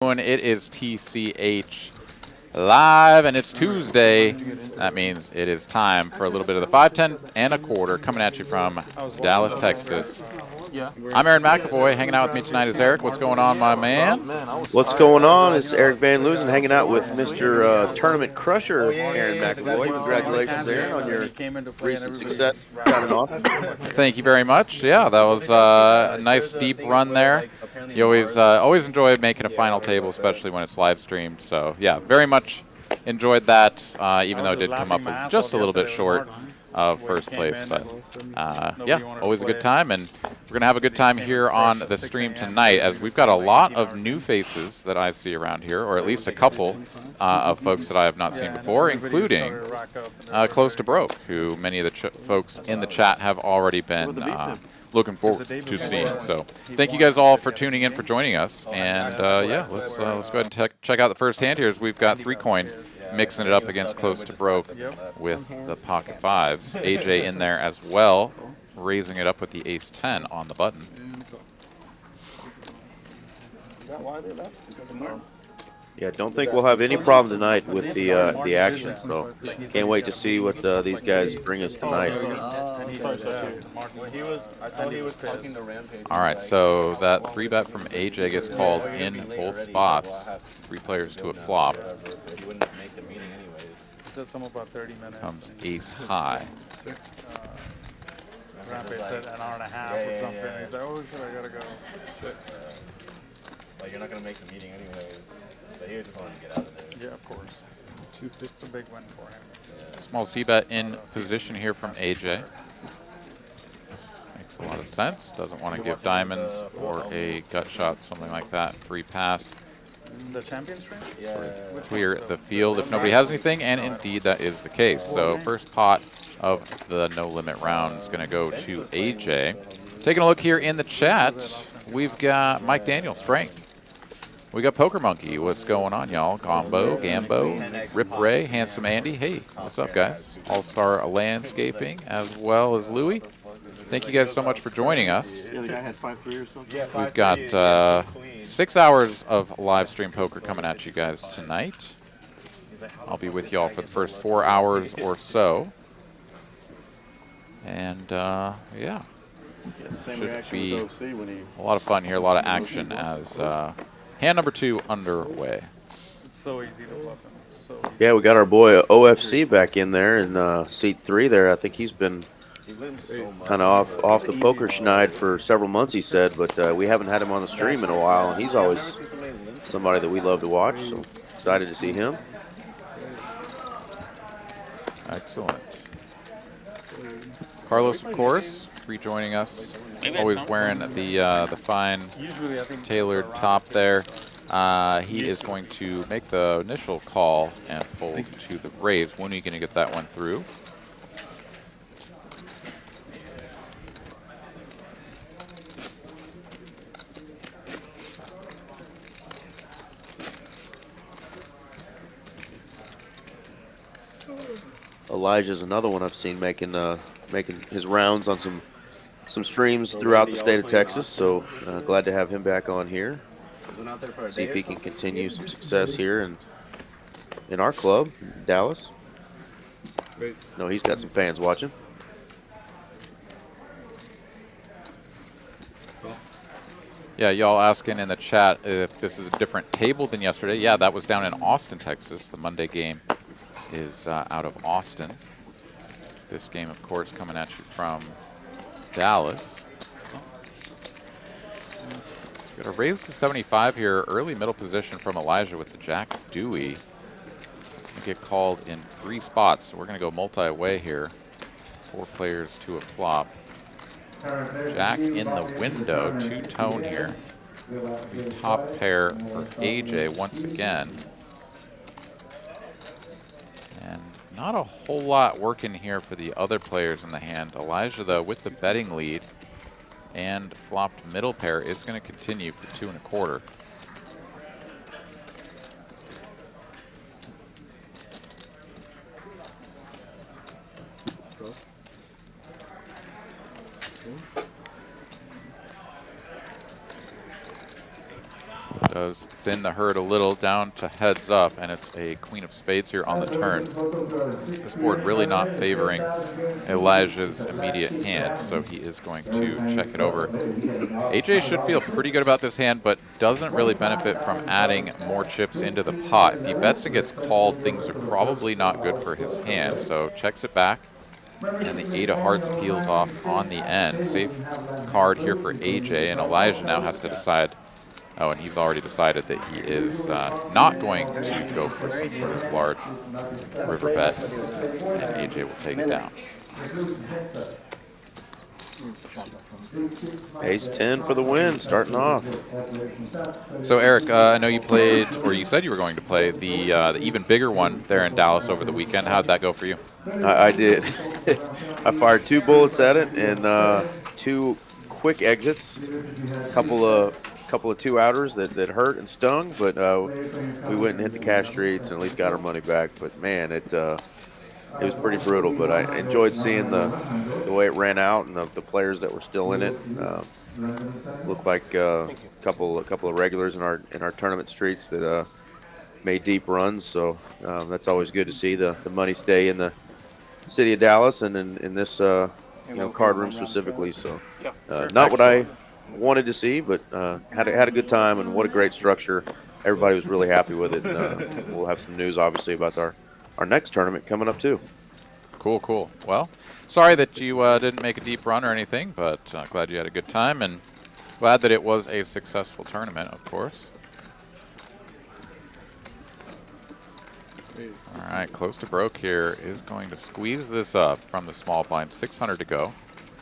It is TCH Live, and it's Tuesday. That means it is time for a little bit of the 5-10 and a quarter coming at you from Dallas, Texas. I'm Aaron McAvoy. Hanging out with me tonight is Eric. What's going on, my man? What's going on? It's Eric Van Loosen hanging out with Mr. Tournament Crusher, Aaron McAvoy. Congratulations, Aaron, on your recent success. Thank you very much. Yeah, that was a nice deep run there. You always enjoy making a final table, especially when it's live streamed. So yeah, very much enjoyed that, even though it did come up just a little bit short of first place. But yeah, always a good time, and we're going to have a good time here on the stream tonight, as we've got a lot of new faces that I see around here, or at least a couple of folks that I have not seen before, including Close to Broke, who many of the folks in the chat have already been looking forward to seeing. So thank you guys all for tuning in, for joining us. And yeah, let's go ahead and check out the first hand here, as we've got 3-coin mixing it up against Close to Broke with the pocket fives. AJ in there as well, raising it up with the ace-10 on the button. Yeah, don't think we'll have any problem tonight with the action, so can't wait to see what these guys bring us tonight. All right, so that 3-bet from AJ gets called in both spots. 3 players to a flop. Comes ace high. Rampage said an hour and a half or something. He's like, oh shit, I gotta go. Like, you're not gonna make the meeting anyways. But he just wanted to get out of there. Yeah, of course. It's a big win for him. Yeah. Small c-bet in position here from AJ. Makes a lot of sense. Doesn't want to give diamonds or a gut shot, something like that. Free pass. The champion stream? Yeah. Clear the field if nobody has anything, and indeed that is the case. So first pot of the no limit round is going to go to AJ. Taking a look here in the chat, we've got Mike Daniels, Frank. We got Poker Monkey. What's going on, y'all? Combo, Gambo, Rip Ray, Handsome Andy. Hey, what's up, guys? All-Star Landscaping, as well as Louie. Thank you guys so much for joining us. Yeah, the guy had 5-3 or something. We've got 6 hours of live stream poker coming at you guys tonight. I'll be with y'all for the first 4 hours or so. And yeah, should be a lot of fun here, a lot of action as hand number 2 underway. It's so easy to bluff him. So easy. Yeah, we got our boy OFC back in there in seat 3 there. I think he's been kind of off the poker schneid for several months, he said, but we haven't had him on the stream in a while, and he's always somebody that we love to watch, so excited to see him. Excellent. Carlos, of course, rejoining us, always wearing the fine tailored top there. He is going to make the initial call and fold to the raise. When are you going to get that one through? Elijah's another one I've seen making his rounds on some streams throughout the state of Texas, so glad to have him back on here. See if he can continue some success here in our club, Dallas. No, he's got some fans watching. Yeah, y'all asking in the chat if this is a different table than yesterday. Yeah, that was down in Austin, Texas. The Monday game is out of Austin. This game, of course, coming at you from Dallas. Got a raise to 75 here. Early middle position from Elijah with the Jack Dewey. Get called in 3 spots. So we're going to go multi-way here. 4 players to a flop. Jack in the window, 2-tone here. Top pair for AJ once again. And not a whole lot working here for the other players in the hand. Elijah, though, with the betting lead and flopped middle pair, is going to continue for 2 1/4. does thin the herd a little down to heads up, and it's a queen of spades here on the turn. This board really not favoring Elijah's immediate hand, so he is going to check it over. AJ should feel pretty good about this hand, but doesn't really benefit from adding more chips into the pot. If he bets and gets called, things are probably not good for his hand, so checks it back. And the 8 of hearts peels off on the end. Safe card here for AJ, and Elijah now has to decide. Oh, and he's already decided that he is not going to go for some sort of large river bet, and AJ will take it down. Ace 10 for the win, starting off. So Eric, I know you played, or you said you were going to play the even bigger one there in Dallas over the weekend. How'd that go for you? I did. I fired 2 bullets at it and 2 quick exits. Couple of 2-outers that hurt and stung, but we went and hit the cash streets and at least got our money back. But man, it was pretty brutal. But I enjoyed seeing the way it ran out and the players that were still in it. Looked like a couple of regulars in our tournament streets that made deep runs. So that's always good to see the money stay in the city of Dallas and in this card room specifically. So not what I wanted to see, but had a good time, and what a great structure. Everybody was really happy with it. And, we'll have some news obviously about our next tournament coming up too. Cool, cool. Well, sorry that you didn't make a deep run or anything, but glad you had a good time, and glad that it was a successful tournament, of course. All right, close to broke here is going to squeeze this up from the small blind. 600 to go.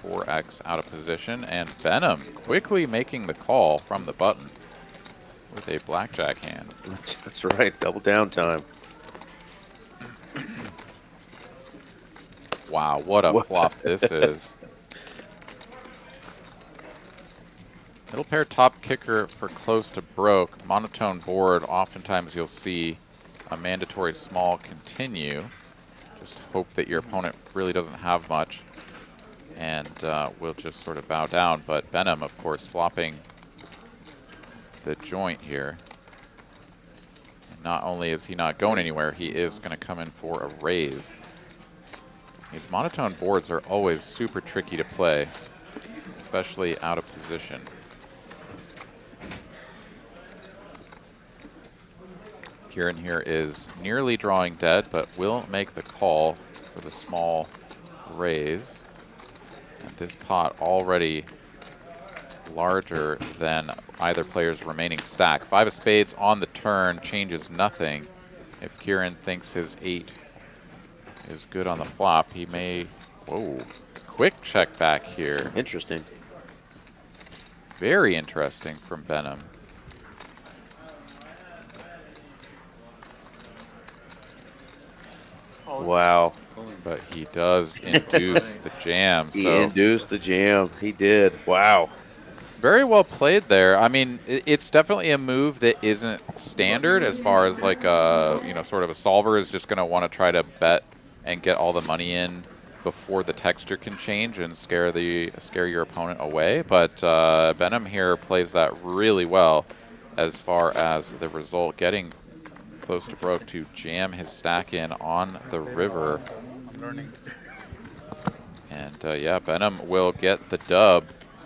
4x out of position, and Benham quickly making the call from the button with a blackjack hand. That's right, double down time. Wow, what a flop this is. Middle pair top kicker for close to broke. Monotone board, oftentimes you'll see a mandatory small continue. Just hope that your opponent really doesn't have much, and we'll just sort of bow down. But Benham, of course, flopping the joint here. And not only is he not going anywhere, he is going to come in for a raise. These monotone boards are always super tricky to play, especially out of position. Kiran here is nearly drawing dead, but will make the call for the small raise. And this pot already larger than either player's remaining stack. 5 of spades on the turn changes nothing. If Kiran thinks his 8 is good on the flop, he may, whoa, quick check back here. Interesting. Very interesting from Benham. Wow. But he does induce the jam. He induced the jam. He did. Wow. Very well played there. I mean, it's definitely a move that isn't standard as far as like a, sort of a solver is just going to want to try to bet and get all the money in before the texture can change and scare your opponent away. But Benham here plays that really well as far as the result, getting close to broke to jam his stack in on the river. And yeah, Benham will get the dub.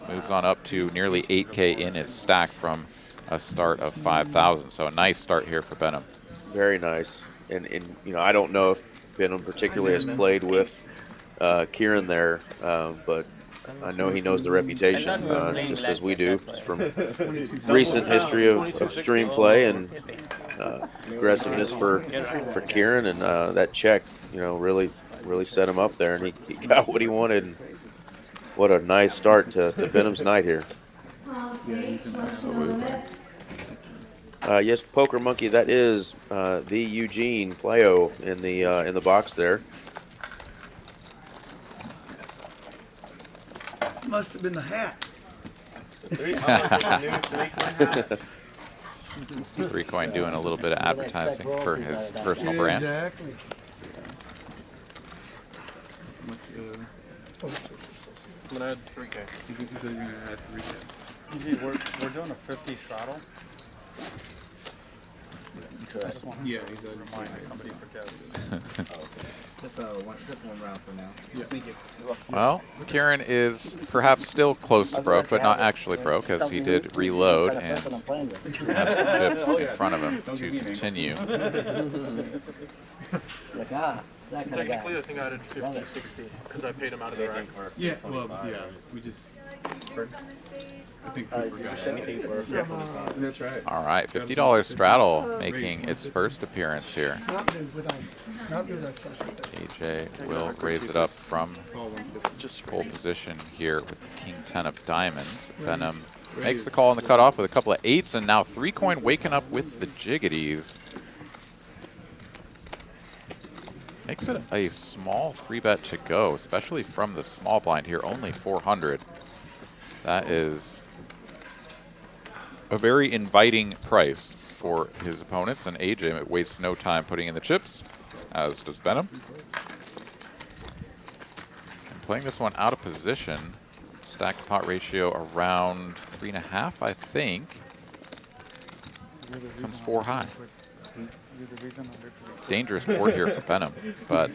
Moves on up to nearly 8K in his stack from a start of 5,000. So a nice start here for Benham. Very nice. And I don't know if Benham particularly has played with Kiran there, but I know he knows the reputation, just as we do, just from recent history of stream play and aggressiveness for Kiran, and that check, really set him up there, and he got what he wanted. And what a nice start to Benham's night here. Absolutely. Yes, Poker Monkey, that is the Eugene Playo in the box there. Must have been the hat. 3Coin doing a little bit of advertising for his personal brand. Exactly. I'm gonna add 3K. You said you're gonna add 3K. We're doing a 50 straddle. just want to Yeah, he's a remind if somebody forgets. Just one round for now. Thank you. Well, Kiran is perhaps still close to broke, but not actually broke, as he did reload and has some chips in front of him to continue. Technically, I think I added 50, 60 because I paid him out of the rack. Yeah, well, yeah, we just. I think people got Anything for That's right. All right, $50 straddle making its first appearance here. AJ will raise it up from pole position here with the King 10 of diamonds. Benham makes the call on the cutoff with a couple of eights, and now 3-coin waking up with the jiggities. Makes it a small 3-bet to go, especially from the small blind here, only 400. That is a very inviting price for his opponents, and AJ wastes no time putting in the chips, as does Benham. And playing this one out of position, stacked pot ratio around 3.5, I think. Comes 4 high. Dangerous board here for Benham, but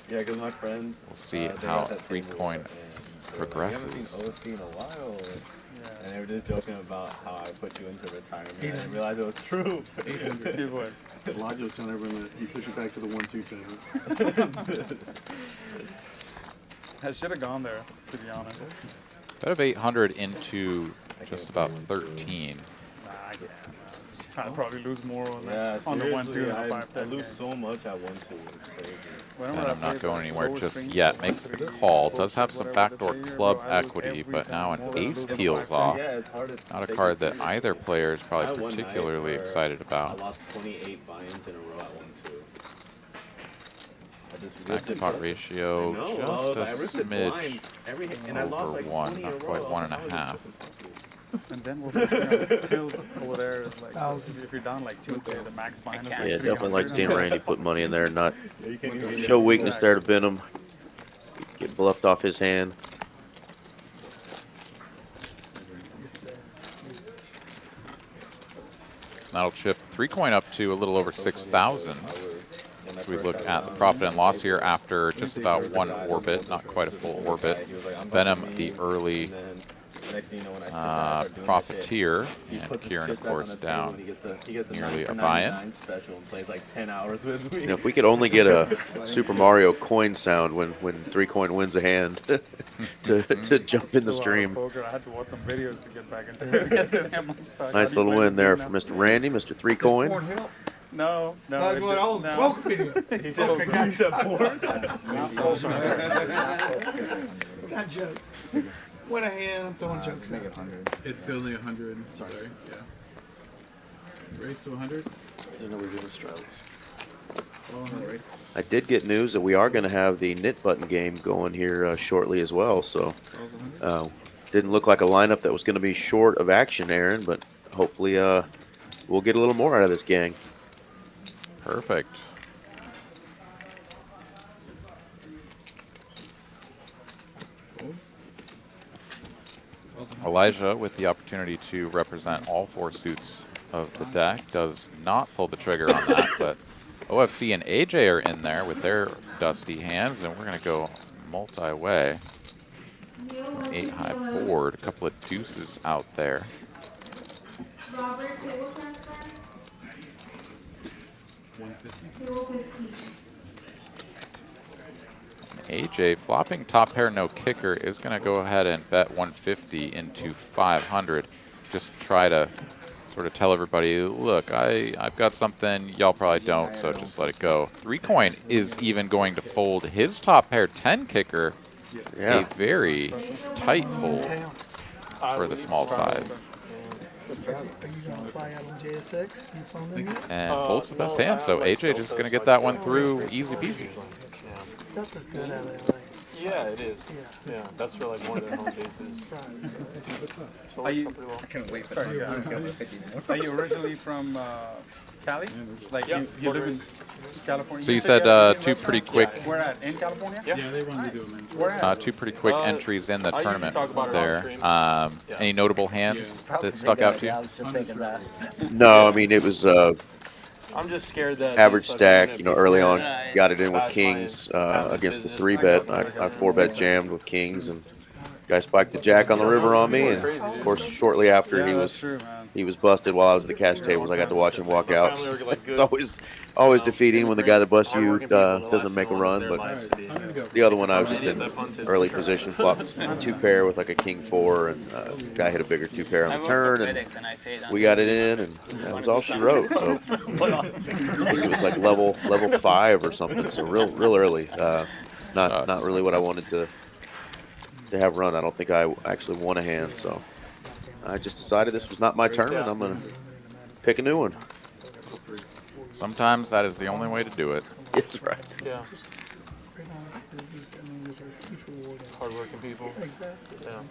Yeah, because my friends. we'll see how 3-coin progresses. I haven't seen OC in a while. And they were just joking about how I put you into retirement. I didn't realize it was true. It was. Elijah's telling everyone that you push it back to the 1-2 channel. I should have gone there, to be honest. Bet of 800 into just about 13. Nah, I'd probably lose more on, Yeah, on the 1-2 seriously, than the I 5-10 lose game. so much at 1-2. It's crazy. Whenever I Benham not played going the anywhere lower just string, yet. Makes the call. Does have some whatever backdoor they say, club bro, I lose equity, every but now time. an Whenever I ace lose the peels 5-10. off. Yeah, it's hard to Not a take card it that seriously. either player is I probably had one night particularly where excited I about. lost 28 buy-ins in a row at 1-2. I just Stacked ripped pot it. ratio I know, just I a ripped it blind smidge and I lost over like 1, 20 in a not row. quite I was like, 1.5. And then we'll just tilt over there. Is like, so if you're down like 2K, the max behind is like Yeah, definitely like 300. seeing Randy put money in there and not Yeah, you can't even show weakness there to Benham. Get bluffed off his hand. That'll chip 3-coin up to a little over 6,000. As we look at the profit and loss here after just about 1 orbit, not quite a full orbit. Benham, the early profiteer, and Kiran, of course, down nearly a buy-in. Special and plays like 10 hours with me. You know, if we could only get a Super Mario coin sound when 3-coin wins a hand to jump in the stream. Poker, I had to watch some videos to get back into it yesterday. I'm like, fuck, how Nice do you little play win this there game for now? Mr. Randy, Mr. 3-coin. No, no. That's it what did- old no. smoke video. He said porn. Not joke. Win a hand, I'm throwing jokes out. It's only 100. Sorry. Yeah. Raise to 100. Didn't know we were doing Straddles. I did get news that we are going to have the knit button game going here shortly as well. So didn't look like a lineup that was going to be short of action, Aaron, but hopefully we'll get a little more out of this gang. Perfect. Elijah, with the opportunity to represent all 4 suits of the deck, does not pull the trigger on that, but OFC and AJ are in there with their dusty hands, and we're going to go multi-way. 8-high board, a couple of deuces out there. AJ, flopping top pair, no kicker, is going to go ahead and bet 150 into 500. Just try to sort of tell everybody, look, I've got something, y'all probably don't, so just let it go. 3-coin is even going to fold his top pair 10 kicker, Yeah. a very tight fold for the small size. Are you going to fly out on JSX? You found them yet? And folds the best hand, so AJ just going to get that one through easy peasy. Stuff is good out of LA. Yeah, it is. Yeah, that's for like one of their home bases. So Are you- pretty well. Sorry, Are you originally from Cali? Like you live in California? So you said said two pretty quick, Where at? In California? Yeah, they run the doing Where at? two pretty quick entries in the I usually tournament talk about it there. on stream. Any notable hands that stuck out to you? No, I mean it was I'm just scared that average these stack. fucking You know, early on, people got it in with bash kings my against the business. 3-bet. I 4-bet jammed with kings, and guy spiked the jack on the river on me. And of course, shortly after Yeah, he that's was true, man. he was busted while I was at the cash tables. I got to watch him walk My out. family are, like, It's good, always defeating when the guy that busts you hardworking people that doesn't last make a long run. their But lives. I'm gonna go. the other one, I was just Idiot in that punted. early position, flopped 2-pair with like a king 4, and guy hit a bigger 2-pair on the turn, and we got it in, and that was all she wrote. So I think it was like level 5 or something. So real early. Not really what I wanted to have run. I don't think I actually won a hand. So I just decided this was not my turn, and I'm gonna pick a new one. Sometimes that is the only way to do it. It's right. Yeah, hardworking people. Yeah.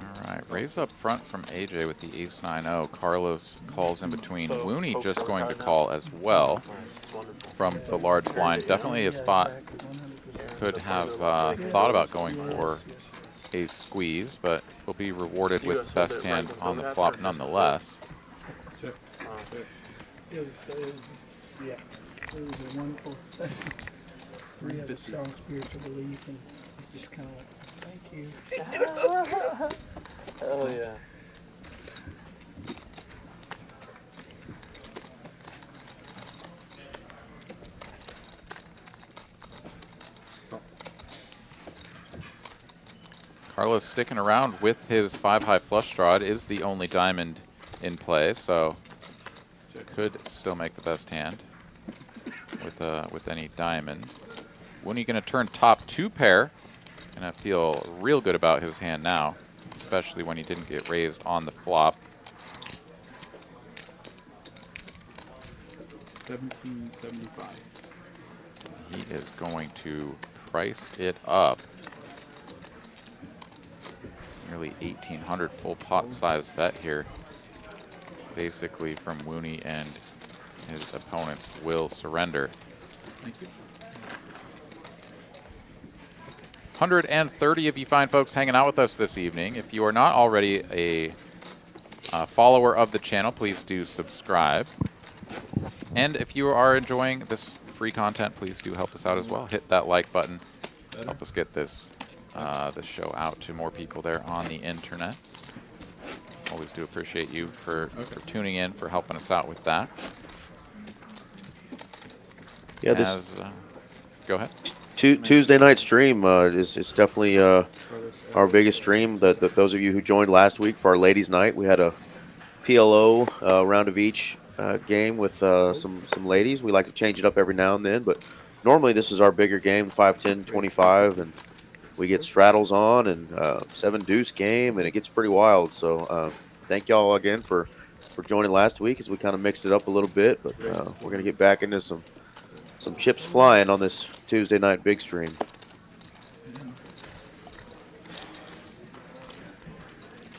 All right, raise up front from AJ with the ace-9-0. Carlos calls in between. So, Wooney folks just are going to tied now. call as well Nice, wonderful. from the large blind. Definitely a spot could have thought about going for a squeeze, but will be rewarded with best hand on the flop nonetheless. Check. It was, yeah, it was a wonderful, we have a strong spiritual belief and just kind of like, thank you. Hell yeah. Carlos sticking around with his 5-high flush draw. It is the only diamond in play, so could still make the best hand with any diamond. Wooney going to turn top 2-pair, and I feel real good about his hand now, especially when he didn't get raised on the flop. 1775. He is going to price it up. Nearly 1,800 full pot size bet here, basically from Wooney, and his opponents will surrender. Thank you. 130 of you fine folks hanging out with us this evening. If you are not already a follower of the channel, please do subscribe. And if you are enjoying this free content, please do help us out as well. Hit that like button. Help us get this show out to more people there on the internet. Always do appreciate you for tuning in, for helping us out with that. Yeah, Go ahead. Tuesday night stream is definitely our biggest stream. That those of you who joined last week for our ladies' night, we had a PLO round of each game with some ladies. We like to change it up every now and then, but normally this is our bigger game, 5, 10, 25, and we get straddles on and 7 deuce game, and it gets pretty wild. So thank y'all again for joining last week as we kind of mixed it up a little bit, but we're gonna get back into some chips flying on this Tuesday night big stream.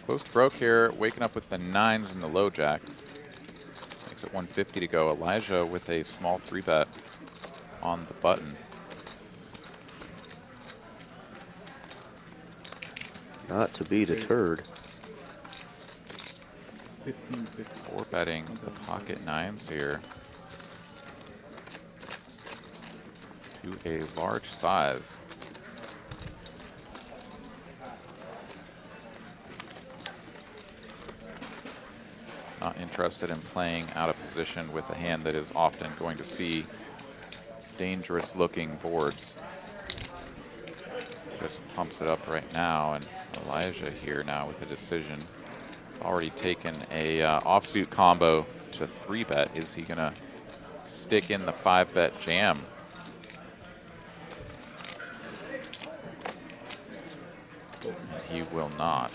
Close to broke here, waking up with the 9s and the low jack. Makes it 150 to go. Elijah with a small 3-bet on the button. Not to be deterred. 1550. 4-betting the pocket 9s here to a large size. Not interested in playing out of position with a hand that is often going to see dangerous looking boards. Just pumps it up right now, and Elijah here now with a decision. Already taken a offsuit combo to 3-bet. Is he gonna stick in the 5-bet jam? He will not.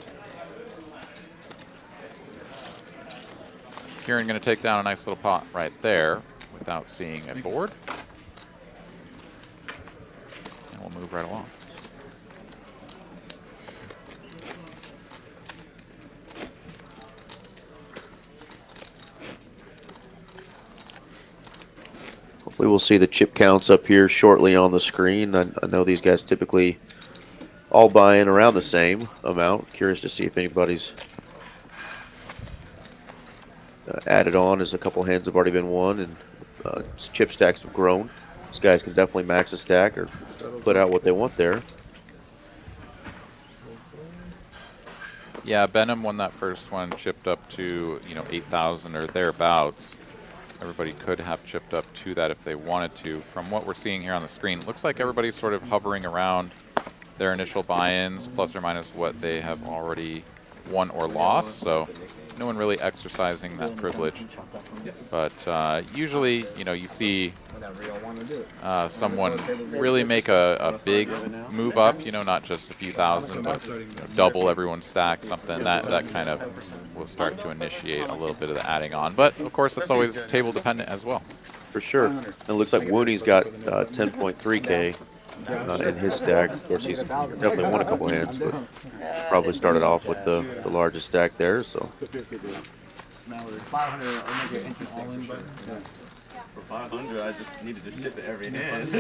Kiran going to take down a nice little pot right there without seeing a board. And we'll move right along. Hopefully we'll see the chip counts up here shortly on the screen. I know these guys typically all buy in around the same amount. Curious to see if anybody's added on, as a couple hands have already been won, and chip stacks have grown. These guys can definitely max a stack or put out what they want there. Yeah, Benham won that first one, chipped up to 8,000 or thereabouts. Everybody could have chipped up to that if they wanted to. From what we're seeing here on the screen, it looks like everybody's sort of hovering around their initial buy-ins, plus or minus what they have already won or lost. So no one really exercising that privilege. But usually, you see someone really make a big move up, not just a few thousand, but double everyone's stack, something that kind of will start to initiate a little bit of the adding on. But of course, it's always table dependent as well. For sure. And it looks like Wooney's got 10.3K in his stack. Of course, he's definitely won a couple hands, but probably started off with the largest stack there. So 500 will make it interesting. For 500, I just needed to ship it every hand.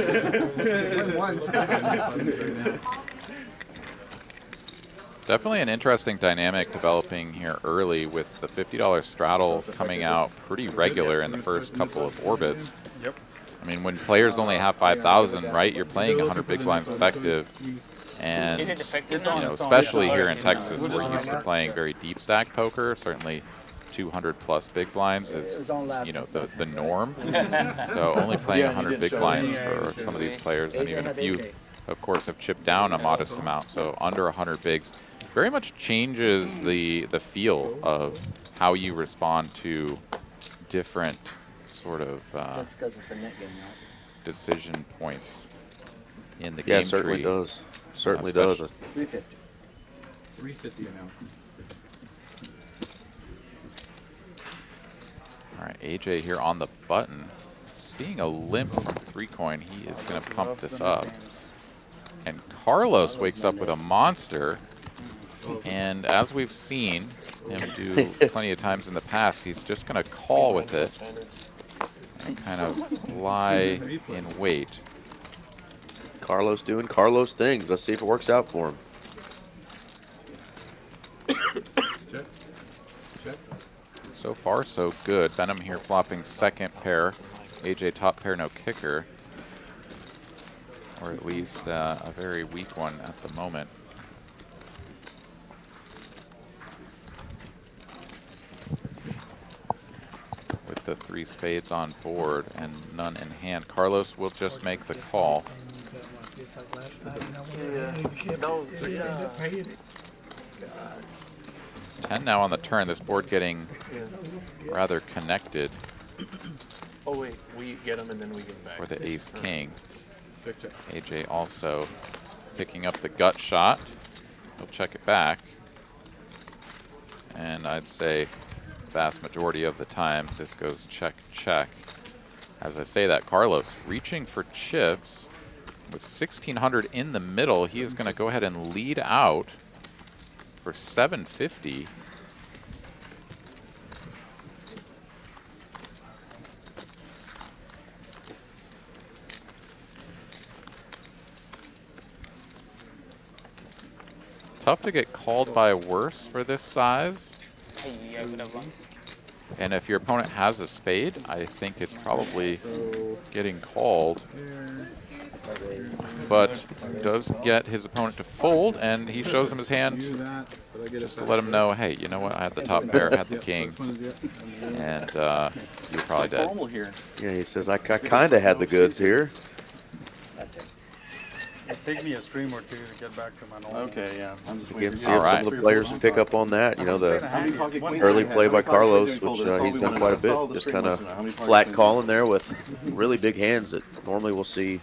Definitely an interesting dynamic developing here early, with the $50 straddle coming out pretty regular in the first couple of orbits. Yep. I mean, when players only have 5,000, right, you're playing 100 big blinds effective. And, especially here in Texas, we're used to playing very deep stack poker. Certainly 200 plus big blinds is, the norm. So only playing 100 big blinds for some of these players, and even a few, of course, have chipped down a modest amount. So under 100 bigs very much changes the feel of how you respond to different sort of decision points in the game tree. yeah, certainly does. Certainly does. 350. 350 an ounce. All right, AJ here on the button, seeing a limp from 3-coin. He is going to pump this up. And Carlos wakes up with a monster. And as we've seen him do plenty of times in the past, he's just going to call with it and kind of lie in wait. Carlos doing Carlos things. Let's see if it works out for him. Check. Check. So far, so good. Benham here flopping second pair. AJ top pair, no kicker. Or at least a very weak one at the moment. With the 3 spades on board and none in hand, Carlos will just make the call. 10 now on the turn. This board getting rather connected. Oh wait, we get them and then we get back. For the ace king. Check, check. AJ also picking up the gut shot. He'll check it back. And I'd say vast majority of the time this goes check, check. As I say that, Carlos reaching for chips. With 1,600 in the middle, he is going to go ahead and lead out for 750. Tough to get called by worse for this size. And if your opponent has a spade, I think it's probably getting called. But does get his opponent to fold, and he shows him his hand just to let him know, hey, you know what, I had the top pair, I had the king, and you're probably dead. Yeah, he says, I kind of had the goods here. It'll take me a stream or two to get back to my normal. Okay, yeah. I'm just Again, see All if right. some of the players can pick up on that. You know, the early play by Carlos, which he's done quite a bit, just kind of flat calling there with really big hands that normally we'll see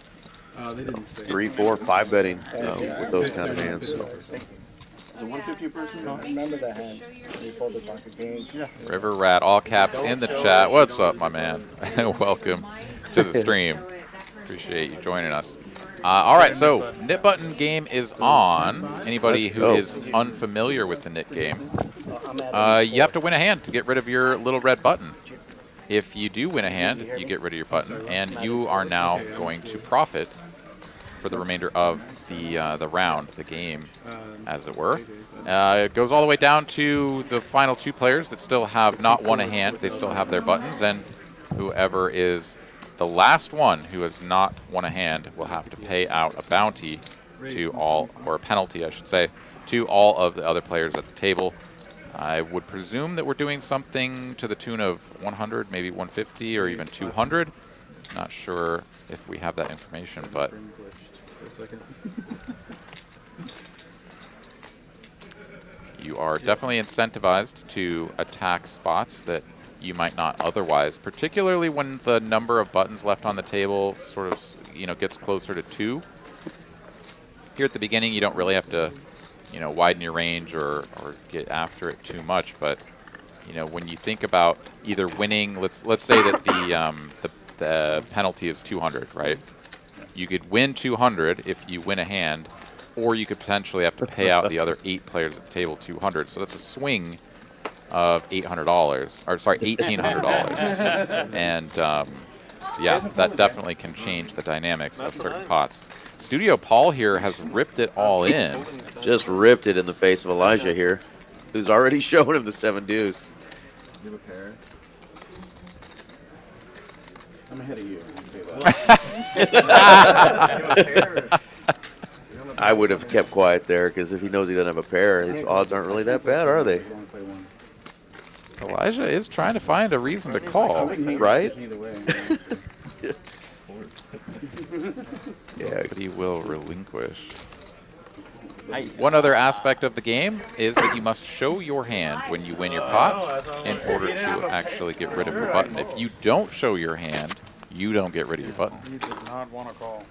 3, 4, 5 betting with those kind of hands. So. Is it 150 person? Remember that hand. We folded like a game. Yeah. River Rat, all caps in the chat. What's up, my man? Welcome to the stream. Appreciate you joining us. All right, so knit button game is on. Anybody who is unfamiliar with the knit game, you have to win a hand to get rid of your little red button. If you do win a hand, you get rid of your button, and you are now going to profit for the remainder of the round, the game, as it were. It goes all the way down to the final 2 players that still have not won a hand. They still have their buttons, and whoever is the last one who has not won a hand will have to pay out a bounty to all, or a penalty, I should say, to all of the other players at the table. I would presume that we're doing something to the tune of 100, maybe 150, or even 200. Not sure if we have that information, but you are definitely incentivized to attack spots that you might not otherwise, particularly when the number of buttons left on the table sort of, gets closer to 2. Here at the beginning, you don't really have to, widen your range or get after it too much. But, when you think about either winning, let's say that the penalty is 200, right? You could win 200 if you win a hand, or you could potentially have to pay out the other 8 players at the table 200. So that's a swing of $800, or sorry, $1,800. And yeah, that definitely can change the dynamics of certain pots. Studio Paul here has ripped it all in. Just ripped it in the face of Elijah here, who's already shown him the 7 deuce. You have a pair. I'm ahead of you. I would have kept quiet there, because if he knows he doesn't have a pair, his odds aren't really that bad, are they? Elijah is trying to find a reason to call, right? Yeah, but he will relinquish. One other aspect of the game is that you must show your hand when you win your pot in order to actually get rid of your button. If you don't show your hand, you don't get rid of your button. He did not want to call.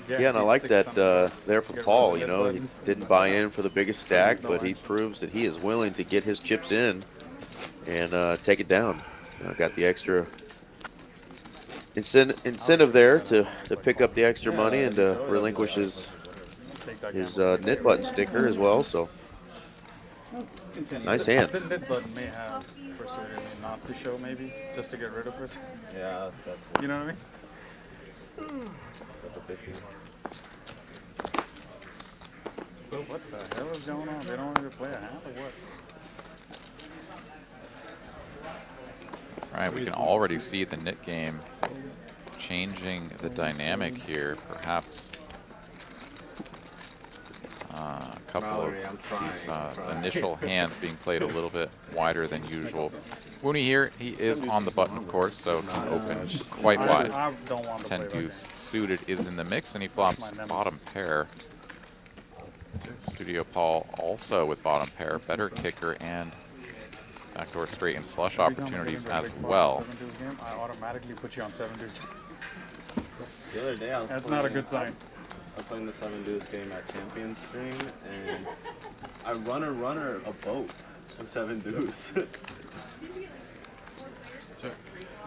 Yeah, and I like that there from Paul, he didn't buy in for the biggest stack, but he proves that he is willing to get his chips in and take it down. Got the extra incentive there to pick up the extra money and to relinquish his knit button sticker as well, so nice hand. The knit button may have persuaded me not to show, maybe, just to get rid of it. Yeah, that's You know what I mean? that's a 50. What the hell is going on? They don't want me to play a hand or what? All right, we can already see the knit game changing the dynamic here. Perhaps a couple of these initial hands being played a little bit wider than usual. Mooney here, he is on the button, of course, so he opens quite wide. I don't want to 10 play deuce suited is in the mix, and he flops bottom pair. Studio Paul also with bottom pair, better kicker and backdoor straight and flush opportunities as well. 7 deuce game, I automatically put you on 7 deuce. The other day I was That's not a good sign. I was playing the 7 deuce game at Champion Stream, and I runner a boat with 7 deuce.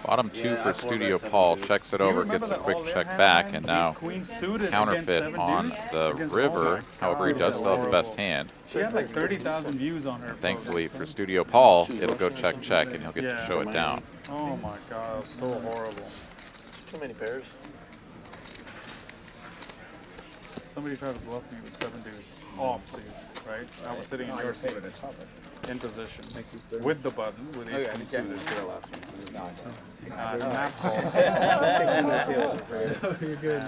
Bottom 2 for Studio Paul, checks it over, gets a quick check back, and now counterfeit on the river. However, he does still have the best hand. She had like 30,000 views on her. Thankfully for Studio Paul, it'll go check, and he'll get to show it down. Oh my god, that's so horrible. Too many pairs. Somebody tried to bluff me with 7 deuce off seat, right? I was sitting in your seat, in position, with the button, with ace queen suited. Snap call. You're good.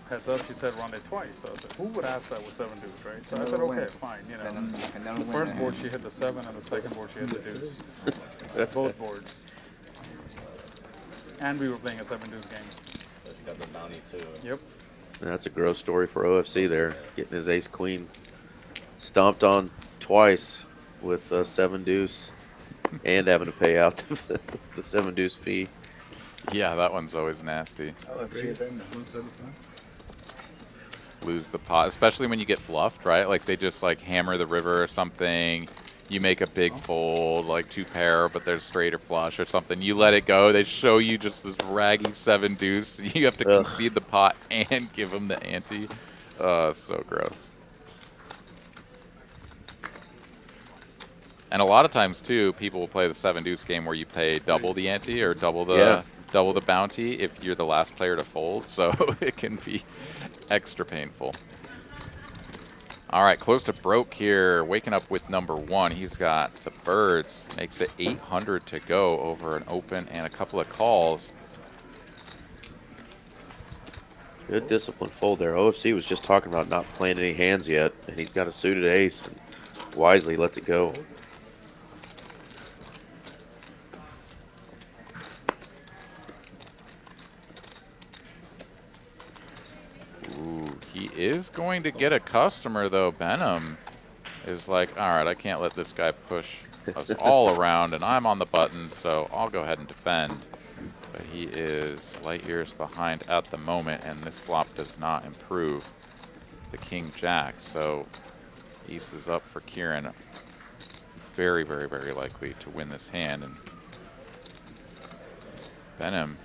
Heads up, she said run it twice. So I said, who would ask that with 7 deuce, right? So I said, okay, fine, The first board she hit the 7, and the second board she hit the deuce. Both boards. And we were playing a 7 deuce game. So she got the bounty too. Yep. That's a gross story for OFC there, getting his ace queen stomped on twice with 7 deuce and having to pay out the 7 deuce fee. Yeah, that one's always nasty. Lose the pot, especially when you get bluffed, right? Like they just like hammer the river or something. You make a big fold, like 2 pair, but there's straight or flush or something. You let it go. They show you just this raggy 7 deuce. You have to concede the pot and give them the ante. So gross. And a lot of times too, people will play the 7 deuce game where you pay double the ante or double the bounty if you're the last player to fold. So it can be extra painful. All right, close to broke here. Waking up with number 1. He's got the birds. Makes it 800 to go over an open and a couple of calls. Good disciplined fold there. OFC was just talking about not playing any hands yet, and he's got a suited ace, and wisely lets it go. He is going to get a customer, though. Benham is like, all right, I can't let this guy push us all around, and I'm on the button, so I'll go ahead and defend. But he is light years behind at the moment, and this flop does not improve the king-jack. So ace is up for Kiran. Very, very, very likely to win this hand. And Benham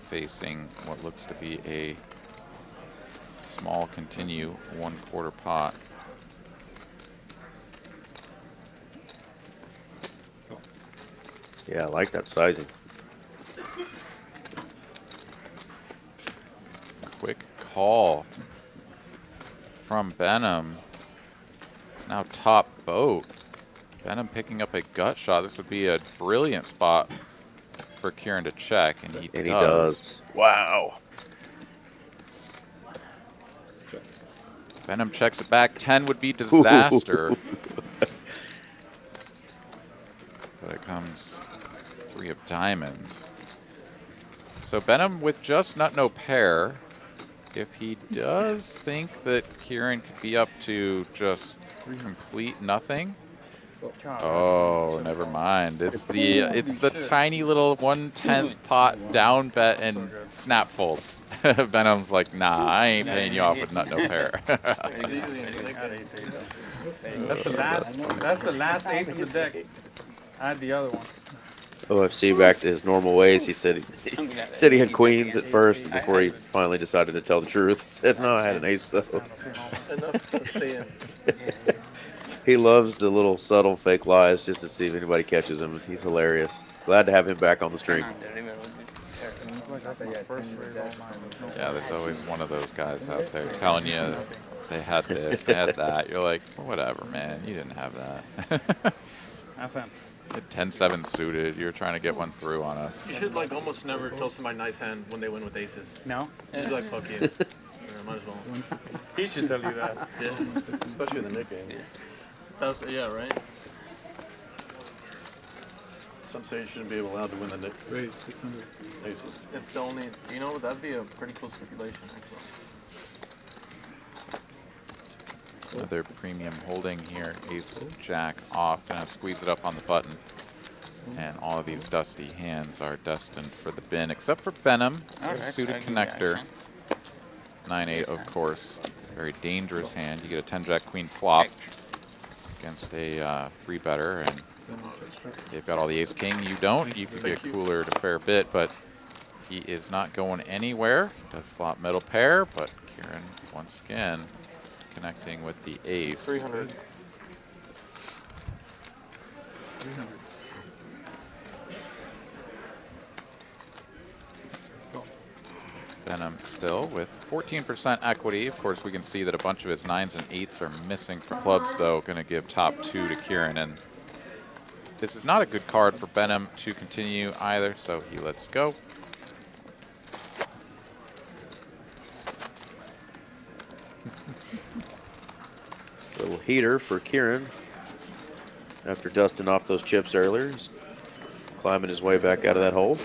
facing what looks to be a small continue 1/4 pot. Yeah, I like that sizing. Quick call from Benham. Now top boat. Benham picking up a gut shot. This would be a brilliant spot for Kiran to check, and he does. Wow. Benham checks it back. 10 would be disaster. But it comes 3 of diamonds. So Benham with just nut no pair. If he does think that Kiran could be up to just complete nothing. Oh, never mind. It's the tiny little 1/10 pot down bet and snap fold. Benham's like, nah, I ain't paying you off with nut no pair. That's the last ace in the deck. I had the other one. OFC back to his normal ways. He said he had queens at first before he finally decided to tell the truth. He said, no, I had an ace though. He loves the little subtle fake lies just to see if anybody catches him. He's hilarious. Glad to have him back on the stream. Yeah, there's always one of those guys out there telling you they had this, they had that. You're like, whatever, man. You didn't have that. That's him. 10-7 suited. You're trying to get one through on us. You should like almost never tell somebody nice hand when they win with aces. No? You'd be like, fuck you. Yeah, might as well. He should tell you that. Yeah. Especially in the mid game. Yeah, right? Some say you shouldn't be allowed to win the nick Raise 600. aces. It's the only, you know, that'd be a pretty cool stipulation, actually. Another premium holding here. Ace jack off. Gonna squeeze it up on the button. And all of these dusty hands are destined for the bin, except for Benham, suited connector. 9-8, of course. Very dangerous hand. You get a 10-jack queen flop against a 3-better, and they've got all the ace king. You don't. You can get cooler a fair bit, but he is not going anywhere. Does flop middle pair, but Kiran once again connecting with the ace. 300. 300. Benham still with 14% equity. Of course, we can see that a bunch of his 9s and 8s are missing for clubs, though. Going to give top 2 to Kiran, and this is not a good card for Benham to continue either, so he lets go. Little heater for Kiran after dusting off those chips earlier. He's climbing his way back out of that hole.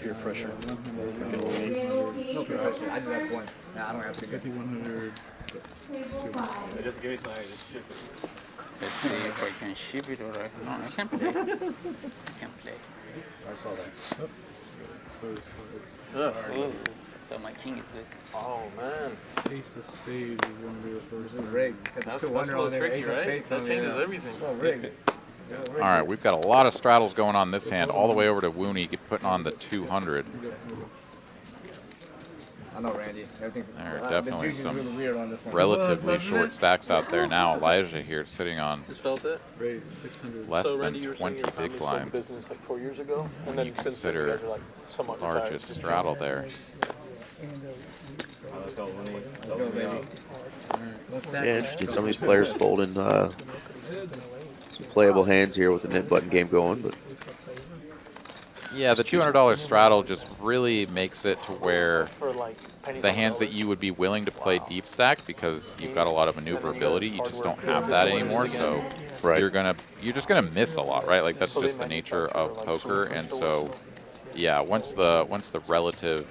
Peer pressure. No pressure. I do that once. Nah, I don't have to get 100. Just give me some just ship it. Let's see if I can ship it or no, I can play. I can play. I saw that. So my king is good. Oh, man. Ace of spades is going to be the first. rig. That's a little tricky, right? That changes everything. Oh, rig. All right, we've got a lot of straddles going on this hand, all the way over to Wooney putting on the 200. I know, Randy. Everything. There are definitely the juice is some really weird on this one. relatively short stacks out there now. Elijah here sitting on Just felt it. Raise 600. less So than Randy, you were saying 20 your family big sold blinds. business like 4 years ago, and then You since then you consider guys are like somewhat retired. largest straddle there. Let's go, Winnie. Let's go, baby. Let's stack. Yeah, interesting. Some of these players folding some playable hands here with the nip button game going, but Yeah, the $200 straddle just really makes it to where For like penny the hands that you would be willing to play deep stack, because you've got a lot of maneuverability, you just don't have that anymore. So you're just gonna miss a lot, right? Like that's just the nature of poker. And so yeah, once the relative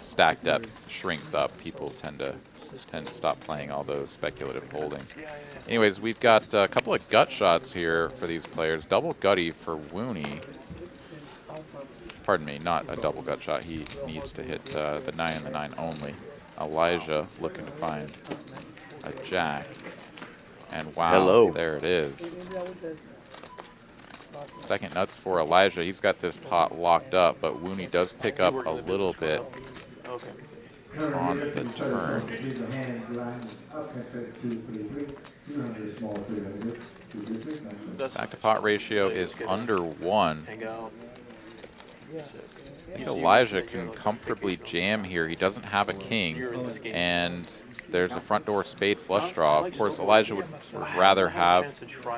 stack depth shrinks up, people tend to stop playing all those speculative holdings. Anyways, we've got a couple of gut shots here for these players. Double gutty for Wooney. Pardon me, not a double gut shot. He needs to hit the 9 and the 9 only. Elijah looking to find a jack. And wow, Hello. there it is. Second nuts for Elijah. He's got this pot locked up, but Wooney does pick up a little bit Okay. on the turn. Stack to pot ratio is under 1. Hang out. I think Elijah can comfortably jam here. He doesn't have a king, and there's a front door spade flush draw. Of course, Elijah would rather have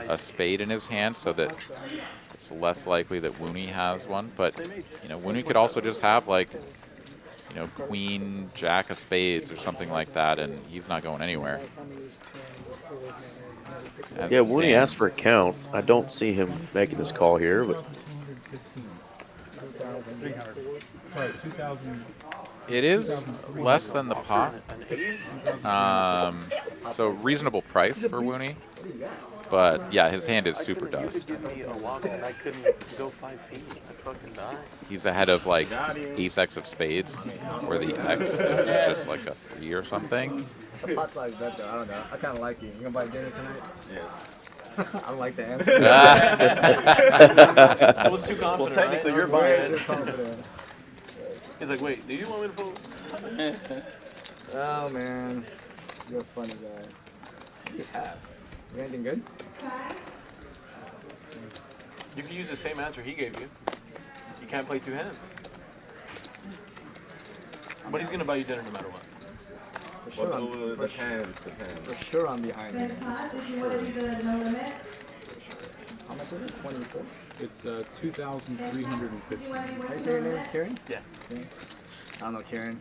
a spade in his hand so that it's less likely that Wooney has one. But, you know, Wooney could also just have, like, you know, queen, jack of spades or something like that, and he's not going anywhere. yeah, Wooney asked for a count. I don't see him making this call here, but It is less than the pot. So reasonable price for Wooney. But yeah, his hand is super dust. I couldn't go 5 feet. I fucking died. He's ahead of like ace X of spades, where the X is just like a 3 or something. The pot size that though. I don't know. I kind of like you. You gonna buy dinner tonight? Yes. I don't like the answer. I was too confident. Well, technically, right? you're buying it. He's like, wait, do you want me to fold? Oh man, you're a funny guy. What do you have? You got anything good? You can use the same answer he gave you. You can't play 2 hands. But he's gonna buy you dinner no matter what. For sure, Depends. for sure I'm behind you. How much is it? 24? It's 2,350. How you say your name is Karen? Yeah. I don't know, Karen.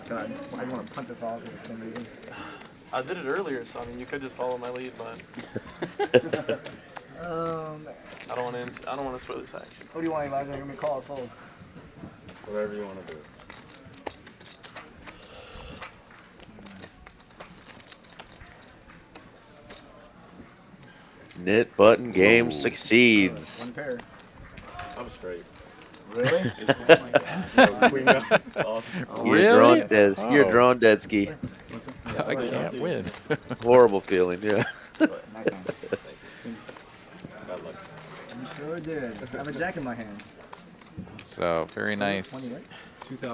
I just want to punt this off for some reason. I did it earlier, so I mean, you could just follow my lead, but I don't want to spoil this action. What do you want, Elijah? You're going to call or fold? Whatever you want to do. nit button game succeeds. One pair. I'm straight. Really? You're drawn dead. You're drawn dead, Ski. I can't win. Horrible feeling, yeah. Nice hand. You sure did. I have a jack in my hand. So very nice 20, right?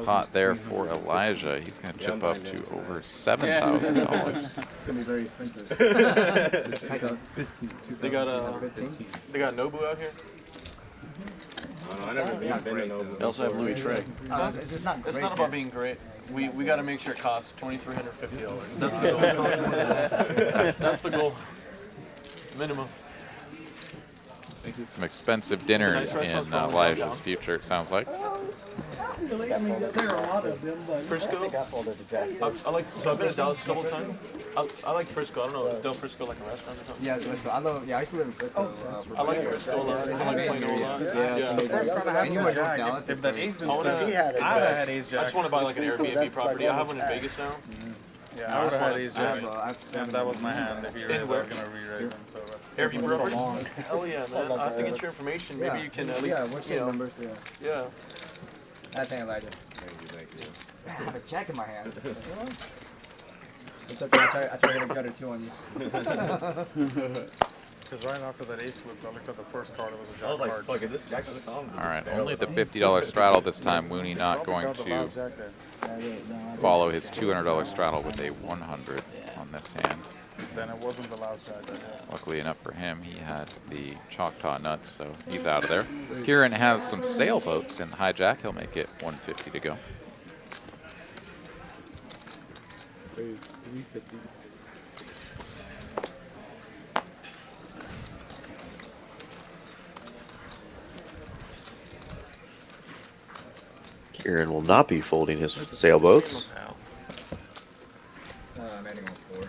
pot there for Elijah. He's going to chip up to over $7,000. It's going to be very expensive. Nice out. They got 15? they got Nobu out here. I never been to Nobu. They also have Louis Trey. It's just not great. It's not about being great. We got to make sure it costs $2,350. That's the goal. That's the goal. Minimum. Some expensive dinners in Elijah's future, it sounds like. I mean, there are a lot of them, but Frisco. I like. So I've been to Dallas a couple times. I like Frisco. I don't know. Is Del Frisco like a restaurant or something? Yeah, it's Frisco. I love. Yeah, I used to live in Frisco. I like Frisco a lot. I like Plano a lot. Yeah. The first card I have And you is a went to jack. Dallas. If that ace didn't I fit, had I would have had ace I jack. just want to buy like an Airbnb property. I have one in Vegas now. Yeah, I would have had ace jack. Bro, And that was my hand. If he raised, I was gonna re-raise him. So that's Airbnb property. Hell yeah, man. I have to get your information. Maybe you can at least. Yeah, what's your numbers? Yeah. Yeah. That's it, Elijah. I have a jack in my hand. It's okay. I try to hit a gutter too on you. Because right after that ace flipped, I looked at the first card. It was a jack I was like, cards. fuck it, this jack's gonna come. All right, only the $50 straddle this time. Mooney not going Probably got the to last jack there. follow his $200 straddle with a 100 on this hand. Then it wasn't the last jack, I guess. Luckily enough for him, he had the Choctaw nuts, so he's out of there. Kiran has some sailboats in the hijack. He'll make it 150 to go. Raise 350. Kiran will not be folding his sailboats. I'm adding on 4.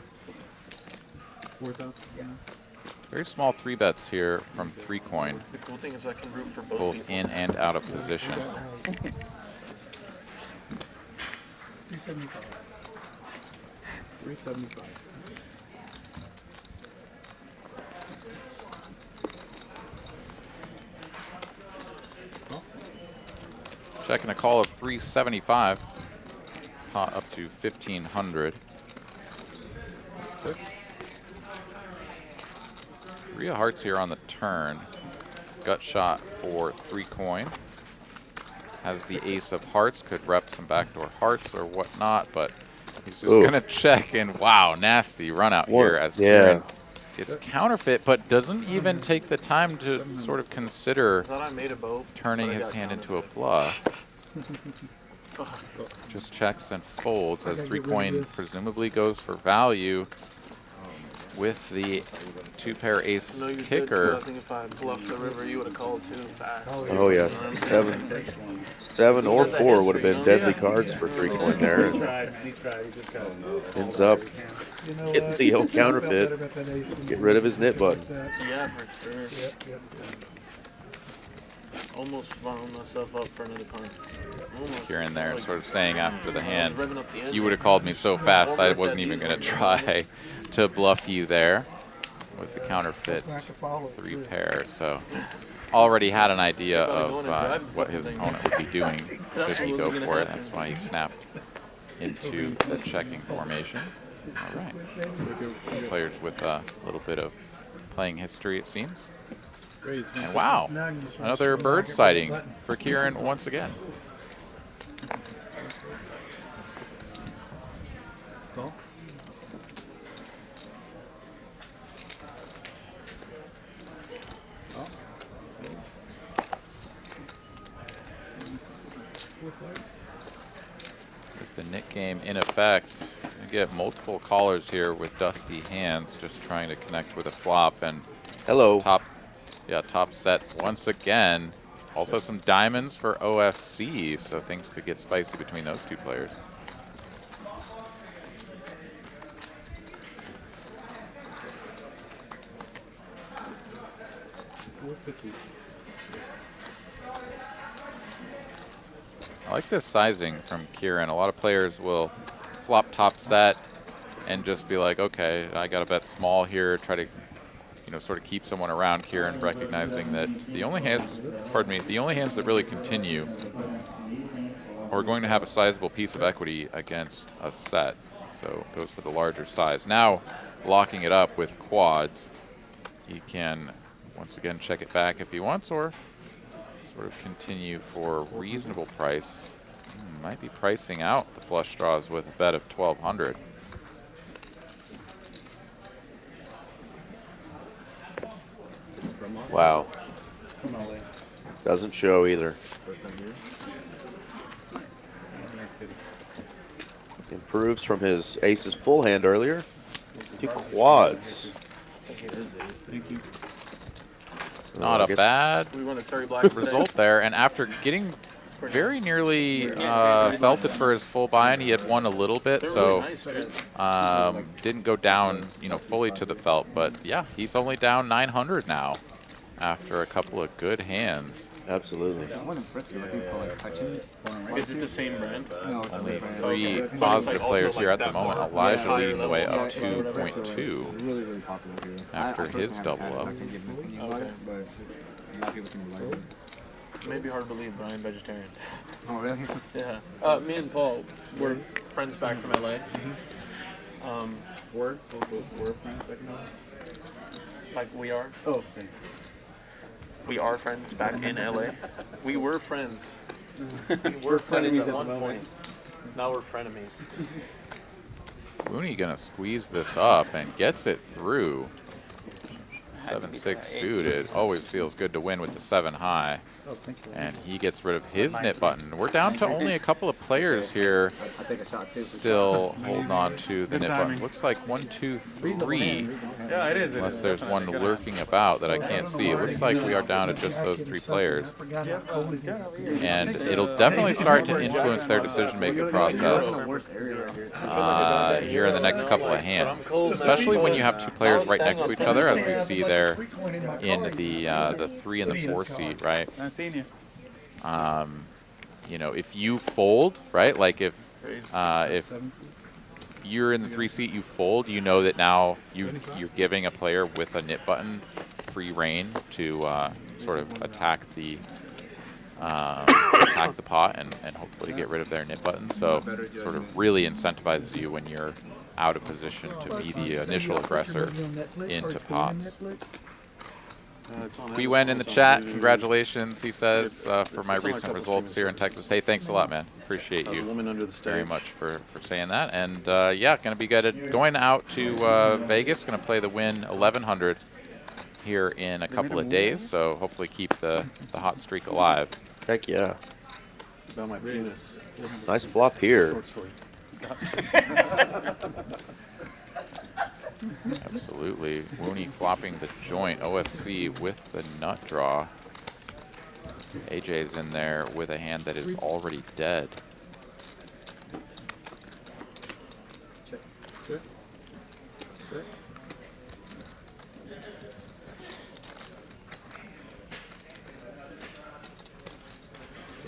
4,000. Yeah. Very small 3-bets here from 3-coin, The cool thing is I can root for both both people. in and out of position. 375. 375. Checking a call of 375, pot up to 1,500. 3 of hearts here on the turn. Gut shot for 3-coin. Has the ace of hearts, could rep some backdoor hearts or whatnot, but he's just gonna check, and wow, nasty run out here as Kiran gets counterfeit, but doesn't even take the time to sort of consider I thought I made a both. turning but I his got hand counted. into a bluff. Just checks and folds as 3-coin presumably goes for value with the 2-pair ace No, you did, kicker. but I think if I bluffed the river, you would have called too fast. Oh yes, 7 or 4 would have been deadly cards for 3-coin there. He tried, he just got Ends up You know getting what? the old I felt counterfeit. better about that ace when Get you rid of his knit did button. that. Yeah, for sure. Yep. Almost found myself up for another punt. Almost. Kiran there Like, sort of saying after the hand, revving up the engine. you would have called me so fast I wasn't even going to try to bluff you there with the counterfeit Back to follow it, too. 3-pair. So already had an idea Probably of going and driving what his something. opponent would be doing That's should he what go was gonna for it. happen. That's why he snapped into the checking formation. All right. Players with a little bit of playing history, it seems. Raise And wow, Now you just another wanna bird knock it with a sighting button. for Kiran once again. Call. With the Nick game in effect, you get multiple callers here with dusty hands, just trying to connect with a flop. And Hello. top set once again. Also some diamonds for OFC, so things could get spicy between those two players. I like this sizing from Kiran. A lot of players will flop top set and just be like, okay, I got to bet small here, try to, sort of keep someone around. Kiran recognizing that the only hands that really continue are going to have a sizable piece of equity against a set. So goes for the larger size. Now locking it up with quads, he can once again check it back if he wants, or sort of continue for a reasonable price. Might be pricing out the flush draws with a bet of 1,200. Wow. Doesn't show either. Improves from his aces full hand earlier to quads. Thank you. Not I a guess bad We won a Terry Black result there, and after getting very nearly felted for his full buy-in, he had won a little bit, so didn't go down, fully to the felt. But yeah, he's only down 900 now after a couple of good hands. Absolutely. Is it the same brand? Only 3 positive players here at the moment. Elijah leading the way up 2.2 after his double up. Maybe hard to believe, but I'm vegetarian. Oh, really? Yeah. Me and Paul were friends back from LA. We're friends back now. Like we are. Oh, okay. We are friends back in LA. We were friends. We We're were friends frenemies at at one the moment. point. Now we're frenemies. Mooney gonna squeeze this up and gets it through. Had to be 7-6 the 8. suited. Always feels good to win with the 7 high. Oh, thank you. And he gets rid of his nit button. We're down to only a couple of players here I'll take a shot too. still holding on to the Good nit button. timing. Looks like 1, 2, 3. Yeah, it is. Unless there's one lurking about that I can't see. It looks like we are down to just those 3 players. And it'll definitely start to influence their decision-making process here in the next couple of hands. Especially when you have 2 players right next to each other, as we see there in the 3 and the 4 seat, right? I've seen you. You know, if you fold, right? Like if you're in the 3 seat, you fold. You know that now you're giving a player with a nit button free reign to sort of attack the pot and hopefully get rid of their nit button. So sort of really incentivizes you when you're out of position to be the initial aggressor into pots. We went in the chat. Congratulations, he says, for my recent results here in Texas. Hey, thanks a lot, man. Appreciate you very much for saying that. And yeah, going to be good. Going out to Vegas. Going to play the Win 1100 here in a couple of days. So hopefully keep the hot streak alive. Heck yeah. About my penis. Nice flop here. Absolutely. Wooney flopping the joint. OFC with the nut draw. AJ's in there with a hand that is already dead.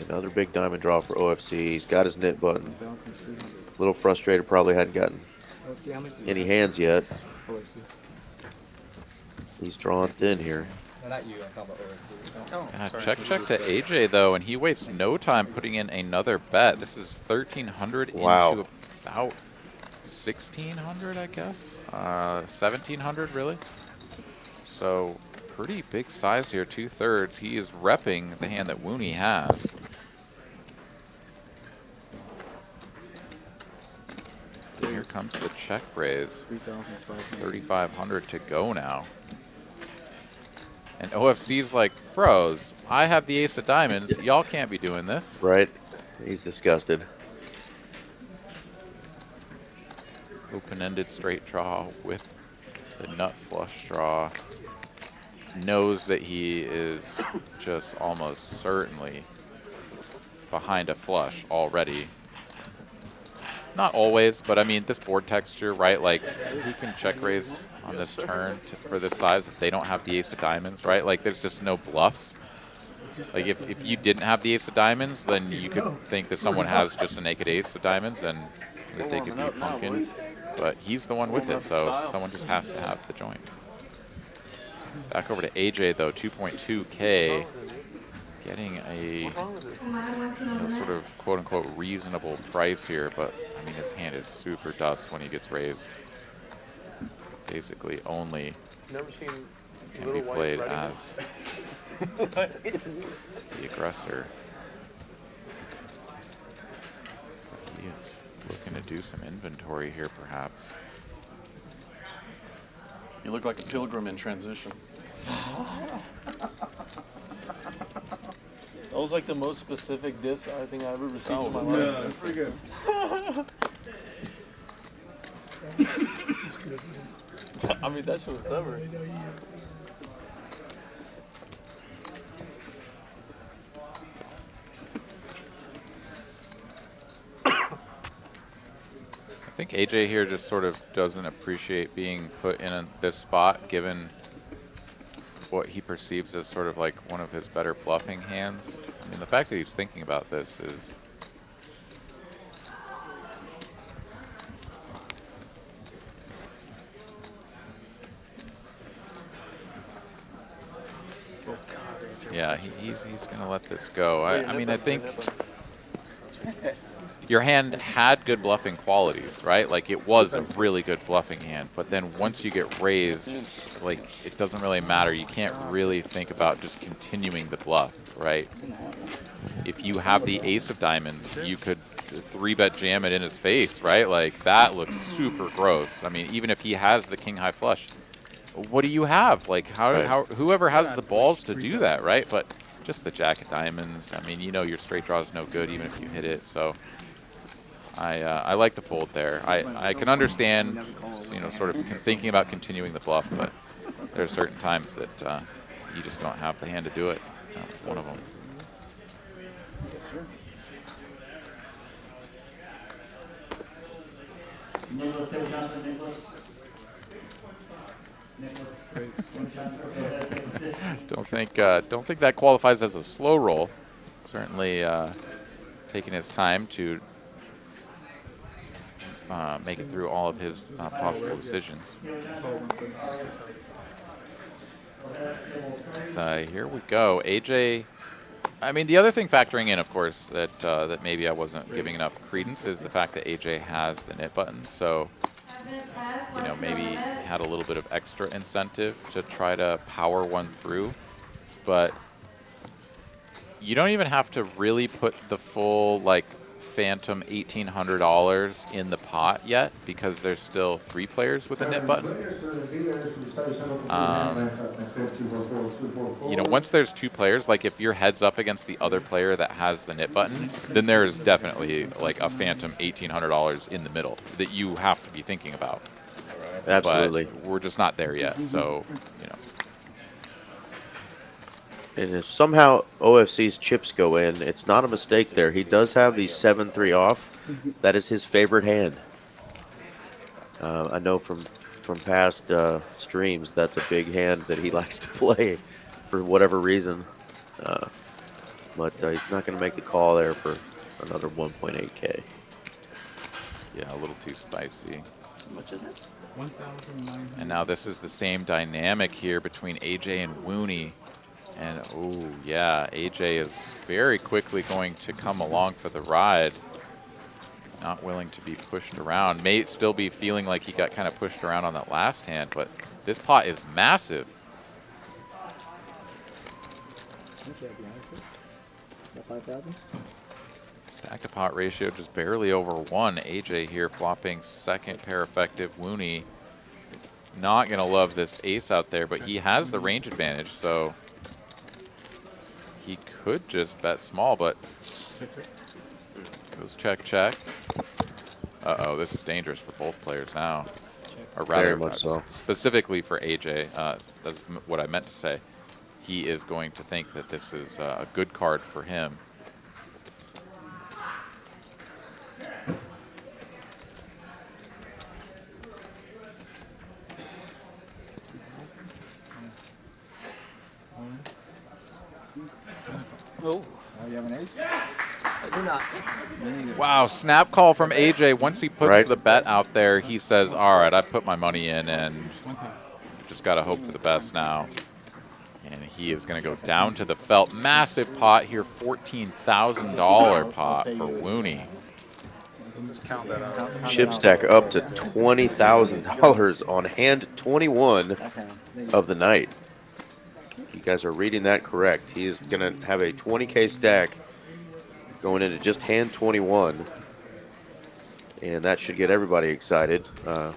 Another big diamond draw for OFC. He's got his nit button. A little frustrated, probably hadn't gotten any hands yet. He's drawing thin here. Check to AJ though, and he wastes no time putting in another bet. This is 1,300 into about 1,600, I guess. 1,700 really. So pretty big size here, 2/3. He is repping the hand that Wooney has. Here comes the check raise. 3,500 to go now. And OFC's like, bros, I have the ace of diamonds. Y'all can't be doing this. Right. He's disgusted. Open-ended straight draw with the nut flush draw. Knows that he is just almost certainly behind a flush already. Not always, but I mean, this board texture, right? Like, who can check raise on this turn for this size if they don't have the ace of diamonds, right? Like, there's just no bluffs. Like, if you didn't have the ace of diamonds, then you could think that someone has just a naked ace of diamonds and that they could be pumpkin. But he's the one with it, so someone just has to have the joint. Back over to AJ, though, 2.2K. Getting a sort of quote-unquote reasonable price here, but I mean his hand is super dust when he gets raised. Basically only can be played as the aggressor. He is looking to do some inventory here, perhaps. You look like a pilgrim in transition. That was like the most specific diss I think I ever received in my life. Yeah, that's pretty good. I mean, that shit was clever. I think AJ here just sort of doesn't appreciate being put in this spot, given what he perceives as sort of like one of his better bluffing hands. I mean, the fact that he's thinking about this is yeah, he's going to let this go. I mean, I think your hand had good bluffing qualities, right? Like it was a really good bluffing hand, but then once you get raised, like it doesn't really matter. You can't really think about just continuing the bluff, right? If you have the ace of diamonds, you could 3-bet jam it in his face, right? Like that looks super gross. I mean, even if he has the king high flush, what do you have? Like how whoever has the balls to do that, right? But just the jack of diamonds. I mean, you know your straight draw is no good even if you hit it. So I like the fold there. I can understand, you know, sort of thinking about continuing the bluff, but there are certain times that you just don't have the hand to do it. That was one of them. Don't think that qualifies as a slow roll. Certainly taking his time to make it through all of his possible decisions. So here we go. AJ, I mean, the other thing factoring in, of course, that that maybe I wasn't giving enough credence is the fact that AJ has the knit button. So, you know, maybe had a little bit of extra incentive to try to power one through. But you don't even have to really put the full, like, phantom $1,800 in the pot yet because there's still 3 players with a knit button. You know, once there's 2 players, like if you're heads up against the other player that has the knit button, then there is definitely like a phantom $1,800 in the middle that you have to be thinking about. Absolutely. But we're just not there yet, so, you know. And if somehow OFC's chips go in, it's not a mistake there. He does have the 7-3 off. That is his favorite hand. I know from past streams, that's a big hand that he likes to play for whatever reason. But he's not going to make the call there for another 1.8K. Yeah, a little too spicy. How much is it? 1,900. And now this is the same dynamic here between AJ and Wooney. And, oh, yeah, AJ is very quickly going to come along for the ride. Not willing to be pushed around. May still be feeling like he got kind of pushed around on that last hand, but this pot is massive. Stack to pot ratio just barely over 1. AJ here flopping second pair effective. Wooney not going to love this ace out there, but he has the range advantage, so he could just bet small, but goes check, check. Uh-oh, this is dangerous for both players now. Or rather, Very much so. Specifically for AJ, that's what I meant to say. He is going to think that this is a good card for him. Oh, you have an ace? I do not. Wow, snap call from AJ. Once he puts the bet out there, he says, all right, I put my money in and just got to hope for the best now. And he is going to go down to the felt. Massive pot here, $14,000 pot for Wooney. Just count that out. Chip stack up to $20,000 on hand 21 of the night. You guys are reading that correct. He is going to have a 20K stack going into just hand 21. And that should get everybody excited for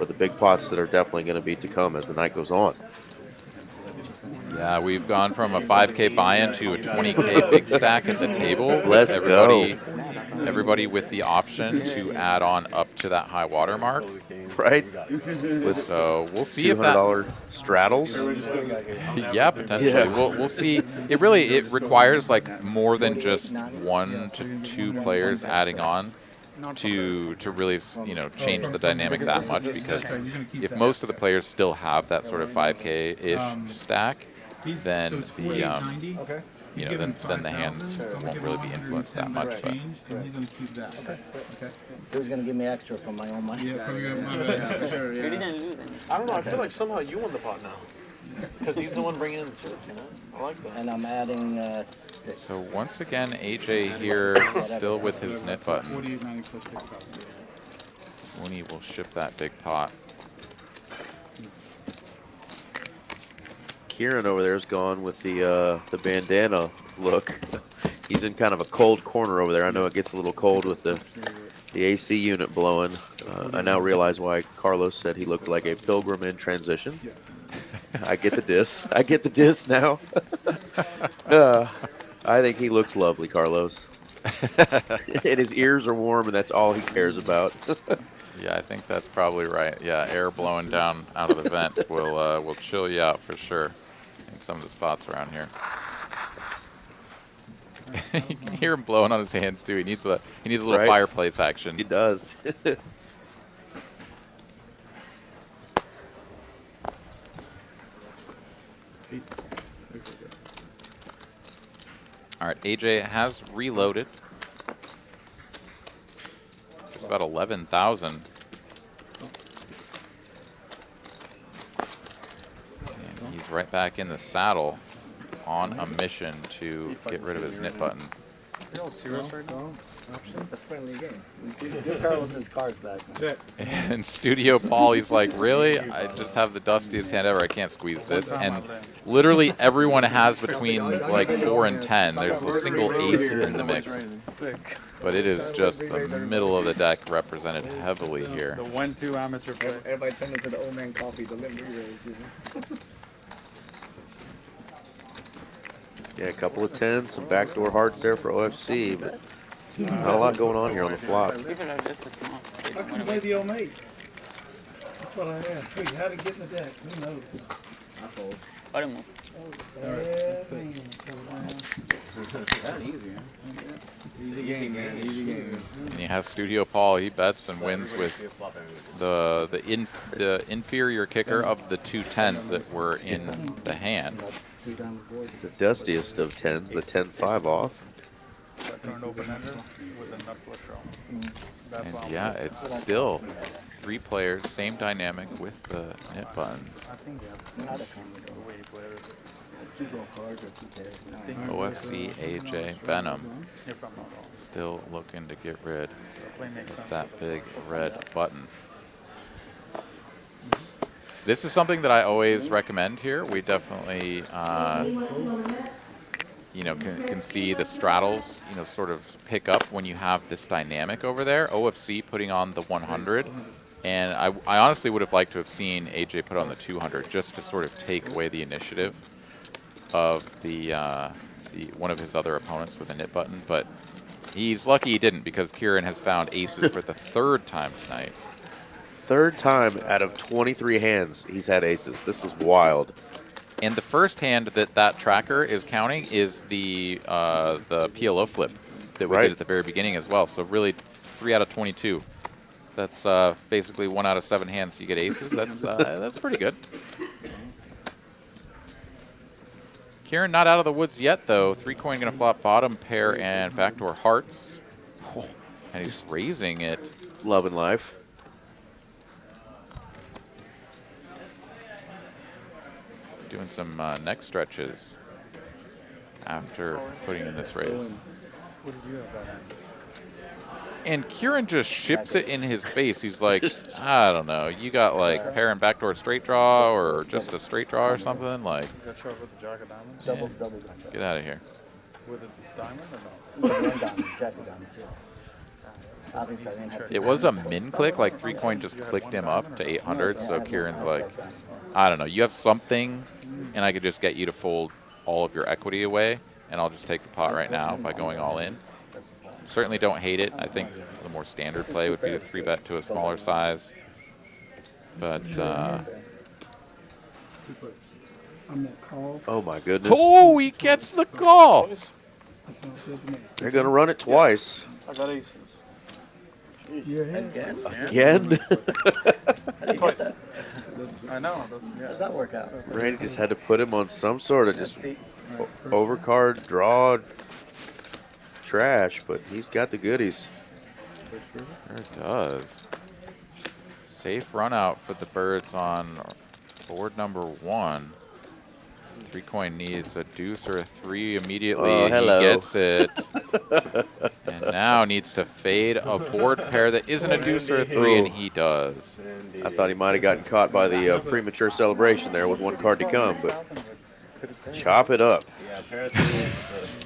the big pots that are definitely going to be to come as the night goes on. Yeah, we've gone from a 5K buy-in to a 20K big stack at the table. Let's go. Everybody with the option to add on up to that high water mark. Right? So we'll see if that $200 straddles. Yeah, potentially. Yeah. We'll see. It requires like more than just 1 to 2 players adding on to really, you know, change the dynamic that much, because if most of the players still have that sort of 5K-ish stack, then the you know, then the hands won't really be influenced that much. But He's gonna keep that. Okay. Who's gonna give me extra from my own money? Yeah, from your money. Sure, I don't know. I feel like somehow you won the pot now. Because he's the one bringing in the chips, you know? I like that. And I'm adding 6. So once again, AJ here, still with his knit button. 48.90 plus 6,000. Mooney will ship that big pot. Kiran over there is gone with the bandana look. He's in kind of a cold corner over there. I know it gets a little cold with the AC unit blowing. I now realize why Carlos said he looked like a pilgrim in transition. I get the diss. I get the diss now. I think he looks lovely, Carlos. And his ears are warm, and that's all he cares about. Yeah, I think that's probably right. Yeah, air blowing down out of the vent will chill you out for sure in some of the spots around here. You can hear him blowing on his hands too. He needs a little Right. fireplace action. He does. All right, AJ has reloaded. Just about 11,000. And he's right back in the saddle on a mission to get rid of his knit button. You all serious right now? It's a friendly game. Give Carlos his cards back. And Studio Paul, he's like, really? I just have the dustiest hand ever. I can't squeeze this. And literally everyone has between like 4 and 10. There's a single ace in the mix. But it is just the middle of the deck represented heavily here. The 1-2 amateur play. Everybody turn into the old man coffee, the limb re-raise, you know? Yeah, a couple of 10s, some backdoor hearts there for OFC, but not a lot going on here on the flop. Even though this is small. I can play the old mate. That's what I asked. Hey, how to get in the deck? Who knows? I fold. Bottom move. Easy game, man. Easy game. And you have Studio Paul, he bets and wins with the inferior kicker of the 2 10s that were in the hand. The dustiest of 10s, the 10-5 off. I turned open-ender with a nut flush draw. That's why And I'm yeah, it's still 3 players, same dynamic with the knit buttons. I think they have the way you play it. OFC, AJ, Benham, If I'm not wrong. still looking to get rid The play makes of sense. that big red button. This is something that I always recommend here. We definitely, can see the straddles, sort of pick up when you have this dynamic over there. OFC putting on the 100, and I honestly would have liked to have seen AJ put on the 200 just to sort of take away the initiative of the one of his other opponents with a knit button. But he's lucky he didn't, because Kiran has found aces for the 3rd time tonight. 3rd time out of 23 hands he's had aces. This is wild. And the first hand that tracker is counting is the PLO flip that we did at the very beginning as well. So really 3 out of 22. That's basically 1 out of 7 hands you get aces. That's pretty good. Kiran not out of the woods yet though. 3 coin gonna flop bottom pair and backdoor hearts. Oh, and he's raising it. Loving life. Doing some neck stretches after putting in this raise. What did you have that hand? And Kiran just ships it in his face. He's like, I don't know, you got like pair and backdoor straight draw or just a straight draw or something? Like, You got sharp with the jack of diamonds? Double get out of here. With a diamond or no? Jack of diamonds, yeah. I think so. I didn't have to- It was a min click, like 3 coin just clicked him up to 800. So Kieran's like, I don't know, you have something and I could just get you to fold all of your equity away and I'll just take the pot right now by going all in. Certainly don't hate it. I think the more standard play would be to 3-bet to a smaller size. But, I'm gonna call. Oh my goodness. oh, he gets the call. That sounds good to me. They're going to run it twice. I got aces. You're ahead. Again? Twice. I know. That's, yeah. How does that work out? Randy just had to put him on some sort of just overcard draw trash, but he's got the goodies. Sure does. Safe run out for the birds on board number 1. Three coin needs a deuce or a three immediately. Oh, hello. He gets it. And now needs to fade a board pair that isn't a deuce or a three, and he does. I thought he might have gotten caught by the premature celebration there with one card to come, but chop it up.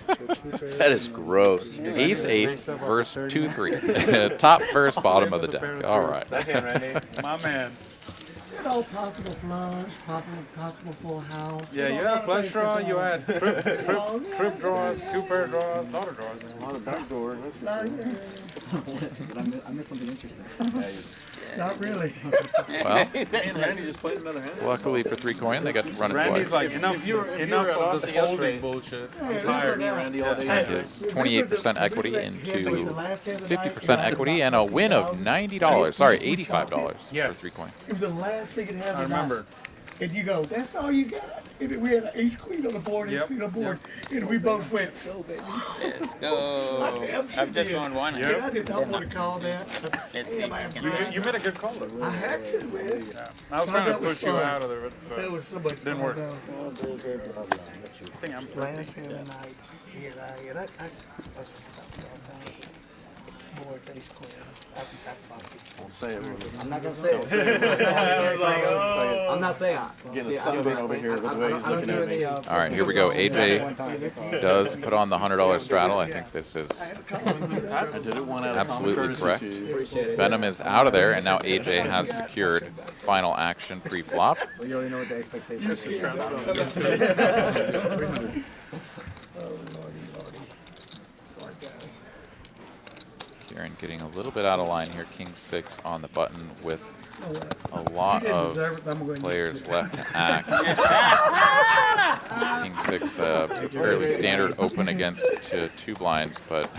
That is gross. Ace 8 versus 2-3. Top first, bottom of the deck. All right. That's him, Randy. My man. You know, possible flush, possible full house. Yeah, you had a flush draw, you had trip draws, two pair draws, lot of draws. A lot of backdoor. That's for No, sure. yeah. I missed something interesting. Not really. Well, Randy just plays another hand. luckily for 3 coin, they got to run it Randy's twice. like, enough of this folding bullshit. I'm tired. Randy all day. His 28% equity into 50% equity and a win of $90. Sorry, $85 Yes. for 3 coin. It was the last thing it had. I remember. And you go, that's all you got? And we had an ace queen on the board, ace queen on the board. And we both went, go, baby. Let's go. I've just won one. And I did not want to call that. Damn, I am proud. You made a good call though. I had to, man. I was trying to That was push you fun. out of there, but That was so much didn't fun, work. though. I think I'm Last hand of the night, boy, ace queen. I'll say it. I'm not gonna say it. I'm not saying it. Getting a sunburn over here with the way he's looking at me. All right, here we go. AJ does put on the $100 straddle. I think this is I did it one out of common absolutely courtesy correct. to you. Appreciate it. Benham is out of there, and now AJ has secured final action pre-flop. You already know what the expectations is. Kieran getting a little bit out of line here. King 6 on the button with a lot of players left to act. King 6, fairly standard open against 2 blinds, but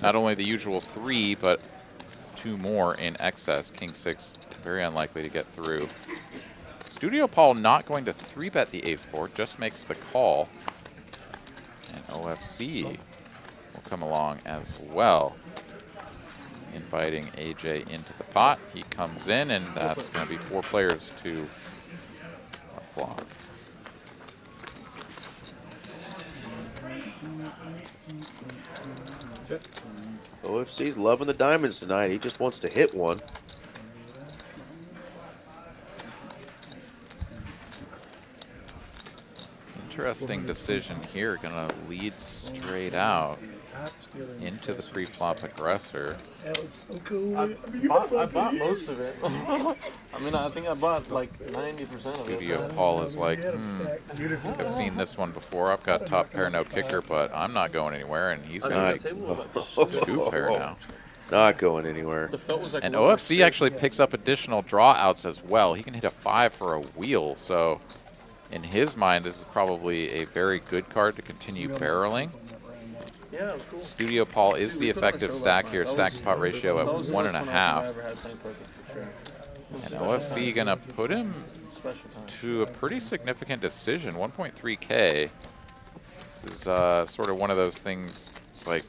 not only the usual 3, but 2 more in excess. King 6 very unlikely to get through. Studio Paul not going to 3-bet the ace board, just makes the call. And OFC will come along as well, inviting AJ into the pot. He comes in, and that's going to be 4 players to a flop. OFC's loving the diamonds tonight. He just wants to hit one. Interesting decision here. Going to lead straight out into the pre-flop aggressor. That was so cool. I bought most of it. I mean, I think I bought like 90% of it. Studio Paul is like, I've seen this one before. I've got top pair, no kicker, but I'm not going anywhere, and he's going to make 2 pair now. Not going anywhere. The felt was like And OFC actually picks up additional draw outs as well. He can hit a 5 for a wheel, so in his mind, this is probably a very good card to continue barreling. Yeah, it was cool. Studio Paul is the effective stack here, stack to pot ratio at 1.5. And OFC gonna put him to a pretty significant decision, 1.3K. This is sort of one of those things, it's like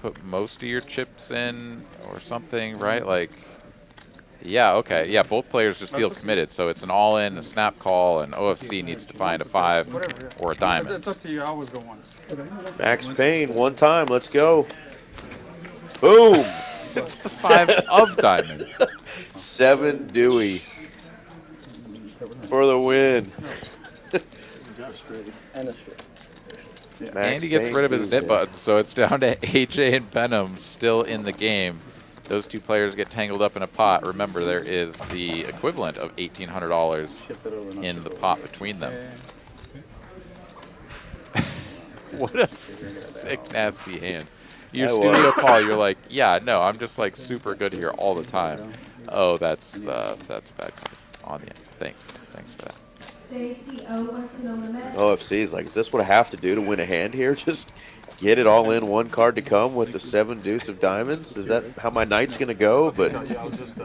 put most of your chips in or something, right? Like, yeah, okay, yeah, both players just feel committed, so it's an all-in, a snap call, and OFC needs to find a 5 or a diamond. It's up to you. I always go once. Max Payne, one time. Let's go. Boom. It's the 5 of diamond. 7 Dewey for the win. And he gets rid of his bit button, so it's down to AJ and Benham still in the game. Those 2 players get tangled up in a pot. Remember, there is the equivalent of $1,800 in the pot between them. What a sick, nasty hand. Your Studio Paul, you're like, yeah, no, I'm just like super good here all the time. Oh, that's a bad card on the end. Thanks for that. OFC is like, is this what I have to do to win a hand here? Just get it all in, 1 card to come with the 7 deuce of diamonds? Is that how my night's going to go? But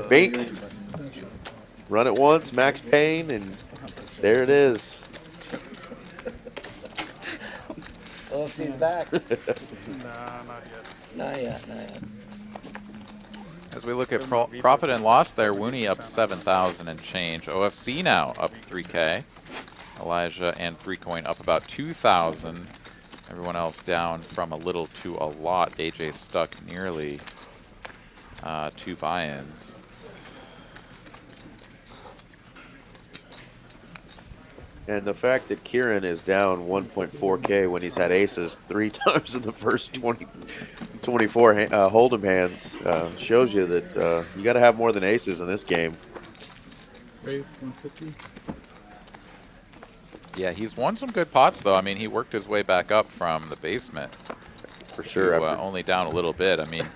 bink, run it once, Max Payne, and there it is. OFC's back. Nah, not yet. Not yet. As we look at profit and loss there, Wooney up 7,000 and change. OFC now up 3K. Elijah and 3Coin up about 2,000. Everyone else down from a little to a lot. AJ stuck nearly 2 buy-ins. And the fact that Kiran is down 1.4K when he's had aces 3 times in the first 24 Hold'em hands shows you that you got to have more than aces in this game. Raise 150. Yeah, he's won some good pots, though. I mean, he worked his way back up from the basement. For sure. To, only down a little bit. I mean,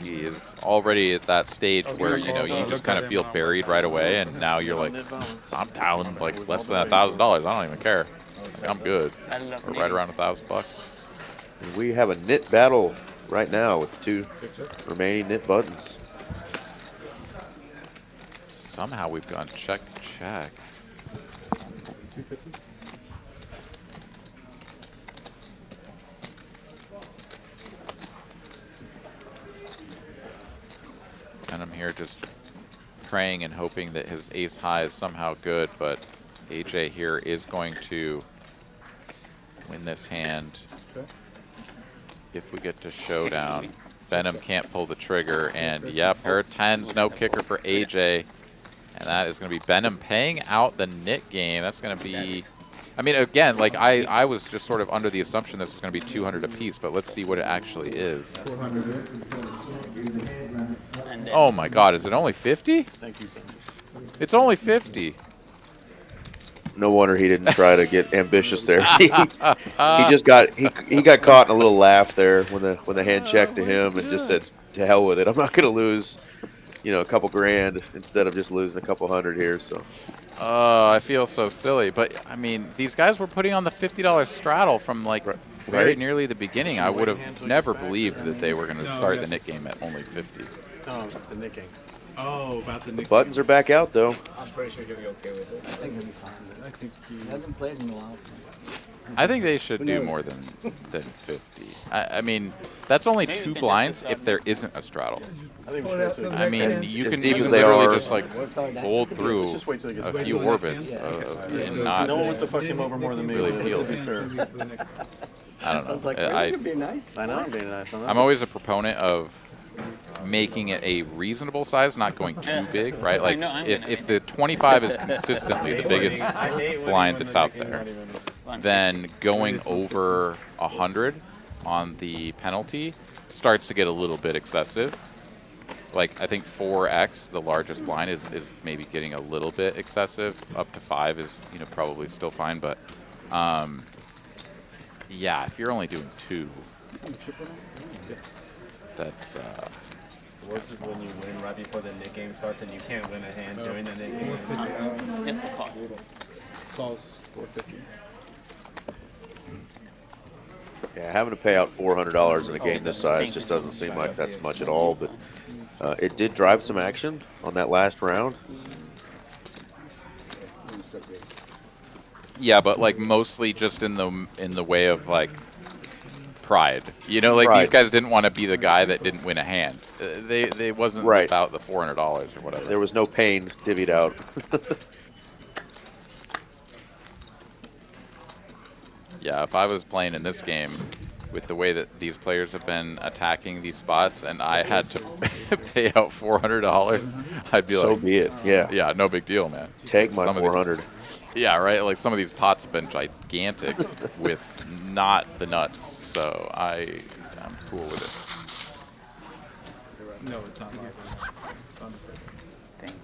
he is already at that stage where, you know, you just kind of feel buried right away, and now you're like, I'm down like less than $1,000. I don't even care. Like, I'm good. Or right around $1,000. And we have a knit battle right now with the 2 remaining knit buttons. Somehow we've gone check, check. 250. And I'm here just praying and hoping that his ace high is somehow good, but AJ here is going to win this hand. Okay. If we get to showdown. Benham can't pull the trigger, and yeah, pair of 10s, no kicker for AJ. And that is going to be Benham paying out the knit game. That's going to be, I mean, again, like I was just sort of under the assumption this was going to be 200 apiece, but let's see what it actually is. 400. Oh my God, is it only 50? Thank you. It's only 50. No wonder he didn't try to get ambitious there. he just got he got caught in a little laugh there when the hand checked to him and just said, "To hell with it. I'm not going to lose, you know, a couple grand instead of just losing a couple hundred here." So. Oh, I feel so silly. But I mean, these guys were putting on the $50 straddle from like very nearly the beginning. I would have never believed that they were going to start the knit game at only 50. Oh, the knit game. Oh, about the knit. Buttons are back out though. I'm pretty sure he'll be okay with it. I think he'll be fine. I think He hasn't played in a while. I think they should do more than 50. I mean, that's only 2 blinds if there isn't a straddle. I think it's fair too. I mean, you can deep as they literally are. just like fold through Just wait till he gets a back. few orbits and not No one wants to fuck him over more than me. really Let's feel just be it. fair. I don't I was know. like, that could be nice. I know I'm being nice. I'm always a proponent of making it a reasonable size, not going too big, right? Like if the 25 is consistently the biggest blind that's out there, then going over 100 on the penalty starts to get a little bit excessive. Like I think 4x, the largest blind, is maybe getting a little bit excessive. Up to 5 is, you know, probably still fine, but yeah, if you're only doing 2, that's The worst is when you win right before the knit game starts and you can't win a hand during the knit game. Yes, the call. Calls 450. Yeah, having to pay out $400 in a game this size just doesn't seem like that's much at all. But it did drive some action on that last round. yeah, but like mostly just in the way of like pride. You know, like these guys didn't want to be the guy that didn't win a hand. They wasn't about the $400 or whatever. There was no pain divvied out. Yeah, if I was playing in this game with the way that these players have been attacking these spots and I had to pay out $400, I'd be like, so be it. Yeah. Yeah, no big deal, man. Take my 400. Yeah, right. Like some of these pots have been gigantic with not the nuts, so I'm cool with it. No, it's not live. It's on the paper. Thank you.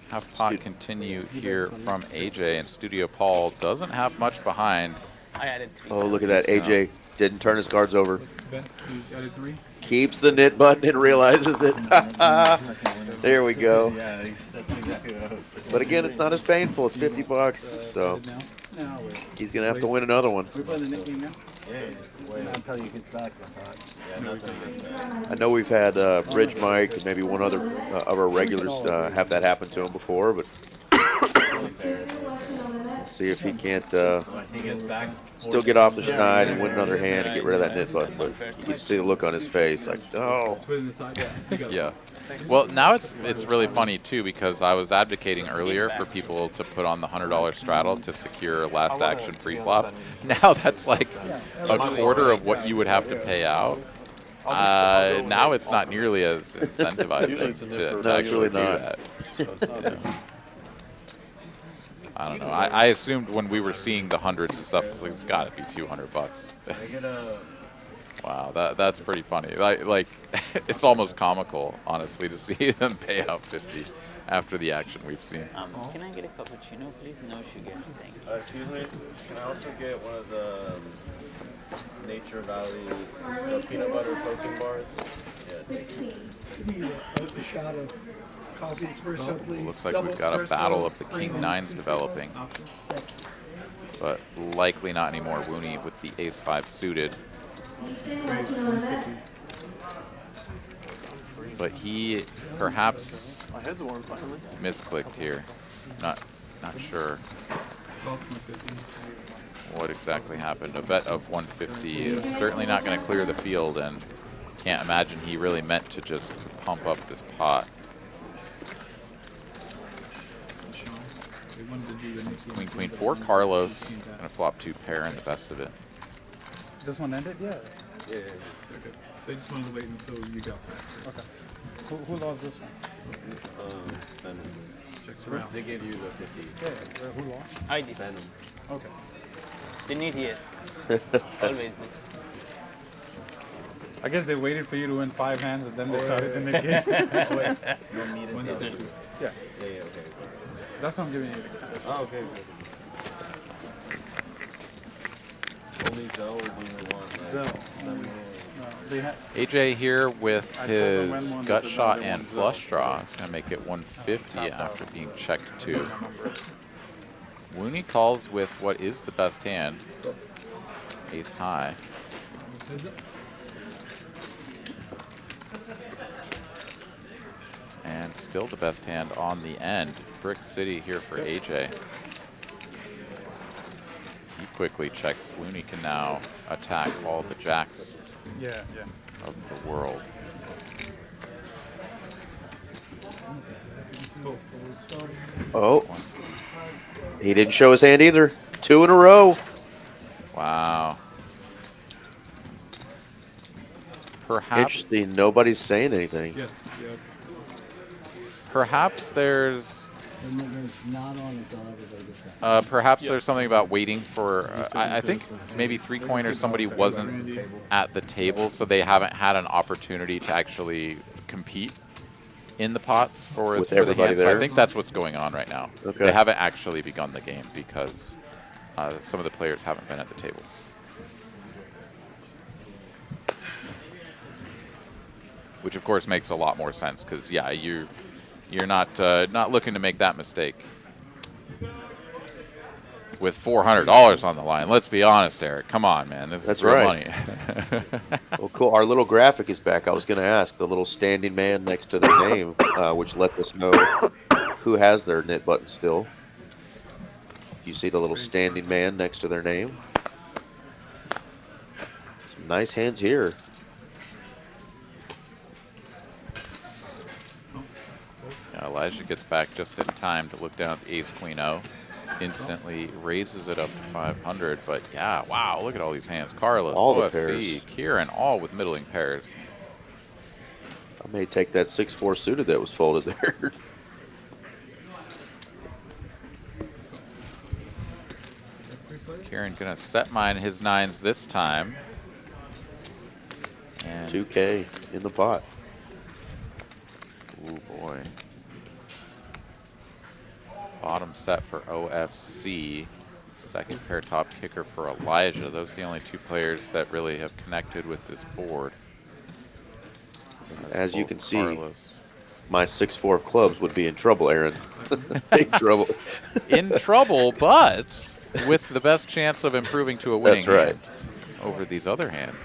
Have pot continue here from AJ, and Studio Paul doesn't have much behind. I added 3. Oh, look at that. AJ didn't turn his cards over. Ben, you added 3? Keeps the knit button and realizes it. There we go. Yeah, that's exactly what I was saying. But again, it's not as painful. It's $50, so No, wait. he's going to have to win another one. We play the knit game now? Until you get back, I thought. Yeah, not until he gets back. I know we've had Bridge Mike and maybe one other of our regulars have that happen to him before, but See if he can't He gets back. still get off the schneid and win another hand and get rid of that nit button. But you can see the look on his face, like, oh. Put it in the side. Yeah. You got it. Yeah. Well, now it's really funny too because I was advocating earlier for people to put on the $100 straddle to secure last action pre-flop. Now that's like a quarter of what you would have to pay out. Now it's not nearly as incentivizing to actually do that. Yeah. I don't know. I assumed when we were seeing the hundreds and stuff, it's got to be $200. Wow, that's pretty funny. Like it's almost comical, honestly, to see them pay out 50 after the action we've seen. Can I get a cappuccino, please? No sugar, thank you. Excuse me, can I also get one of the Nature Valley the peanut butter protein bars? Yeah, thank you. Give me a shot of coffee espresso, please. Looks like we've got a battle of the King Nines developing, but likely not anymore. Wooney with the Ace 5 suited. But he perhaps My head's warm finally. misclicked here. Not sure what exactly happened. A bet of 150 is certainly not going to clear the field, and can't imagine he really meant to just pump up this pot. Queen, queen, 4 Carlos. Gonna flop 2 pair in the best of it. This one ended? Yeah. Yeah. Okay. They just wanted to wait until you got back. Okay. Who lost this one? Benham. Checks around. They gave you the 50. Yeah. Who lost? I did. Benham. Okay. The need, yes. Always. I guess they waited for you to win 5 hands and then they started the mid game. No meat and Yeah. Yeah, okay. That's what I'm giving you. The cash. Oh, okay. Only Zell would be the one. Zell. No, they had. AJ here with I told them when his one gut was shot another and one, flush so- draw. It's going to make it 150 Tapped after out. being checked 2. Remember. Wooney calls with what is the best hand, Ace High. And still the best hand on the end. Brick City here for AJ. He quickly checks. Wooney can now attack all the jacks Yeah. of the world. Oh, he didn't show his hand either. 2 in a row. Wow. Perhaps, Interesting. Nobody's saying anything. Yes. Yeah. perhaps there's Not on until everybody gets back. perhaps there's something about waiting for. I think maybe 3-coin or somebody wasn't at the table, so they haven't had an opportunity to actually compete in the pots for With the everybody hands. So I there? think that's what's going on right now. Okay. They haven't actually begun the game because some of the players haven't been at the table. Which of course makes a lot more sense because yeah, you're not looking to make that mistake with $400 on the line. Let's be honest, Eric. Come on, man. This That's is real right. money. Well, cool. Our little graphic is back. I was going to ask the little standing man next to their name, which let us know who has their knit button still. You see the little standing man next to their name. Some nice hands here. Yeah, Elijah gets back just in time to look down at the Ace Queen O. Instantly raises it up to 500. But yeah, wow, look at all these hands. Carlos, All the OFC, Kiran, all with middling pairs. I may take that 6-4 suited that was folded there. Kiran gonna set mine his 9s this time. And 2K in the pot. oh boy. Bottom set for OFC. Second pair top kicker for Elijah. Those are the only 2 players that really have connected with this board. As you Both can see, Carlos. my 6-4 of clubs would be in trouble, Aaron. Big trouble. In trouble, but with the best chance of improving to a winning That's right. hand over these other hands.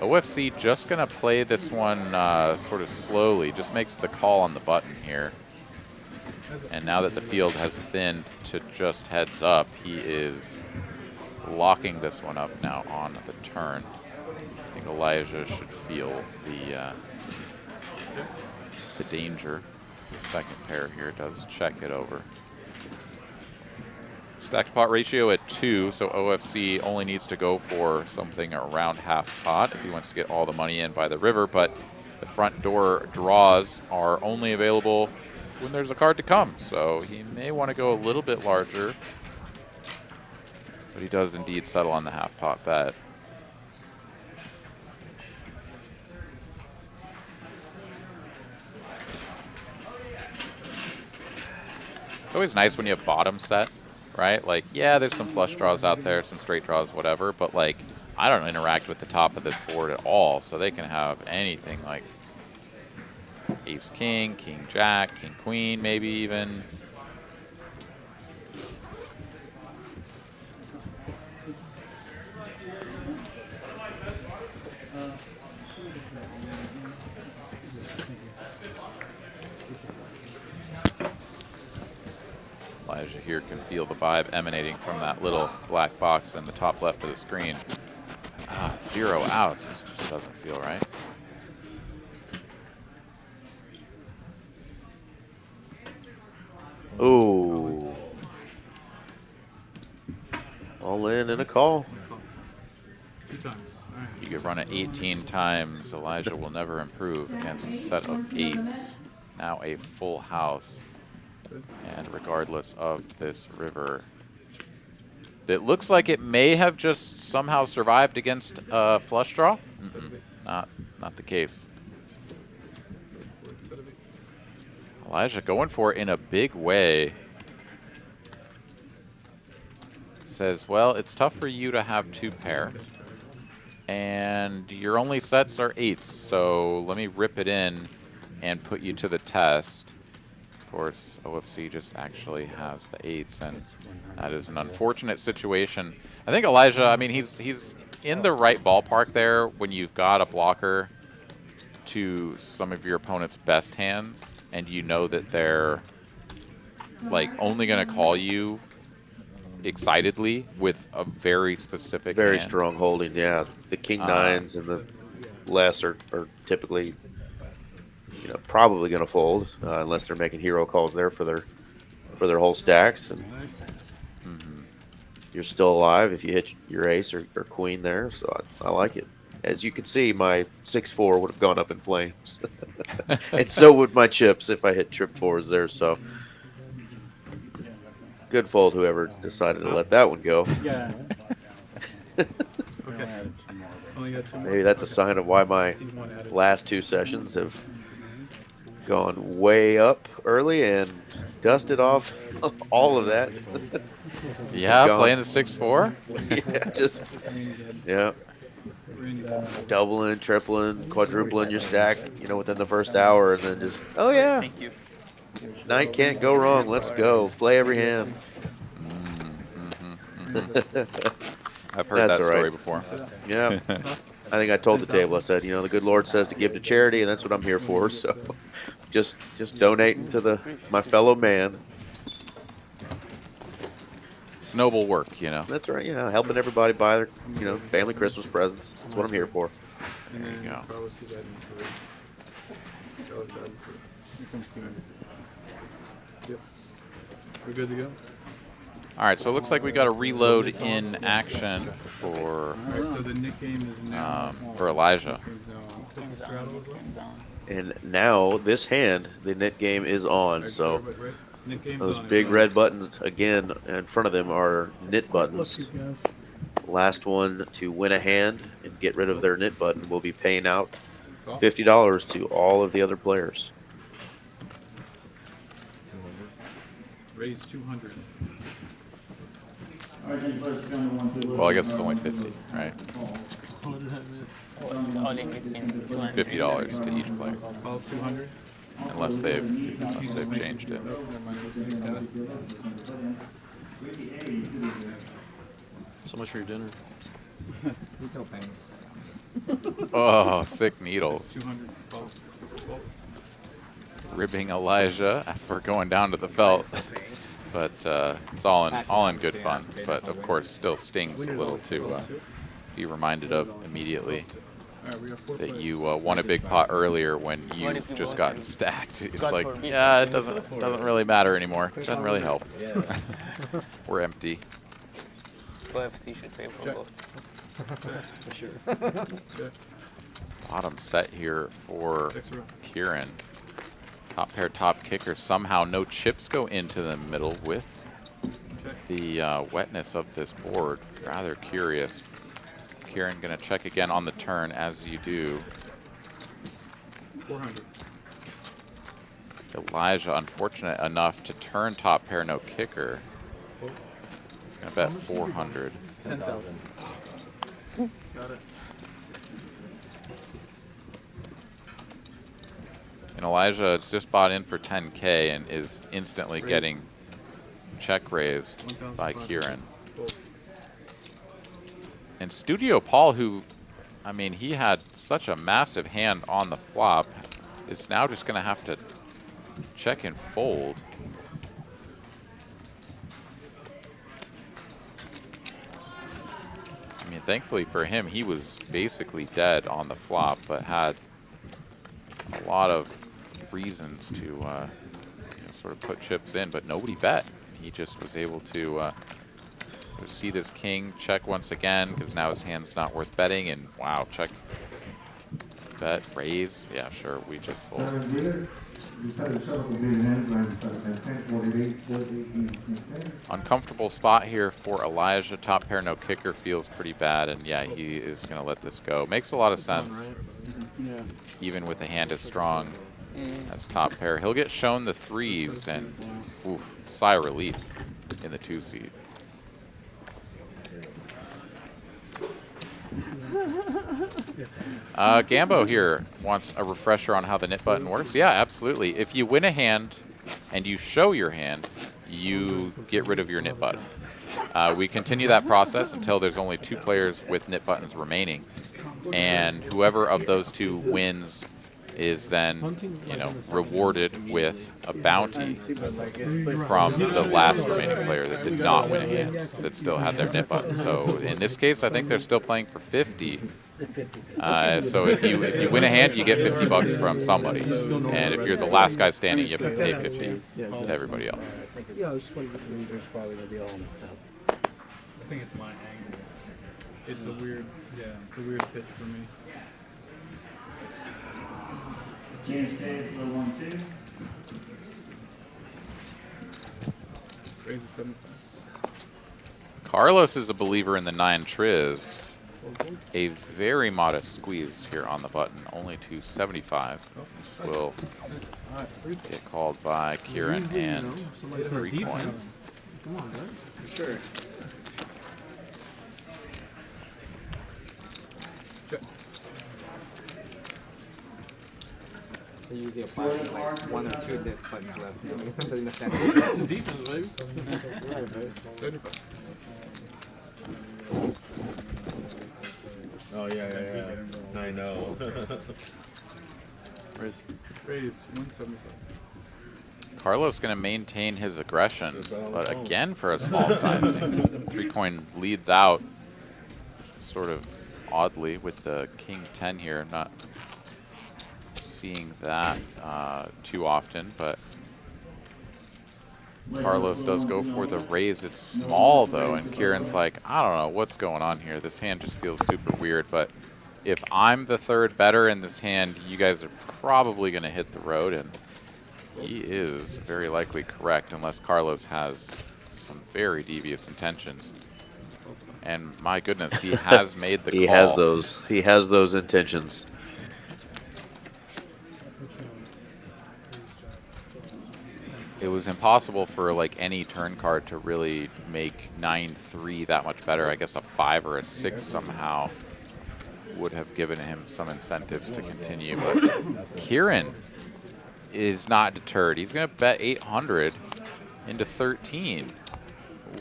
OFC just going to play this one sort of slowly, just makes the call on the button here. And now that the field has thinned to just heads up, he is locking this one up now on the turn. I think Elijah should feel the danger. The second pair here does check it over. Stacked pot ratio at 2, so OFC only needs to go for something around half pot if he wants to get all the money in by the river, but the front door draws are only available when there's a card to come, so he may want to go a little bit larger, but he does indeed settle on the half pot bet. It's always nice when you have bottom set, right? Like, yeah, there's some flush draws out there, some straight draws, whatever, but like, I don't interact with the top of this board at all, so they can have anything like ace king, king jack, king queen, maybe even. Elijah here can feel the vibe emanating from that little black box in the top left of the screen. 0 outs. This just doesn't feel right. Ooh. All in and a call. 2 times. All right. You could run it 18 times. Elijah will never improve against a set of 8s. Now a full house. And regardless of this river, it looks like it may have just somehow survived against a flush draw. Not the case. Elijah going for it in a big way. Says, well, it's tough for you to have 2 pair. And your only sets are 8s, so let me rip it in and put you to the test. Of course, OFC just actually has the 8s, and that is an unfortunate situation. I think Elijah, I mean, he's in the right ballpark there when you've got a blocker to some of your opponent's best hands, and you know that they're like only going to call you excitedly with a very specific Very hand. strong holding, yeah. The king nines and the less are typically, you know, probably going to fold unless they're making hero calls there for their whole stacks. And you're still alive if you hit your ace or queen there, so I like it. As you can see, my 6-4 would have gone up in flames. And so would my chips if I hit trip 4s there, so good fold whoever decided to let that one go. Yeah. Okay. Only got 2 more. Maybe that's a sign of why my last 2 sessions have gone way up early and dusted off all of that. Yeah, playing the 6-4? Yeah, doubling, tripling, quadrupling your stack, you know, within the first hour, and then just, oh yeah. Thank you. Night can't go wrong. Let's go. Play every hand. I've heard that story before. Yeah. I think I told the table, I said, you know, the good Lord says to give to charity, and that's what I'm here for. So just donating to my fellow man. It's noble work, you know. That's right. Yeah, helping everybody buy their, you know, family Christmas presents. That's what I'm here for. There you go. Yep. We're good to go. All right, so it looks like we got a reload in action for So the nick game is now for Elijah. And now this hand, the knit game is on. So those big red buttons again in front of them are knit buttons. Last one to win a hand and get rid of their knit button will be paying out $50 to all of the other players. Raise 200. Well, I guess it's only 50, right? Only $50 to each player, All 200. unless they've changed it. So much for your dinner. He's still paying. Oh, sick needles. 200. Ribbing Elijah for going down to the felt. But it's all in good fun. But of course, still stings a little to be reminded of immediately that you won a big pot earlier when you just got stacked. It's like, yeah, it doesn't really matter anymore. It doesn't really help. We're empty. OFC should pay for both. For sure. Bottom set here for Kiran. Top pair, top kicker. Somehow no chips go into the middle with the wetness of this board. Rather curious. Kiran gonna check again on the turn, as you do. 400. Elijah, unfortunate enough to turn top pair, no kicker. He's gonna bet 400. 10,000. Got it. And Elijah has just bought in for 10K and is instantly getting check raised by Kiran. And Studio Paul, who, I mean, he had such a massive hand on the flop, is now just going to have to check and fold. I mean, thankfully for him, he was basically dead on the flop, but had a lot of reasons to you know, sort of put chips in, but nobody bet. He just was able to see this king check once again, because now his hand's not worth betting, and wow, check, bet, raise. Yeah, sure, we just fold. Uncomfortable spot here for Elijah. Top pair, no kicker feels pretty bad, and yeah, he is going to let this go. Makes a lot of sense, even with a hand as strong as top pair. He'll get shown the threes, and oof, sigh of relief in the 2-seed. Gambo here wants a refresher on how the knit button works. Yeah, absolutely. If you win a hand and you show your hand, you get rid of your knit button. We continue that process until there's only 2 players with knit buttons remaining, and whoever of those 2 wins is then, you know, rewarded with a bounty from the last remaining player that did not win a hand, that still had their knit button. So in this case, I think they're still playing for 50. So if you win a hand, you get 50 bucks from somebody, and if you're the last guy standing, you have to pay 50 to everybody else. Yeah, I was wondering if there's probably gonna be all messed up. I think it's my angle. It's a weird, it's a weird pitch for me. James K, 1-2. Raise a 75. Carlos is a believer in the 9 triz. A very modest squeeze here on the button, only to 75. This will get called by Kiran and 3 coins. Come on, guys. For sure. They usually apply like 1 or 2 dip buttons left. Defense, baby. 35. Oh yeah. I know. Raise 175. Carlos going to maintain his aggression, but again for a small sizing. 3 coin leads out sort of oddly with the king 10 here. I'm not seeing that too often, but Carlos does go for the raise. It's small though, and Kiran's like, I don't know what's going on here. This hand just feels super weird, but if I'm the 3rd bettor in this hand, you guys are probably going to hit the road, and he is very likely correct unless Carlos has some very devious intentions. And my goodness, he has made the call. He has those. He has those intentions. It was impossible for like any turn card to really make 9-3 that much better. I guess a 5 or a 6 somehow would have given him some incentives to continue. But Kiran is not deterred. He's going to bet 800 into 13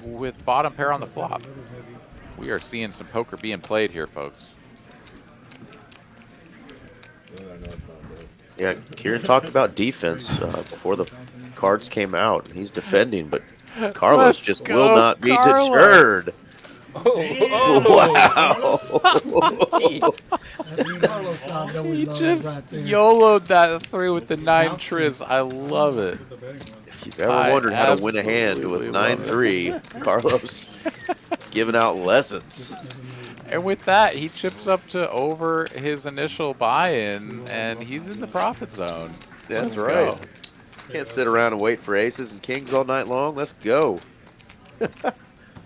with bottom pair on the flop. We are seeing some poker being played here, folks. Yeah, Kiran talked about defense before the cards came out. He's defending, but Carlos Let's just go, will not be Carlos. deterred. Wow. He just YOLO'd that through with the 9 triz. I love it. If you've ever wondered how to win a hand with absolutely 9-3, Carlos giving out lessons. And with that, he chips up to over his initial buy-in, and he's in the profit zone. That's Let's right. go. Can't sit around and wait for aces and kings all night long. Let's go.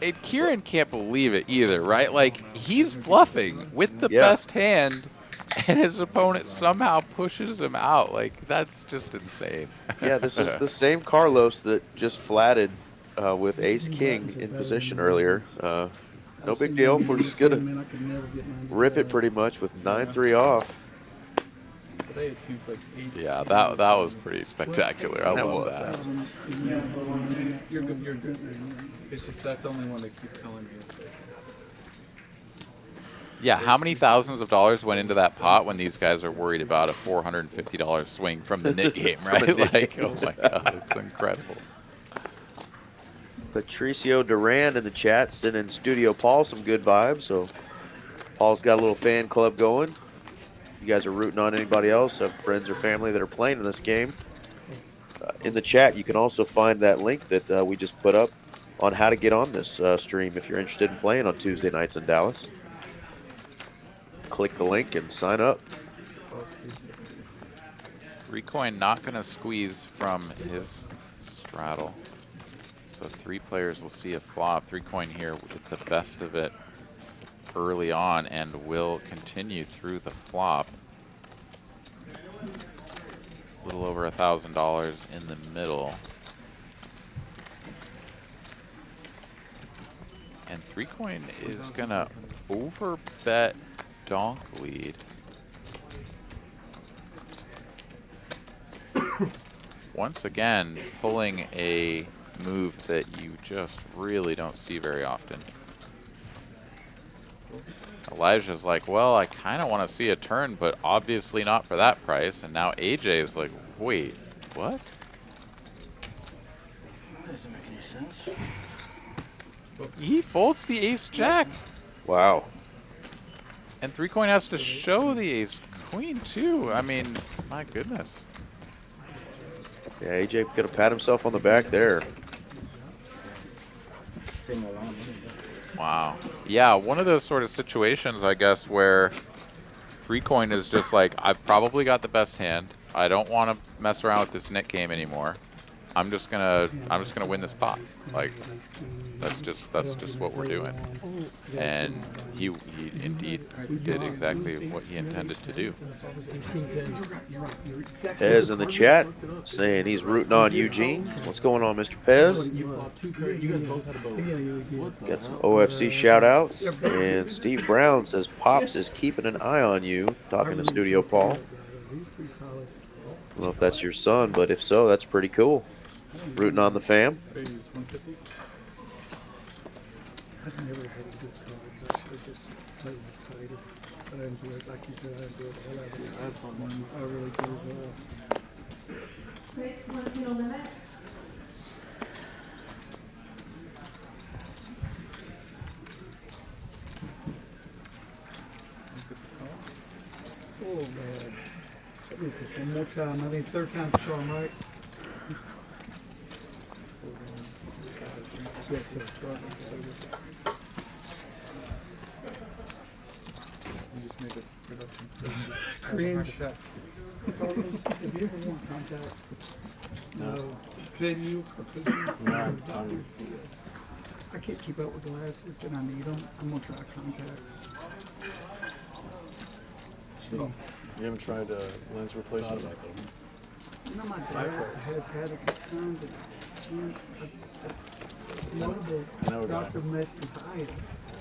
And Kiran can't believe it either, right? Like, he's bluffing with the Yeah. best hand, and his opponent somehow pushes him out. Like, that's just insane. Yeah, this is the same Carlos that just flatted with ace-king in position earlier. No big deal. We're just going to rip it pretty much with 9-3 off. Today it seems like 8. Yeah, that was pretty spectacular. I That love was. that. You're good, you're good. It's just that's the only one they keep telling me. Yeah, how many thousands of dollars went into that pot when these guys are worried about a $450 swing from the nit game, right? Like, oh my God, it's incredible. Patricio Duran in the chat sending Studio Paul some good vibes. So Paul's got a little fan club going. You guys are rooting on anybody else, have friends or family that are playing in this game. In the chat, you can also find that link that we just put up on how to get on this stream if you're interested in playing on Tuesday nights in Dallas. Click the link and sign up. 3-coin not going to squeeze from his straddle. So 3 players will see a flop. 3-coin here with the best of it early on and will continue through the flop. A little over $1,000 in the middle. And 3-coin is going to overbet donk lead. Once again, pulling a move that you just really don't see very often. Elijah's like, well, I kind of want to see a turn, but obviously not for that price. And now AJ is like, wait, what? That doesn't make any sense. He folds the ace-jack. Wow. And 3-coin has to show the ace-queen, too. I mean, my goodness. Yeah, AJ could have pat himself on the back there. Wow. Yeah, one of those sort of situations, I guess, where 3-coin is just like, I've probably got the best hand. I don't want to mess around with this nit game anymore. I'm just gonna win this pot. Like, that's just what we're doing. And he indeed did exactly what he intended to do. Pez in the chat saying he's rooting on Eugene. What's going on, Mr. Pez? Got some OFC shout outs. And Steve Brown says Pops is keeping an eye on you. Talking to Studio Paul. I don't know if that's your son, but if so, that's pretty cool. Rooting on the fam. I've never had good cards. I should just play with tighter. But I enjoy it, like you said, I enjoy the hell out of it. That's fun. I really do. Great, one single limit. Oh, man. Look, just one more time. I think third time's the charm, right? Yes, sir. Cringe. Carlos, have you ever won contact? No. Can you? No. I can't keep up with glasses and I need them. I'm going to try contacts. You haven't tried lens replacement? You know, my dad has had a good time, but notable doctor messed his eye up.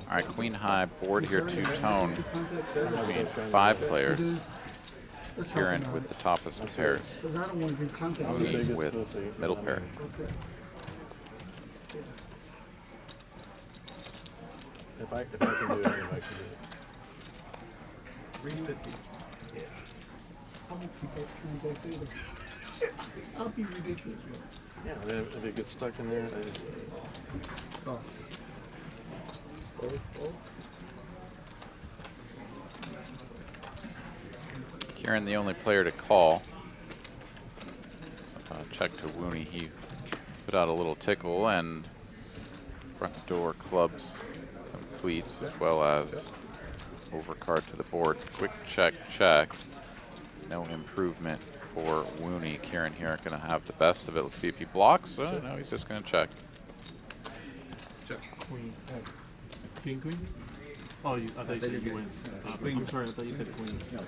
All right, queen high board here, two-tone between 5 players. Kiran with the toppest of pairs. Queen with middle pair. If I can do it, I can do it. 350. won't keep up transacts either. I'll be ridiculous. Yeah, if it gets stuck in there, I just... Oh. Kiran, the only player to call. Check to Wooney. He put out a little tickle, and front door clubs completes, as well as overcard to the board. Quick check, check. No improvement for Wooney. Kiran here going to have the best of it. Let's see if he blocks. No, he's just going to check. Check. Queen. King, queen? Oh, I thought you said you win. I'm sorry, I thought you said queen. No,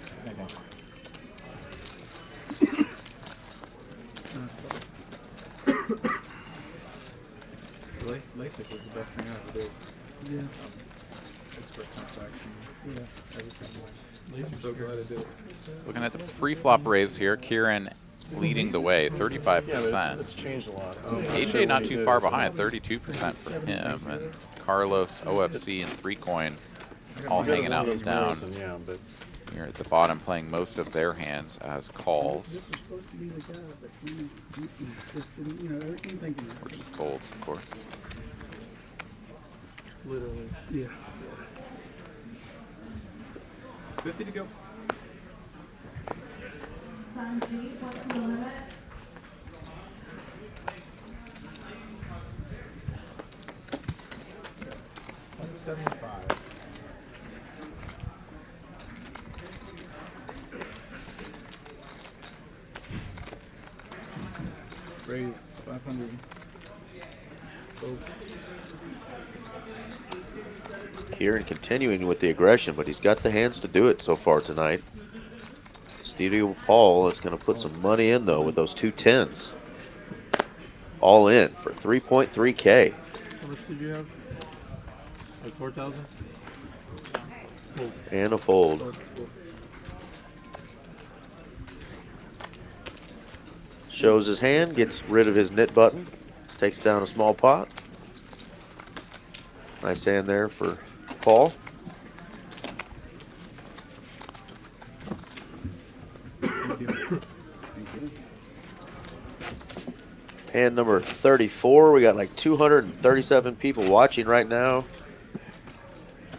okay. LASIK was the best thing I ever did. Yeah. It's for transaction. Yeah. Everything. I'm so glad I did it. Looking at the pre-flop raise here, Kiran leading the way, 35%. Yeah, it's changed a lot. AJ not too far behind, 32% for him. And Carlos, OFC, and 3Coin all hanging out down yeah, but here at the bottom, playing most of their hands as calls. This is supposed to be the guy, but you know, everything thinking that. Or just folds, of course. Literally. Yeah. 50 to go. Sanji, what's the limit? Raise 500. Kiran continuing with the aggression, but he's got the hands to do it so far tonight. Studio Paul is going to put some money in, though, with those 2 10s. All in for 3.3K. How much did you have? Like 4,000? And a fold. Shows his hand, gets rid of his knit button, takes down a small pot. Nice hand there for Paul. Hand number 34. We got like 237 people watching right now.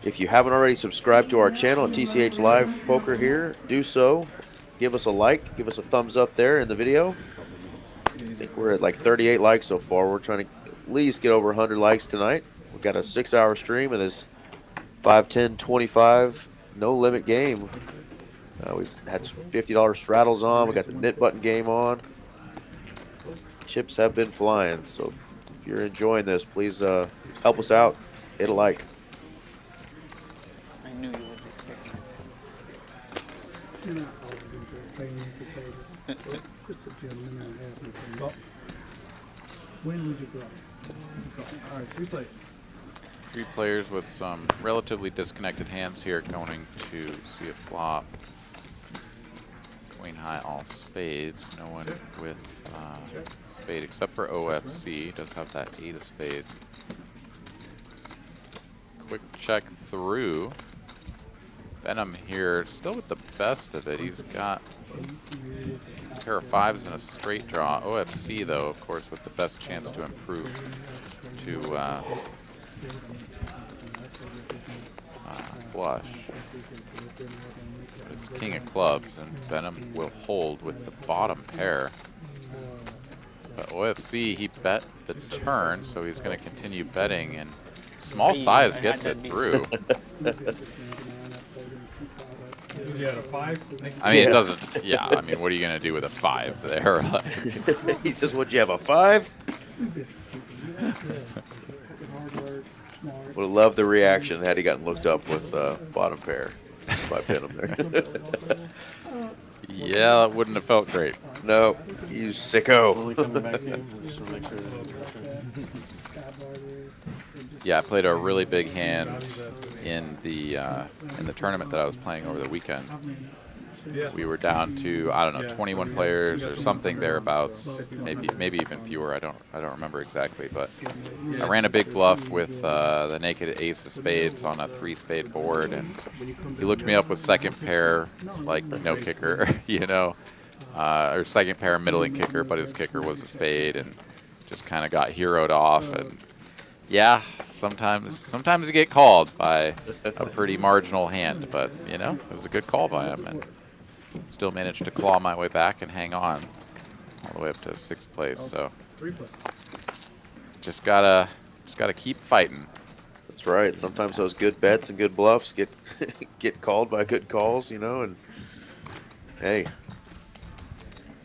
If you haven't already subscribed to our channel at TCH Live Poker here, do so. Give us a like, give us a thumbs up there in the video. I think we're at like 38 likes so far. We're trying to at least get over 100 likes tonight. We've got a 6-hour stream of this 5, 10, 25 no limit game. We've had some $50 straddles on. We got the knit button game on. Chips have been flying. So if you're enjoying this, please help us out. Hit a like. I knew you would be scared. You're not always paying for favors. Just a gentleman and a half. Well, when was you draw? All right, 3 plays. 3 players with some relatively disconnected hands here going to see a flop. Queen high, all spades. No one with spade except for OFC. Does have that 8 of spades. Quick check through. Benham here, still with the best of it. He's got a pair of 5s and a straight draw. OFC, though, of course, with the best chance to improve to flush. It's king of clubs, and Benham will hold with the bottom pair. But OFC, he bet the turn, so he's going to continue betting, and small size gets it through. You had a 5? I mean, it doesn't, yeah, I mean, what are you going to do with a 5 there? He says, would you have a 5? Would have loved the reaction had he gotten looked up with bottom pair. If I pin him there. Yeah, it wouldn't have felt great. No, you sicko. Yeah, I played a really big hand in the tournament that I was playing over the weekend. we were down to, I don't know, 21 players or something thereabouts, maybe even fewer. I don't remember exactly, but I ran a big bluff with the naked ace of spades on a 3-spade board, and he looked me up with second pair, like no kicker, you know, or second pair middling kicker, but his kicker was a spade, and just kind of got heroed off. And yeah, sometimes you get called by a pretty marginal hand, but you know, it was a good call by him, and still managed to claw my way back and hang on all the way up to 6th place. So just gotta keep fighting. That's right. Sometimes those good bets and good bluffs get get called by good calls, you know, and hey,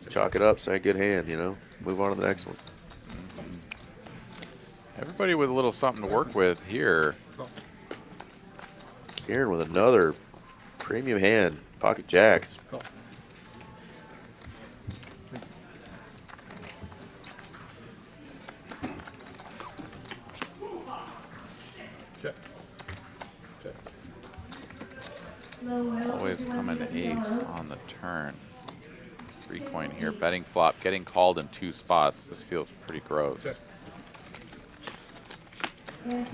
chalk it up, say good hand, you know, move on to the next one. Everybody with a little something to work with here. Kiran with another premium hand, pocket jacks. Always coming to ace on the turn. 3 coin here, betting flop, getting called in 2 spots. This feels pretty gross. That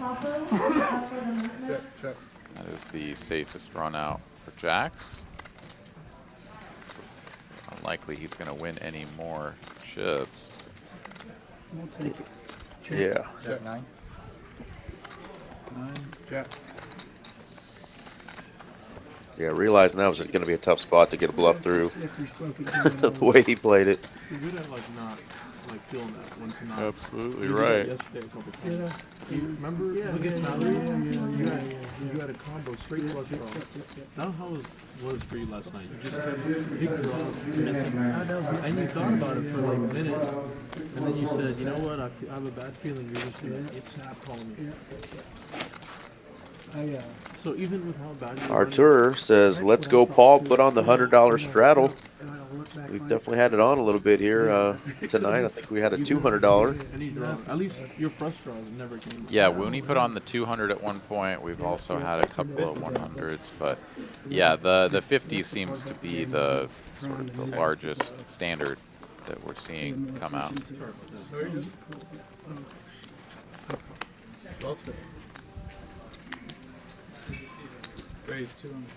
is the safest run out for jacks. Unlikely he's going to win any more chips. Yeah. Jack 9. 9 jacks. Yeah, realizing that was going to be a tough spot to get a bluff through. The way he played it. You're good at like not like feeling that when to not. Absolutely You did right. that yesterday a couple times. You remember against Mallory? You had a combo straight flush draw. Now how was for you last night? You just had big draws missing, and you thought about it for like a minute, and then you said, you know what? I have a bad feeling you're just gonna snap call me. So even with how bad Artur says, let's go, Paul. Put on the $100 straddle. We've definitely had it on a little bit here tonight. I think we had a $200. Any draw, at least your first draws never came. Yeah, Wooney put on the 200 at one point. We've also had a couple of 100s, but yeah, the 50 seems to be the sort of the largest standard that we're seeing come out. Raise 200.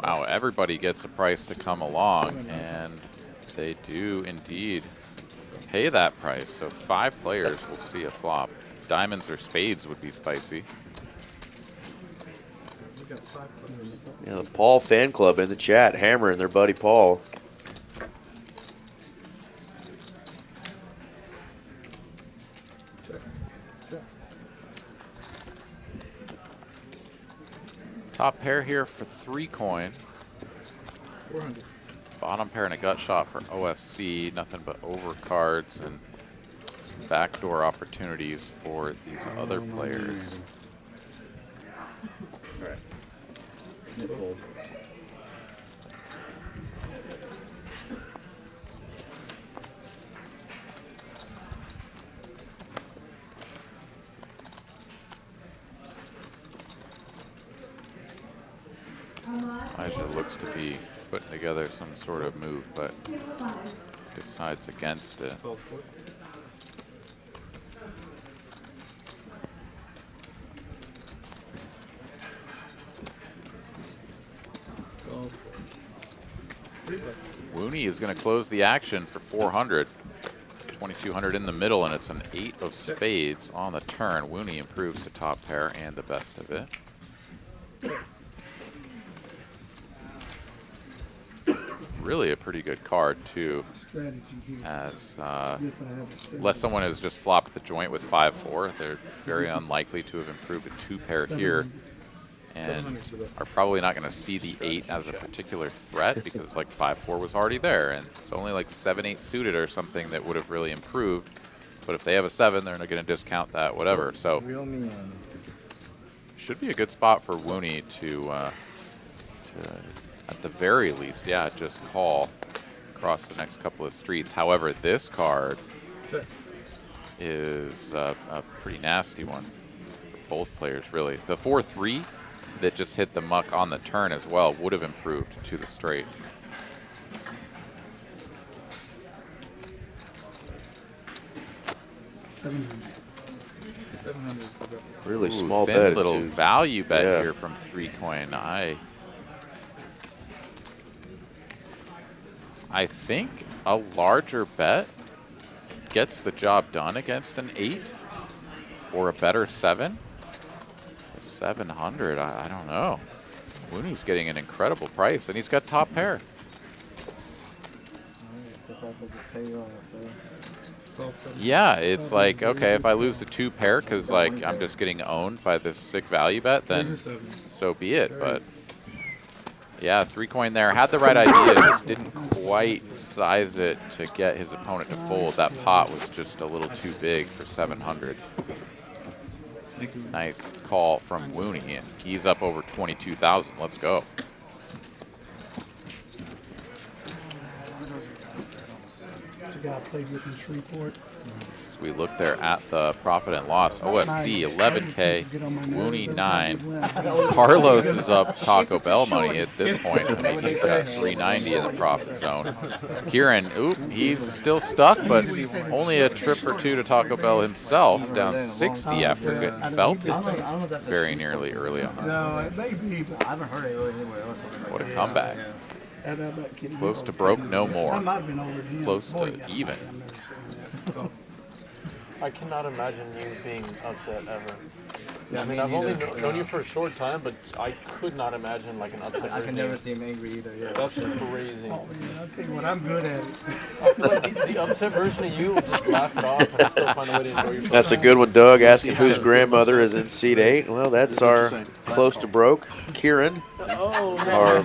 Wow, everybody gets a price to come along, and they do indeed pay that price. So 5 players will see a flop. Diamonds or spades would be spicy. Yeah, the Paul fan club in the chat hammering their buddy Paul. Top pair here for 3 coin. 400. Bottom pair and a gut shot for OFC. Nothing but overcards and backdoor opportunities for these other players. All right. Elijah looks to be putting together some sort of move, but decides against it. Wooney is going to close the action for 400. 2,200 in the middle, and it's an 8 of spades on the turn. Wooney improves the top pair and the best of it. Really a pretty good card too, as unless someone has just flopped the joint with 5-4, they're very unlikely to have improved a 2-pair here, and are probably not going to see the 8 as a particular threat because like 5-4 was already there, and it's only like 7-8 suited or something that would have really improved. But if they have a 7, they're not going to discount that, whatever. So should be a good spot for Wooney to at the very least, yeah, just call across the next couple of streets. However, this card is a pretty nasty one for both players, really. The 4-3 that just hit the muck on the turn as well would have improved to the straight. Really small thin bet. little value bet Yeah. here from 3-coin. I think a larger bet gets the job done against an 8 or a better 7. 700, I don't know. Wooney's getting an incredible price, and he's got top pair. Yeah, it's like, okay, if I lose the 2 pair because like I'm just getting owned by this sick value bet, then so be it. But yeah, 3-coin there. Had the right idea, just didn't quite size it to get his opponent to fold. That pot was just a little too big for 700. Nice call from Wooney, and he's up over 22,000. Let's go. The guy I played with in Shreveport. So we look there at the profit and loss. OFC 11K, Wooney 9. Carlos is up Taco Bell money at this point. I mean, he's got 390 in the profit zone. Kiran, oop, he's still stuck, but only a trip or two to Taco Bell himself, down 60 after getting felted very nearly early on. No, it may be, but I haven't heard it anywhere else. What a comeback. Close to broke, no more. I might have been over him. Close Boy, to yeah, even. I've never seen I cannot imagine you being upset ever. Yeah, I mean, I've only known you for a short time, but I could not imagine like an upset. I can never see him angry either. Yeah, that's crazy. Oh, man, I'll tell you what, I'm good at it. I feel like the upset version of you will just laugh it off and still find a way to enjoy yourself. That's a good one, Doug. Asking whose grandmother is in seat 8. Well, that's our close to broke, Kiran, our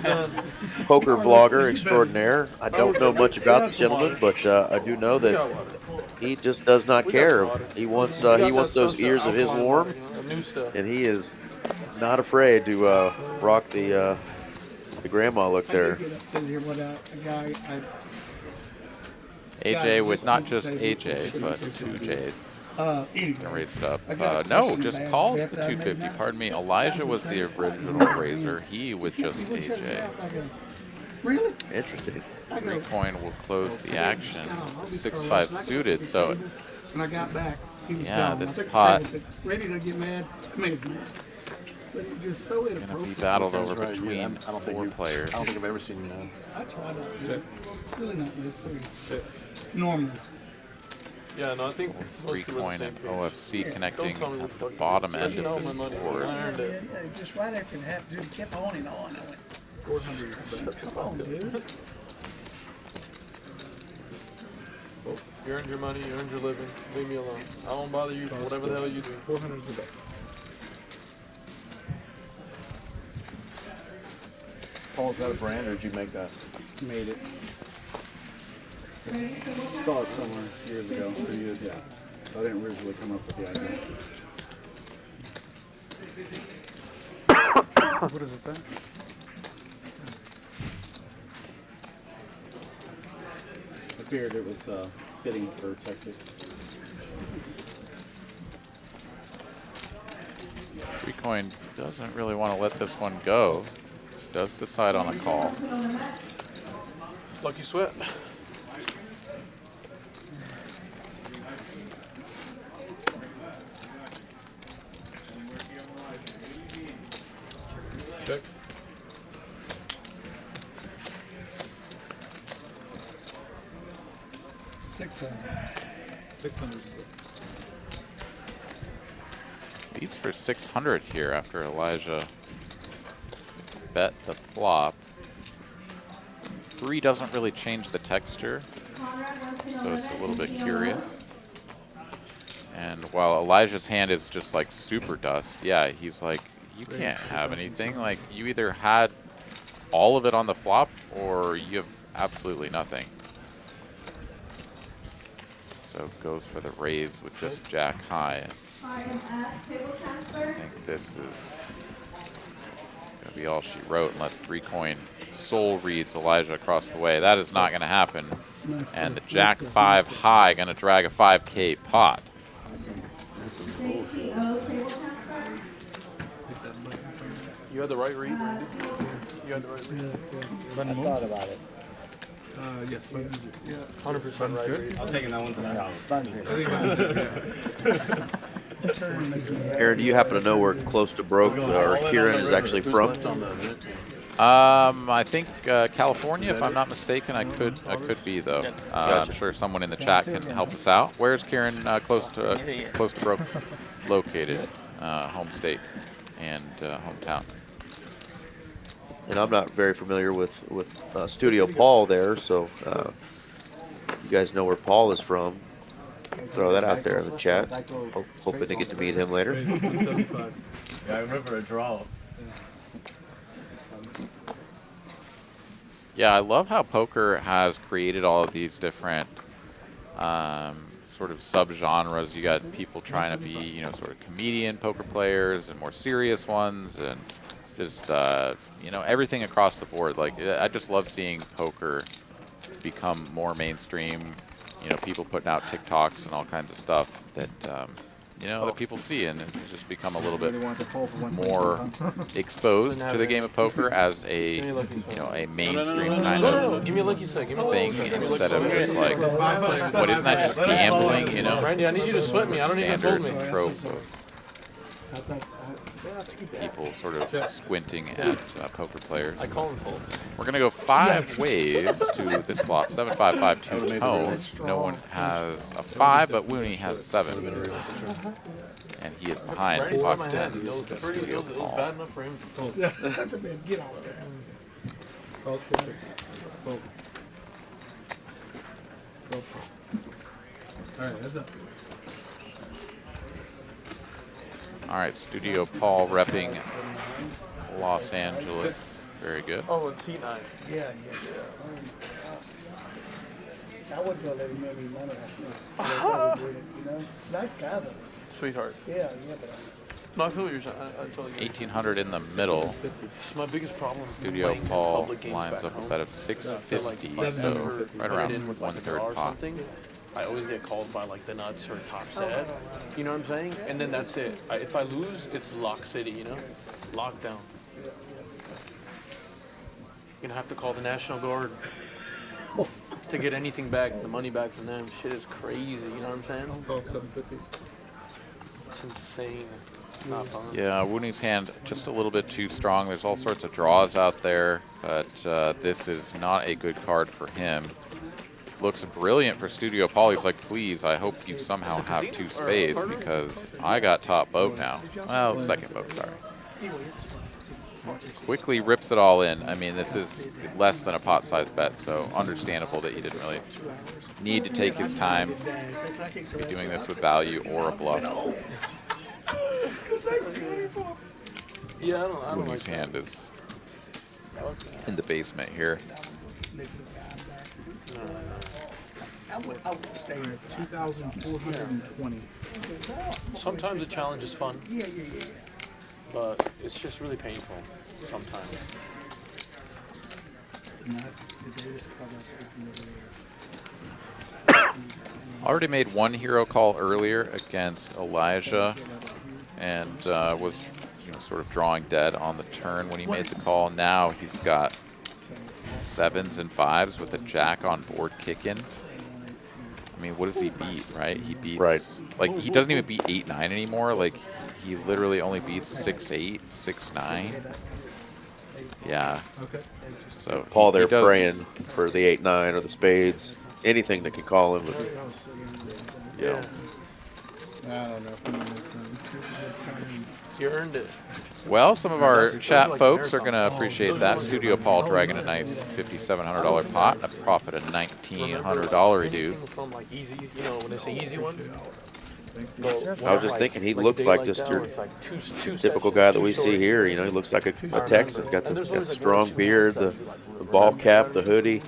poker vlogger extraordinaire. I don't know much about the gentleman, but I do know that he just does not care. He wants those ears of his warm, and he is not afraid to rock the grandma look there. AJ with not just AJ, but 2 J's. Gonna raise it up. No, just calls the 250. Pardon me. Elijah was the original raiser. He with just AJ. Really? Interesting. 3-coin will close the action. 6-5 suited. So When I got back, he was yeah, gone. this I took pot the table, said, ready to get mad. I mean, it's mad. But it just so gonna be inappropriate. battled over between 4 players. I don't think I've ever seen that. I try not to. It's really not necessary. Normally. Yeah, no, I think 3-coin and OFC connecting at the bottom end of this board. Just right after it happened, dude, kept on and on. I went, 400. Come on, dude. You earned your money, you earned your living. Leave me alone. I won't bother you for whatever the hell you do. 400 is a bet. Paul, is that a brand or did you make that? Made it. Saw it somewhere years ago, 2 years, yeah. So I didn't originally come up with the idea. What does it say? I figured it was fitting for Texas. 3-coin doesn't really want to let this one go. Does decide on a call. Lucky sweat. Check. Leads for 600 here after Elijah bet the flop. 3 doesn't really change the texture, so it's a little bit curious. And while Elijah's hand is just like super dust, yeah, he's like, you can't have anything. Like, you either had all of it on the flop or you have absolutely nothing. So goes for the raise with just jack high. IMF, table transfer. I think this is going to be all she wrote unless 3-coin soul reads Elijah across the way. That is not going to happen. And the jack 5 high going to drag a 5K pot. JTO, table transfer. You had the right read, Randy. You had the right read. I thought about it. Yes, but 100% right read. I'm taking that one to the house. Aaron, do you happen to know where close to broke or Kiran is actually from? I think California, if I'm not mistaken. I could be though. I'm sure someone in the chat can help us out. Where's Kiran close to broke located? Home state and hometown. And I'm not very familiar with Studio Paul there, so you guys know where Paul is from. Throw that out there in the chat. Hoping to get to meet him later. Yeah, I remember a draw. Yeah, I love how poker has created all of these different sort of subgenres. You got people trying to be, you know, sort of comedian poker players and more serious ones, and just you know, everything across the board. Like, I just love seeing poker become more mainstream. You know, people putting out TikToks and all kinds of stuff that you know, that people see, and it's just become a little bit more exposed to the game of poker as a, you know, a mainstream kind of Give me a lucky sec. Give me a thing instead of just like, what, isn't that just gambling? You know, Randy, I need you to sweat me. I don't need you to fold standard me. trope of people sort of squinting at poker players. I call him fold. We're gonna go 5 ways to this flop. 7-5-5-2 tone. No one has a 5, but Wooney has a 7, and he is behind Randy's Puck on my head. 10. It was bad enough for him to fold. That's a man, get out of there. Alright, that's up. All right, Studio Paul repping Los Angeles. Very good. Oh, a T9. Yeah. I wasn't gonna let him make me none of that. You know, nice guy though. Sweetheart. Yeah, but. No, I feel what you're saying. I totally get it. 1800 in the middle. It's my biggest problem is Studio playing Paul public games lines back up a home. bet of I feel like 650, if I so ever right get around in with like a 1/3 draw or pot. something, I always get called by like the nuts or top set. You know what I'm saying? And then that's it. If I lose, it's lock city, you know? Lockdown. You're gonna have to call the National Guard to get anything back, the money back from them. Shit is crazy, you know what I'm saying? It's insane. It's not fun. Yeah, Wooney's hand just a little bit too strong. There's all sorts of draws out there, but this is not a good card for him. Looks brilliant for Studio Paul. He's like, please, I hope you somehow have 2 spades because I got top boat now. Well, second boat, sorry. Quickly rips it all in. I mean, this is less than a pot-sized bet, so understandable that he didn't really need to take his time to be doing this with value or a bluff. Yeah, I don't like Wooney's hand is in the basement here. I would stay at 2,420. Sometimes the challenge is fun, Yeah. but it's just really painful sometimes. Already made 1 hero call earlier against Elijah, and was, you know, sort of drawing dead on the turn when he made the call. Now he's got 7s and 5s with a jack on board kicking. I mean, what does he beat, right? He beats, like, he doesn't even beat 8-9 anymore. Like, he literally only beats 6-8, 6-9. Yeah. So Paul there he does, praying for the 8-9 or the spades, anything that can call him. Yeah. I don't know. You earned it. Well, some of our chat folks are going to appreciate that. Studio Paul dragging a nice $5,700 pot and a profit of $1,900 reduced. From like easy, you know, when they say easy one. I was just thinking, he looks like just your typical guy that we see here. You know, he looks like a Texan. Got the strong beard, the ball cap, the hoodie.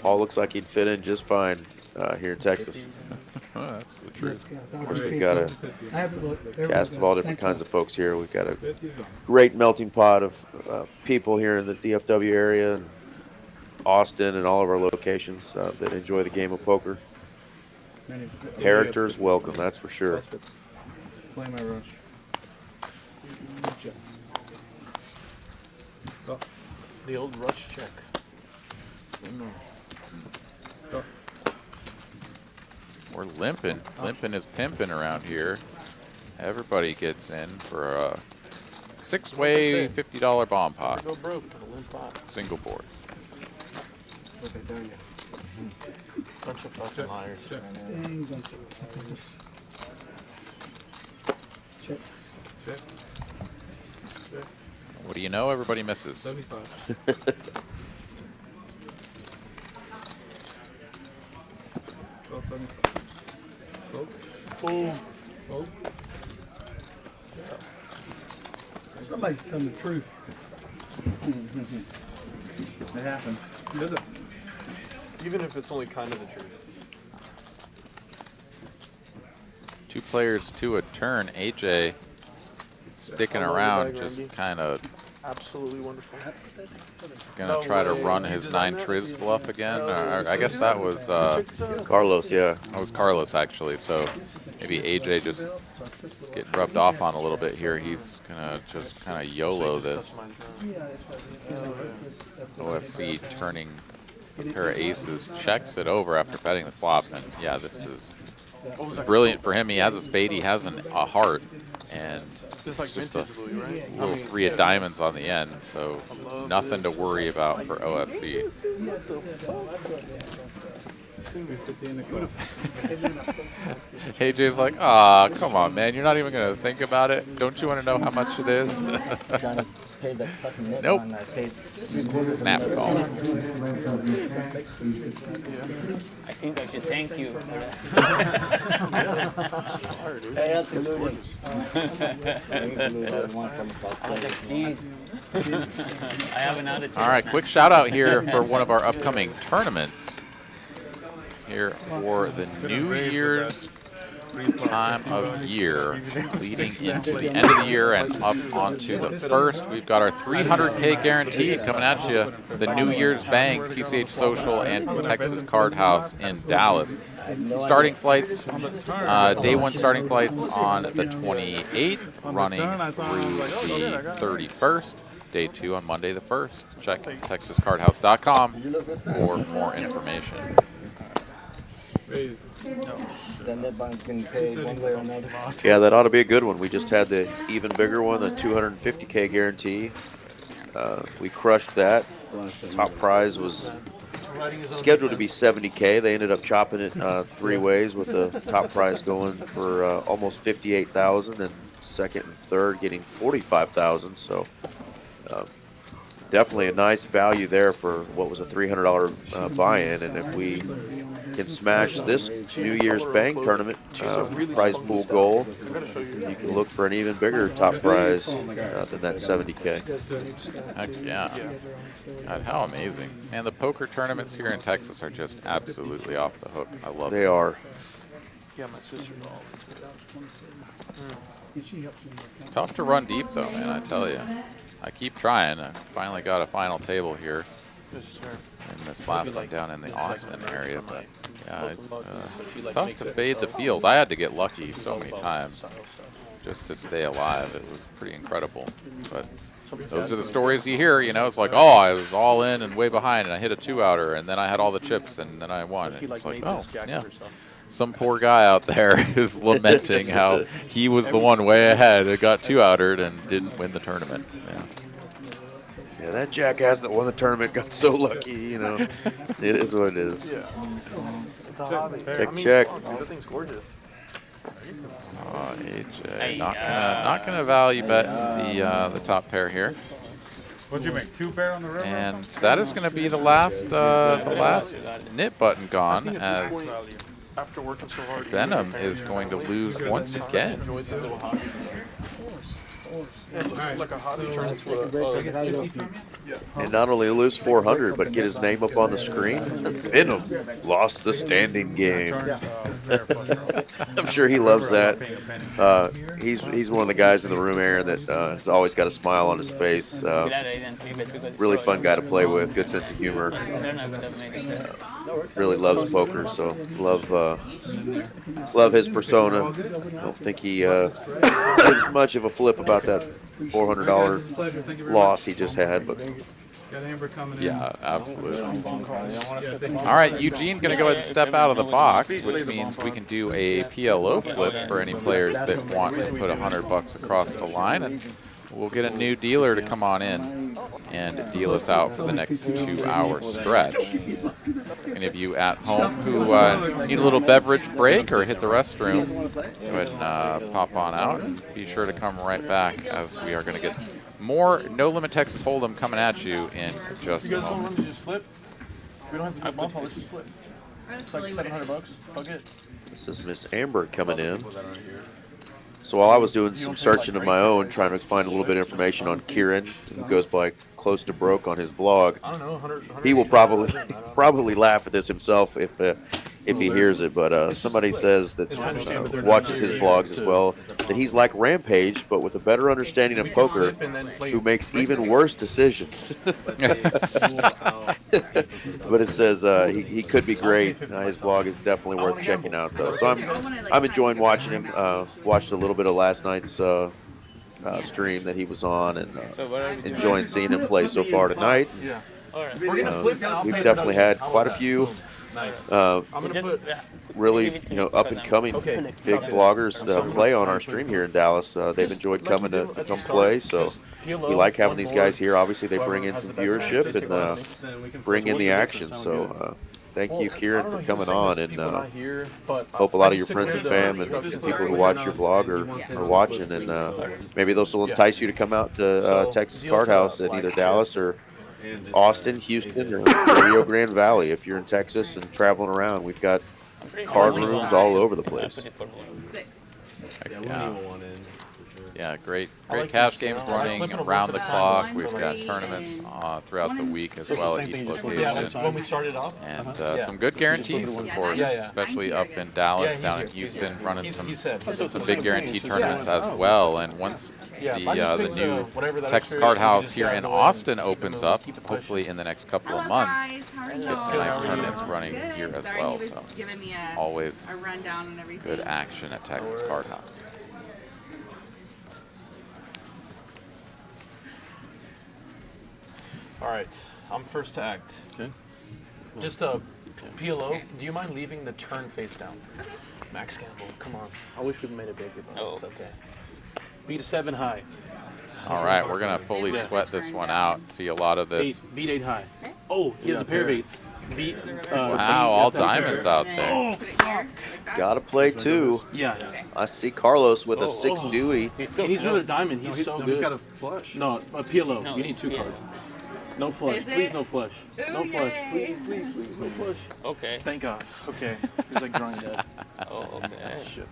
Paul looks like he'd fit in just fine here in Texas. That's the truth. Of course, we've got a I have to look. cast of all different kinds of folks here. We've got a great melting pot of people here in the DFW area, and Austin, and all of our locations that enjoy the game of poker. Characters welcome, that's for sure. Play my rush. The old rush check. We're limping. Limping is pimping around here. Everybody gets in for a 6-way $50 bomb pot. Go broke. Limp pot. Single board. What they tell you. Bunch of fucking liars. Dang, bunch of check. What do you know? Everybody misses. 75. Well, 75. Oh. Somebody's telling the truth. It happens. Does it? Even if it's only kind of the truth. 2 players to a turn. AJ sticking around, just kind of Absolutely wonderful. gonna try to run his 9 triz bluff again. Or I guess that was Carlos, yeah. that was Carlos actually. So maybe AJ just getting rubbed off on a little bit here. He's gonna just kind of YOLO this. OFC turning a pair of aces, checks it over after betting the flop, and yeah, this is brilliant for him. He has a spade, he has a heart, and Just like just vintage Louis, right? little 3 of diamonds on the end, so nothing to worry about for OFC. AJ's like, ah, come on, man, you're not even gonna think about it. Don't you want to know how much it is? Nope. Snap call. I think I should thank you. Hey, absolutely. I was like, please. I have another. All right, quick shout out here for one of our upcoming tournaments here for the New Year's time of year, leading into the end of the year and up onto the first. We've got our 300K guarantee coming at you. The New Year's Bank, TCH Social, and Texas Card House in Dallas. Starting flights, day 1 starting flights on the 28th, running through the 31st. Day 2 on Monday the 1st. Check TexasCardHouse.com for more information. Then that bank can pay one way or another. Yeah, that ought to be a good one. We just had the even bigger one, the 250K guarantee. We crushed that. Top prize was scheduled to be 70K. They ended up chopping it 3 ways, with the top prize going for almost 58,000, and second and third getting 45,000. So definitely a nice value there for what was a $300 buy-in. And if we can smash this New Year's Bank tournament prize pool goal, you can look for an even bigger top prize than that 70K. Heck yeah. God, how amazing. Man, the poker tournaments here in Texas are just absolutely off the hook. I love They them. are. Yeah, my sister. Tough to run deep though, man, I tell you. I keep trying. I finally got a final table here in this last one down in the Austin area, but yeah, it's tough to fade the field. I had to get lucky so many times just to stay alive. It was pretty incredible. But those are the stories you hear, you know. It's like, oh, I was all in and way behind, and I hit a 2-outer, and then I had all the chips, and then I won. And it's like, oh, yeah. Some poor guy out there is lamenting how he was the one way ahead and got 2-outered and didn't win the tournament. Yeah. Yeah, that jackass that won the tournament got so lucky, you know. It is what it is. Yeah. It's a hobby. Check. That thing's gorgeous. Oh, AJ, not gonna value bet the top pair here. What'd you make? 2 pair on the river? And that is going to be the last knit button gone, as After working so hard. Benham is going to lose once again. Like a hobby turns to a... And not only lose 400, but get his name up on the screen. Benham lost the standing game. I'm sure he loves that. He's one of the guys in the room, Aaron, that has always got a smile on his face. Really fun guy to play with. Good sense of humor. Really loves poker, so love his persona. I don't think he gives much of a flip about that $400 loss he just had, but yeah, absolutely. All right, Eugene going to go ahead and step out of the box, which means we can do a PLO flip for any players that want to put $100 across the line, and we'll get a new dealer to come on in and deal us out for the next 2-hour stretch. Any of you at home who need a little beverage break or hit the restroom, go ahead and pop on out, and be sure to come right back, as we are going to get more No Limit Texas Hold'em coming at you in just a moment. Just flip? We don't have to do bump, let's just flip. It's like $700. Fuck it. this is Miss Amber coming in. So while I was doing some searching of my own, trying to find a little bit of information on Kiran, who goes by Close to Broke on his vlog, I don't know, 100 he will probably laugh at this himself if he hears it. But somebody says that watches his vlogs as well, that he's like Rampage, but with a better understanding of poker, who makes even worse decisions. But it says he could be great. His vlog is definitely worth checking out, though. So I'm enjoying watching him. Watched a little bit of last night's stream that he was on, and enjoying seeing him play so far tonight. We've definitely had quite a few really, up and coming big vloggers play on our stream here in Dallas. They've enjoyed coming to come play, so we like having these guys here. Obviously, they bring in some viewership and bring in the action. So thank you, Kiran, for coming on, and hope a lot of your friends and fam and people who watch your vlog are watching, and maybe those will entice you to come out to Texas Card House in either Dallas or Austin, Houston, or Rio Grande Valley. If you're in Texas and traveling around, we've got card rooms all over the place. Yeah, great cash games running around the clock. We've got tournaments throughout the week as well at each location. When we started off. And some good guarantees, of course, especially up in Dallas, down in Houston, running some big guarantee tournaments as well. And once the new Texas Card House here in Austin opens up, hopefully in the next couple of months, get some nice tournaments running here as well. So always good action at Texas Card House. All right, I'm first to act. Okay. Just a PLO. Do you mind leaving the turn face down? Max Gamble, come on. I wish we'd made it bigger, but it's okay. Beat a 7 high. All right, we're gonna fully sweat this one out. See a lot of this. Beat 8 high. Oh, he has a pair of 8s. Wow, all diamonds out there. Oh, fuck. Gotta play 2. Yeah. I see Carlos with a 6 Dewey. He needs another diamond. He's so good. He's got a flush. No, a PLO. You need 2 cards. No flush. Please, no flush. No flush. Please, no flush. Okay. Thank God. Okay. He's like drawing dead. Oh, okay. Shit.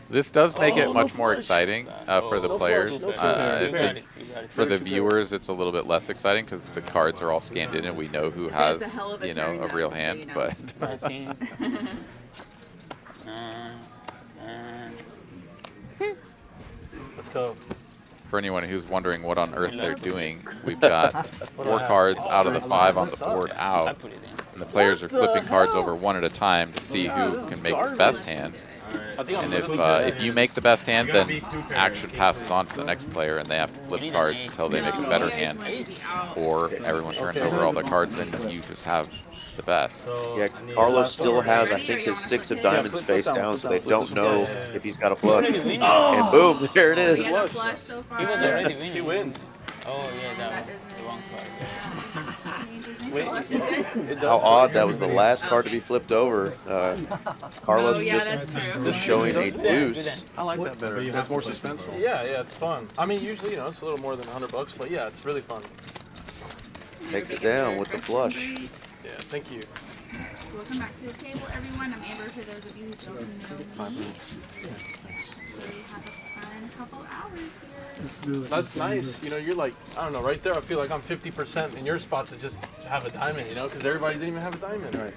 This does make it much more exciting for the players. I think for the viewers, it's a little bit less exciting because the cards are all scanned in and we know who has, a real hand. But let's go. For anyone who's wondering what on earth they're doing, we've got 4 cards out of the 5 on the board out, and the players are flipping cards over one at a time to see who can make the best hand. And if you make the best hand, then action passes on to the next player, and they have to flip cards until they make a better hand, or everyone turns over all their cards and you just have the best. Yeah, Carlos still has, I think, his 6 of diamonds face down, so they don't know if he's got a flush. And boom, there it is. He has a flush so far. He was already winning. He wins. Oh, yeah, that was the wrong card. How odd, that was the last card to be flipped over. Carlos just showing a deuce. I like that better. That's more suspenseful. Yeah, it's fun. I mean, usually, it's a little more than $100, but yeah, it's really fun. Takes it down with the flush. Yeah, thank you. Welcome back to the table, everyone. I'm Amber, for those of you who don't know me. We have a fun couple hours here. That's nice. You know, you're like, I don't know, right there I feel like I'm 50% in your spot to just have a diamond, you know, because everybody didn't even have a diamond. Right.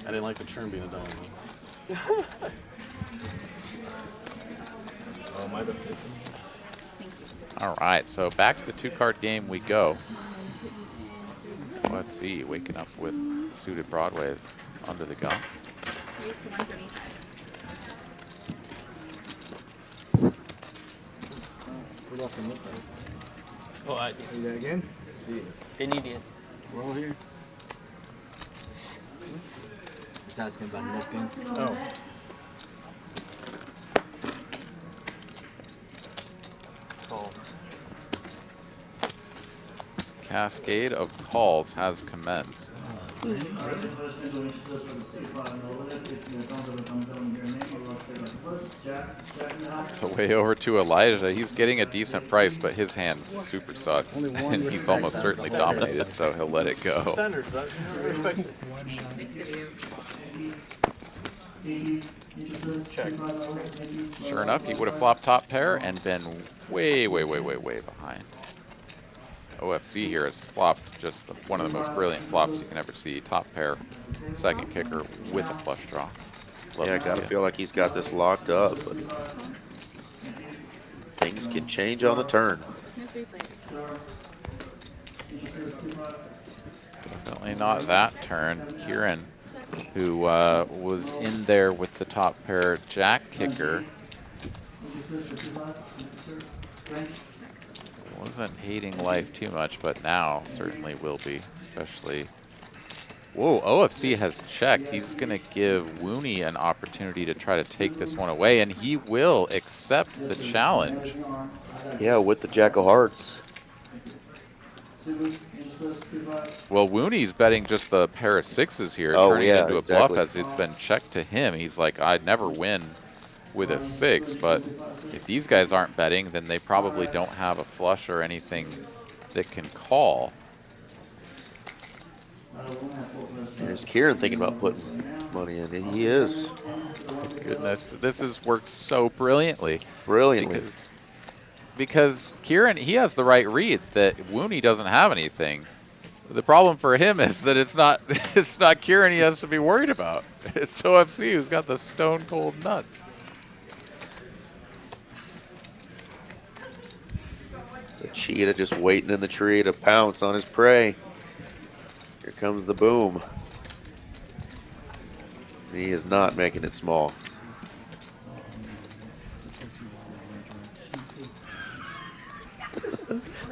I didn't like the turn being a diamond. Oh, my bad. All right, so back to the 2-card game we go. Let's see, waking up with suited broadways under the gun. Raise to 175. We lost the nip. Oh, I Do that again? Benitez. We're all here. He's asking about nipping. Oh. Oh. Cascade of calls has commenced. So way over to Elijah. He's getting a decent price, but his hand super sucks. And he's almost certainly dominated, so he'll let it go. Standards, right? Respect it. Okay, 6 of you. Check. Sure enough, he would have flopped top pair and been way behind. OFC here has flopped just one of the most brilliant flops you can ever see. Top pair, second kicker with a flush draw. Yeah, I gotta feel like he's got this locked up, but things can change on the turn. Definitely not that turn. Kiran, who was in there with the top pair jack kicker, wasn't hating life too much, but now certainly will be, especially. Whoa, OFC has checked. He's going to give Wooney an opportunity to try to take this one away, and he will accept the challenge. Yeah, with the Jack of Hearts. Well, Wooney's betting just the pair of sixes here, turning into a bluff as it's been checked to him. He's like, I'd never win with a 6, but if these guys aren't betting, then they probably don't have a flush or anything that can call. And is Kiran thinking about putting money in? He is. Goodness, this has worked so brilliantly. Brilliantly. Because Kiran, he has the right read that Wooney doesn't have anything. The problem for him is that it's not Kiran he has to be worried about. It's OFC who's got the stone cold nuts. The cheetah just waiting in the tree to pounce on his prey. Here comes the boom. He is not making it small.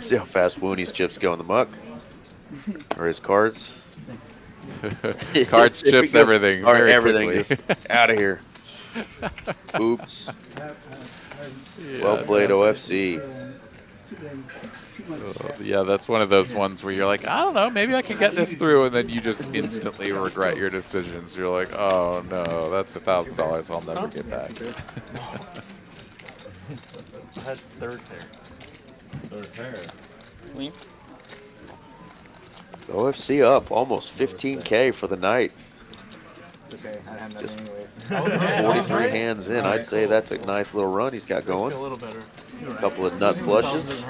See how fast Wooney's chips go in the muck? Or his cards? Cards, chips, everything. Very everything quickly. just out of here. Oops. Well played, OFC. Yeah, that's one of those ones where you're like, I don't know, maybe I can get this through, and then you just instantly regret your decisions. You're like, oh no, that's $1,000 I'll never get back. I had third pair. Third pair. OFC up almost 15K for the night. It's okay. I had Just anyway. 43 hands in. I'd say that's a nice little run he's got going. A little better. A couple of nut flushes.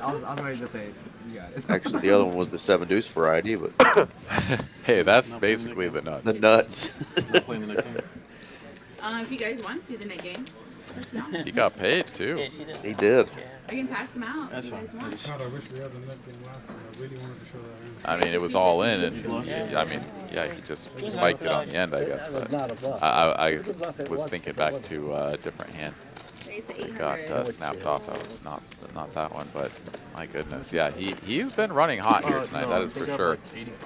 I was ready to say, you got it. Actually, the other one was the 7 deuce variety, but Hey, that's basically the nuts. the nuts. If you guys want, do the net game. He got paid too. He did. I can pass them out if you guys want. God, I wish we had the net game last time. I really wanted to show that. I mean, it was all in, and I mean, yeah, he just spiked it on the end, I guess. But I was thinking back to a different hand. Raise to It got 800. snapped off. That was not that one, but my goodness, yeah, he's been running hot here tonight. That is for sure.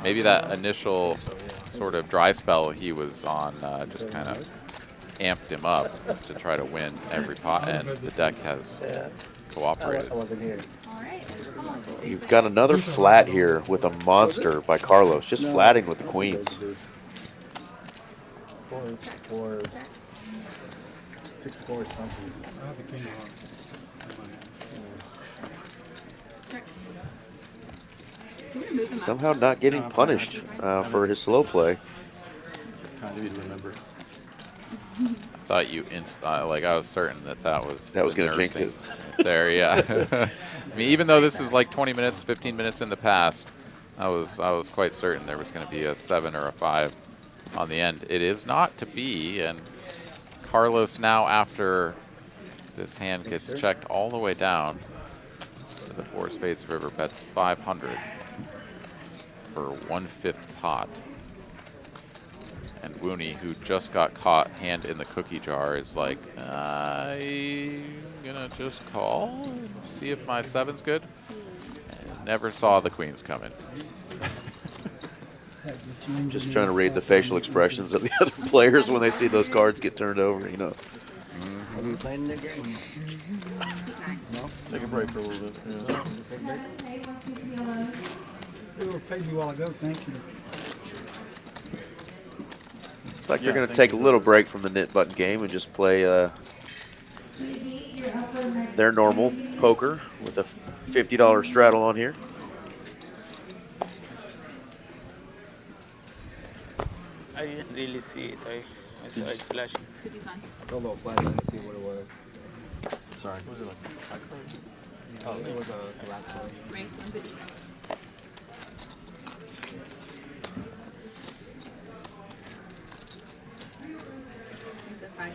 Maybe that initial sort of dry spell he was on just kind of amped him up to try to win every pot, and the deck has cooperated. You've got another flat here with a monster by Carlos, just flatting with the queens. 4, 6, 4 something. I have the king of hearts. Somehow not getting punished for his slow play. I thought you like I was certain that was going to jinx it. There, yeah. I mean, even though this is like 20 minutes, 15 minutes in the past, I was quite certain there was going to be a 7 or a 5 on the end. It is not to be, and Carlos now, after this hand gets checked all the way down to the 4 spades river, bets 500 for 1/5 pot. And Wooney, who just got caught hand in the cookie jar, is like, I'm gonna just call and see if my 7's good. And never saw the queens coming. Just trying to read the facial expressions of the other players when they see those cards get turned over, you know. Are we playing the game? Take a break for a little bit. They were paid me a while ago, thank you. It's like they're going to take a little break from the knit button game and just play their normal poker with a $50 straddle on here. I didn't really see it. I saw it flashing. I saw a little flash. I didn't see what it was. Sorry. Was it like oh, it was the last one. Race on video. There's a 5.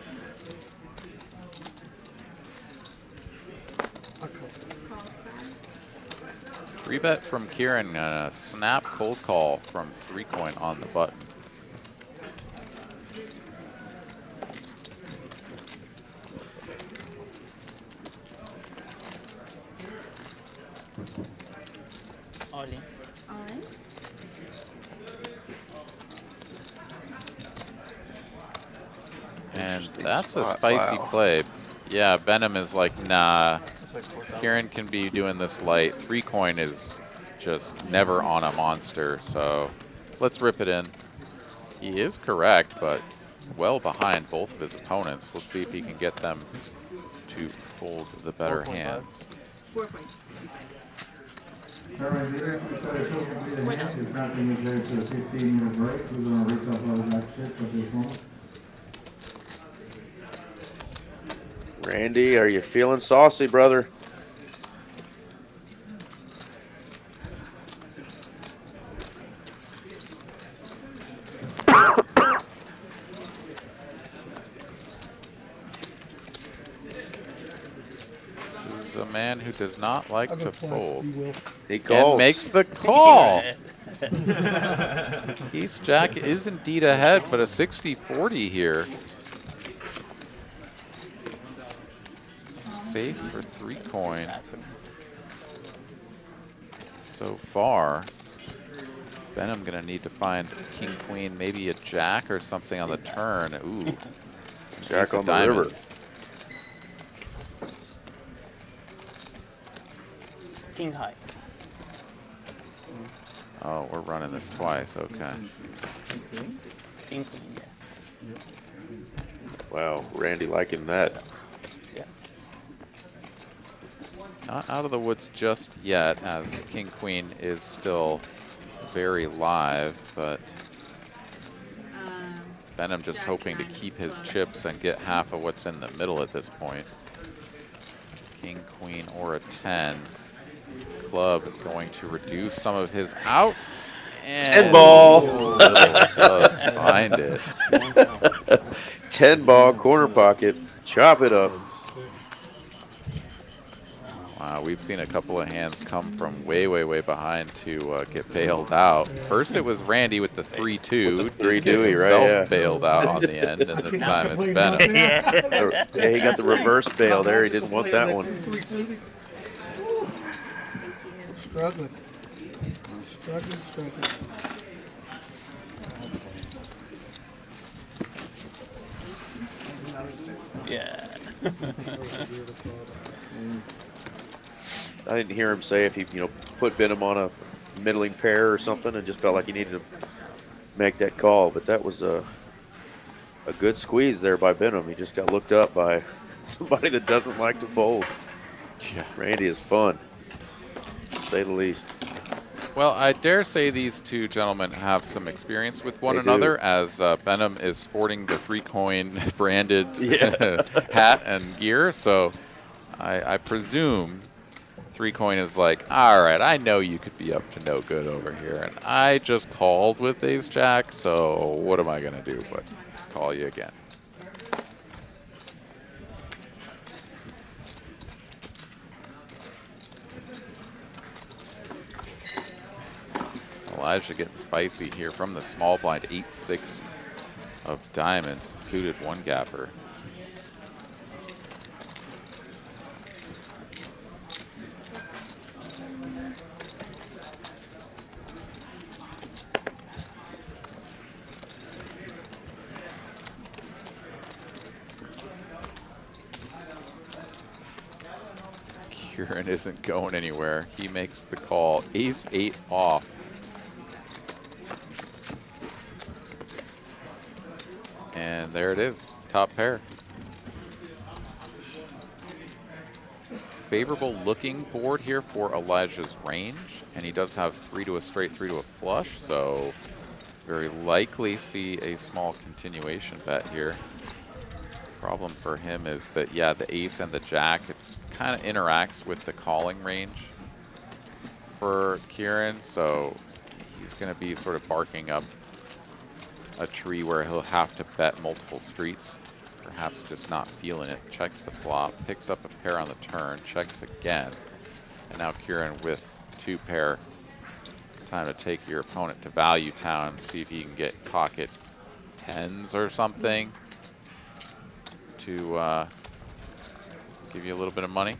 Free bet from Kiran, snap cold call from 3 coin on the button. All in. All in. And that's a spicy play. Yeah, Benham is like, nah. Kiran can be doing this light. 3 coin is just never on a monster, so let's rip it in. He is correct, but well behind both of his opponents. Let's see if he can get them to fold the better hands. 4 points. All right, the exercise is not going to go to a 15-minute break. We're going to reshuffle the back check at this moment. Randy, are you feeling saucy, brother? This is a man who does not like to fold. He calls. And makes the call. Ace Jack is indeed ahead, but a 60-40 here. Safe for 3 coin. So far, Benham gonna need to find king, queen, maybe a jack or something on the turn. Ooh, Jack on the river. King high. Oh, we're running this twice. Okay. King queen, yeah. Wow, Randy liking that. Not out of the woods just yet, as king, queen is still very live, but Benham just hoping to keep his chips and get half of what's in the middle at this point. King, queen, or a 10. Club going to reduce some of his outs. And 10 ball. Does find it. 10 ball, corner pocket. Chop it up. Wow, we've seen a couple of hands come from way, way, way behind to get bailed out. First it was Randy with the 3-2. 3 Dewey, right? Yeah. Bailed out on the end, and this time it's Benham. Yeah, he got the reverse bail there. He didn't want that one. Struggling. Struggling. Yeah. I didn't hear him say if he, put Benham on a middling pair or something and just felt like he needed to make that call. But that was a good squeeze there by Benham. He just got looked up by somebody that doesn't like to fold. Yeah. Randy is fun, to say the least. Well, I dare say these two gentlemen have some experience with one They do. another, as Benham is sporting the 3-coin branded Yeah. hat and gear. So I presume 3-coin is like, all right, I know you could be up to no good over here, and I just called with ace-jack, so what am I going to do but call you again? Elijah getting spicy here from the small blind, 8-6 of diamonds, suited one-gapper. Kiran isn't going anywhere. He makes the call. Ace-8 off. And there it is, top pair. Favorable looking board here for Elijah's range, and he does have 3 to a straight, 3 to a flush, so very likely see a small continuation bet here. Problem for him is that, yeah, the ace and the jack, it kind of interacts with the calling range for Kiran, so he's going to be sort of barking up a tree where he'll have to bet multiple streets, perhaps just not feeling it. Checks the flop, picks up a pair on the turn, checks again, and now Kiran with 2 pair. Time to take your opponent to Value Town, see if he can get pocket 10s or something to give you a little bit of money.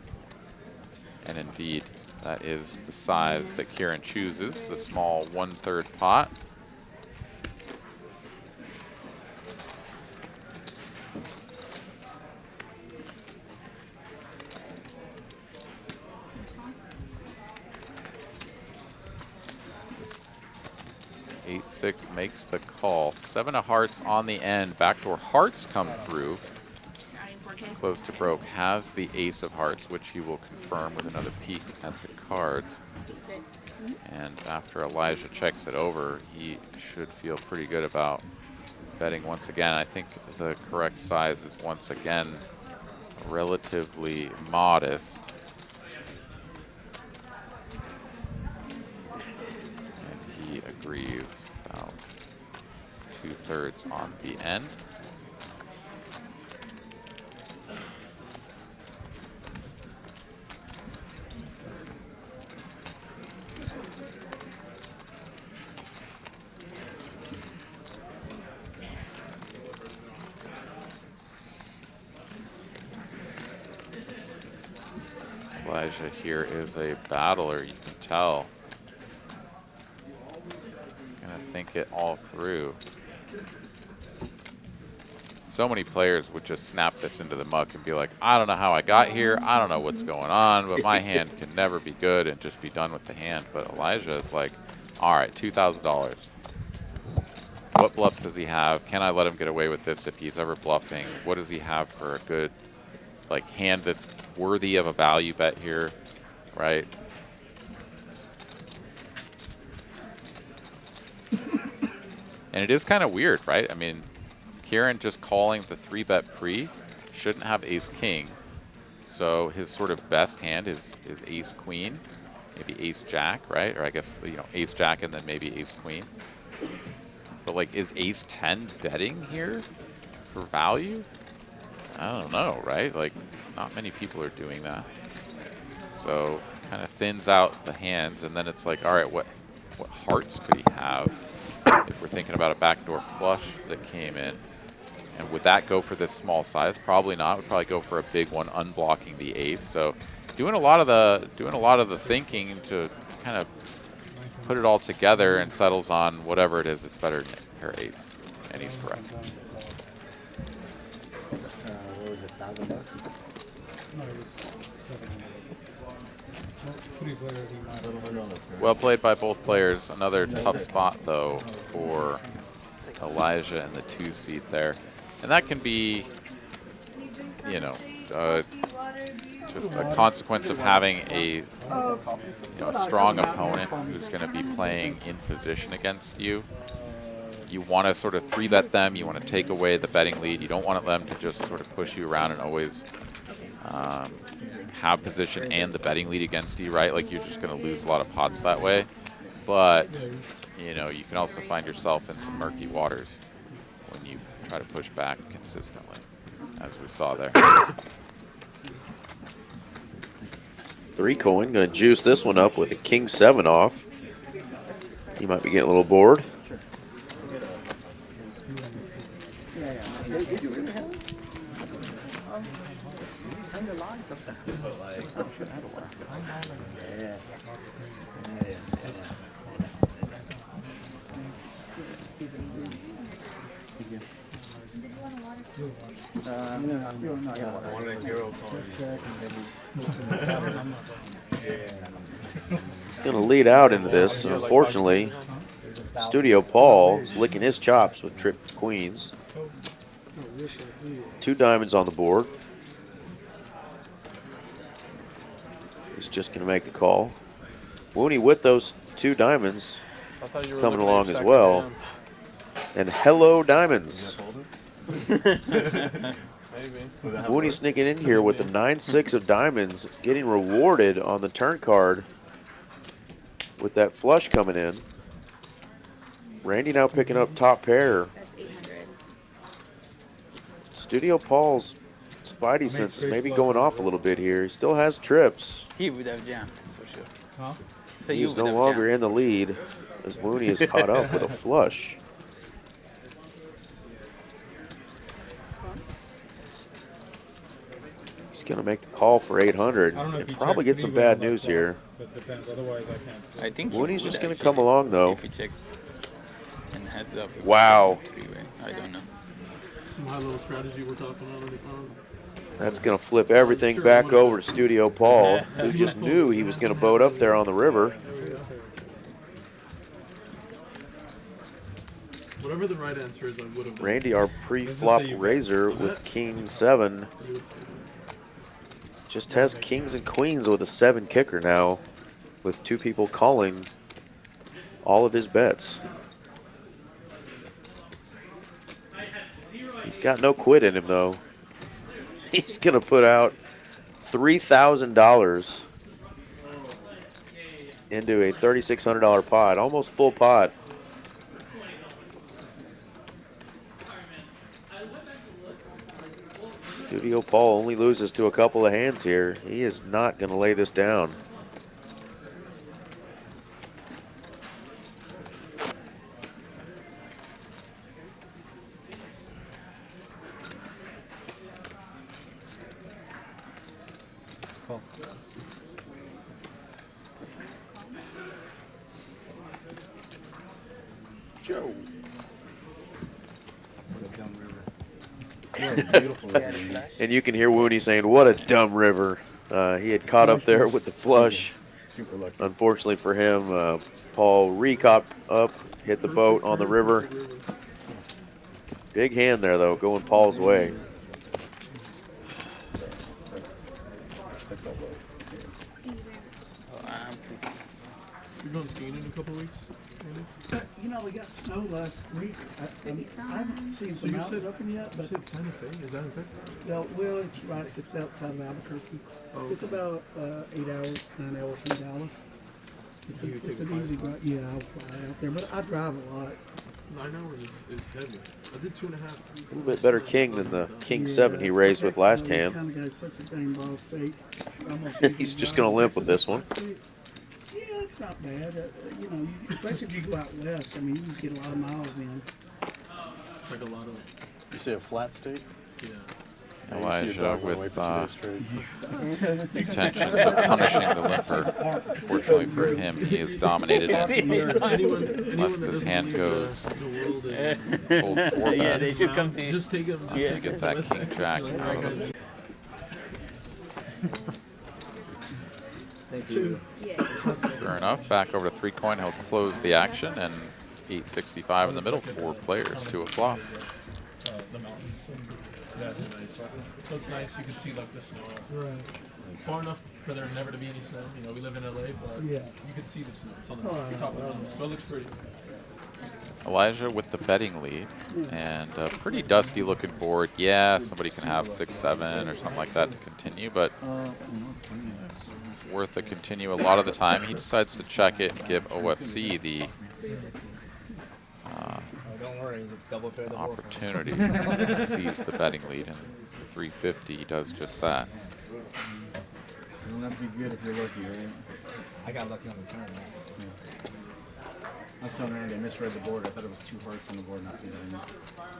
And indeed, that is the size that Kiran chooses, the small 1/3 pot. Makes the call. 7 of hearts on the end. Backdoor hearts come through. Close to broke. Has the ace of hearts, which he will confirm with another peek at the cards. And after Elijah checks it over, he should feel pretty good about betting once again. I think the correct size is once again relatively modest. And he agrees. 2/3 on the end. Elijah here is a battler, you can tell. Gonna think it all through. So many players would just snap this into the muck and be like, I don't know how I got here, I don't know what's going on, but my hand can never be good, and just be done with the hand. But Elijah is like, all right, $2,000. What bluffs does he have? Can I let him get away with this if he's ever bluffing? What does he have for a good hand that's worthy of a value bet here, right? And it is kind of weird, right? I mean, Kiran just calling the 3-bet pre, shouldn't have ace-king. So his sort of best hand is ace-queen, maybe ace-jack, right? Or I guess, ace-jack and then maybe ace-queen. But is ace-10 betting here for value? I don't know, right? Not many people are doing that. So kind of thins out the hands, and then it's like, all right, what hearts could he have if we're thinking about a backdoor flush that came in? And would that go for this small size? Probably not. Would probably go for a big one, unblocking the ace. So doing a lot of the thinking to kind of put it all together, and settles on whatever it is that's better than a pair of eights. And he's correct. What was it, $1,000? No, it was 700. Three players he might. Well played by both players. Another tough spot, though, for Elijah in the 2 seat there. And that can be, just a consequence of having a strong opponent who's going to be playing in position against you. You want to sort of 3-bet them. You want to take away the betting lead. You don't want them to just sort of push you around and always have position and the betting lead against you, right? Like you're just going to lose a lot of pots that way. But you can also find yourself in some murky waters when you try to push back consistently, as we saw there. 3 coin, gonna juice this one up with a king 7 off. He might be getting a little bored. He's going to lead out into this. Unfortunately, Studio Paul is licking his chops with trip queens. 2 diamonds on the board. He's just going to make the call. Wooney with those 2 diamonds coming along as well. Down. And hello, diamonds. Wooney sneaking in here with the 9-6 of diamonds, getting rewarded on the turn card with that flush coming in. Randy now picking up top pair. That's 800. Studio Paul's spidey senses maybe going off a little bit here. He still has trips. He would have jammed for sure. Huh? So He's no longer in the lead as Wooney is caught up with a flush. He's going to make the call for 800 and probably get some bad news here. I think Wooney's just going to come along though. if he checks and heads up. Wow. I don't know. Some high level strategy we're talking about on the phone. That's going to flip everything back over to Studio Paul, who just knew he was going to boat up there on the river. Whatever the right answer is, I would have. Randy, our pre-flop raiser with King 7, just has kings and queens with a 7 kicker now, with 2 people calling all of his bets. He's got no quit in him though. He's gonna put out $3,000 into a $3,600 pot, almost full pot. Studio Paul only loses to a couple of hands here. He is not gonna lay this down. Joe. And you can hear Wooney saying, "What a dumb river." He had caught up there with the flush. Unfortunately for him, Paul recop up, hit the boat on the river. Big hand there, though, going Paul's way. You're going skiing in a couple weeks? You know, we got snow last week. I haven't seen some mountains up in yet, but Santa Fe, is that in fact? yeah, well, it's right. It's outside of Albuquerque. It's about 8 hours, 9 hours from Dallas. It's an easy ride. Yeah, I'll fly out there, but I drive a lot. 9 hours is heavy. I did 2.5. A little bit better king than the King 7 he raised with last hand. Kind of guy's such a dang ball state. He's just going to limp with this one. Yeah, it's not bad. You know, especially if you go out west. I mean, you can get a lot of miles in. It's like a lot of. You say a flat state? Yeah. Elijah with intentions of punishing the limper. Fortunately for him, he is dominated, and unless this hand goes full 4-bet, Yeah, they should come to you. Just take him. he's going to get that king jack out of it. Thank you. Sure enough, back over to 3 coin, he'll close the action, and 865 in the middle, 4 players to a flop. That's nice. So it's nice. You can see like the snow. Right. Far enough for there never to be any snow. You know, we live in LA, but Yeah. you can see the snow. It's on the top of the mountain. So it looks pretty. Elijah with the betting lead, and a pretty dusty looking board. Yeah, somebody can have 6-7 or something like that to continue, but worth a continue a lot of the time. He decides to check it and give OFC the don't worry, it's double pair the opportunity. Sees the betting lead, and 350 he does just that. You don't have to be good if you're lucky, right? I got lucky on the turn. I was telling Randy, I misread the board. I thought it was 2 hearts on the board, not 2 diamonds.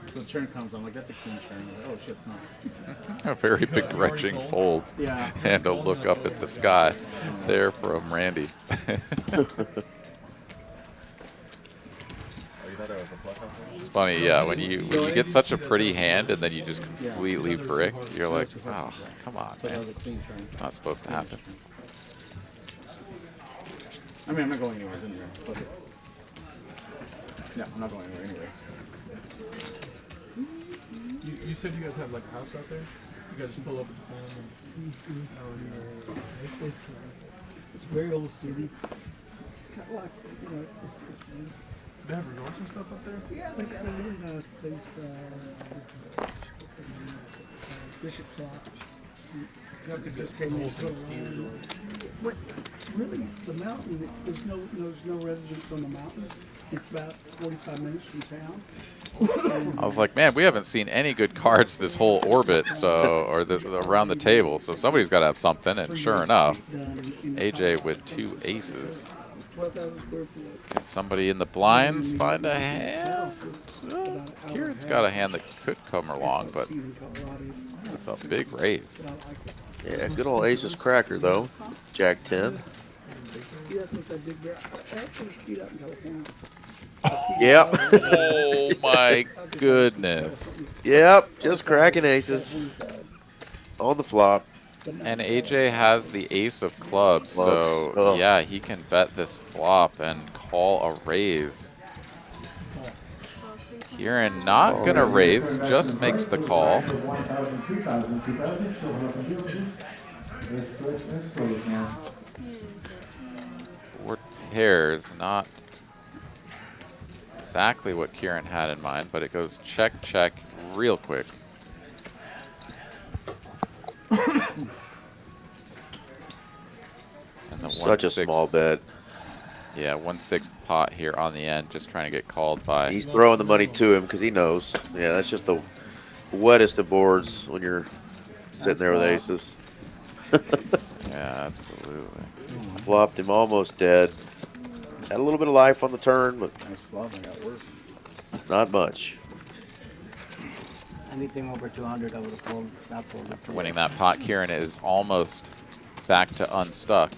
So the turn comes, I'm like, that's a clean turn. I'm like, oh shit, it's not. A very begrudging fold. Yeah. And a look up at the sky there from Randy. It's funny, yeah, when you get such a pretty hand and then you just completely brick, you're like, oh, come on, man. It's not supposed to happen. I mean, I'm not going anywhere in there. But yeah, I'm not going anywhere anyways. You said you guys have like a house out there? You guys just pull up at the farm and It's very old city. Kind of like, you know, it's they have resorts and stuff up there? yeah, they got a really nice place, Bishop's Lodge. You have to just Came the in whole to thing a skiing line. resort. What, really, the mountain, there's no residents on the mountain. It's about 45 minutes from town. I was like, man, we haven't seen any good cards this whole orbit, so around the table, so somebody's got to have something, and sure enough, AJ with 2 aces. 12,000 square foot. Can somebody in the blinds find a hand? Kieran's got a hand that could come along, but it's a big raise. Yeah, good old aces cracker though. Jack 10. Yep. Oh my goodness. Yep, just cracking aces on the flop. And AJ has the ace of clubs, so Oh. yeah, he can bet this flop and call a raise. Kieran not gonna raise, just makes the call. 1,000, 2,000, 2,000. Show up and deal with this. Let's close now. 4 pairs, not exactly what Kieran had in mind, but it goes check, check real quick. And the Such a 1/6 small bet. Yeah, 1/6 pot here on the end, just trying to get called by. He's throwing the money to him because he knows. Yeah, that's just the wettest of boards when you're sitting there with aces. Yeah, absolutely. Flopped him almost dead. Had a little bit of life on the turn, but Nice flop, I got worse. not much. Anything over 200, I would have folded. Not folded. After winning that pot, Kieran is almost back to unstuck.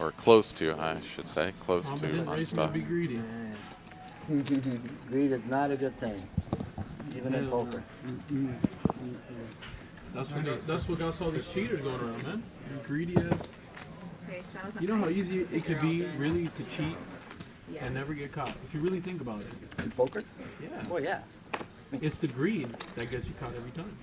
Or close to, I should say. Close to unstuck. Be greedy. Greed is not a good thing, even in poker. That's what got all these cheaters going around, man. You greedy ass. You know how easy it could be, really, to cheat and never get caught. If you really think about it. In poker? Yeah. Well, yeah. It's the greed that gets you caught every time.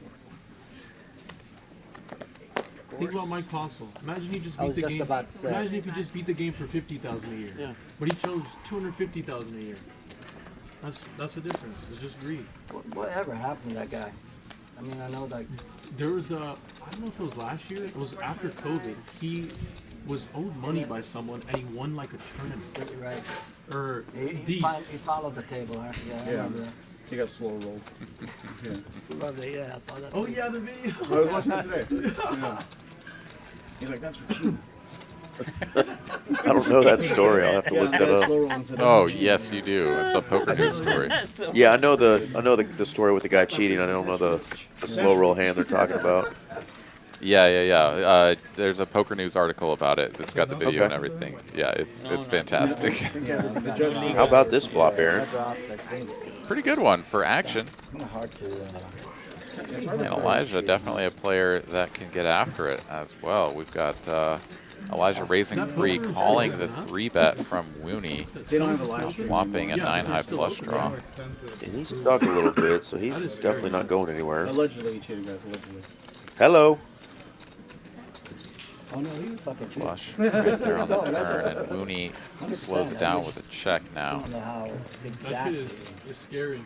Think about Mike Postle. Imagine he just I beat was the just game. about to say. Imagine if he just beat the game for 50,000 a year. Yeah. But he chose 250,000 a year. That's the difference. It's just greed. Whatever happened to that guy? I mean, I know like There was a, I don't know if it was last year. It was after COVID. He was owed money by someone and he won like a tournament. right. Or He deep. followed the table. Huh? Yeah, I remember that. He got slow rolled. Love it. Yeah, I saw that. Oh yeah, the video. I was watching it today. Yeah. He's like, that's for cheating. I don't know that story. I'll have to look that up. Oh, yes, you do. It's a Poker News story. Yeah, I know the story with the guy cheating. I don't know the slow roll hand they're talking about. Yeah. There's a Poker News article about it. It's got the video and everything. Yeah, it's fantastic. How about this flop, Aaron? Pretty good one for action. Hard to. And Elijah, definitely a player that can get after it as well. We've got Elijah raising 3, calling the 3-bet from Wooney, now flopping a 9-high flush draw. And he's stuck a little bit, so he's definitely not going anywhere. Allegedly, he cheated, guys. Allegedly. Hello. Oh no, he was fucking Flush right there on the turn, and Wooney slows it down with a check now. I don't know how That exactly. shit is scary.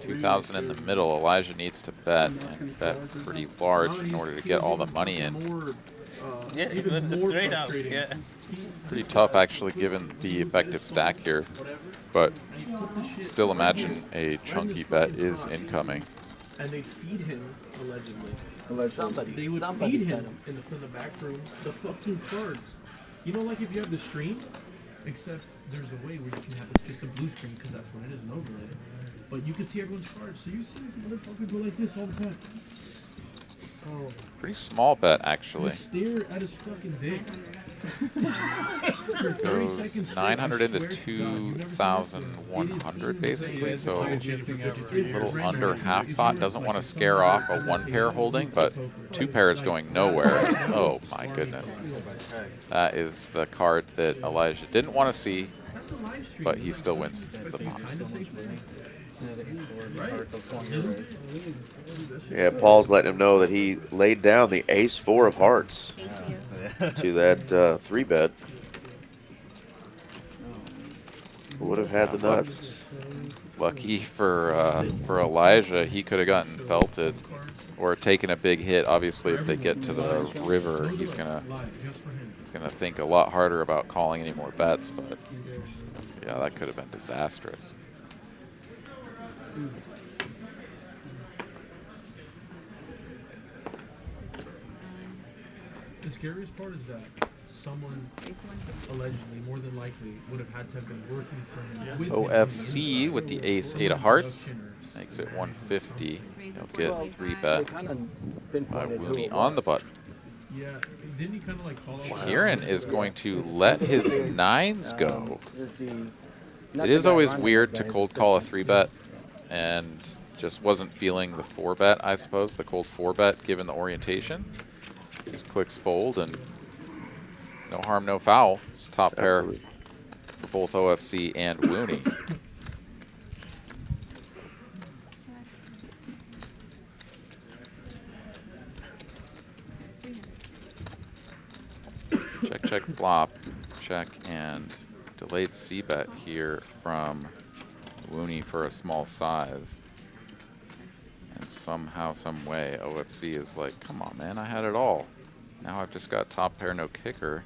2,000 in the middle. Elijah needs to bet, and bet pretty large in order to get all the money in. Yeah, even the straight out. Yeah. Pretty tough, actually, given the effective stack here. But still imagine a chunky bet is incoming. And they feed him, allegedly. Somebody, They would somebody feed fed him from the back room the fucking cards. You know, like if you have the stream, except there's a way where you can have it's just a blue screen because that's what it is, an overlay. But you can see everyone's cards, so you see this motherfucker go like this all the time. Oh. Pretty small bet, actually. Just stare at his fucking dick. Goes 900 into 2,100, basically, so a little under half pot. Doesn't want to scare off a 1-pair holding, but 2 pairs going nowhere. Oh my goodness. That is the card that Elijah didn't want to see, but he still wins the pot. Yeah, Paul's letting him know that he laid down the ace-4 of hearts to that 3-bet. Would have had the nuts. Lucky for Elijah, he could have gotten felted or taken a big hit. Obviously, if they get to the river, he's gonna think a lot harder about calling any more bets. But yeah, that could have been disastrous. The scariest part is that someone allegedly, more than likely, would have had to have been working for him. OFC with the ace-8 of hearts makes it 150. He'll get 3-bet by Wooney on the button. Yeah, didn't he kind of like follow? Kieran is going to let his 9s go. It is always weird to cold call a 3-bet, and just wasn't feeling the 4-bet, I suppose, the cold 4-bet given the orientation. Just clicks fold, and no harm, no foul. It's top pair for both OFC and Wooney. Check, check, flop, check, and delayed C-bet here from Wooney for a small size. And somehow, some way, OFC is like, come on, man, I had it all. Now I've just got top pair, no kicker.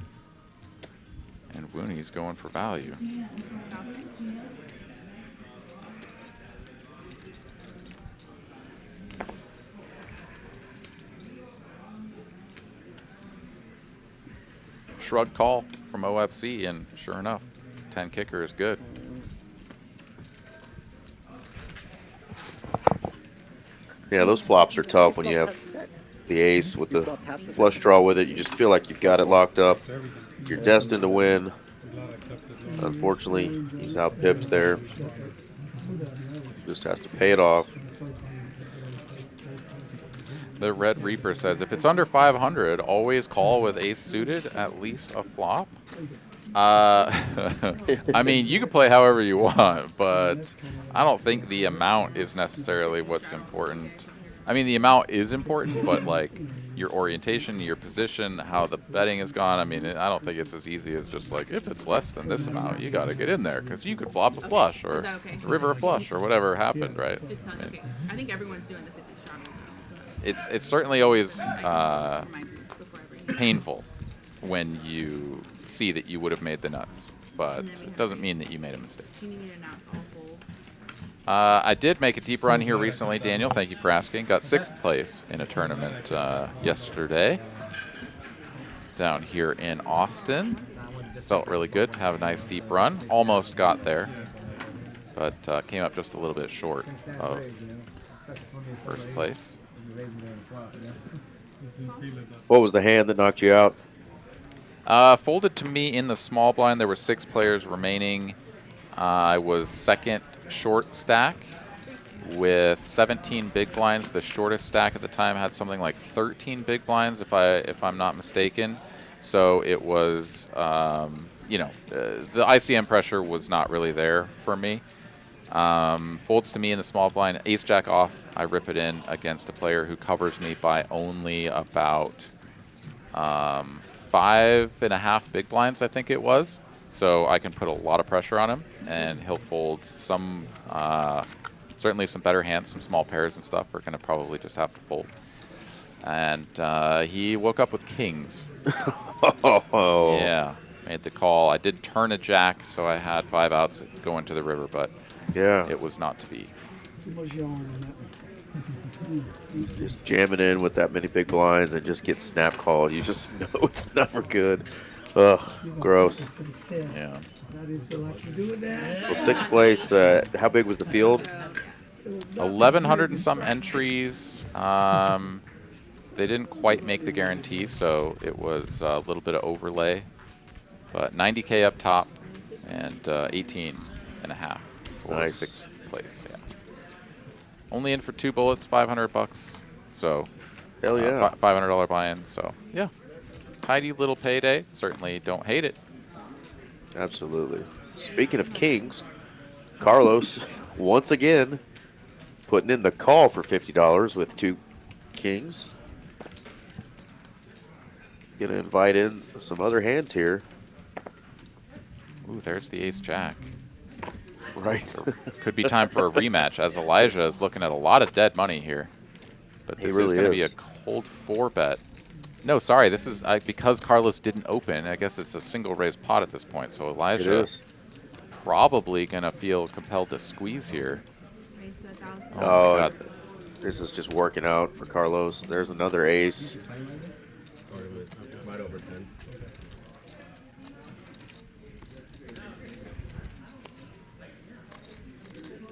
And Wooney's going for value. Shrug call from OFC, and sure enough, 10 kicker is good. Yeah, those flops are tough when you have the ace with the flush draw with it. You just feel like you've got it locked up. You're destined to win. Unfortunately, he's out-pipped there. Just has to pay it off. The Red Reaper says, if it's under 500, always call with ace suited, at least a flop. I mean, you can play however you want, but I don't think the amount is necessarily what's important. I mean, the amount is important, but like your orientation, your position, how the betting has gone. I mean, I don't think it's as easy as just like, if it's less than this amount, you got to get in there because you could flop a flush or river a flush or whatever happened, right? I think everyone's doing the 50 strong. It's certainly always painful when you see that you would have made the nuts, but it doesn't mean that you made a mistake. I did make a deep run here recently, Daniel. Thank you for asking. Got 6th place in a tournament yesterday down here in Austin. Felt really good to have a nice deep run. Almost got there, but came up just a little bit short of first place. What was the hand that knocked you out? Folded to me in the small blind. There were 6 players remaining. I was second short stack, with 17 big blinds. The shortest stack at the time had something like 13 big blinds, if I'm not mistaken. So it was, you know, the ICM pressure was not really there for me. Folds to me in the small blind, ace jack off. I rip it in against a player who covers me by only about 5.5 big blinds, I think it was. So I can put a lot of pressure on him, and he'll fold some, certainly some better hands, some small pairs and stuff. We're going to probably just have to fold. And he woke up with kings. Oh. Yeah, made the call. I did turn a jack, so I had 5 outs going to the river, but yeah, it was not to be. Too much yarn on that one. Just jamming in with that many big blinds and just get snap called. You just know it's never good. Ugh, gross. Yeah. So 6th place, how big was the field? 1,100 and some entries. They didn't quite make the guarantee, so it was a little bit of overlay. But 90K up top and 18 and a half for nice. 6th place. Yeah. Only in for 2 bullets, $500. So hell yeah, $500 buy-in. So yeah, tidy little payday. Certainly don't hate it. Absolutely. Speaking of kings, Carlos once again putting in the call for $50 with 2 kings. Gonna invite in some other hands here. Ooh, there's the ace jack. Right. So could be time for a rematch, as Elijah is looking at a lot of dead money here. But this really is going to be a cold 4-bet. No, sorry, this is because Carlos didn't open. I guess it's a single raised pot at this point. So Elijah probably going to feel compelled to squeeze here. Oh, God. This is just working out for Carlos. There's another ace. Right over 10.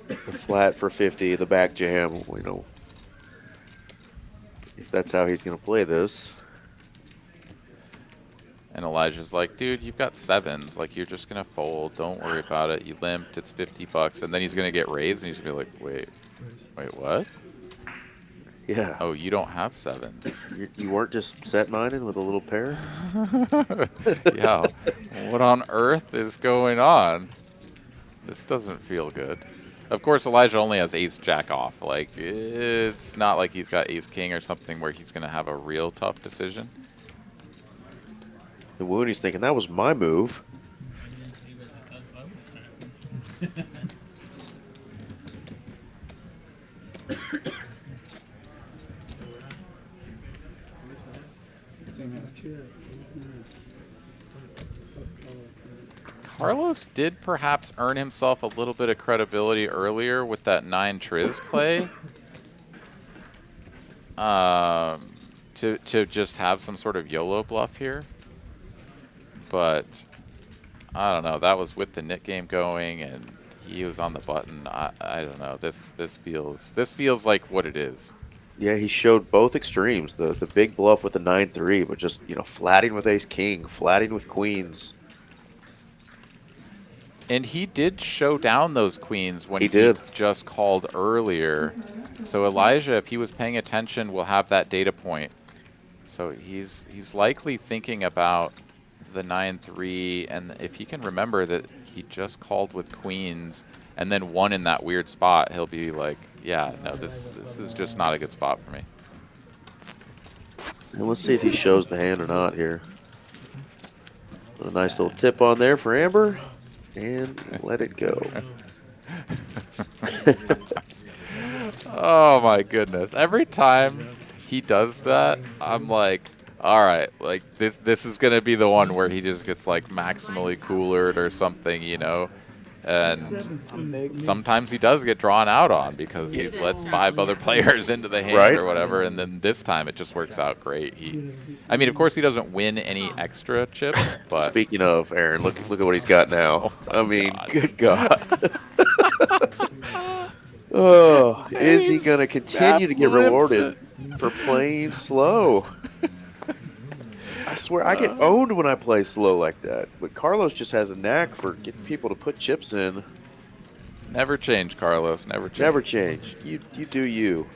The flat for 50, the back jam, you know, if that's how he's going to play this. And Elijah's like, dude, you've got 7s. Like, you're just going to fold. Don't worry about it. You limped. It's $50. And then he's going to get raised, and he's going to be like, wait, what? Yeah. Oh, you don't have 7s. You weren't just set mining with a little pair? Yeah. What on earth is going on? This doesn't feel good. Of course, Elijah only has ace jack off. Like, it's not like he's got ace king or something where he's going to have a real tough decision. And Woody's thinking, that was my move. Carlos did perhaps earn himself a little bit of credibility earlier with that 9 Triz play. To just have some sort of YOLO bluff here. But I don't know. That was with the nit game going, and he was on the button. I don't know. This feels like what it is. Yeah, he showed both extremes. The big bluff with the 9-3, but just, you know, flatting with ace king, flatting with queens. And he did show down those queens when he just called earlier. So Elijah, if he was paying attention, will have that data point. So he's likely thinking about the 9-3, and if he can remember that he just called with queens and then won in that weird spot, he'll be like, yeah, no, this is just not a good spot for me. And let's see if he shows the hand or not here. A nice little tip on there for Amber. And let it go. Oh my goodness. Every time he does that, I'm like, all right, like this is going to be the one where he just gets like maximally coolered or something, you know. And sometimes he does get drawn out on because he lets 5 other players into the hand or whatever, and then this time it just works out great. I mean, of course he doesn't win any extra chips, but speaking of, Aaron, look at what he's got now. I mean, good God. Oh, is he going to continue to get rewarded for playing slow? I swear, I get owned when I play slow like that. But Carlos just has a knack for getting people to put chips in. Never change, Carlos. Never change. Never change. You do you.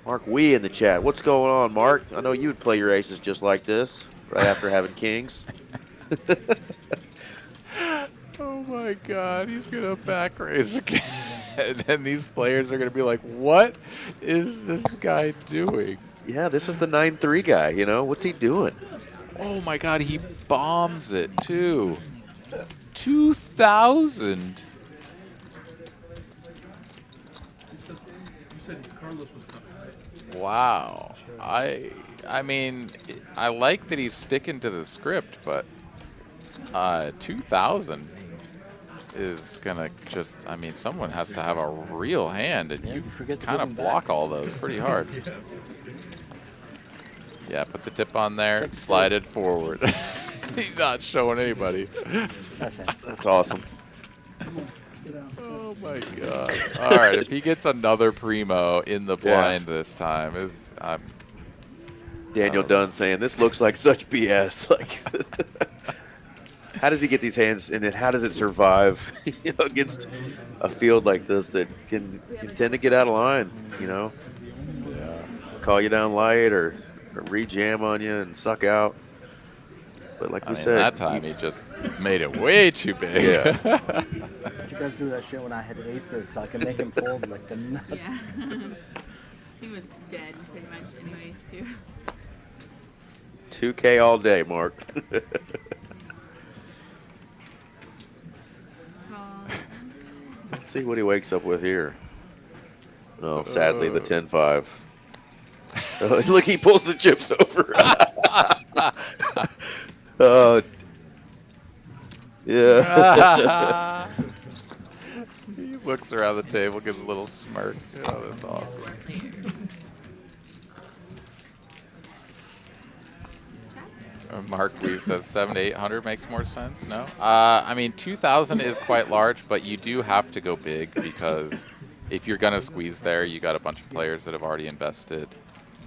Mark Wee in the chat. What's going on, Mark? I know you would play your aces just like this, right after having kings. Oh my God, he's gonna back raise again. And these players are gonna be like, what is this guy doing? Yeah, this is the 9-3 guy, you know? What's he doing? Oh my God, he bombs it too. 2,000. You said Carlos was coming, right? Wow. I mean, I like that he's sticking to the script, but 2,000 is gonna just, I mean, someone has to have a real hand, and you kind of block all those pretty hard. Yeah, put the tip on there, slide it forward. He's not showing anybody. That's awesome. Oh my God. All right, if he gets another primo in the blind this time, Daniel Dunn saying, this looks like such BS. Like, how does he get these hands, and then how does it survive against a field like this that can tend to get out of line, you know? Yeah. Call you down light or re-jam on you and suck out. But like we said, that time he just made it way too big. Yeah. But you guys do that shit when I had aces, so I can make him fold like the nuts. Yeah. He was dead pretty much anyways, too. 2K all day, Mark. Let's see what he wakes up with here. Oh, sadly, the 10-5. Oh, look, he pulls the chips over. Oh, yeah. He looks around the table, gives a little smirk. Oh, that's awesome. Mark Lee says 700 to 800 makes more sense. No, I mean 2,000 is quite large, but you do have to go big because if you're gonna squeeze there, you got a bunch of players that have already invested.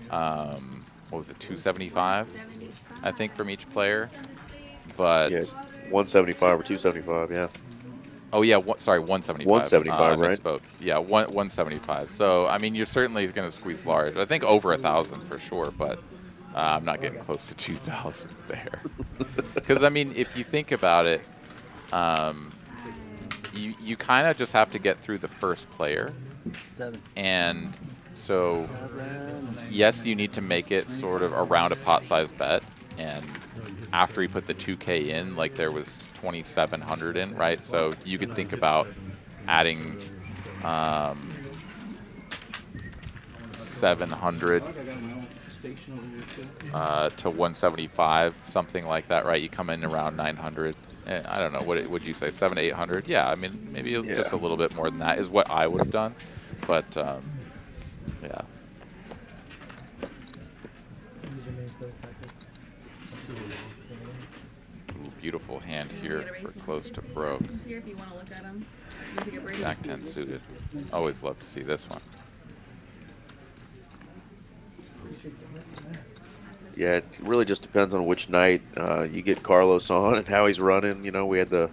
What was it, 275? I think from each player. But yeah, 175 or 275, yeah. Oh yeah, sorry, 175. 175, right? Misspoke. Yeah, 175. So I mean, you're certainly going to squeeze large. I think over 1,000 for sure, but I'm not getting close to 2,000 there. Because I mean, if you think about it, you kind of just have to get through the first player, and so yes, you need to make it sort of around a pot-sized bet, and after he put the 2K in, like there was 2,700 in, right? So you could think about adding 700 to 175, something like that, right? You come in around 900. I don't know, what would you say, 700 to 800? Yeah, I mean, maybe just a little bit more than that is what I would have done, but yeah. Ooh, beautiful hand here for close to broke. Here if you want to look at them. Jack 10 suited. Always love to see this one. Yeah, it really just depends on which night you get Carlos on and how he's running. You know, we had the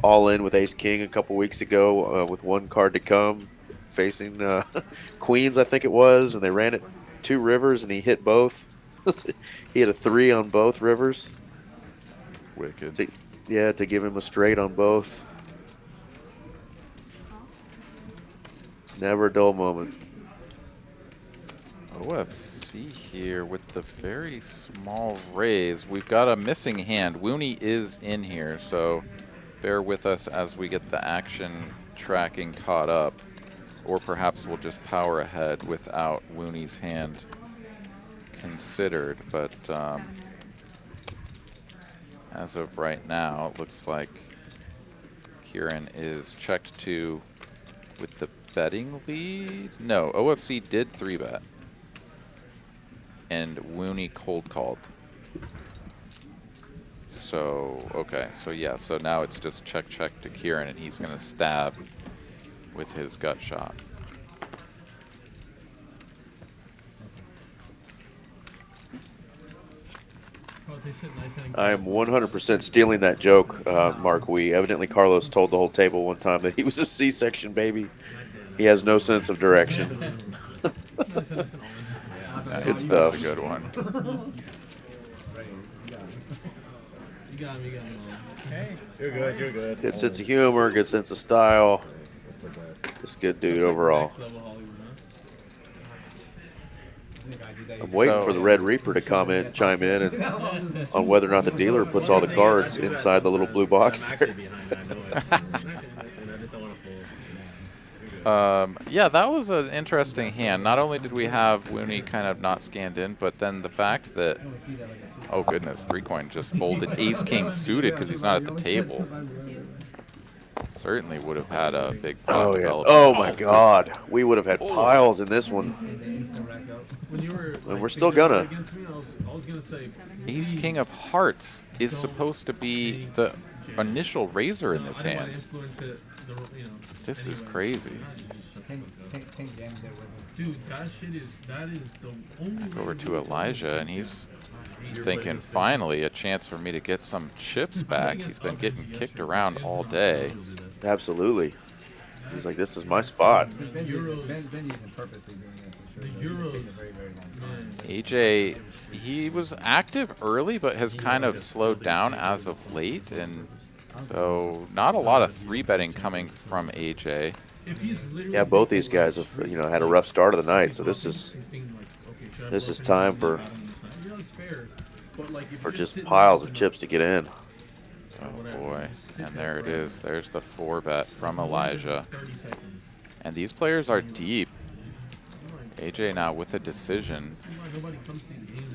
all-in with Ace-King a couple weeks ago with one card to come, facing Queens, I think it was, and they ran it 2 rivers, and he hit both. He had a 3 on both rivers. Wicked. To give him a straight on both. Never a dull moment. OFC here with the very small raise. We've got a missing hand. Wooney is in here, so bear with us as we get the action tracking caught up. Or perhaps we'll just power ahead without Wooney's hand considered. But as of right now, it looks like Kiran is checked to with the betting lead. No, OFC did 3-bet. And Wooney cold called. So, okay, so yeah, so now it's just check to Kiran, and he's going to stab with his gut shot. I am 100% stealing that joke, Mark. Evidently Carlos told the whole table one time that he was a C-section baby. He has no sense of direction. Good stuff. That's a good one. Hey, you're good. You're good. Good sense of humor, good sense of style. Just good dude overall. I'm waiting for the Red Reaper to chime in on whether or not the dealer puts all the cards inside the little blue box there. Yeah, that was an interesting hand. Not only did we have Woonie kind of not scanned in, but then the fact that, oh goodness, 3-coin just folded ace-king suited because he's not at the table. Certainly would have had a big pot Oh, yeah. develop. Oh, my God. We would have had piles in this one. And we're still gonna. Ace-king of hearts is supposed to be the initial raiser in this hand. This is crazy. Dude, that is the only. Back over to Elijah, and he's thinking, finally, a chance for me to get some chips back. He's been getting kicked around all day. Absolutely. He's like, this is my spot. AJ, he was active early, but has kind of slowed down as of late, and so not a lot of 3-betting coming from AJ. Yeah, both these guys have had a rough start of the night, so this is time for just piles of chips to get in. Oh boy, and there it is. There's the 4-bet from Elijah. And these players are deep. AJ now with a decision.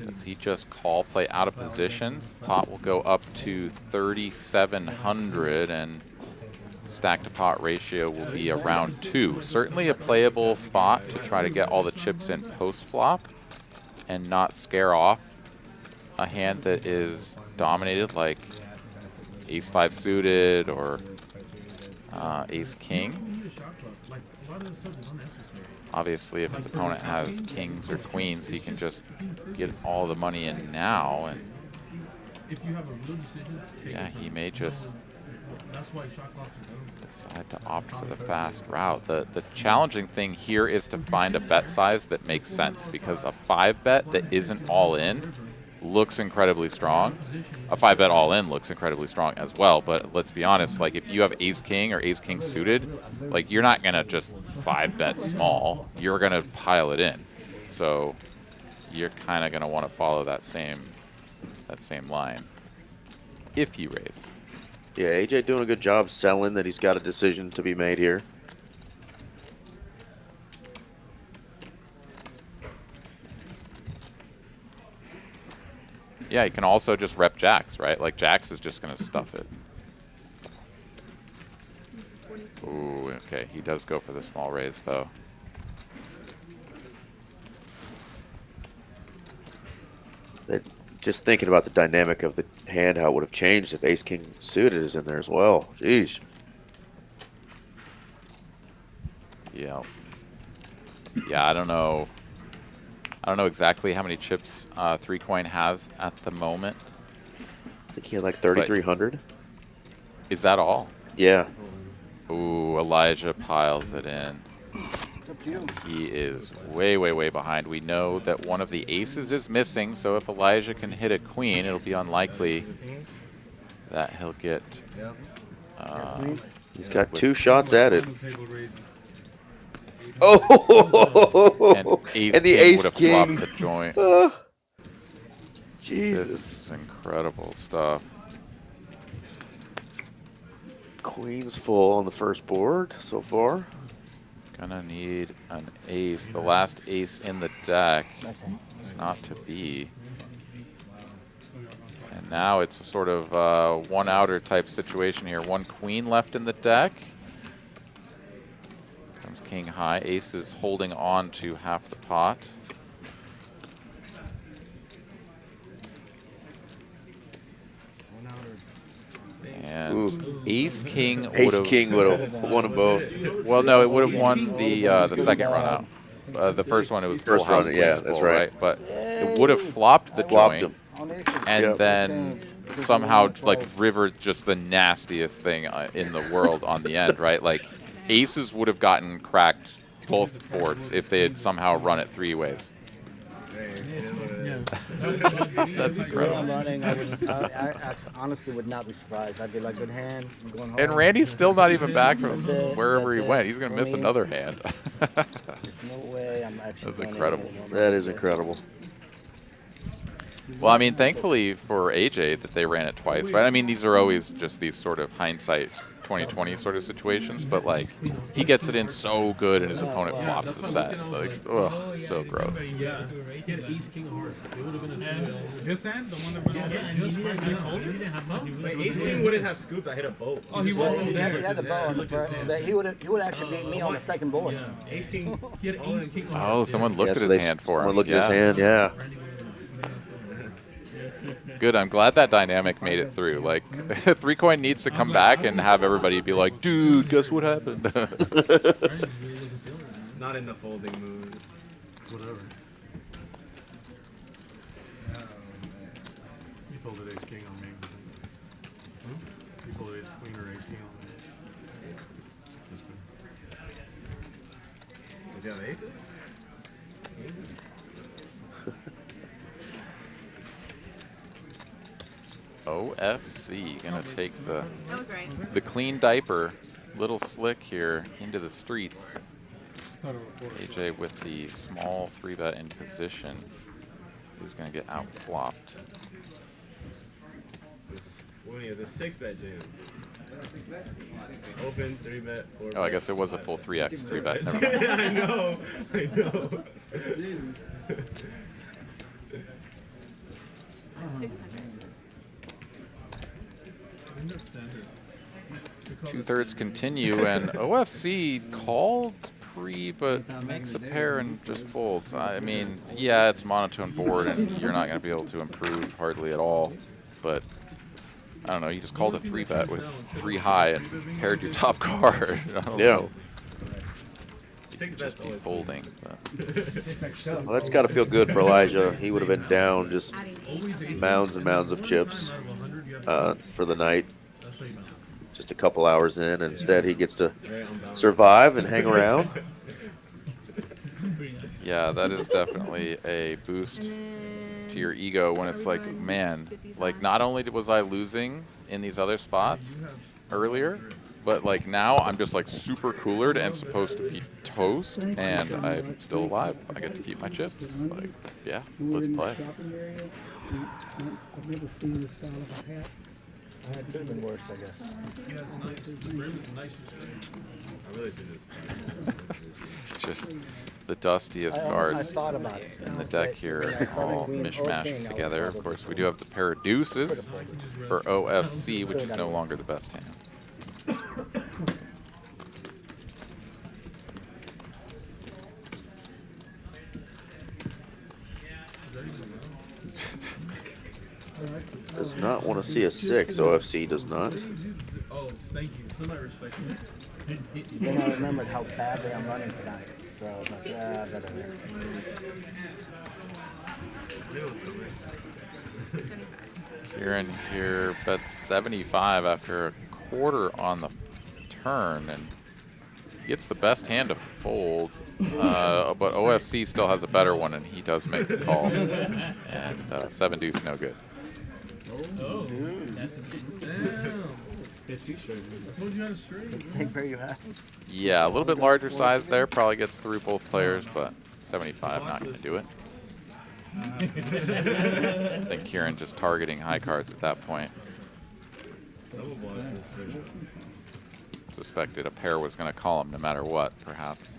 Does he just call play out of position? Pot will go up to 3,700 and stack to pot ratio will be around 2. Certainly a playable spot to try to get all the chips in post flop and not scare off a hand that is dominated like ace-5 suited or ace-king. Obviously, if his opponent has kings or queens, he can just get all the money in now, and yeah, he may just decide to opt for the fast route. The challenging thing here is to find a bet size that makes sense, because a 5-bet that isn't all in looks incredibly strong. A 5-bet all in looks incredibly strong as well, but let's be honest, like if you have ace-king or ace-king suited, like you're not gonna just 5-bet small, you're gonna pile it in. So you're kind of gonna want to follow that same line if you raise. Yeah, AJ doing a good job selling that he's got a decision to be made here. Yeah, you can also just rep jacks, right? Like jacks is just going to stuff it. Ooh, okay, he does go for the small raise though. Just thinking about the dynamic of the hand, how it would have changed if ace-king suited is in there as well. Jeez. Yeah. Yeah, I don't know exactly how many chips 3-coin has at the moment. I think he had like 3,300. Is that all? Yeah. Ooh, Elijah piles it in. He is way, way, way behind. We know that one of the aces is missing, so if Elijah can hit a queen, it'll be unlikely that he'll get... he's got 2 shots at it. Oh! And the ace-king would have flopped the joint. Jesus. This is incredible stuff. Queen's full on the first board so far. Gonna need an ace. The last ace in the deck is not to be. And now it's a sort of one-outer type situation here. 1 queen left in the deck. Comes king high. Ace is holding on to half the pot. And ace-king would have... Ace-king would have won them both. Well, no, it would have won the second run out. The first one, it was full house, yeah, queens that's full, right. But it would have flopped the Flopped joint. him. and then somehow like river just the nastiest thing in the world on the end, right? Like aces would have gotten cracked both boards if they had somehow run it 3 ways. That's incredible. I'm running, I honestly would not be surprised. I'd be like, good hand, I'm going home. And Randy's still not even back from That's wherever he it. went. He's going to miss another hand. There's no way I'm actually That's incredible. That is incredible. Well, I mean, thankfully for AJ that they ran it twice, right? I mean, these are always just these sort of hindsight 2020 sort of situations, but like he gets it in so good and his opponent flops the set. Like, ugh, so gross. Yeah, he had ace king of hearts. It would have been a This hand, the one that Wait, ace king wouldn't have scooped. I hit a boat. Oh, he wasn't He there. had the bow on the first. He would actually beat me on the second board. Ace king. He had ace king. Oh, someone looked Yeah, at so his hand for him. Someone looked at his hand, yeah. Good. I'm glad that dynamic made it through. Like, 3Coin needs to come back and have everybody be like, dude, guess what happened? Not in the folding mood. whatever. You folded ace king on me. You folded ace queen or ace king on me. Did you have aces? OFC gonna take the That was right. the clean diaper, little slick here into the streets. AJ with the small 3-bet in position is gonna get out flopped. What is a 6-bet jam? Open 3-bet. Oh, I guess it was a full 3x 3-bet. Never mind. I know. I know. 600. 2/3 continue, and OFC called pre, but makes a pair and just folds. I mean, yeah, it's monotone board, and you're not going to be able to improve hardly at all. But I don't know. You just called a 3-bet with 3 high and paired your top card. I don't know. You'd just be folding. But. Well, that's got to feel good for Elijah. He would have been down just mounds and mounds of chips for the night. Just a couple hours in. Instead, he gets to survive and hang around. Yeah, that is definitely a boost to your ego when it's like, man, like not only was I losing in these other spots earlier, but like now I'm just like super coolered and supposed to be toast, and I'm still alive. I get to keep my chips. Like, yeah, let's play. I've never seen this style of a hat. It could have been worse, I guess. Yeah, it's nice. It's really nice. I really did this. Just the dustiest cards I thought about it. in the deck here, all mishmashed together. Of course, we do have the pair of deuces for OFC, which is no longer the best hand. Does not want to see a 6. OFC does not. Oh, thank you. Somebody respect me. Then I remembered how badly I'm running tonight. So I was like, yeah, I better win. Kiran here bets 75 after a quarter on the turn, and gets the best hand to fold, but OFC still has a better one, and he does make the call. And 7 deuce, no good. Oh, that's a damn. I told you how to straight. It's the same pair you have. Yeah, a little bit larger size there, probably gets through both players, but 75 not going to do it. I think Kiran just targeting high cards at that point. Suspected a pair was going to call him no matter what, perhaps.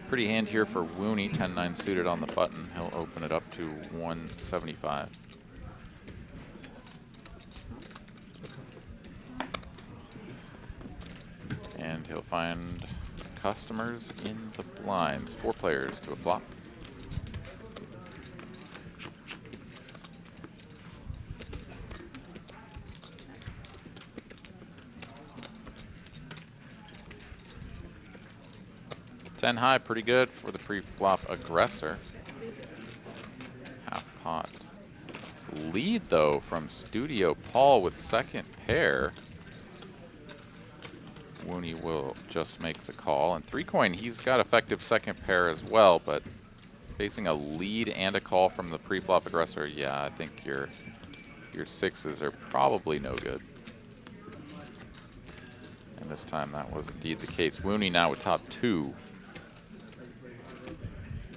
Pretty hand here for Wooney, 10-9 suited on the button. He'll open it up to 175. And he'll find customers in the blinds. 4 players to a flop. Ten high, pretty good for the pre-flop aggressor. Half pot. Lead though from Studio Paul with second pair. Wooney will just make the call. And 3-coin, he's got effective second pair as well, but facing a lead and a call from the pre-flop aggressor, yeah, I think your 6s are probably no good. And this time that was indeed the case. Wooney now with top 2.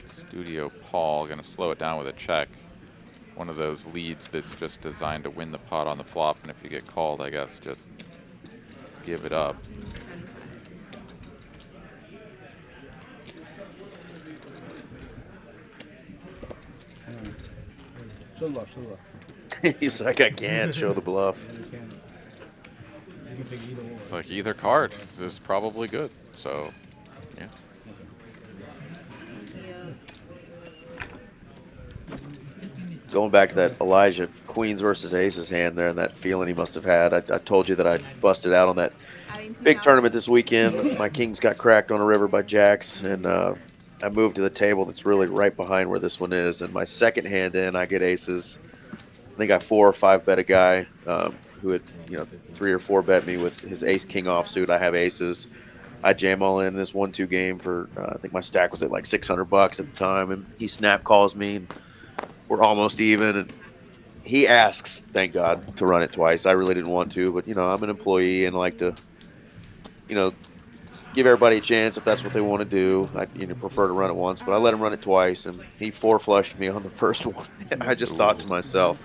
Studio Paul gonna slow it down with a check. One of those leads that's just designed to win the pot on the flop, and if you get called, I guess just give it up. Show the bluff, show the bluff. He's like, I can't show the bluff. It's like either card is probably good, so yeah. Going back to that Elijah Queens versus Aces hand there and that feeling he must have had. I told you that I busted out on that big tournament this weekend. My Kings got cracked on a river by Jacks, and I moved to the table that's really right behind where this one is. And my second hand in, I get Aces. I think I 4 or 5 bet a guy who had 3 or 4 bet me with his Ace King offsuit. I have Aces. I jam all in this 1-2 game for I think my stack was at like $600 at the time, and he snap calls me. And we're almost even, and he asks, thank God, to run it twice. I really didn't want to, but I'm an employee and like to, give everybody a chance if that's what they want to do. I prefer to run it once, but I let him run it twice, and he 4-flushed me on the first one. And I just thought to myself,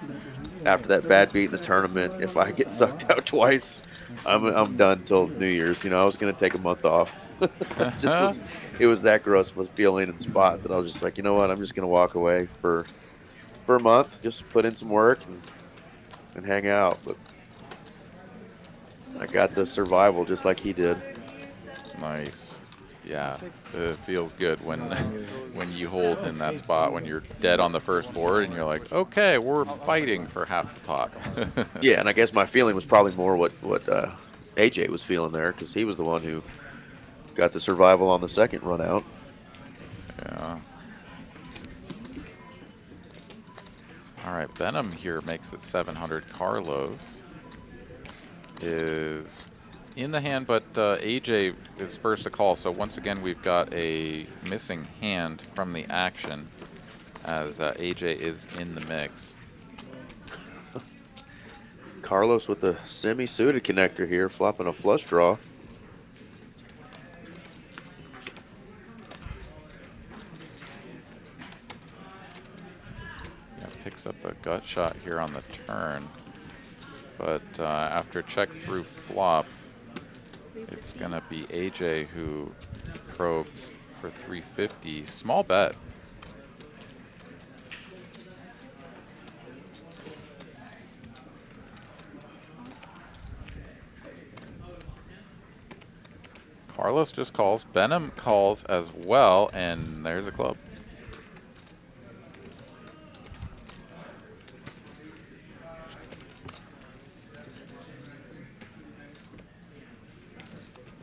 after that bad beat in the tournament, if I get sucked out twice, I'm done till New Year's. I was going to take a month off. It was that gross of a feeling and spot that I was just like, you know what, I'm just going to walk away for a month, just put in some work and hang out. But I got the survival just like he did. Nice. Yeah, it feels good when you hold in that spot, when you're dead on the first board and you're like, okay, we're fighting for half the pot. Yeah, and I guess my feeling was probably more what AJ was feeling there, because he was the one who got the survival on the second run out. Yeah. All right, Benham here makes it 700. Carlos is in the hand, but AJ is first to call. So once again, we've got a missing hand from the action as AJ is in the mix. Carlos with the semi-suited connector here, flopping a flush draw. Picks up a gut shot here on the turn, but after check through flop, it's gonna be AJ who probes for 350. Small bet. Carlos just calls. Benham calls as well, and there's a club.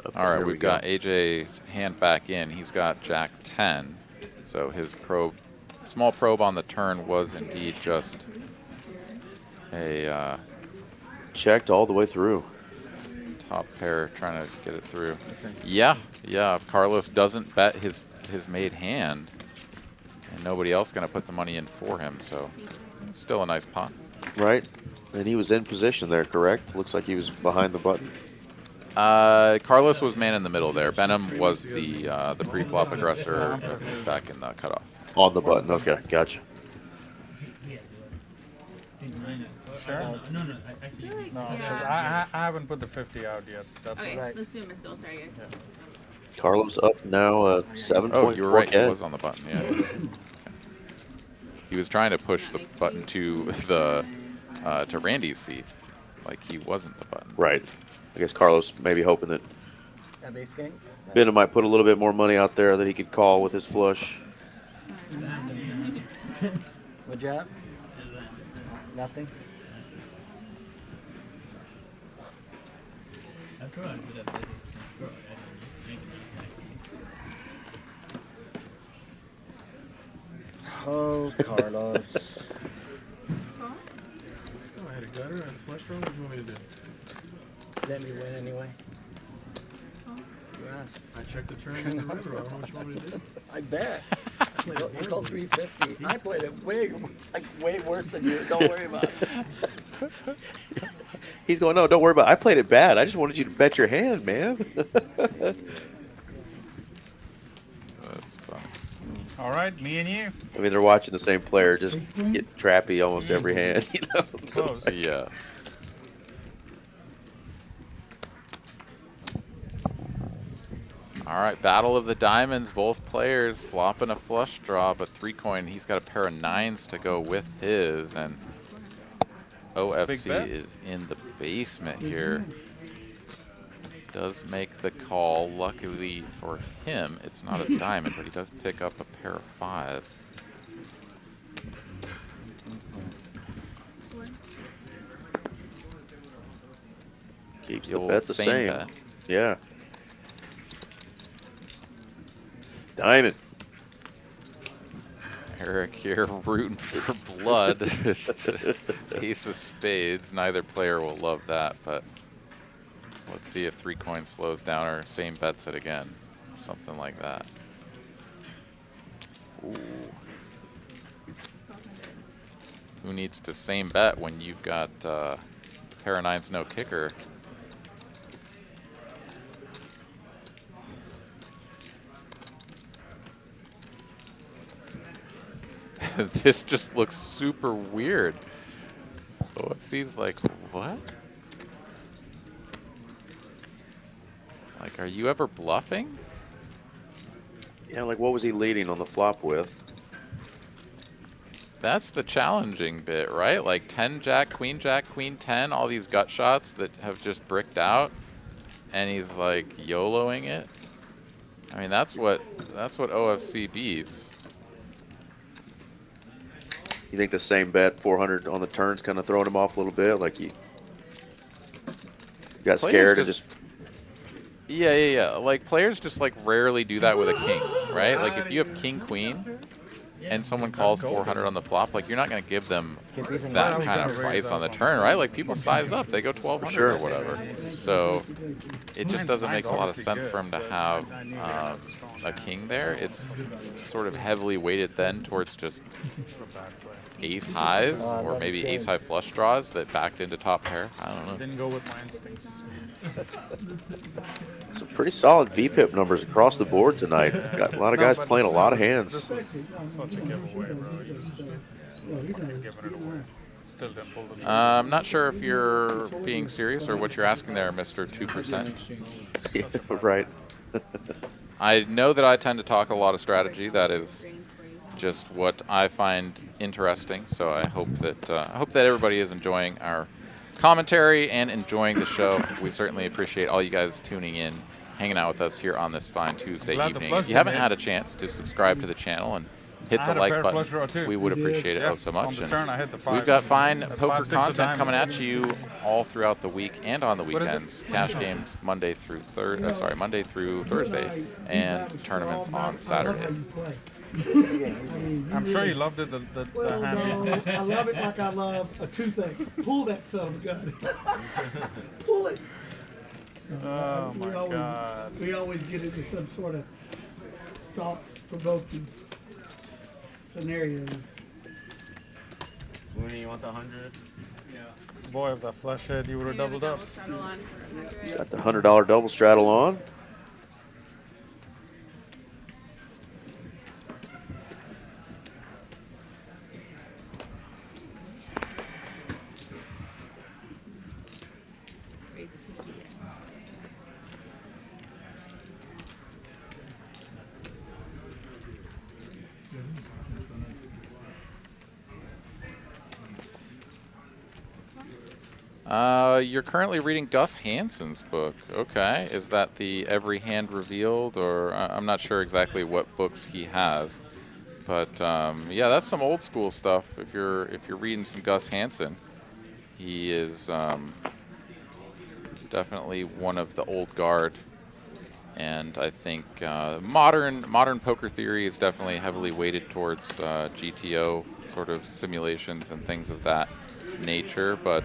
Okay, all right, we've got AJ's hand back in. He's got Jack 10. So his probe, small probe on the turn was indeed just a checked all the way through. Top pair trying to get it through. Yeah, yeah. If Carlos doesn't bet his made hand, and nobody else going to put the money in for him, so still a nice pot. Right, and he was in position there, correct? Looks like he was behind the button. Carlos was man in the middle there. Benham was the pre-flop aggressor back in the cutoff. On the button, okay, gotcha. Sure? No, because I haven't put the 50 out yet. That's Okay, right. let's do him still. Sorry, guys. Yeah. Carlos up now 7.4K. Oh, you were right. He was on the button. Yeah. Okay. He was trying to push the button to the to Randy's seat, like he wasn't the button. Right. I guess Carlos maybe hoping that That base king? Benham might put a little bit more money out there that he could call with his flush. What'd you have? Nothing? Oh, Carlos. Oh, I had a gutter and a flush draw. What do you want me to do? Let me win anyway. Yes. I checked the turn in the river. I don't know what you want me to do. I bet. You called 350. I played it way worse than you. Don't worry about it. He's going, no, don't worry about it. I played it bad. I just wanted you to bet your hand, man. That's fun. All right, me and you. I mean, they're watching the same player just get trappy almost every hand, you know? Close. Yeah. All right, battle of the diamonds. Both players flopping a flush draw, but 3-coin. He's got a pair of 9s to go with his, and OFC is in the basement here. Does make the call. Luckily for him, it's not a diamond, but he does pick up a pair of 5s. Keeps the bet the same. Bet. Yeah. Diamond. Eric here rooting for blood. Ace of spades. Neither player will love that, but let's see if 3-coin slows down or same bets it again. Something like that. Ooh. Who needs the same bet when you've got pair of 9s, no kicker? This just looks super weird. OFC's like, what? Like, are you ever bluffing? Yeah, like what was he leading on the flop with? That's the challenging bit, right? Like 10 jack, queen 10, all these gut shots that have just bricked out, and he's like YOLOing it. I mean, that's what OFC beats. You think the same bet, 400 on the turns, kind of throwing him off a little bit? Like he got scared and just... Yeah. Like, players just, like, rarely do that with a king, right? Like, if you have king, queen, and someone calls 400 on the flop, like, you're not going to give them that kind of price on the turn, right? Like, people size up. They go 1,200 or whatever. So it just doesn't make a lot of sense for him to have a king there. It's sort of heavily weighted then towards just ace highs or maybe ace high flush draws that backed into top pair. I don't know. Didn't go with my instincts. Some pretty solid VPIP numbers across the board tonight. Got a lot of guys playing a lot of hands. This was such a giveaway, bro. Just fucking giving it away. Still didn't pull the trigger. I'm not sure if you're being serious or what you're asking there, Mr. 2%. Yeah, right. I know that I tend to talk a lot of strategy. That is just what I find interesting. So I hope that everybody is enjoying our commentary and enjoying the show. We certainly appreciate all you guys tuning in, hanging out with us here on this fine Tuesday evening. If you haven't had a chance to subscribe to the channel and hit the like button, we would appreciate it so much. And we've got fine poker content coming at you all throughout the week and on the weekends. Cash games Monday through Thursday, and tournaments on Saturdays. I'm sure you loved it. The hand. I love it like I love a toothache. Pull that son of a gun. Pull it. Oh my God. We always get into some sort of thought-provoking scenarios. When you want the 100? Yeah. Boy, if that flush hit, you would have doubled up. Got the $100 double straddle on. You're currently reading Gus Hansen's book. Okay, is that the Every Hand Revealed, or I'm not sure exactly what books he has, but yeah, that's some old school stuff. If you're reading some Gus Hansen, he is definitely one of the old guard, and I think modern poker theory is definitely heavily weighted towards GTO sort of simulations and things of that nature, but.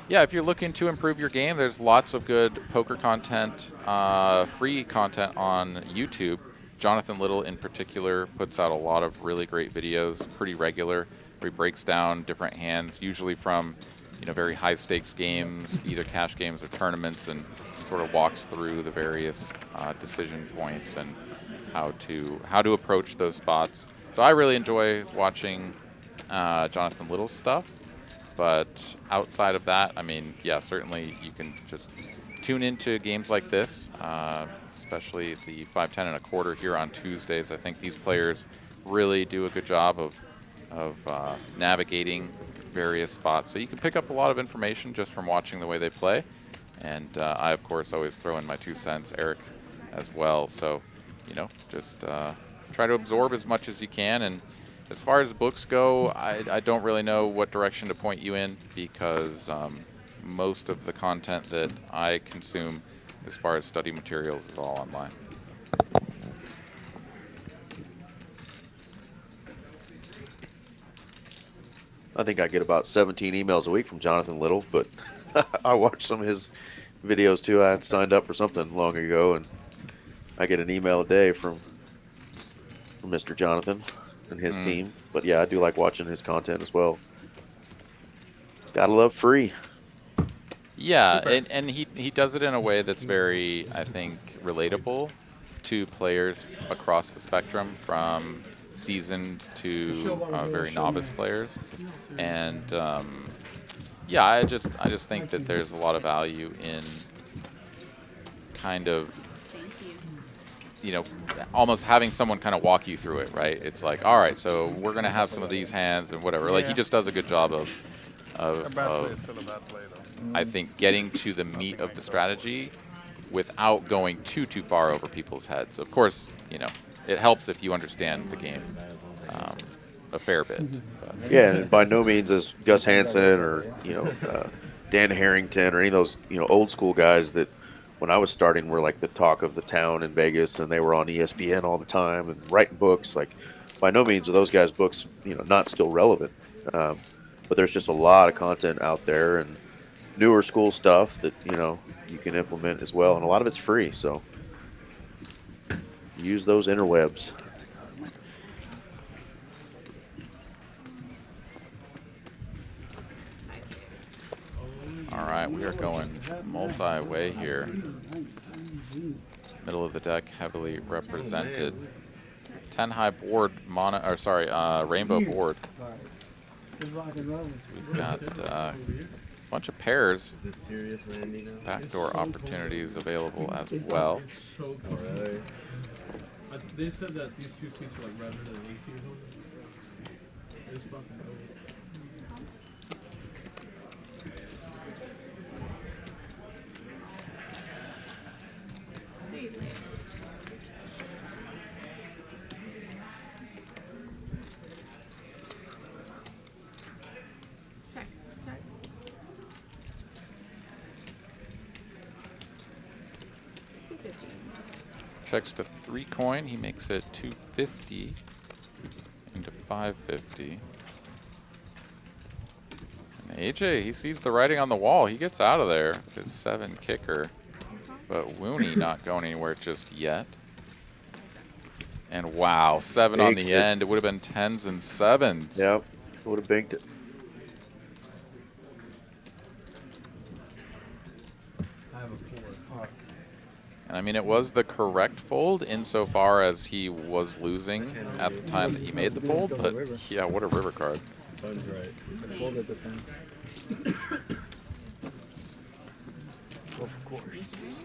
Yeah, if you're looking to improve your game, there's lots of good poker content, free content on YouTube. Jonathan Little, in particular, puts out a lot of really great videos, pretty regular, where he breaks down different hands, usually from very high-stakes games, either cash games or tournaments, and sort of walks through the various decision points and how to approach those spots. So I really enjoy watching Jonathan Little's stuff. But outside of that, I mean, yeah, certainly you can just tune into games like this, especially the 5-10 and a quarter here on Tuesdays. I think these players really do a good job of navigating various spots. So you can pick up a lot of information just from watching the way they play. And I, of course, always throw in my 2 cents, Eric, as well. So, just try to absorb as much as you can. And as far as books go, I don't really know what direction to point you in, because most of the content that I consume as far as study materials is all online. I think I get about 17 emails a week from Jonathan Little, but I watch some of his videos too. I had signed up for something long ago, and I get an email a day from Mr. Jonathan and his team. But yeah, I do like watching his content as well. Gotta love free. Yeah, and he does it in a way that's very, I think, relatable to players across the spectrum, from seasoned to very novice players. And yeah, I just think that there's a lot of value in kind of, almost having someone kind of walk you through it, right? It's like, all right, so we're going to have some of these hands and whatever. Like, he just does a good job of a bad play is still a bad play, though. I think getting to the meat of the strategy without going too far over people's heads. Of course, it helps if you understand the game a fair bit. But. Yeah, and by no means is Gus Hansen or Dan Harrington or any of those old school guys that when I was starting were like the talk of the town in Vegas, and they were on ESPN all the time and writing books. Like, by no means are those guys' books not still relevant, but there's just a lot of content out there and newer school stuff that you can implement as well, and a lot of it's free, so use those interwebs. All right, we are going multi-way here. Middle of the deck, heavily represented. 10 high board, rainbow board. We've got a bunch of pairs. Backdoor opportunities available as well. They said that these 2 seats are like rather than AC. It's fucking dope. Checks to 3 coin. He makes it 250 into 550. And AJ, he sees the writing on the wall. He gets out of there with his 7 kicker. But Wooney not going anywhere just yet. And wow, 7 on the end. It would have been 10s and 7s. Yep, would have banked it. I mean, it was the correct fold insofar as he was losing at the time that he made the fold, but yeah, what a river card. That's right. Folded the thing. Of course.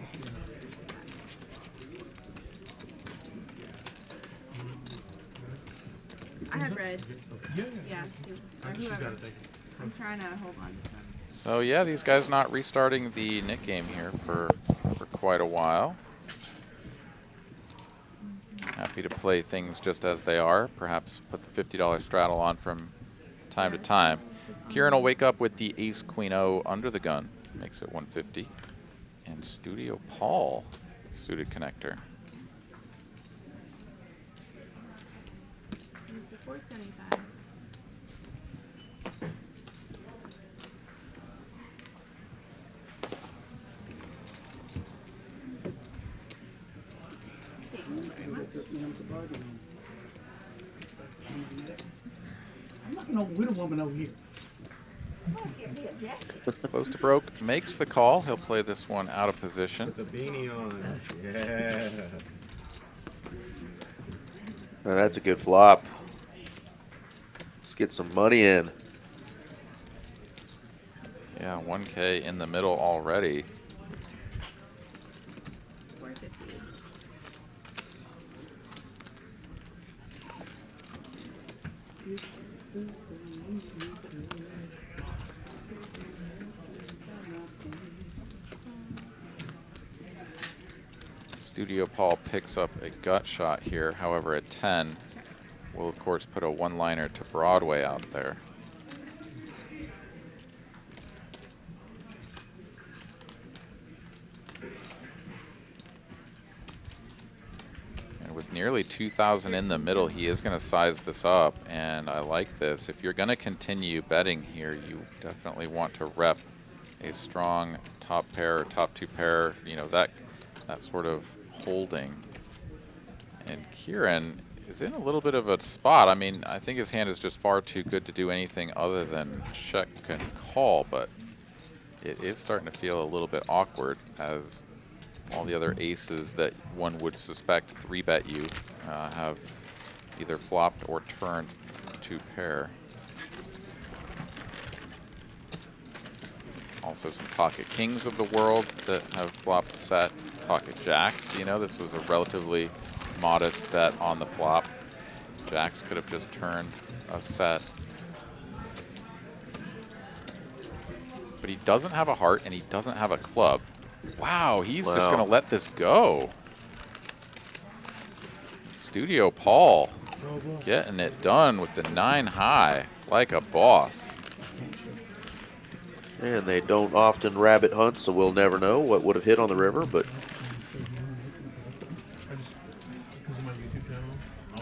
I have reds. Yeah, or whoever. I'm trying to hold on to some. So yeah, these guys not restarting the Nick game here for quite a while. Happy to play things just as they are. Perhaps put the $50 straddle on from time to time. Kiran will wake up with the ace queen O under the gun, makes it 150. And Studio Paul, suited connector. Here's the 475. I'm not no widow woman over here. Close to broke, makes the call. He'll play this one out of position. The beanie on. Yeah. Now that's a good flop. Let's get some money in. Yeah, 1K in the middle already. 450. Studio Paul picks up a gut shot here. However, at 10, we'll of course put a one-liner to Broadway out there. And with nearly 2,000 in the middle, he is going to size this up, and I like this. If you're going to continue betting here, you definitely want to rep a strong top pair or top two pair, you know, that sort of holding. And Kiran is in a little bit of a spot. I mean, I think his hand is just far too good to do anything other than check and call, but it is starting to feel a little bit awkward as all the other aces that one would suspect 3-bet you have either flopped or turned to pair. Also some pocket kings of the world that have flopped set. Pocket jacks, you know, this was a relatively modest bet on the flop. Jacks could have just turned a set. But he doesn't have a heart and he doesn't have a club. Wow, he's just going to let this go. Studio Paul getting it done with the 9 high like a boss. And they don't often rabbit hunt, so we'll never know what would have hit on the river, but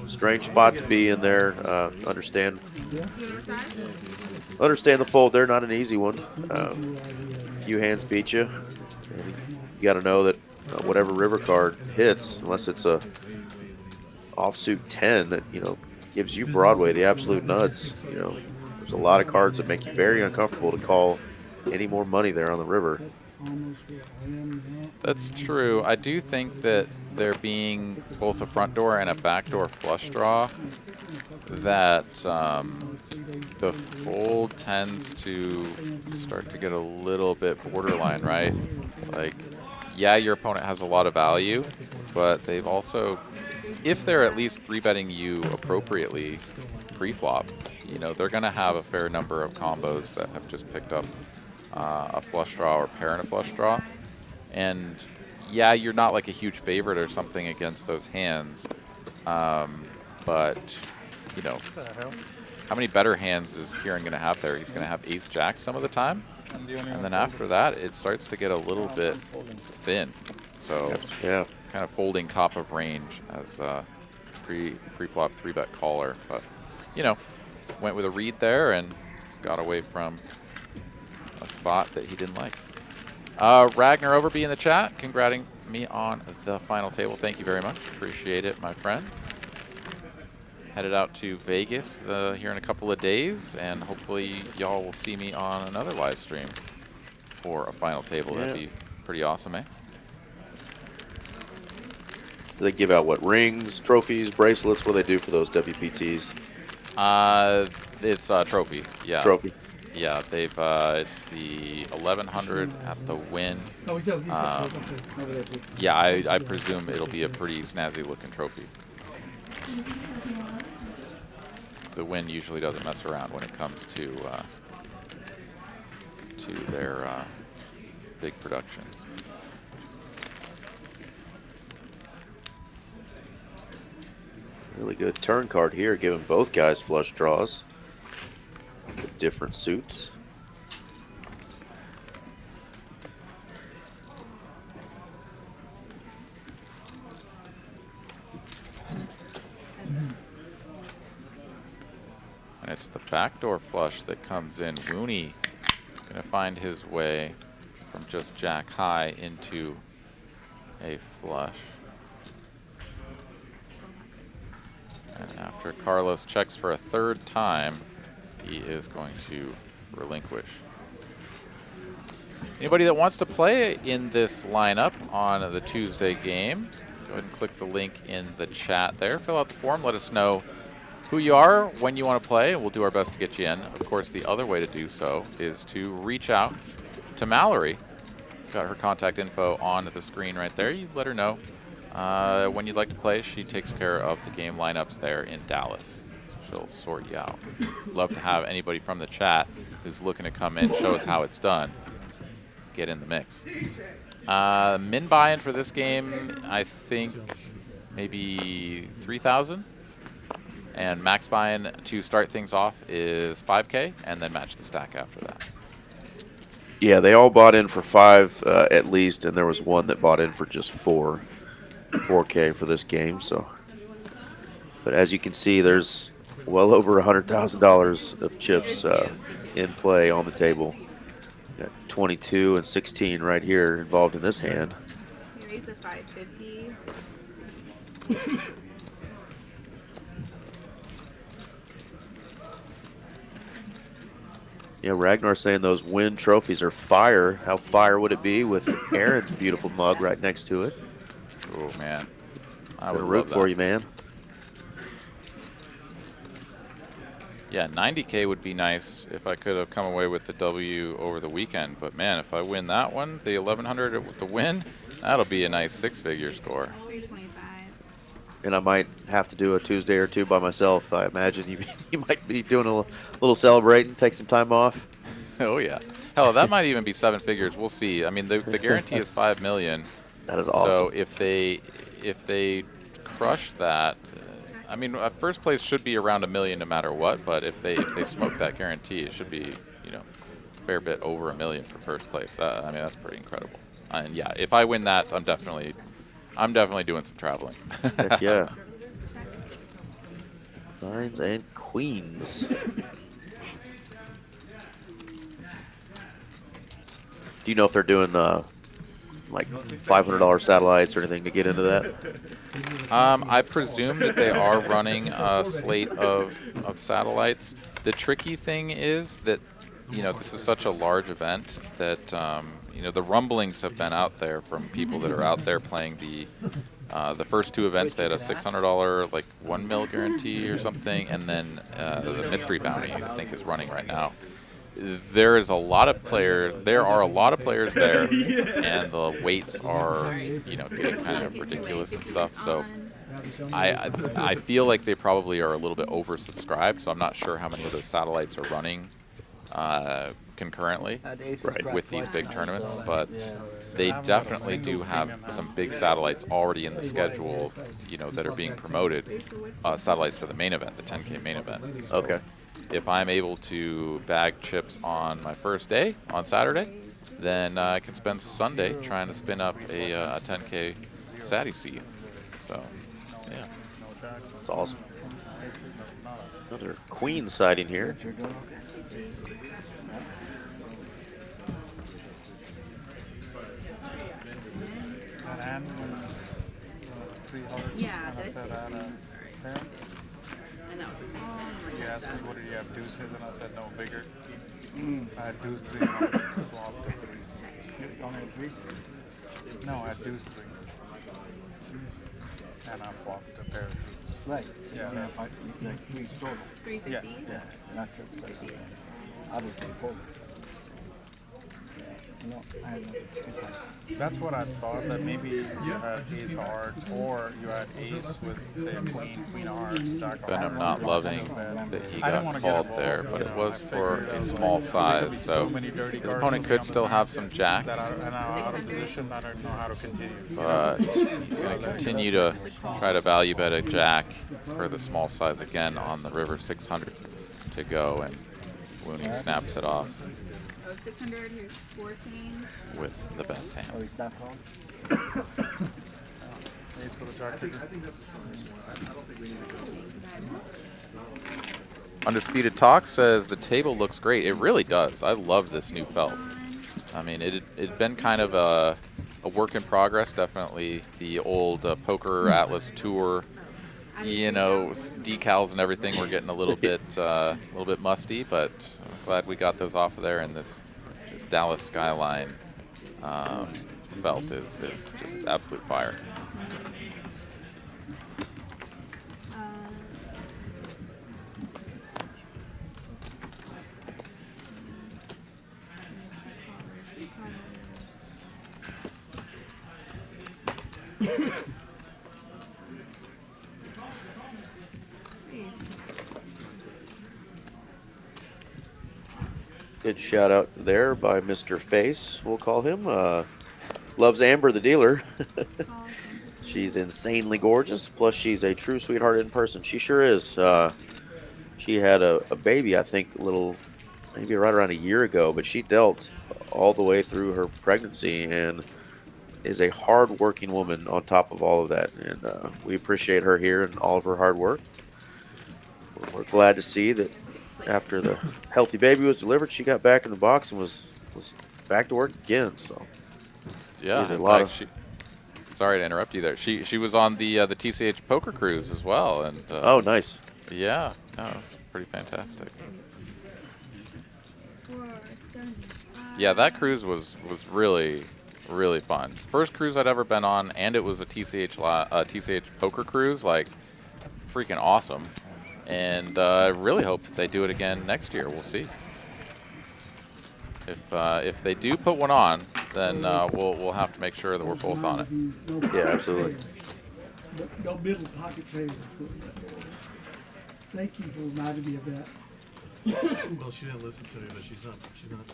strange spot to be in there. Understand the fold there, not an easy one. Few hands beat you. And you got to know that whatever river card hits, unless it's a offsuit 10 that, you know, gives you Broadway, the absolute nuts. You know, there's a lot of cards that make you very uncomfortable to call any more money there on the river. That's true. I do think that there being both a front door and a back door flush draw, that the fold tends to start to get a little bit borderline, right? Like, yeah, your opponent has a lot of value, but they've also, if they're at least 3-betting you appropriately pre-flop, you know, they're going to have a fair number of combos that have just picked up a flush draw or pair and a flush draw. And yeah, you're not like a huge favorite or something against those hands, but you know, how many better hands is Kiran going to have there? He's going to have ace jack some of the time, and then after that it starts to get a little bit thin. So yeah, kind of folding top of range as pre-flop 3-bet caller, but you know, went with a read there and got away from a spot that he didn't like. Ragnar Overby in the chat, congrating me on the final table. Thank you very much. Appreciate it, my friend. Headed out to Vegas here in a couple of days, and hopefully y'all will see me on another live stream for a final table. Yeah. That'd be pretty awesome, eh? Do they give out, what, rings, trophies, bracelets? What do they do for those WPTs? It's a trophy, yeah. Trophy. Yeah, they've it's the 1100 at the Win. Yeah, I presume it'll be a pretty snazzy looking trophy. The Win usually doesn't mess around when it comes to to their big productions. Really good turn card here, giving both guys flush draws with different suits. And it's the backdoor flush that comes in. Rooney going to find his way from just jack high into a flush. And after Carlos checks for a third time, he is going to relinquish. Anybody that wants to play in this lineup on the Tuesday game, go ahead and click the link in the chat there. Fill out the form, let us know who you are, when you want to play, and we'll do our best to get you in. Of course, the other way to do so is to reach out to Mallory. Got her contact info on the screen right there. You let her know when you'd like to play. She takes care of the game lineups there in Dallas. She'll sort you out. Love to have anybody from the chat who's looking to come in, show us how it's done, get in the mix. Min buy-in for this game, I think maybe 3,000. And max buy-in to start things off is 5K, and then match the stack after that. Yeah, they all bought in for 5 at least, and there was one that bought in for just 4K for this game. So, but as you can see, there's well over $100,000 of chips in play on the table. Got 22 and 16 right here involved in this hand. You raise a 550. Yeah, Ragnar saying those win trophies are fire. How fire would it be with Aaron's beautiful mug right next to it? Oh man, I would would root love for that. you, man. Yeah, 90K would be nice if I could have come away with the W over the weekend. But man, if I win that one, the 1100 with the win, that'll be a nice 6-figure score. 325. And I might have to do a Tuesday or two by myself. I imagine you might be doing a little celebrating, take some time off. Oh yeah, hell, that might even be 7 figures. We'll see. I mean, the guarantee is 5 million. That is awesome. So if they crush that, I mean, first place should be around $1 million no matter what. But if they smoke that guarantee, it should be, you know, a fair bit over $1 million for first place. I mean, that's pretty incredible. And yeah, if I win that, I'm definitely doing some traveling. Heck yeah. Nines and queens. Do you know if they're doing like $500 satellites or anything to get into that? I presume that they are running a slate of satellites. The tricky thing is that, you know, this is such a large event that, you know, the rumblings have been out there from people that are out there playing the first 2 events. They had a $600 like 1 mil guarantee or something, and then the mystery bounty I think is running right now. There are a lot of players there, and the weights are, you know, getting kind of ridiculous and stuff. So I feel like they probably are a little bit oversubscribed. So I'm not sure how many of those satellites are running concurrently with these big tournaments, but they definitely do have some big satellites already in the schedule, you know, that are being promoted. Satellites for the main event, the 10K main event. So okay. If I'm able to bag chips on my first day, on Saturday, then I can spend Sunday trying to spin up a 10K Satty seed. So, yeah. That's awesome. Another queen sighting here. Yeah, that's it. And that was You asked me, what did you have, deuces? And I said, no, bigger. I had deuce 3 and I flopped the 3. You only had 3? No, I had deuce 3. And I flopped a pair of deuces. Right. Yeah, that's like 3 total. 350? Yeah. Yeah, not triple. I was 340. That's what I thought, that maybe you had ace hearts, or you had ace with, say, a queen of hearts, jack of Benham hearts. not loving that he I didn't got wanna get called involved, there, but you it know, was I for figured a out, small like, there could be size, so so many dirty his cards opponent on could the still have some hand jacks. that and I'm out of position, I don't know how to continue. But he's going to continue to try to value bet a jack for the small size again on the river. 600 to go, and Looney snaps it off Oh, 600, here's 14. with the best hand. Oh, he's not calling? Ace for the jack kicker. Undisputed Talk says the table looks great. It really does. I love this new felt. I mean, it'd been kind of a work in progress. Definitely the old Poker Atlas Tour, you know, decals and everything were getting a little bit musty. But I'm glad we got those off of there. And this Dallas Skyline felt is just absolute fire. Good shout out there by Mr. Face, we'll call him. Loves Amber, the dealer. She's insanely gorgeous, plus she's a true sweetheart in person. She sure is. She had a baby, I think, maybe right around a year ago, but she dealt all the way through her pregnancy and is a hard-working woman on top of all of that. And we appreciate her here and all of her hard work. We're glad to see that after the healthy baby was delivered, she got back in the box and was back to work again. So yeah, a lot of. Sorry to interrupt you there. She was on the TCH Poker Cruise as well, and oh, nice. Yeah, no, it was pretty fantastic. Yeah, that cruise was really fun. First cruise I'd ever been on, and it was a TCH Poker Cruise, like freaking awesome. And I really hope that they do it again next year. We'll see. If they do put one on, then we'll have to make sure that we're both on it. Yeah, absolutely. No middle pocket favors. Thank you for reminding me of that. Well, she didn't listen to me, but she's not hitting the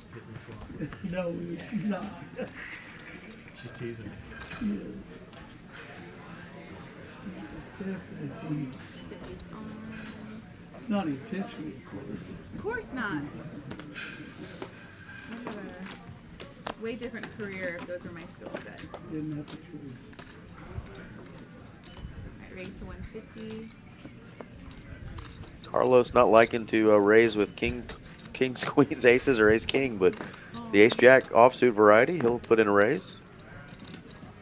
floor. No, she's not. She's teasing me. She is. Definitely. Not intentionally, Of course not. I have a way different career if those are my skill sets. Isn't that the truth? Alright, raise to 150. Carlos not liking to raise with kings, queens, aces, or ace king, but the ace jack offsuit variety, he'll put in a raise.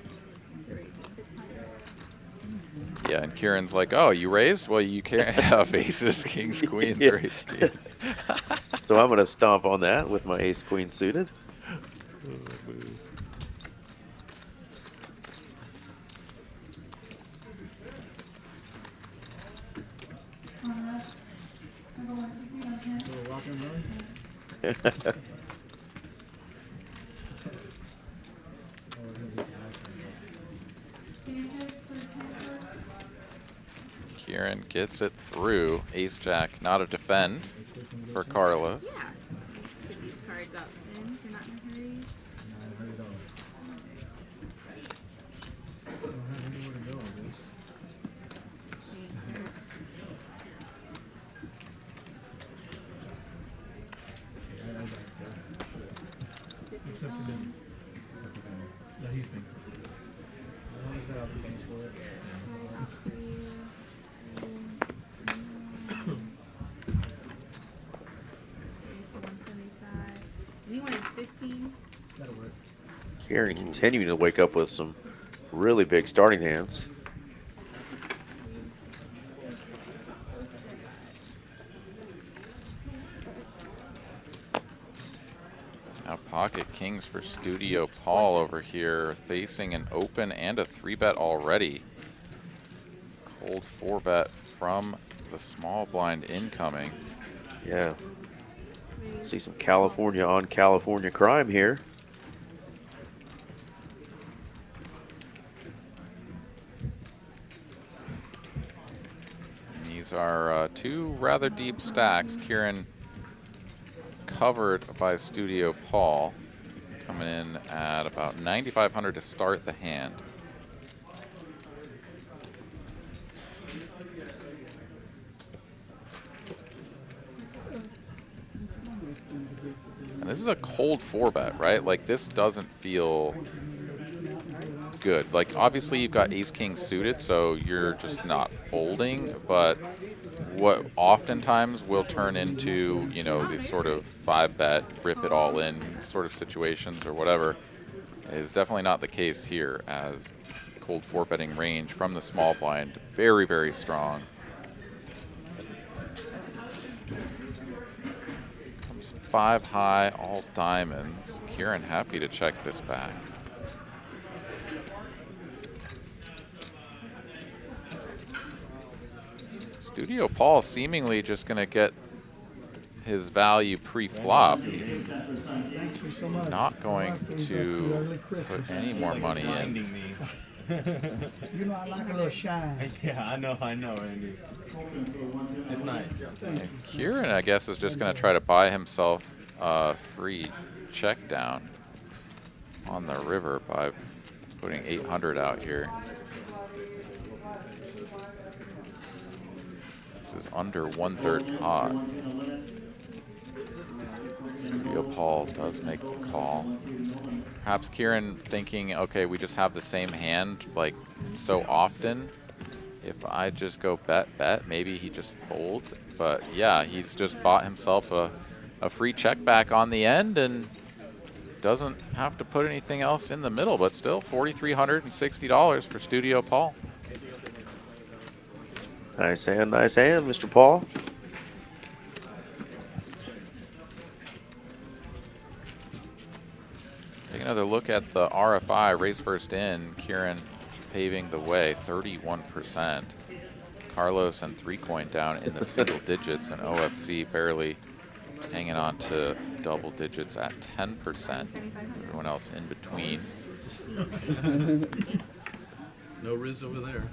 So raise to 600. Yeah, and Kieran's like, "Oh, you raised? Well, you can't have aces, kings, queens, or ace king." So I'm going to stomp on that with my ace queen suited. Kieran gets it through. Ace jack, not a defend for Carlos. Yeah. Put these cards out then. You're not in a hurry. Yeah, he's thinking. Anyone at 15? That'll work. Kieran continuing to wake up with some really big starting hands. Now pocket kings for Studio Paul over here, facing an open and a 3-bet already. Cold 4-bet from the small blind incoming. Yeah. See some California on California crime here. These are two rather deep stacks. Kiran covered by Studio Paul, coming in at about 9,500 to start the hand. And this is a cold 4-bet, right? Like, this doesn't feel good. Like, obviously you've got ace-king suited, so you're just not folding, but what oftentimes will turn into, you know, these sort of 5-bet, rip it all in sort of situations or whatever, is definitely not the case here, as cold 4-betting range from the small blind, very, very strong. Comes 5 high, all diamonds. Kiran happy to check this back. Studio Paul seemingly just going to get his value pre-flop. He's not going to put any more money in. You know, I like a little shine. Yeah, I know, Andy. It's nice. And Kiran, I guess, is just going to try to buy himself a free check down on the river by putting 800 out here. This is under 1/3 pot. Studio Paul does make the call. Perhaps Kiran thinking, okay, we just have the same hand like so often. If I just go bet, maybe he just folds. But yeah, he's just bought himself a free check back on the end and doesn't have to put anything else in the middle, but still $4,360 for Studio Paul. Nice hand, Mr. Paul. Take another look at the RFI, raise first in. Kiran paving the way, 31%. Carlos and 3Coin down in the single digits, and OFC barely hanging on to double digits at 10%. Everyone else in between. No Riz over there.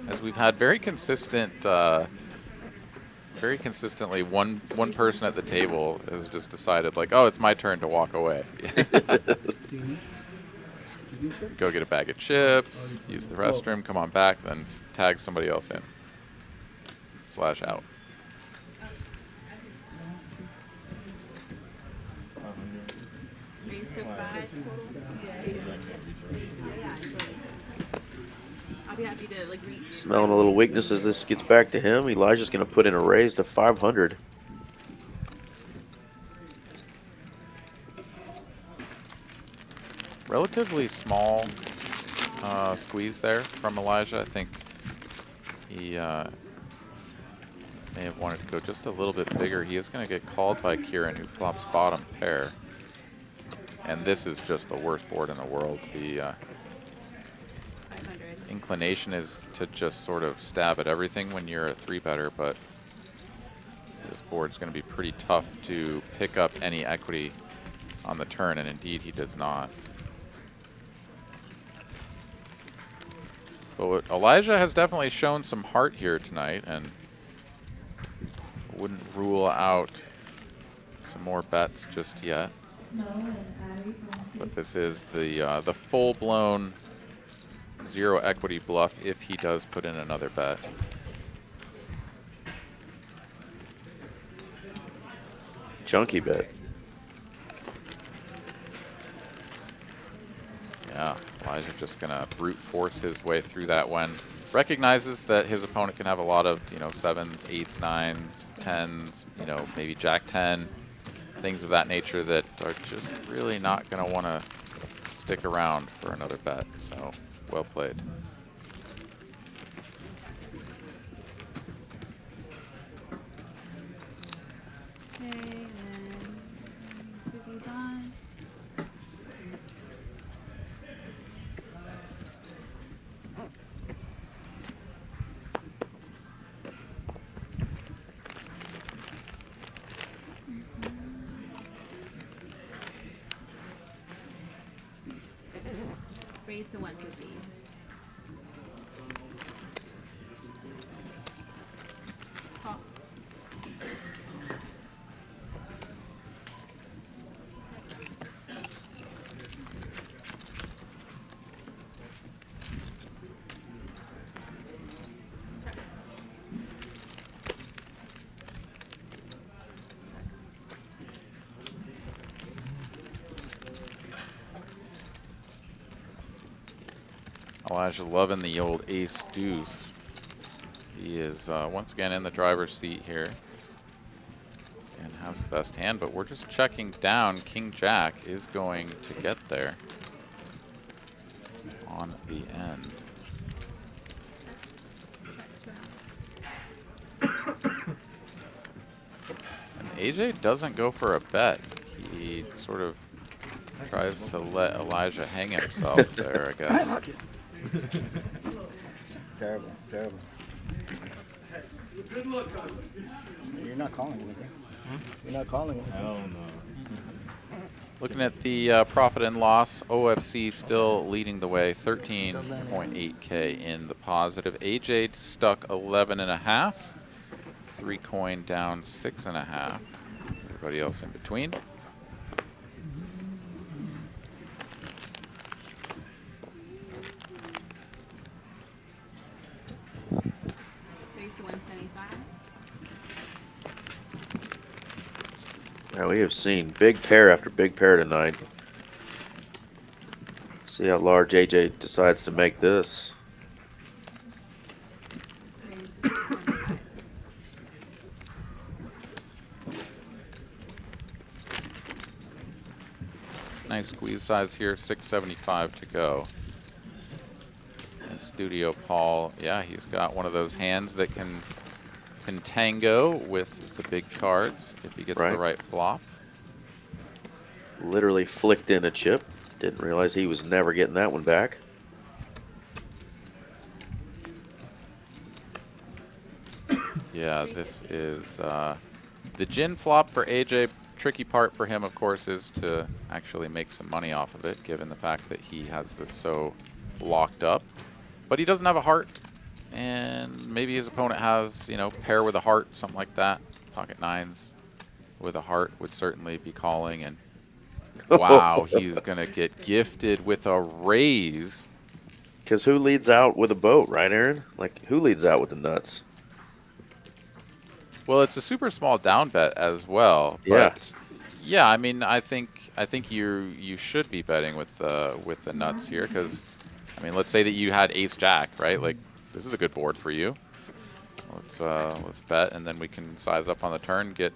As we've had very consistently one person at the table has just decided, like, oh, it's my turn to walk away. Go get a bag of chips, use the restroom, come on back, then tag somebody else in. Slash out. Smelling a little weakness as this gets back to him. Elijah's going to put in a raise to 500. Relatively small squeeze there from Elijah. I think he may have wanted to go just a little bit bigger. He is going to get called by Kiran, who flops bottom pair. And this is just the worst board in the world. The inclination is to just sort of stab at everything when you're a 3-better, but this board's going to be pretty tough to pick up any equity on the turn, and indeed he does not. But Elijah has definitely shown some heart here tonight, and wouldn't rule out some more bets just yet. But this is the full-blown zero equity bluff if he does put in another bet. Chunky bet. Yeah, Elijah just gonna brute force his way through that when recognizes that his opponent can have a lot of, you know, 7s, 8s, 9s, 10s, you know, maybe Jack 10, things of that nature that are just really not gonna want to stick around for another bet. So well played. Raise to 150. Call. Elijah loving the old ace deuce. He is once again in the driver's seat here and has the best hand, but we're just checking down. King Jack is going to get there on the end. And AJ doesn't go for a bet. He sort of tries to let Elijah hang himself there, I guess. Terrible, terrible. You're not calling anything. You're not calling anything. Hell no. Looking at the profit and loss, OFC still leading the way, 13.8K in the positive. AJ stuck 11.5. 3 coin down 6.5. Everybody else in between. Raise to 175. Now we have seen big pair after big pair tonight. See how large AJ decides to make this. Raise to 675. Nice squeeze size here, 675 to go. And Studio Paul, yeah, he's got one of those hands that can tango with the big cards if he gets the right flop. Literally flicked in a chip. Didn't realize he was never getting that one back. Yeah, this is the gin flop for AJ. Tricky part for him, of course, is to actually make some money off of it, given the fact that he has this so locked up. But he doesn't have a heart, and maybe his opponent has, you know, pair with a heart, something like that. Pocket nines with a heart would certainly be calling, and wow, he's going to get gifted with a raise. Because who leads out with a boat, right, Aaron? Like, who leads out with the nuts? Well, it's a super small down bet as well. But yeah, I mean, I think you should be betting with the nuts here, because I mean, let's say that you had ace jack, right? Like, this is a good board for you. Let's bet, and then we can size up on the turn, get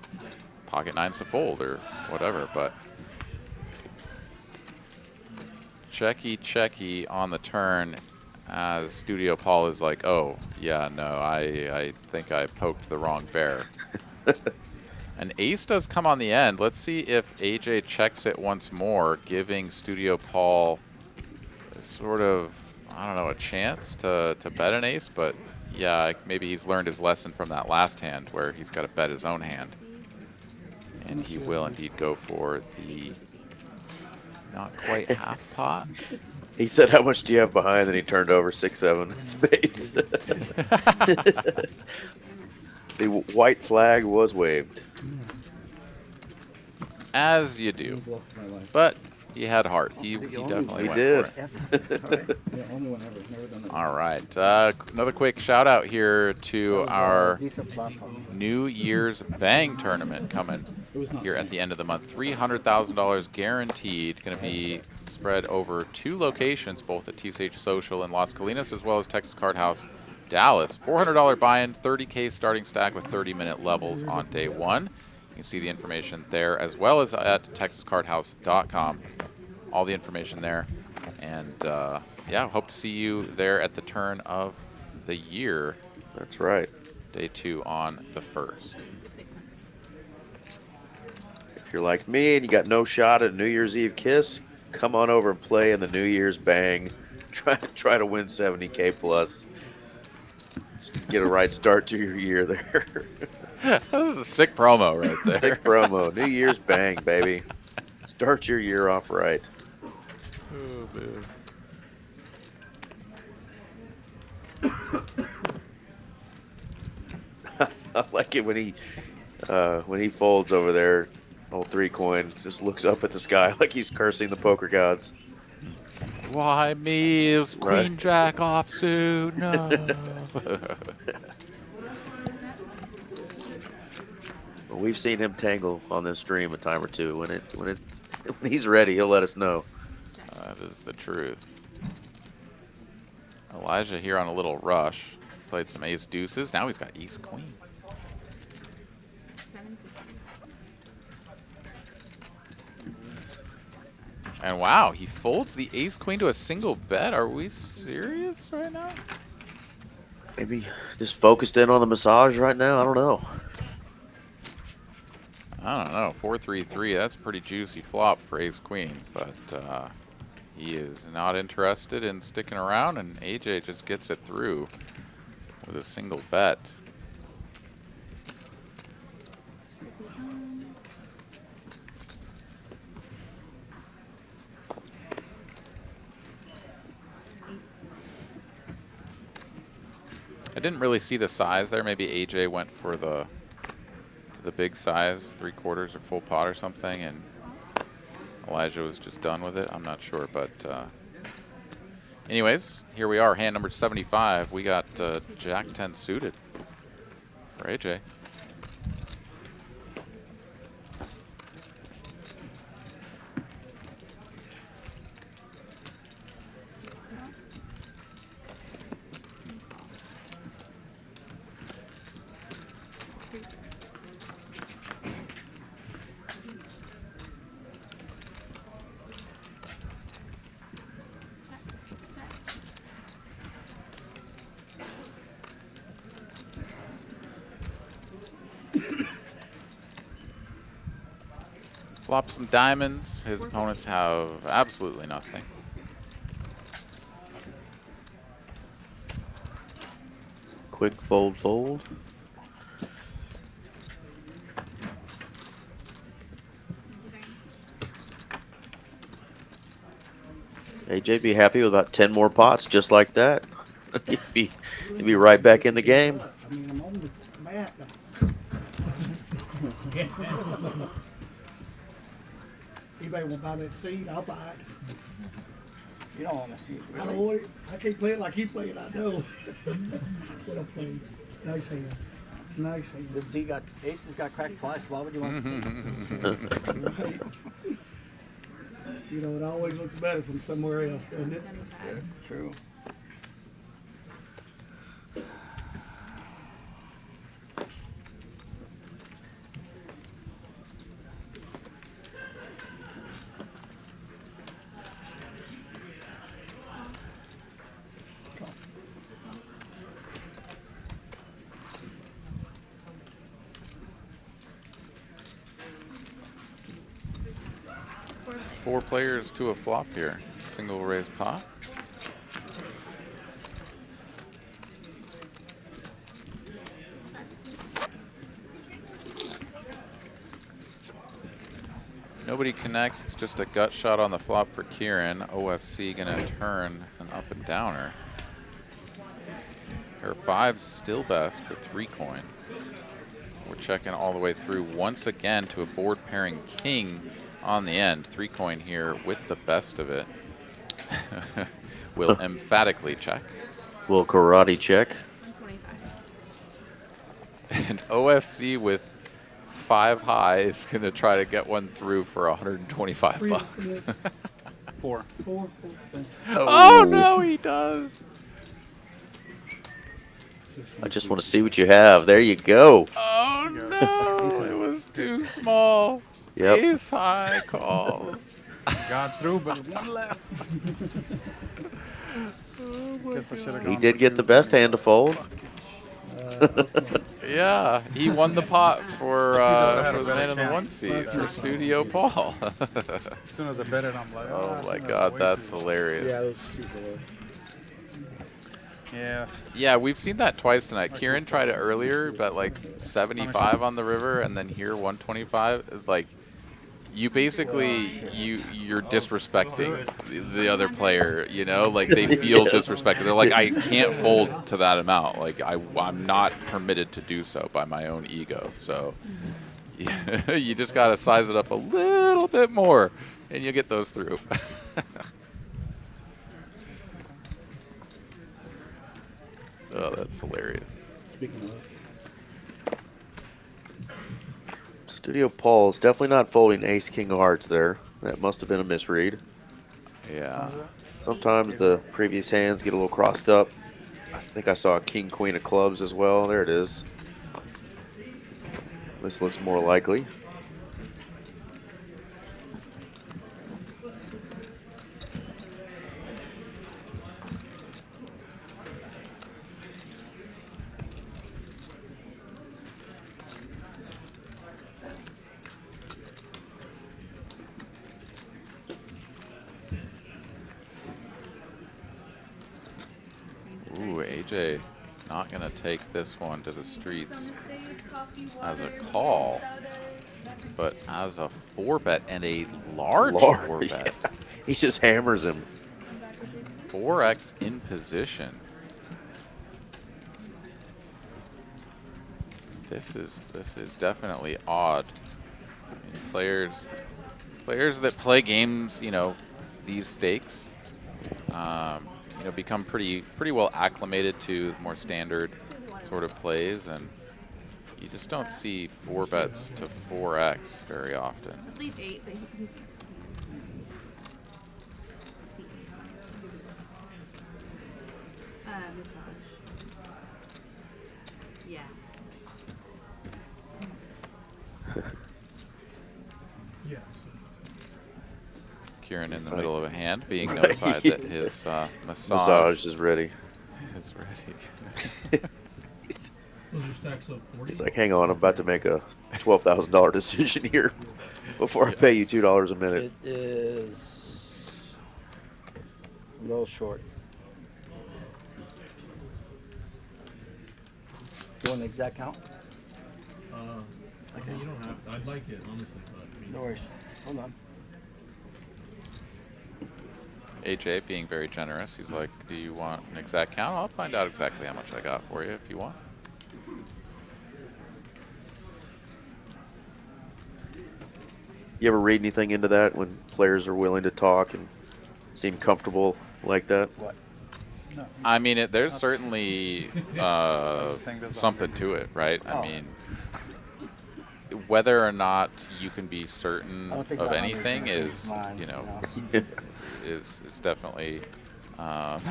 pocket nines to fold or whatever. But checky on the turn, as Studio Paul is like, oh yeah, no, I think I poked the wrong bear. An ace does come on the end. Let's see if AJ checks it once more, giving Studio Paul sort of, I don't know, a chance to bet an ace. But yeah, maybe he's learned his lesson from that last hand where he's got to bet his own hand. And he will indeed go for the not quite half pot. He said, how much do you have behind? And he turned over 6-7 spades. The white flag was waved. As you do. But he had heart. He definitely went for it. Yeah, only one ever. Never done that. All right. Another quick shout out here to our New Year's Bang tournament coming here at the end of the month. $300,000 guaranteed. Going to be spread over 2 locations, both at TCH Social in Las Colinas as well as Texas Card House, Dallas. $400 buy-in, 30K starting stack with 30-minute levels on day 1. You can see the information there as well as at texascardhouse.com. All the information there. And yeah, hope to see you there at the turn of the year. That's right. Day 2 on the 1st. If you're like me and you got no shot at a New Year's Eve kiss, come on over and play in the New Year's Bang. Try to win 70K plus. Get a right start to your year there. This is a sick promo right there. Sick promo. New Year's Bang, baby. Start your year off right. Oh, man. I like it when he folds over there. Old 3 coin just looks up at the sky like he's cursing the poker gods. Why me? It was Right. Queen Jack offsuit. No. Well, we've seen him tangle on this stream a time or two. When he's ready, he'll let us know. That is the truth. Elijah here on a little rush. Played some ace deuces. Now he's got ace queen. And wow, he folds the ace queen to a single bet. Are we serious right now? Maybe just focused in on the massage right now. I don't know. I don't know. 4-3-3. That's a pretty juicy flop for ace queen, but he is not interested in sticking around, and AJ just gets it through with a single bet. I didn't really see the size there. Maybe AJ went for the big size, 3/4 or full pot or something, and Elijah was just done with it. I'm not sure, but anyways, here we are, hand number 75. We got Jack 10 suited for AJ. Flop some diamonds. His opponents have absolutely nothing. Quick fold, fold. AJ'd be happy with about 10 more pots just like that. he'd be right back in the game. I mean, I'm on the mat now. Anybody want to buy that seed? I'll buy it. You don't want to see it, I really. know it. I can't play it like he played. I know. That's what I'm playing. Nice hand. Nice hand. This Z got aces got cracked twice. Why would you want to see it? Right. You know, it always looks better from somewhere else, doesn't it? True. Four players to a flop here. Single raise pot. Nobody connects. It's just a gut shot on the flop for Kiran. OFC gonna turn an up and downer. Pair of fives still best for 3 coin. We're checking all the way through once again to a board pairing king on the end. 3 coin here with the best of it. Will emphatically check. Will karate check. And OFC with 5 high is going to try to get one through for 125 bucks. Four. Oh no, he does. I just want to see what you have. There you go. Oh no, it was too small. Yep. Ace high call. Got through, but one left. Guess I should have gone He did for get two. the best hand to fold. Yeah, he won the pot for had a the better man in the chance. 1 seat for Studio Paul. As soon as I bet it, I'm like, Oh I my think god, way that's too- hilarious. Yeah, it was super low. Yeah. Yeah, we've seen that twice tonight. Kieran tried it earlier, but like 75 on the river, and then here 125. It's like you basically you're disrespecting the other player, you know, like they feel disrespected. They're like, I can't fold to that amount. Like I'm not permitted to do so by my own ego. So you just gotta size it up a little bit more, and you get those through. Oh, that's hilarious. Speaking of. Studio Paul's definitely not folding ace king of hearts there. That must have been a misread. Yeah. Sometimes the previous hands get a little crossed up. I think I saw a king queen of clubs as well. There it is. This looks more likely. Ooh, AJ not going to take this one to the streets as a call, but as a 4-bet and a large 4-bet. Yeah. He just hammers him. 4x in position. This is definitely odd. I mean, players that play games, you know, these stakes, you know, become pretty well acclimated to more standard sort of plays, and you just don't see 4-bets to 4x very often. At least 8, but he's. Massage. Yeah. Yeah. Kieran in the middle of a hand, being notified that his massage is ready. Is ready. Those are stacks of 40. He's like, hang on, I'm about to make a $12,000 decision here before I pay you $2 a minute. It is a little short. You want the exact count? Okay, you don't have to. I'd like it, honestly. But, I mean, No worries. Hold on. AJ being very generous. He's like, do you want an exact count? I'll find out exactly how much I got for you if you want. You ever read anything into that when players are willing to talk and seem comfortable like that? What? No. I mean, there's certainly something to it, right? I mean, whether or not you can be certain of anything is, you know, is definitely up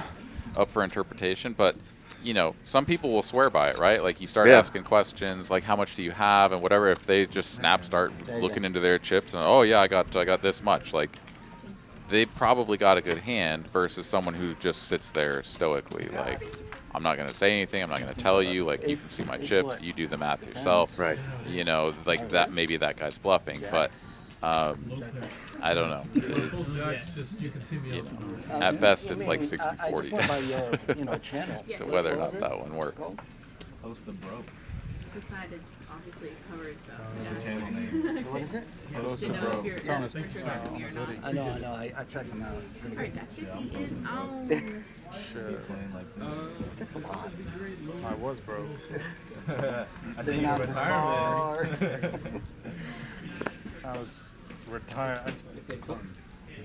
for interpretation. But, you know, some people will swear by it, right? Like you start asking questions like, how much do you have and whatever. If they just start looking into their chips and, oh yeah, I got this much. Like they probably got a good hand versus someone who just sits there stoically, like, I'm not going to say anything. I'm not going to tell you. Like, you can see my chips. You do the math yourself. Right. You know, like that. Maybe that guy's bluffing, but I don't know. It's, you know, at best, it's like 60-40. So whether or not that one works. Post the broke. This side is obviously covered, so. Channel name. What is it? Close to broke. It's on his hoodie. I know. I checked them out. It's pretty Alright, good. that 50 is on. Shit. That's a lot. I was broke. I think you're retired. I was retired.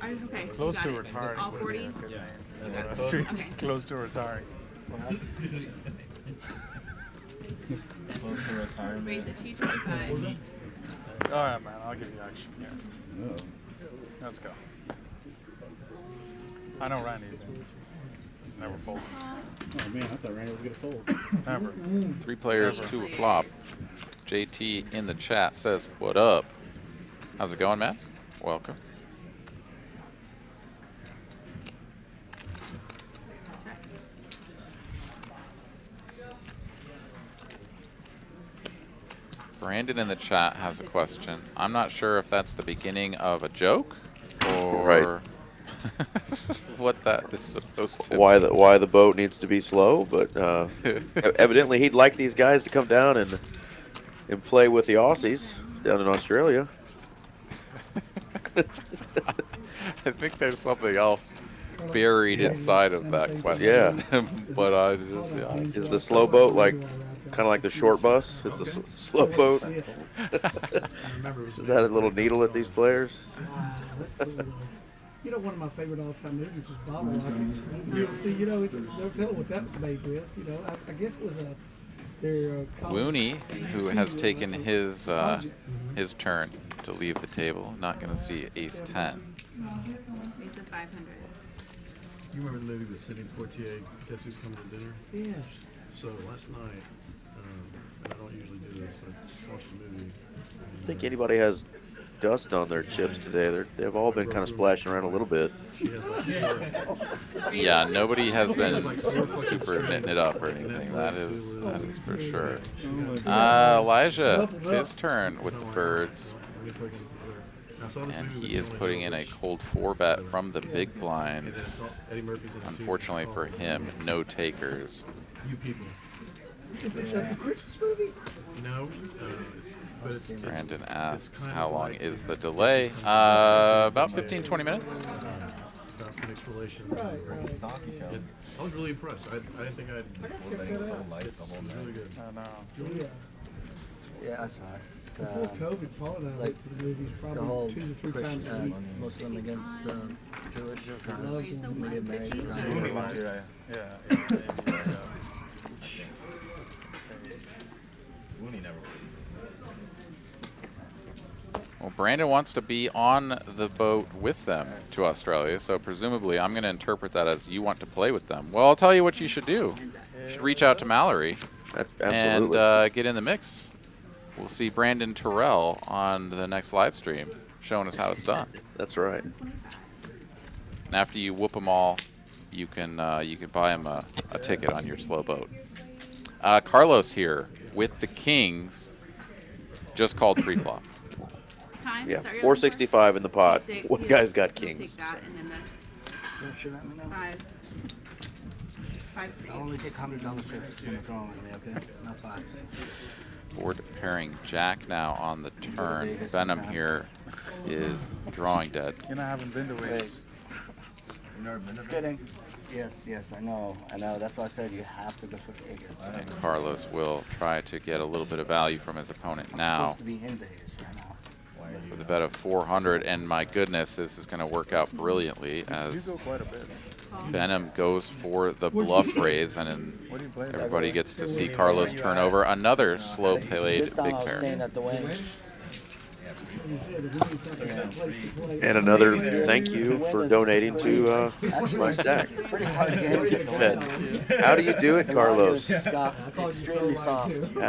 Okay. Close got to it. retiring. All 40? Street, Okay. close to retiring. Close to retirement. Raise it to 225. All right, man. I'll give you action here. No. Let's go. I know Randy's in. Never fold. Oh man, I thought Randy was gonna fold. Never. 3 players, 2 a flop. JT in the chat says, what up? How's it going, man? Welcome. Brandon in the chat has a question. I'm not sure if that's the beginning of a joke or what that is supposed to Why the boat needs to be slow, but evidently he'd like these guys to come down and play with the Aussies down in Australia. I think there's something else buried inside of that question. Yeah. But I just, yeah. Is the slow boat like kind of like the short bus? It's a slow boat. Is that a little needle at these players? You know, one of my favorite all-time movies was Bottle Rockets. See, you know, never tell what that was made with. You know, I guess it was their. Wooney, who has taken his turn to leave the table, not going to see ace 10. Ace of 500. You remember the movie The Sitting Portier? Guess Who's Coming to Dinner? Yes. So last night, and I don't usually do this, I just watched the movie. I think anybody has dust on their chips today. They've all been kind of splashing around a little bit. Yeah, nobody has been super knitting it up or anything. That is for sure. Elijah, it's his turn with the birds. And he is putting in a cold 4-bet from the big blind. Unfortunately for him, no takers. You people. Is it a Christmas movie? No. Brandon asks, how long is the delay? About 15-20 minutes. Mixed relations. Right. I was really impressed. I didn't think I'd. It's really good. I know. Yeah, I saw it. It's, Before COVID, Paul and I went to the movies the probably whole 2 to 3 Christian, times a week. most of them against Jewish. So We get married. Well, Brandon wants to be on the boat with them to Australia, so presumably I'm going to interpret that as you want to play with them. Well, I'll tell you what you should do. You should reach out to Mallory and get in the mix. We'll see Brandon Terrell on the next live stream showing us how it's done. That's right. And after you whoop them all, you can buy him a ticket on your slow boat. Carlos here with the Kings, just called pre-flop. Yeah, 465 in the pot. What guy's got Kings? Take that and then the 5 straight. I'll only take $100 chips when it's wrong with me, okay? Not 5. Board pairing Jack now on the turn. Benham here is drawing dead. You know, I haven't been to Vegas. Just kidding. Yes, I know. That's why I said you have to go for Vegas. And Carlos will try to get a little bit of value from his opponent now. To be in Vegas right now. With a bet of 400, and my goodness, this is going to work out brilliantly as Benham goes for the bluff raise, and then everybody gets to see Carlos turn over another slow played big pair. And another thank you for donating to my stack. How do you do it, Carlos? How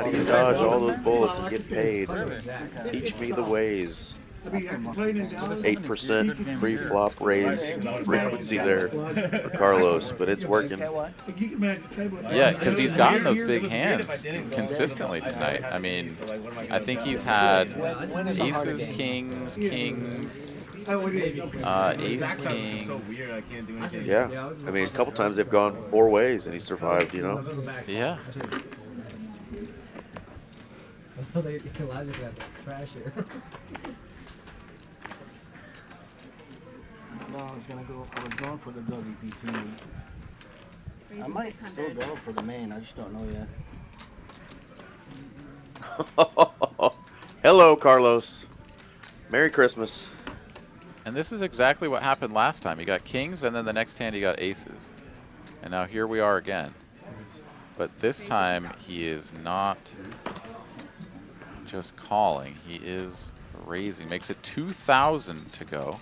do you dodge all those bullets and get paid? Teach me the ways. 8% pre-flop raise frequency there for Carlos, but it's working. Yeah, because he's gotten those big hands consistently tonight. I mean, I think he's had aces, kings, ace, king. Yeah, I mean, a couple times they've gone 4 ways and he survived, you know? Yeah. No, I was going for the WPT. I might still go for the main. I just don't know yet. Hello, Carlos. Merry Christmas. And this is exactly what happened last time. You got kings, and then the next hand you got aces. And now here we are again. But this time he is not just calling. He is raising. Makes it 2,000 to go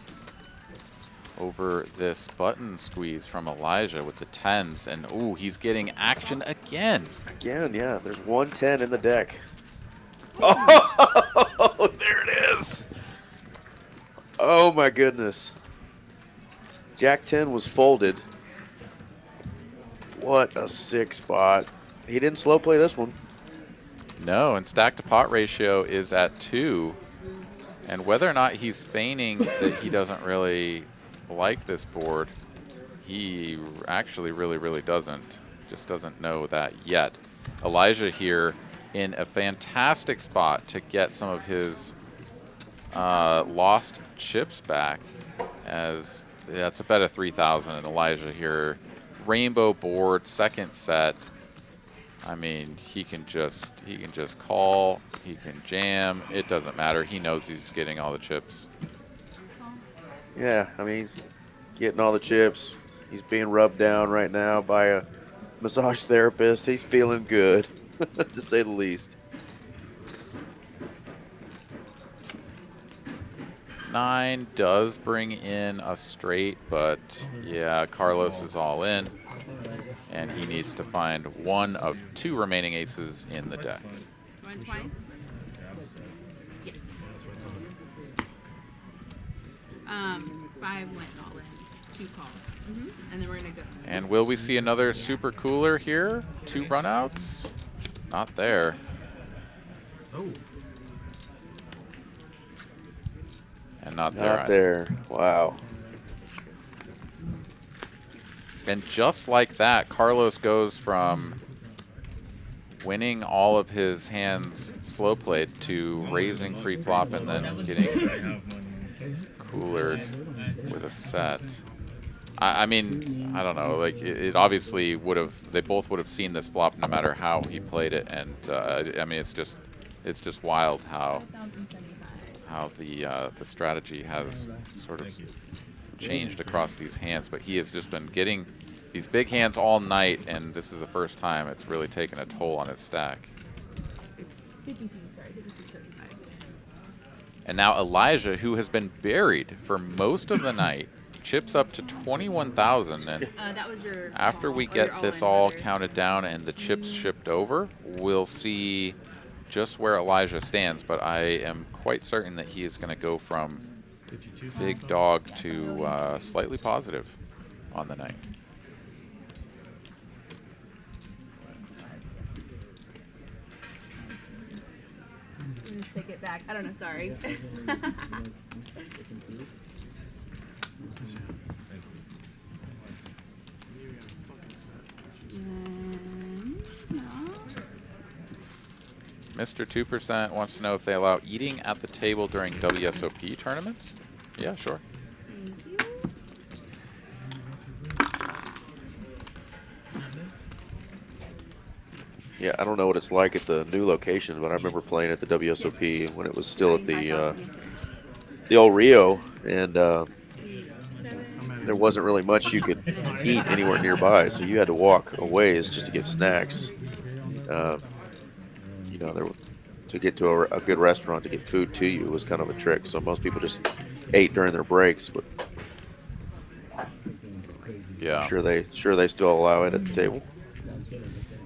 over this button squeeze from Elijah with the 10s. And, ooh, he's getting action again. Again, yeah. There's 110 in the deck. Oh, there it is. Oh, my goodness. Jack 10 was folded. What a sick spot. He didn't slow play this one. No, and stack to pot ratio is at 2. And whether or not he's feigning that he doesn't really like this board, he actually really doesn't. Just doesn't know that yet. Elijah here in a fantastic spot to get some of his lost chips back, as that's a bet of 3,000. And Elijah here, rainbow board, second set. I mean, he can just call, he can jam. It doesn't matter. He knows he's getting all the chips. Yeah, I mean, he's getting all the chips. He's being rubbed down right now by a massage therapist. He's feeling good, to say the least. 9 does bring in a straight, but yeah, Carlos is all in, and he needs to find one of 2 remaining aces in the deck. Going twice? Yes. 5 went all in. 2 calls. And then we're going to go. And will we see another super cooler here? 2 runouts? Not there. Oh. And not there. Not there. Wow. And just like that, Carlos goes from winning all of his hands slow played to raising pre-flop and then getting coolered with a set. I mean, I don't know. Like it obviously would have. They both would have seen this flop no matter how he played it. And I mean, it's just wild how the strategy has sort of changed across these hands. But he has just been getting these big hands all night, and this is the first time it's really taken a toll on his stack. 52, sorry, 75. And now Elijah, who has been buried for most of the night, chips up to 21,000. And that was your after we get this all counted down and the chips shipped over, we'll see just where Elijah stands. But I am quite certain that he is going to go from big dog to slightly positive on the night. Just take it back. I don't know, sorry. Mr. 2% wants to know if they allow eating at the table during WSOP tournaments. Yeah, sure. Thank you. Yeah, I don't know what it's like at the new location, but I remember playing at the WSOP when it was still at the old Rio, and there wasn't really much you could eat anywhere nearby, so you had to walk a ways just to get snacks. You know, to get to a good restaurant to get food to you was kind of a trick. So most people just ate during their breaks, but yeah, sure they still allow it at the table.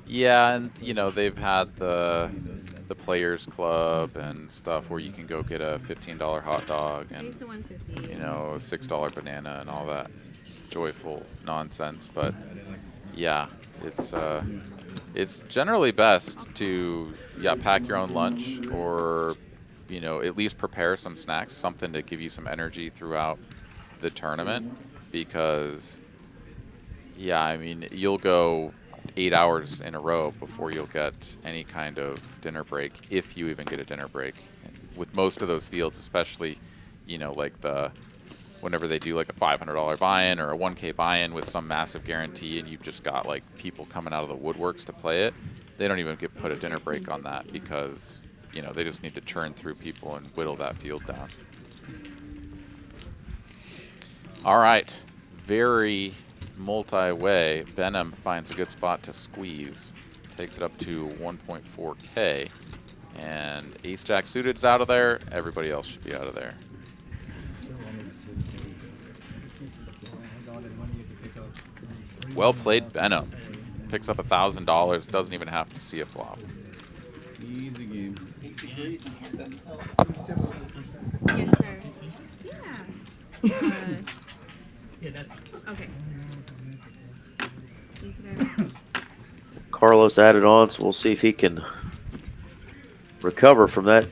Yeah, and you know they've had the Players Club and stuff where you can go get a $15 hot dog and you know a $6 banana and all that joyful nonsense. But yeah, it's generally best to pack your own lunch, or you know at least prepare some snacks, something to give you some energy throughout the tournament, because yeah, I mean you'll go 8 hours in a row before you'll get any kind of dinner break, if you even get a dinner break. With most of those fields, especially, you know, like whenever they do like a $500 buy-in or a 1K buy-in with some massive guarantee, and you've just got like people coming out of the woodworks to play it, they don't even put a dinner break on that, because, you know, they just need to churn through people and whittle that field down. All right, very multi-way. Benham finds a good spot to squeeze, takes it up to 1.4K, and ace-jack suited's out of there. Everybody else should be out of there. Well played, Benham. Picks up $1,000. Doesn't even have to see a flop. Easy game. Yes, sir. Yeah. Yeah, that's Okay. Carlos added on, so we'll see if he can recover from that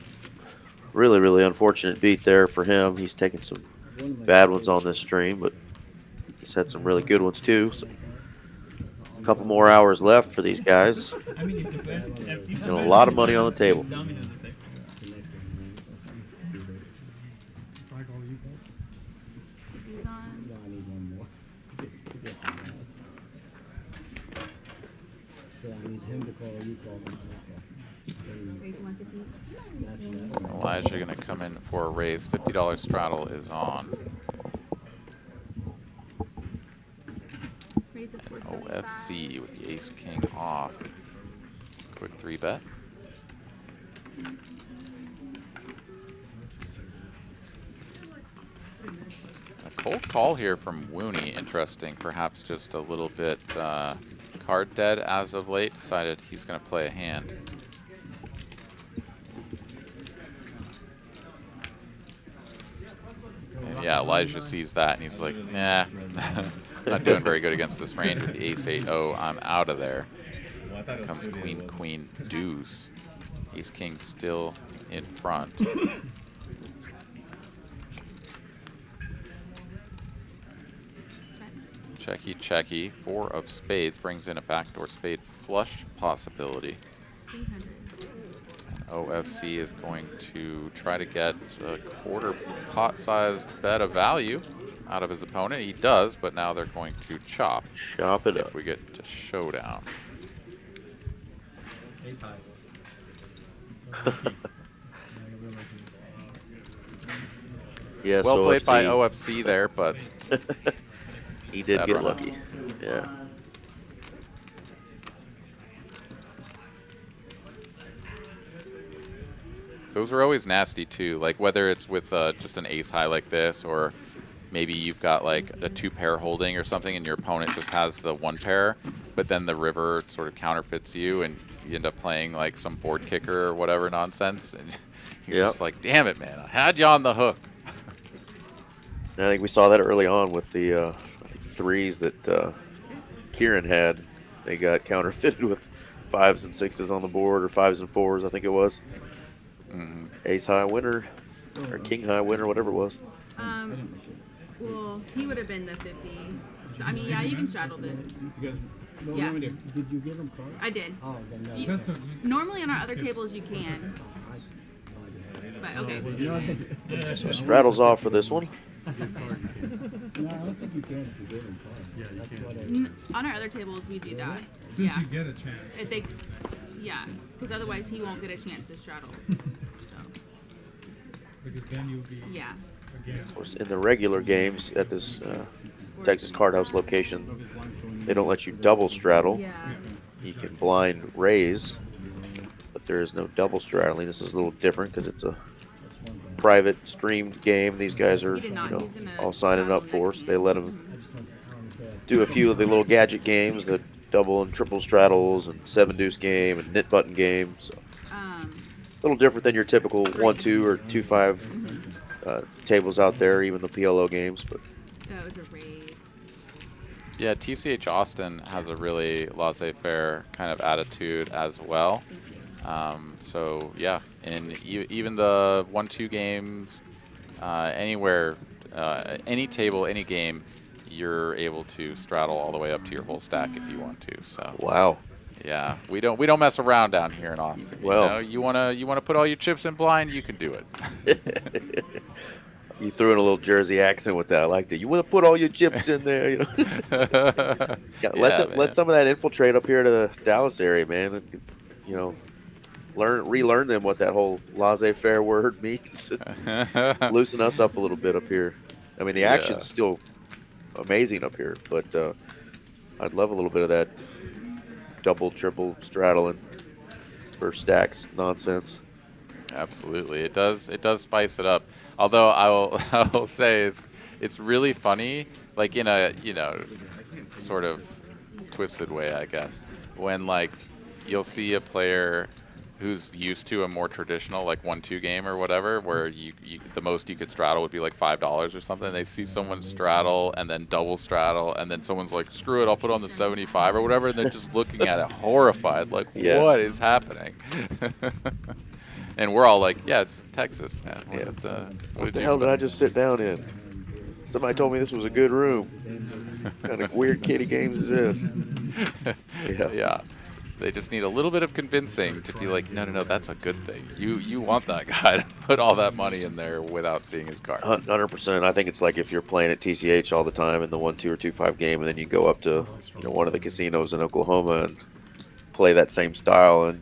really, really unfortunate beat there for him. He's taken some bad ones on this stream, but he's had some really good ones too. So a couple more hours left for these guys. And a lot of money on the table. Raise 150. Elijah going to come in for a raise. $50 straddle is on. Raise of OFC with the ace king off. Quick 3-bet. A cold call here from Wooney. Interesting. Perhaps just a little bit card dead as of late. Decided he's going to play a hand. And yeah, Elijah sees that and he's like, nah, not doing very good against this range with the ace-8-0. I'm out of there. Comes queen, queen, deuce. Ace king still in front. Checky, checky. 4 of spades brings in a backdoor spade flush possibility. 300. OFC is going to try to get a quarter pot size bet of value out of his opponent. He does, but now they're going to chop. Chop it up. If we get to showdown. Yes, well played OFC. by OFC there, but he did bad get run. lucky. Yeah. Those are always nasty too, like whether it's with just an ace high like this, or maybe you've got like a 2-pair holding or something and your opponent just has the 1 pair, but then the river sort of counterfeits you and you end up playing like some board kicker or whatever nonsense, and you're just like, damn it, man, I had you on the hook. I think we saw that early on with the I think 3s that Kiran had. They got counterfeited with 5s and 6s on the board, or 5s and 4s, I think it was. Ace high winner, or king high winner, whatever it was. Well, he would have been the 50. So, I mean, yeah, you can straddle it. Yeah. Did you give him cards? I did. Oh, then You- normally on our other tables you can. But okay. So Straddles off for this one. No, I don't think you can if you give him cards. Yeah, you can. On our other tables we do that. Since Yeah. you get a chance. If they, yeah, because otherwise he won't get a chance to straddle. So. Because then you'll be Yeah. Of course, in the regular games at this Texas Card House location, they don't let you double straddle. Yeah. You can blind raise, but there is no double straddling. This is a little different because it's a private streamed game. These guys are, you know, all signing up for, so they let them do a few of the little gadget games, the double and triple straddles and 7-deuce game and knit button game. So a little different than your typical 1-2 or 2-5 tables out there, even the PLO games. But That was a raise. Yeah, TCH Austin has a really laissez-faire kind of attitude as well. So yeah, in even the 1-2 games, anywhere, any table, any game, you're able to straddle all the way up to your whole stack if you want to. So wow. Yeah, we don't mess around down here in Austin. Well, you wanna put all your chips in blind, you can do it. You threw in a little Jersey accent with that. I liked it. You want to put all your chips in there, you know. Let some of that infiltrate up here to the Dallas area, man. You know, relearn them what that whole laissez-faire word means. Loosen us up a little bit up here. I mean, the action's still amazing up here, but I'd love a little bit of that double, triple straddling for stacks nonsense. Absolutely, it does spice it up. Although I will say it's really funny, like in a sort of twisted way, I guess, when like you'll see a player who's used to a more traditional like 1-2 game or whatever, where the most you could straddle would be like $5 or something. They see someone straddle and then double straddle, and then someone's like, screw it, I'll put on the 75 or whatever, and they're just looking at it horrified, like, what is happening? And we're all like, yeah, it's Texas, man. What the hell did I just sit down in? Somebody told me this was a good room. What kind of weird kiddie games is this? Yeah. They just need a little bit of convincing to be like, no, that's a good thing. You want that guy to put all that money in there without seeing his card. 100%. I think it's like if you're playing at TCH all the time in the 1-2 or 2-5 game, and then you go up to one of the casinos in Oklahoma and play that same style and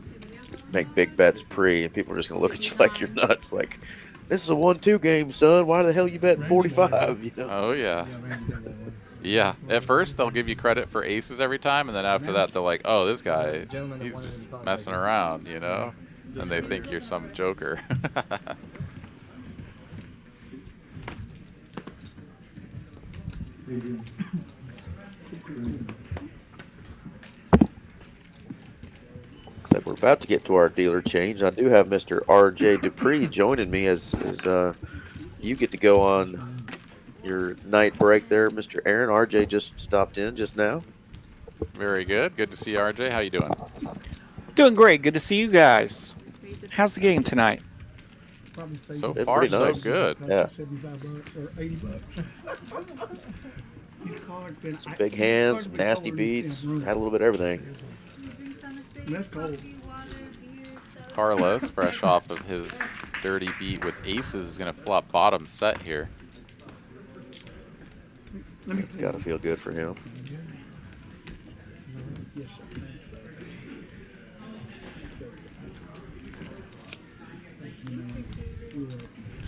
make big bets pre, and people are just gonna look at you like you're nuts. Like, this is a 1-2 game, son. Why the hell you betting 45? You know? Oh yeah. Yeah. At first they'll give you credit for aces every time, and then after that they're like, "Oh, this guy, he's just messing around," you know, and they think you're some joker. Looks like we're about to get to our dealer change. I do have Mr. R.J. Dupree joining me as you get to go on your night break there, Mr. Aaron. R.J. just stopped in just now. Very good. Good to see you, RJ. How you doing? Doing great. Good to see you guys. How's the game tonight? So far, so good. Yeah. $75 or $80. These cards been, Some big hands, some nasty beats. Had a little bit of everything. That's cold. Carlos, fresh off of his dirty beat with aces, is going to flop bottom set here. It's got to feel good for him.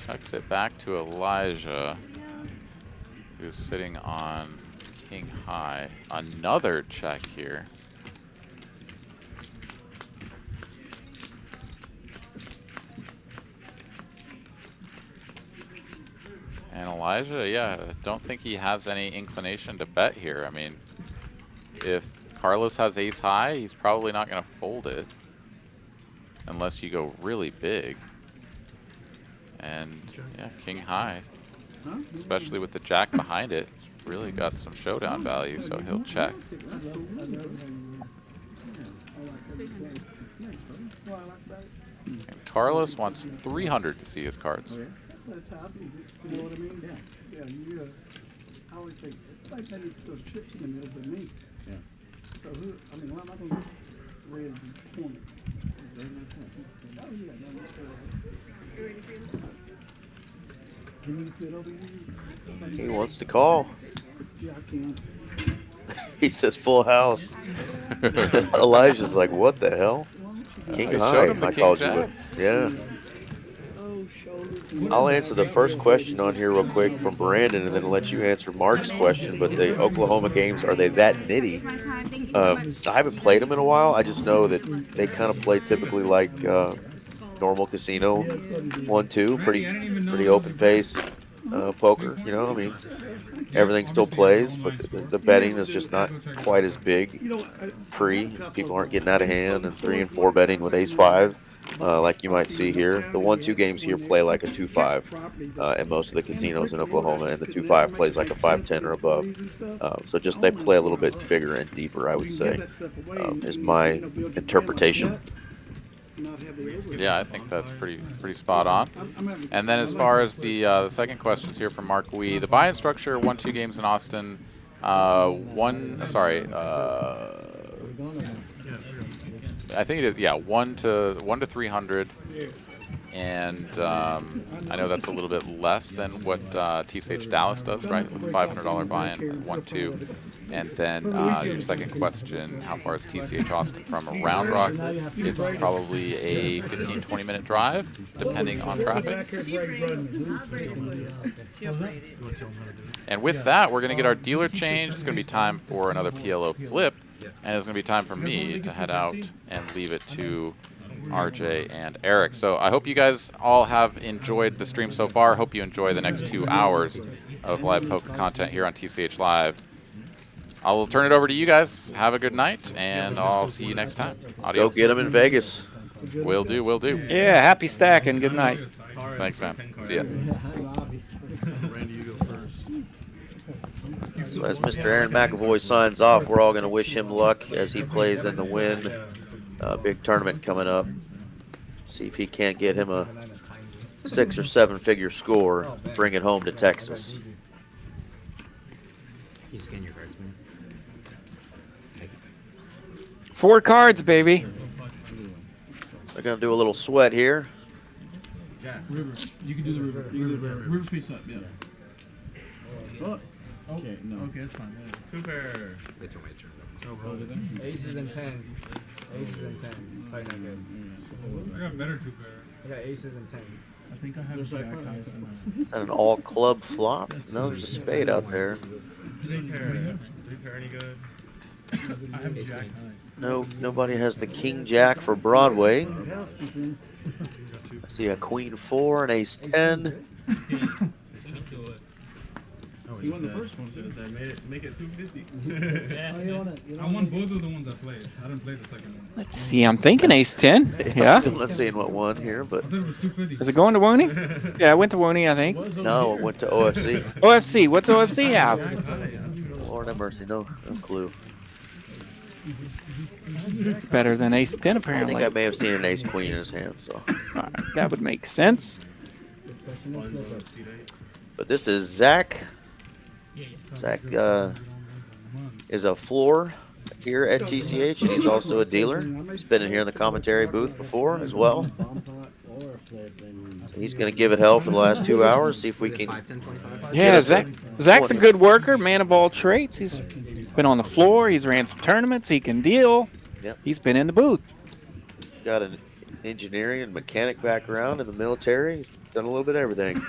Chucks it back to Elijah, who's sitting on king high. Another check here. And Elijah, yeah, don't think he has any inclination to bet here. I mean, if Carlos has ace high, he's probably not going to fold it unless you go really big. And yeah, king high, especially with the jack behind it, really got some showdown value, so he'll check. And Carlos wants 300 to see his cards. That's how I do it. You know what I mean? Yeah. Yeah, I always say, like they need to put those chips in the middle, but me. Yeah. So who, I mean, why am I going to get red and 20? Can you fit over here? He wants to call. Yeah, I can. He says full house. Elijah's like, what the hell? King high. I called you with. Yeah. I'll answer the first question on here real quick from Brandon, and then let you answer Mark's question. But the Oklahoma games, are they that nitty? I haven't played them in a while. I just know that they kind of play typically like normal casino 1-2, pretty open face poker. You know, I mean, everything still plays, but the betting is just not quite as big. People aren't getting out of hand, and 3 and 4 betting with ace 5. Like you might see here. The 1-2 games here play like a 2-5 at most of the casinos in Oklahoma, and the 2-5 plays like a 5-10 or above. So just they play a little bit bigger and deeper, I would say, is my interpretation. Yeah, I think that's pretty spot on. And then as far as the second questions here from Mark Wee, the buy-in structure, 1-2 games in Austin, I think it is, yeah, 1 to 300, and I know that's a little bit less than what TCH Dallas does, right? With $500 buy-in, 1-2, and then your second question: how far is TCH Austin from Round Rock? It's probably a 15-20 minute drive, depending on traffic. And with that, we're going to get our dealer change. It's going to be time for another PLO flip. And it's going to be time for me to head out and leave it to RJ and Eric. So I hope you guys all have enjoyed the stream so far. Hope you enjoy the next 2 hours of live poker content here on TCH Live. I will turn it over to you guys. Have a good night, and I'll see you next time. Adios. Go get them in Vegas. Will do, will do. Yeah, happy stacking. Good night. Thanks, man. See ya. So as Mr. Aaron McAvoy signs off, we're all going to wish him luck as he plays in the Win big tournament coming up. See if he can't get him a 6 or 7 figure score, bring it home to Texas. You scan your cards, man. 4 cards, baby. They're going to do a little sweat here. River. You can do the river. You can do the river. River face up, yeah. Oh. Okay, no. Okay, that's fine. Super. So Aces and tens. Aces and tens. Probably not good. I got better two pair. I got aces and tens. I think I have jack highs in Is that an all club flop? No, there's a spade out there. Three pair any good? I have jack high. No, nobody has the king jack for Broadway. I see a queen 4, an ace 10. He won the first one, so I make it 250. I won both of the ones I played. I didn't play the second one. Let's see. I'm thinking ace 10. Yeah. I'm still not seeing what won here, but. I thought it was 250. Is it going to Wooney? Yeah, I went to Wooney, I think. No, it went to OFC. OFC. What's OFC have? Lord have mercy, no clue. Better than ace 10, I apparently. think I may have seen an ace queen in his hand, so. Alright, that would make sense. But this is Zach. Zach is a floor here at TCH, and he's also a dealer. He's been in here in the commentary booth before as well. He's going to give it hell for the last 2 hours, see if we can. Yeah, Zach's a good worker, man of all trades. He's been on the floor. He's ran some tournaments. He can deal. Yep. He's been in the booth. Got an engineering and mechanic background in the military. He's done a little bit of everything.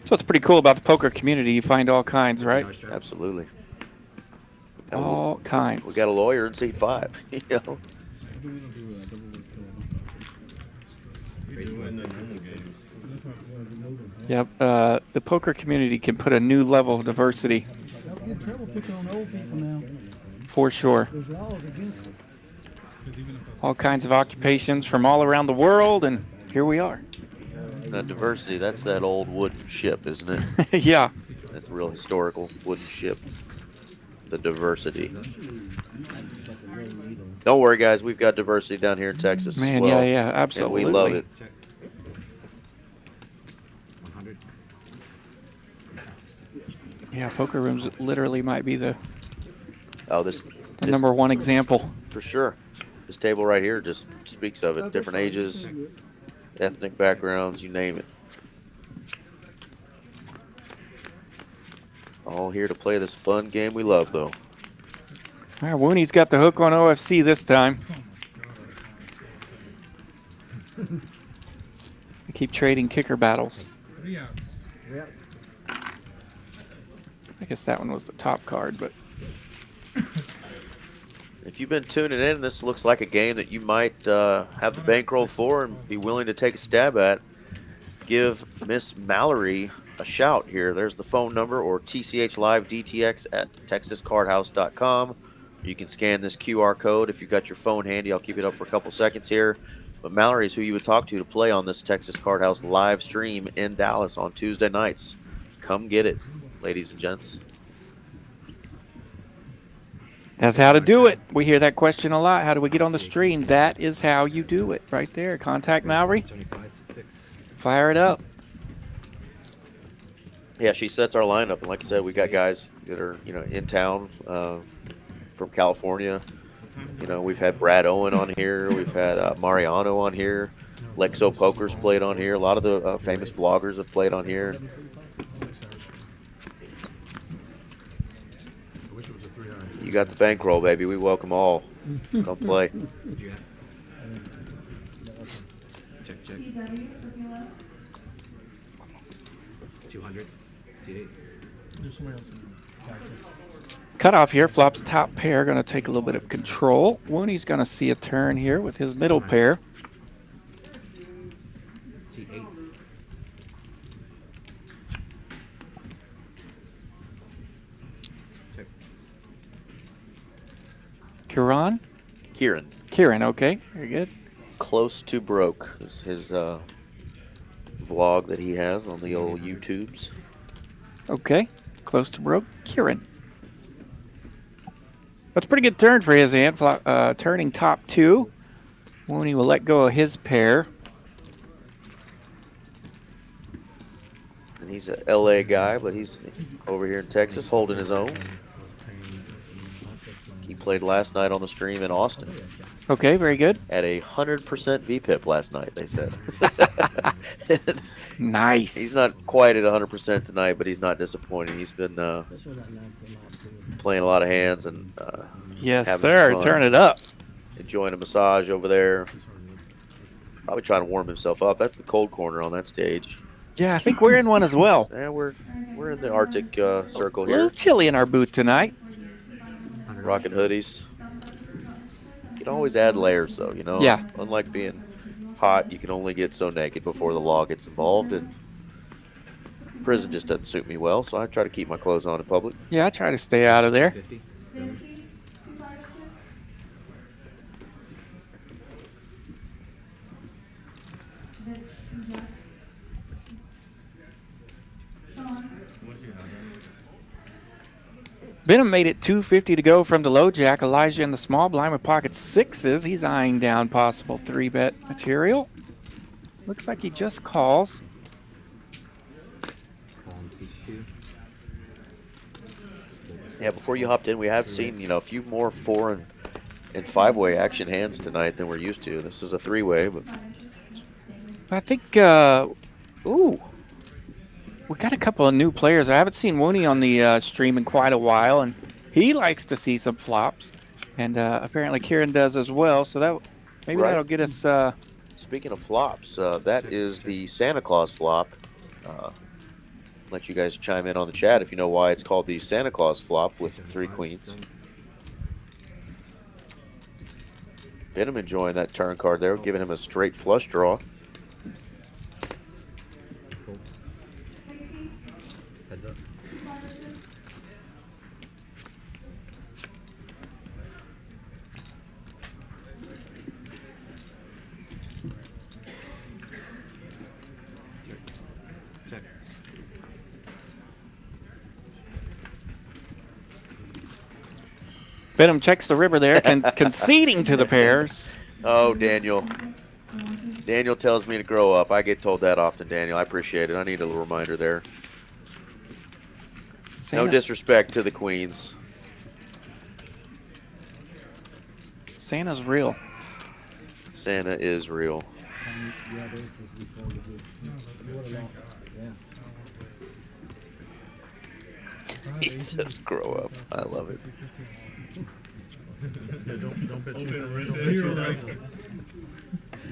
So what's pretty cool about the poker community, you find all kinds, right? Absolutely. All kinds. We got a lawyer in seat 5. You know? Yep, the poker community can put a new level of diversity. For sure. All kinds of occupations from all around the world, and here we are. That diversity, that's that old wooden ship, isn't it? Yeah. That's a real historical wooden ship. The diversity. Don't worry, guys. We've got diversity down here in Texas Man, as well. yeah, absolutely. And we love it. Yeah, poker rooms literally might be the this number one example. For sure. This table right here just speaks of it. Different ages, ethnic backgrounds, you name it. All here to play this fun game we love, though. All right, Wooney's got the hook on OFC this time. I keep trading kicker battles. 3 outs. I guess that one was the top card, but If you've been tuning in, this looks like a game that you might have the bankroll for and be willing to take a stab at. Give Miss Mallory a shout here. There's the phone number, or TCH Live DTX at texascardhouse.com. You can scan this QR code if you've got your phone handy. I'll keep it up for a couple seconds here. But Mallory is who you would talk to play on this Texas Card House live stream in Dallas on Tuesday nights. Come get it, ladies and gents. that's how to do it. We hear that question a lot. How do we get on the stream? That is how you do it right there. Contact Mallory. Fire it up. Yeah, she sets our lineup, and like I said, we got guys that are in town from California. We've had Brad Owen on here, we've had Mariano on here, Lexo Poker's played on here. A lot of the famous vloggers have played on here. You got the bankroll, baby. We welcome all. Come play. Check. 200. C8. Cutoff here. Flops top pair. Going to take a little bit of control. Wooney's going to see a turn here with his middle pair. C8. Check. Kiran? Kiran, okay. Very good. Close to Broke is his vlog that he has on the old YouTubes. Okay. Close to broke. Kiran. That's a pretty good turn for his hand. Turning top 2. Wooney will let go of his pair. And he's a LA guy, but he's over here in Texas holding his own. He played last night on the stream in Austin. Okay, very good. At 100% VPIP last night, they said. Nice. He's not quite at 100% tonight, but he's not disappointing. He's been playing a lot of hands and Yes, having some sir. fun. Turn it up. Enjoying a massage over there. Probably trying to warm himself up. That's the cold corner on that stage. Yeah, I think we're in one as well. Yeah, we're in the Arctic circle A little here. chilly in our booth tonight. Rocking hoodies. You can always add layers, though. You know. Yeah. Unlike being hot, you can only get so naked before the law gets involved, and prison just doesn't suit me well. So I try to keep my clothes on in public. Yeah, I try to stay out of there. Benham made it 250 to go from the low jack. Elijah in the small blind with pocket sixes. He's eyeing down possible 3-bet material. Looks like he just calls. Yeah, before you hopped in, we have seen, a few more 4- and 5-way action hands tonight than we're used to. This is a 3-way, but I think, ooh, we got a couple of new players. I haven't seen Wooney on the stream in quite a while, and he likes to see some flops. And apparently Kiran does as well, so that maybe that'll get us... Speaking of flops, that is the Santa Claus flop. Let you guys chime in on the chat if you know why it's called the Santa Claus flop with 3 queens. Benham enjoying that turn card there, giving him a straight flush draw. Heads up. Check. Benham checks the river there, conceding to the pairs. Oh, Daniel. Daniel tells me to grow up. I get told that often, Daniel. I appreciate it. I need a little reminder there. No disrespect to the queens. Santa's real. Santa is real. He says grow up. I love it. Don't bet Zero risk.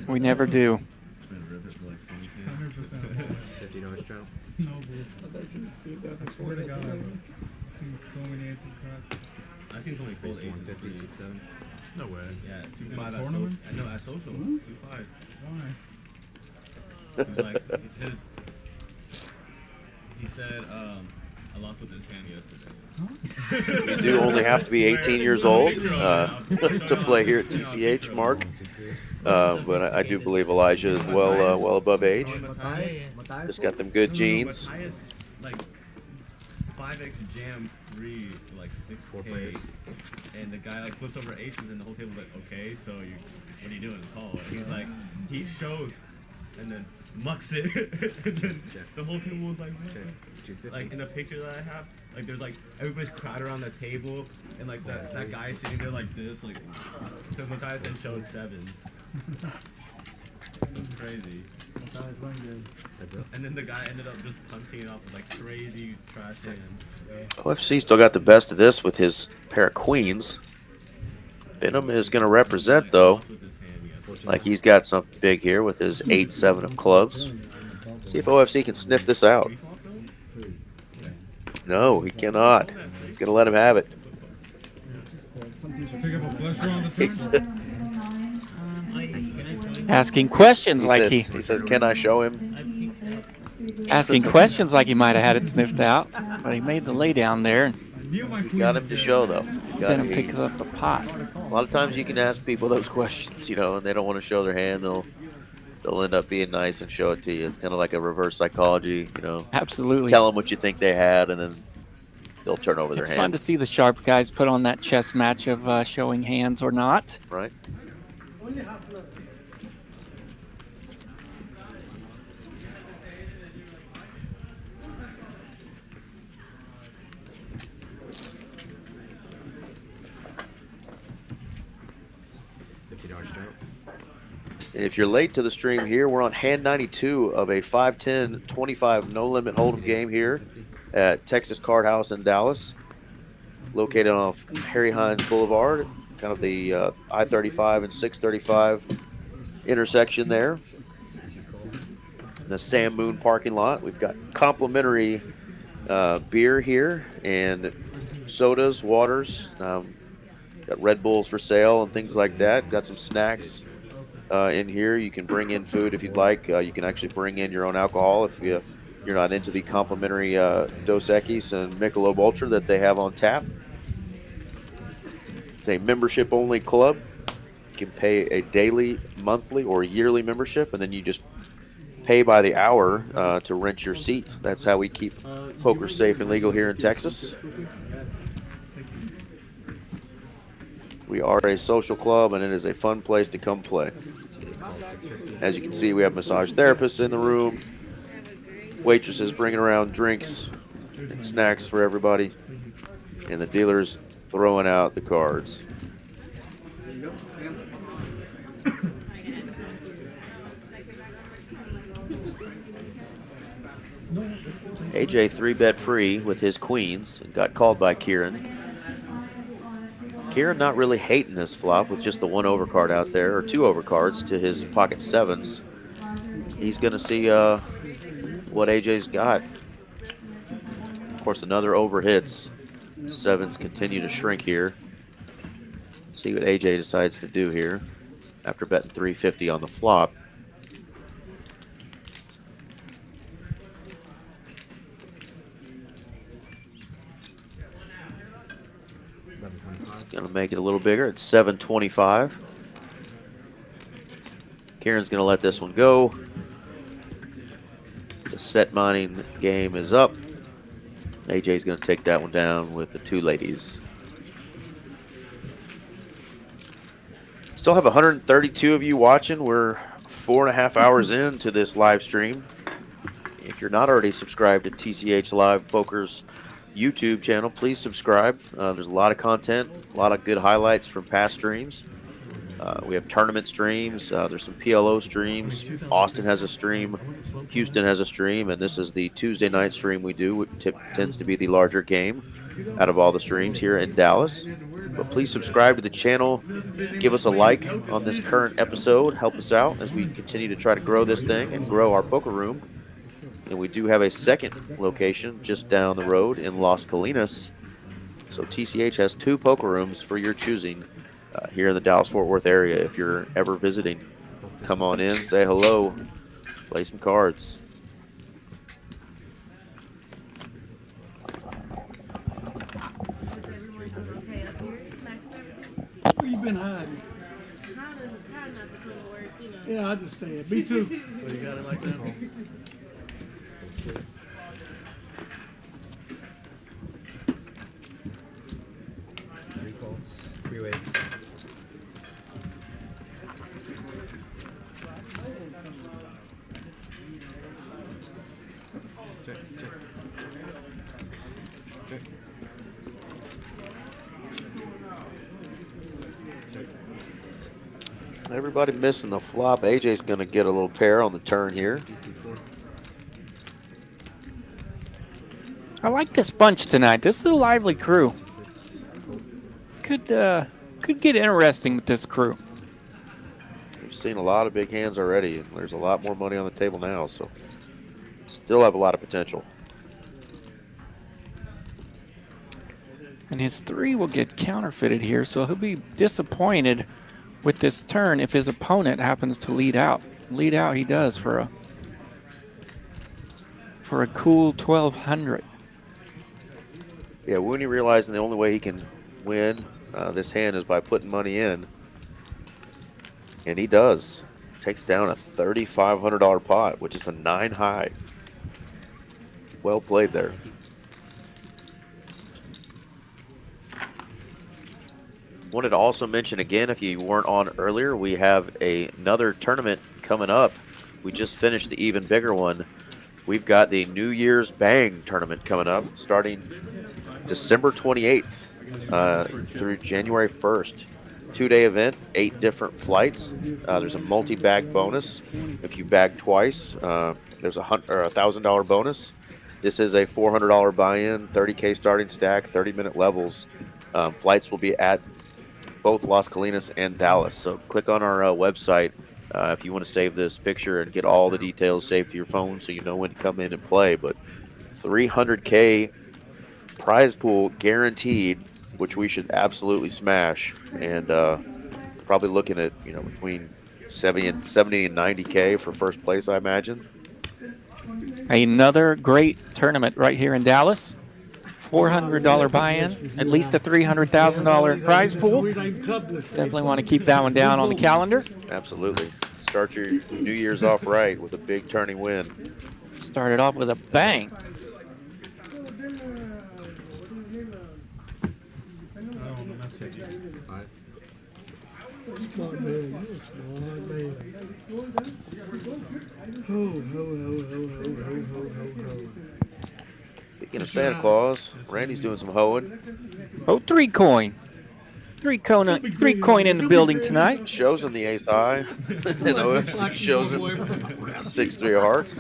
We never do. $50 straddle. No, bro. I swear to God, I've seen so many aces crack. I've seen so many full aces. 150, 6, 7. No way. Yeah, In 2-5 a at tournament? social. I know at social. 2-5. Why? He's like, it's his. He said, I lost with this hand yesterday. You do only have to be 18 years old to play here at TCH, Mark. But I do believe Elijah is well above age. Just got them good genes. Like 5x jam 3 for like 6K, and the guy like flips over aces, and the whole table's like, okay, so what are you doing? Call. And he's like, he shows, and then mucks it, and then the whole table was like, what? Like in the picture that I have, like there's like everybody's crowded around the table, and like that guy is sitting there like this, like because Matthias then showed 7s. It was crazy. And then the guy ended up just punching it off with like crazy trash hands. OFC still got the best of this with his pair of queens. Benham is going to represent, though, like he's got something big here with his 8-7 of clubs. See if OFC can sniff this out. No, he cannot. He's going to let him have it. Pick up a flush draw on the turn. Asking questions He says, can I show him? Asking questions like he might have had it sniffed out, but he made the lay down there. He's got him to show, though. Then he picks up the pot. A lot of times you can ask people those questions, and they don't want to show their hand. They'll end up being nice and show it to you. It's kind of like a reverse psychology, Absolutely. Tell them what you think they had, and then they'll turn over their It's hand. fun to see the sharp guys put on that chess match of showing hands or not. Right. And if you're late to the stream here, we're on hand 92 of a 5-10, 25 no-limit hold'em game here at Texas Card House in Dallas, located off Harry Hines Boulevard, kind of the I-35 and 635 intersection there. In the Sam Moon parking lot, we've got complimentary beer here and sodas, waters. Got Red Bulls for sale and things like that. Got some snacks in here. You can bring in food if you'd like. You can actually bring in your own alcohol if you're not into the complimentary Dos Equis and Michelob Ultra that they have on tap. It's a membership-only club. You can pay a daily, monthly, or yearly membership, and then you just pay by the hour to rent your seat. That's how we keep poker safe and legal here in Texas. We are a social club, and it is a fun place to come play. As you can see, we have massage therapists in the room, waitresses bringing around drinks and snacks for everybody, and the dealers throwing out the cards. AJ 3-bet free with his queens and got called by Kiran. Kiran not really hating this flop with just the 1 overcard out there, or 2 overcards to his pocket 7s. He's going to see what AJ's got. Of course, another over hits. 7s continue to shrink here. See what AJ decides to do here after betting 350 on the flop. Going to make it a little bigger. It's 725. Kiran's going to let this one go. The set mining game is up. AJ's going to take that one down with the 2 ladies. Still have 132 of you watching. We're 4.5 hours into this live stream. If you're not already subscribed to TCH Live Poker's YouTube channel, please subscribe. There's a lot of content, a lot of good highlights from past streams. We have tournament streams. There's some PLO streams. Austin has a stream. Houston has a stream. And this is the Tuesday night stream we do. It tends to be the larger game out of all the streams here in Dallas. But please subscribe to the channel. Give us a like on this current episode. Help us out as we continue to try to grow this thing and grow our poker room. And we do have a second location just down the road in Las Colinas. So TCH has 2 poker rooms for your choosing here in the Dallas-Fort Worth area. If you're ever visiting, come on in, say hello, play some cards. Where you been hiding? Yeah, I understand. Me too. Well, you got it like that? Freeway. Everybody missing the flop. AJ's going to get a little pair on the turn here. I like this bunch tonight. This is a lively crew. Could get interesting with this crew. We've seen a lot of big hands already, and there's a lot more money on the table now, so still have a lot of potential. And his 3 will get counterfeited here, so he'll be disappointed with this turn if his opponent happens to lead out. Lead out he does for a cool 1,200. Yeah, Wooney realizing the only way he can win this hand is by putting money in. And he does. Takes down a $3,500 pot, which is a 9 high. Well played there. Wanted to also mention again, if you weren't on earlier, we have another tournament coming up. We just finished the even bigger one. We've got the New Year's Bang tournament coming up starting December 28th through January 1st. 2-day event, 8 different flights. There's a multi-bag bonus. If you bag twice, there's a $1,000 bonus. This is a $400 buy-in, 30K starting stack, 30-minute levels. Flights will be at both Las Colinas and Dallas. So click on our website if you want to save this picture and get all the details saved to your phone so you know when to come in and play. But 300K prize pool guaranteed, which we should absolutely smash, and probably looking at between 70 and 90K for first place, I imagine. Another great tournament right here in Dallas. $400 buy-in, at least a $300,000 prize pool. Definitely want to keep that one down on the calendar. Absolutely. Start your New Year's off right with a big turning win. Started off with a bang. Smart man, you're a smart man. Ho, ho, ho, ho, ho, ho, ho, ho, ho. Speaking of Santa Claus, Randy's doing some hoeing. Oh, 3 coin. 3 coin in the building tonight. Shows him the ace high. And OFC shows him 6-3 of hearts.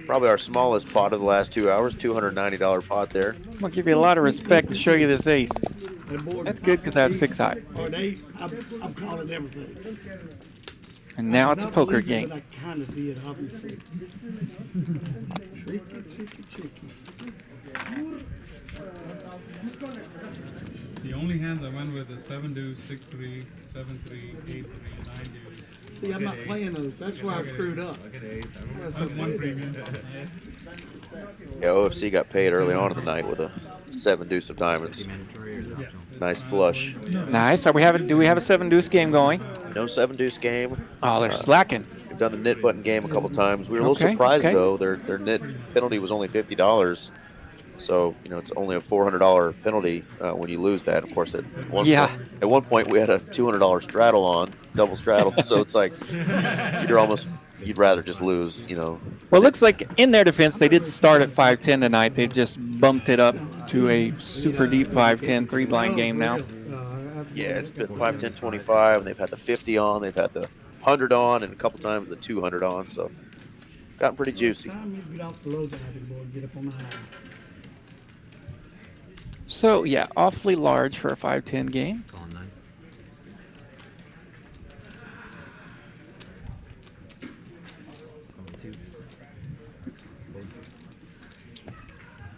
Probably our smallest pot of the last 2 hours, $290 pot there. I'm going to give you a lot of respect to show you this ace. That's good because I have 6 high. I'm calling everything. And now it's a poker game. I kind of did, obviously. Tricky. The only hands I went with is 7 deuce, 6-3, 7-3, 8-3, 9 deuce. See, I'm not playing those. That's why I screwed up. That's one premium. Yeah, OFC got paid early on in the night with a 7 deuce of diamonds. Nice flush. Nice. Do we have a 7 deuce game going? No 7 deuce game. Oh, they're slacking. We've done the knit button game a couple times. We were a little surprised though. Their knit penalty was only $50. So, it's only a $400 penalty when you lose that. Of course, at one point we had a $200 straddle on, double straddle. So it's like you'd rather just lose, Well, it looks like in their defense, they did start at 5-10 tonight. They've just bumped it up to a super deep 5-10 3-blind game now. Yeah, it's been 5-10, 25, and they've had the 50 on, they've had the 100 on, and a couple times the 200 on. So, gotten pretty juicy. So, yeah, awfully large for a 5-10 game.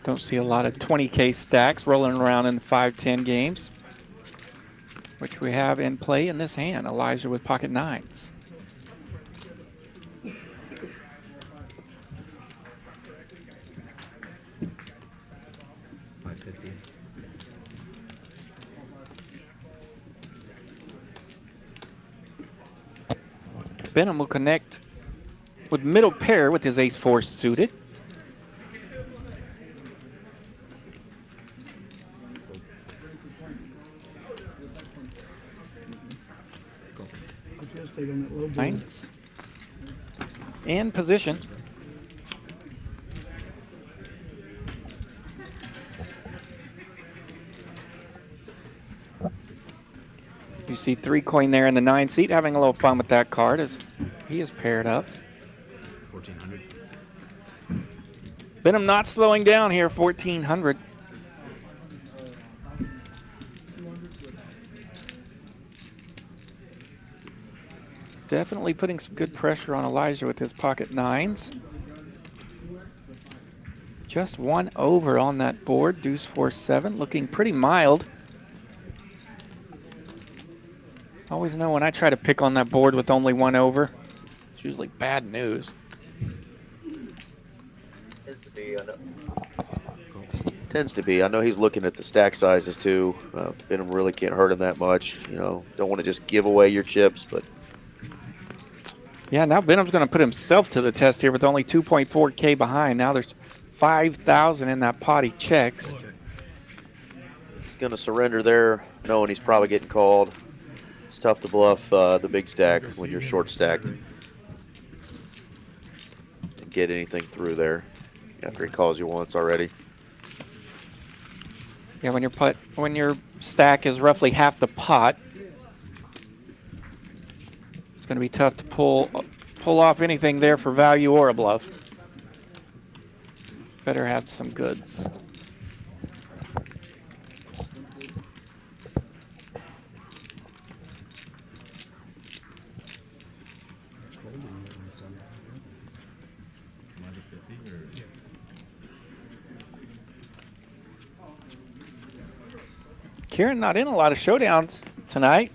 Don't see a lot of 20K stacks rolling around in the 5-10 games, which we have in play in this hand. Elijah with pocket 9s. Benham will connect with middle pair with his ace-4 suited. Nines. In position. You see 3 coin there in the 9 seat, having a little fun with that card as he is paired up. 1400. Benham not slowing down here, 1400. Definitely putting some good pressure on Elijah with his pocket 9s. Just 1 over on that board, deuce 4-7, looking pretty mild. Always know when I try to pick on that board with only 1 over, it's usually bad news. Tends to be. I know he's looking at the stack sizes too. Benham really can't hurt him that much. Don't want to just give away your chips, but. Yeah, now Benham's going to put himself to the test here with only 2.4K behind. Now there's 5,000 in that pot he checks. He's going to surrender there, knowing he's probably getting called. It's tough to bluff the big stack when you're short stacked and get anything through there after he calls you once already. Yeah, when you're stack is roughly half the pot. It's going to be tough to pull off anything there for value or a bluff. Better have some goods. Kiran not in a lot of showdowns tonight,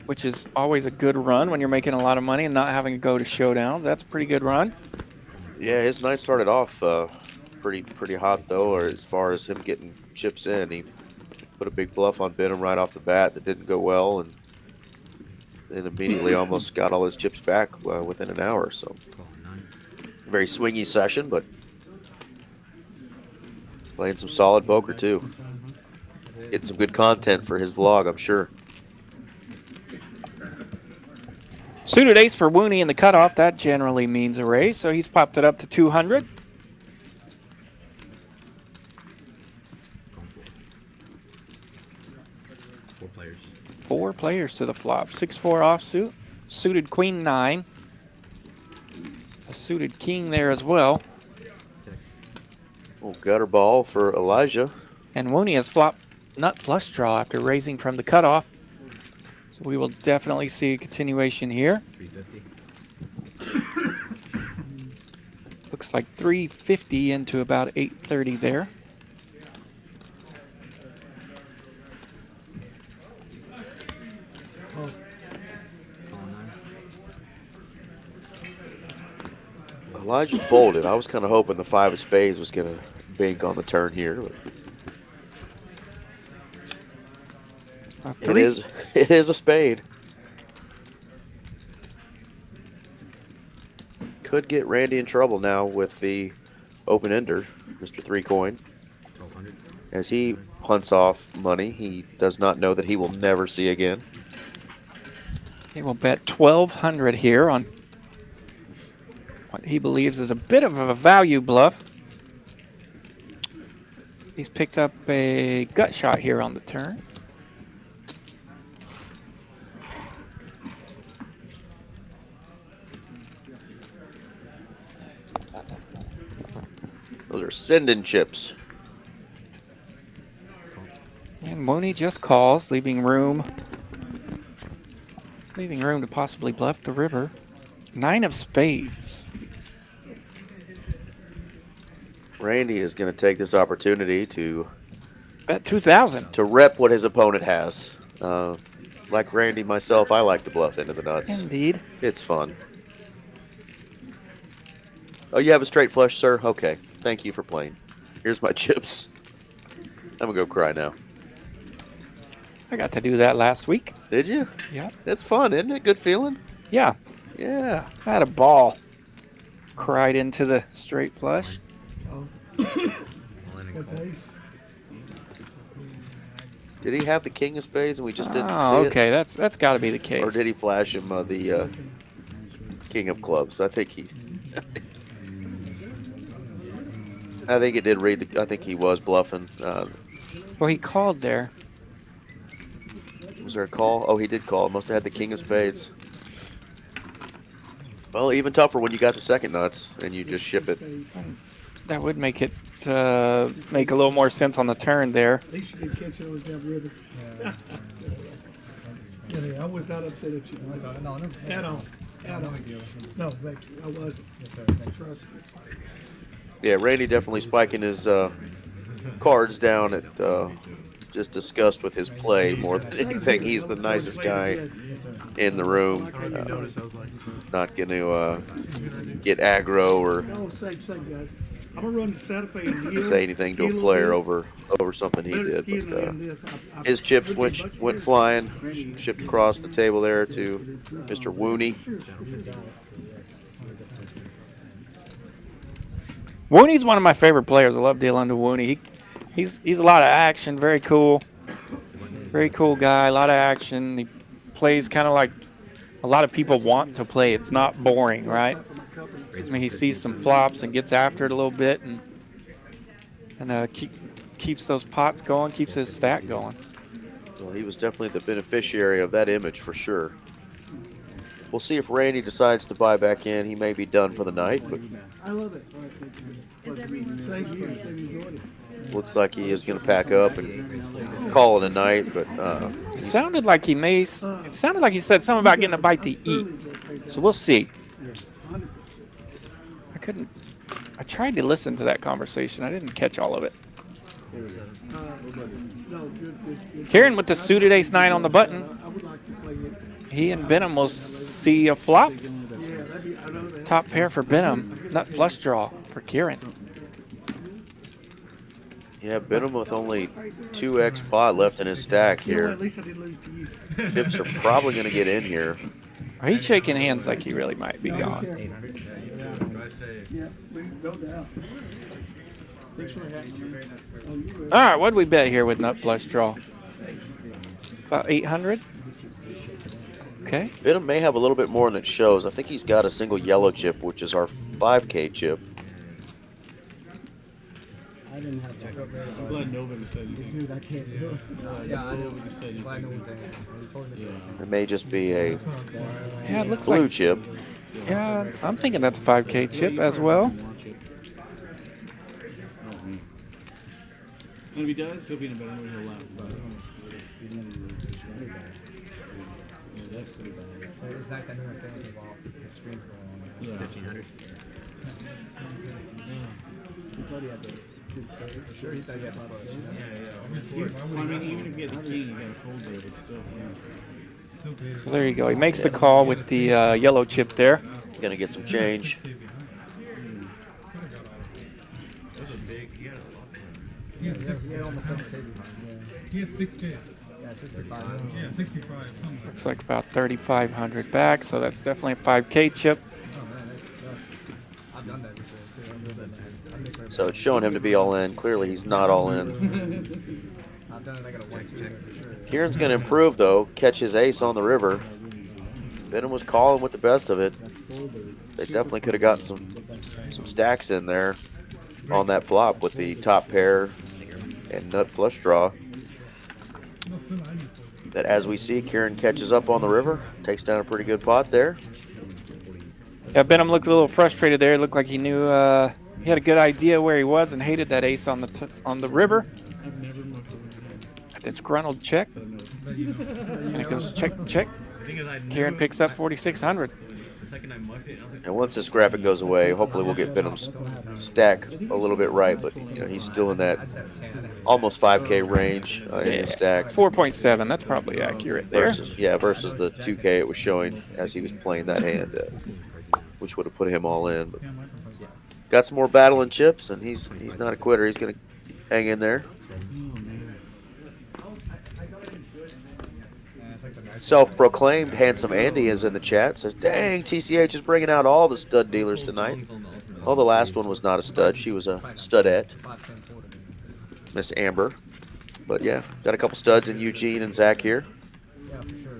which is always a good run when you're making a lot of money and not having to go to showdowns. That's a pretty good run. Yeah, his night started off pretty hot though, or as far as him getting chips in. He put a big bluff on Benham right off the bat that didn't go well, and then immediately almost got all his chips back within an hour. So very swingy session, but playing some solid poker too. Getting some good content for his vlog, I'm sure. Suited ace for Wooney in the cutoff. That generally means a raise, so he's popped it up to 200. Four players to the flop. 6-4 offsuit. Suited queen 9. A suited king there as well. Oh, gutter ball for Elijah. And Wooney has flopped nut flush draw after raising from the cutoff. So we will definitely see a continuation here. 350. Looks like 350 into about 830 there. Elijah folded. I was kind of hoping the 5 of spades was going to bink on the turn here. But it is a spade. Could get Randy in trouble now with the open ender, Mr. 3 Coin. As he hunts off money he does not know that he will never see again. He will bet 1,200 here on what he believes is a bit of a value bluff. He's picked up a gut shot here on the turn. Those are sending chips. And Wooney just calls, leaving room to possibly bluff the river. 9 of spades. Randy is going to take this opportunity to bet 2,000 to rep what his opponent has. Like Randy, myself, I like to bluff into the nuts. Indeed. It's fun. Oh, you have a straight flush, sir? Okay. Thank you for playing. Here's my chips. I'm going to go cry now. I got to do that last week. Did you? Yeah. It's fun, isn't it? Good feeling? Yeah. Yeah. I had a ball. Cried into the straight flush. Did he have the king of spades and we just didn't see it? Okay, that's got to be the case. Or did he flash him the king of clubs? I think he. I think it did read. I think he was bluffing. Well, he called there. Was there a call? Oh, he did call. Must have had the king of spades. Well, even tougher when you got the second nuts and you just ship it. That would make it make a little more sense on the turn there. At least you didn't catch it on the damn river. Yeah, I was not upset at you. No, at all. No, thank you. I wasn't. Trust me. Yeah, Randy definitely spiking his cards down at just disgust with his play more than anything. He's the nicest guy in the room. Not going to get aggro or No, same, guys. I'm gonna run the Santa Fe and say anything to a player over something he did. But his chips went flying, shipped across the table there to Mr. Wooney. Wooney's one of my favorite players. I love dealing to Wooney. He's a lot of action, very cool guy, a lot of action. He plays kind of like a lot of people want to play. It's not boring, right? I mean, he sees some flops and gets after it a little bit and keeps those pots going, keeps his stack going. Well, he was definitely the beneficiary of that image for sure. We'll see if Randy decides to buy back in. He may be done for the night, but I love it. Thank you. Enjoyed it. looks like he is going to pack up and call it a night. But It sounded like he may. It sounded like he said something about getting a bite to eat. So we'll see. I tried to listen to that conversation. I didn't catch all of it. Kieran with the suited ace-9 on the button. He and Benham will see a flop. Top pair for Benham. Nut flush draw for Kieran. yeah, Benham with only 2x pot left in his stack here. Chips are probably going to get in here. He's shaking hands like he really might be gone. All right, what do we bet here with nut flush draw? About 800. Okay. Benham may have a little bit more than it shows. I think he's got a single yellow chip, which is our 5K chip. I didn't have that. I'm glad nobody said anything. Dude, I can't do it. Yeah, I know. Glad no one said anything. It may just be a Yeah, it looks blue like chip. Yeah, I'm thinking that's a 5K chip as well. When he does, he'll be in a better mood. He'll laugh. Yeah, that's pretty bad. It's nice that no one's saying anything about the stream going on. 1500. He thought he had to. For sure, he thought he had to push. I mean, even if you get the king, you got to fold there, but still. So there you go. He makes the call with the yellow chip there. Gonna get some change. He had 6. Yeah, almost 7 table. He had 6K. Yeah, 65. Yeah, 65. Something. Looks like about 3,500 back, so that's definitely a 5K chip. Oh man, that's I've done that before too. I feel that, man. So it's showing him to be all in. Clearly he's not all in. I've done it. I got a 1-2 check for sure. Kieran's gonna improve though. Catch his ace on the river. Benham was calling with the best of it. They definitely could have gotten some stacks in there on that flop with the top pair and nut flush draw. That as we see, Kieran catches up on the river, takes down a pretty good pot there. Yeah, Benham looked a little frustrated there. It looked like he knew he had a good idea where he was and hated that ace on the river. A disgruntled check. And it goes check, check. Kieran picks up 4,600. And once this graphic goes away, hopefully we'll get Benham's stack a little bit right. But you know, he's still in that almost 5K range in his stack. 4.7. That's probably accurate there. Versus the 2K it was showing as he was playing that hand, which would have put him all in. But got some more battling chips, and he's not a quitter. He's going to hang in there. Self-proclaimed handsome Andy is in the chat. Says, "Dang, TCH is bringing out all the stud dealers tonight." Oh, the last one was not a stud. She was a studette, Miss Amber. But yeah, got a couple studs in Eugene and Zach here. Yeah, for sure.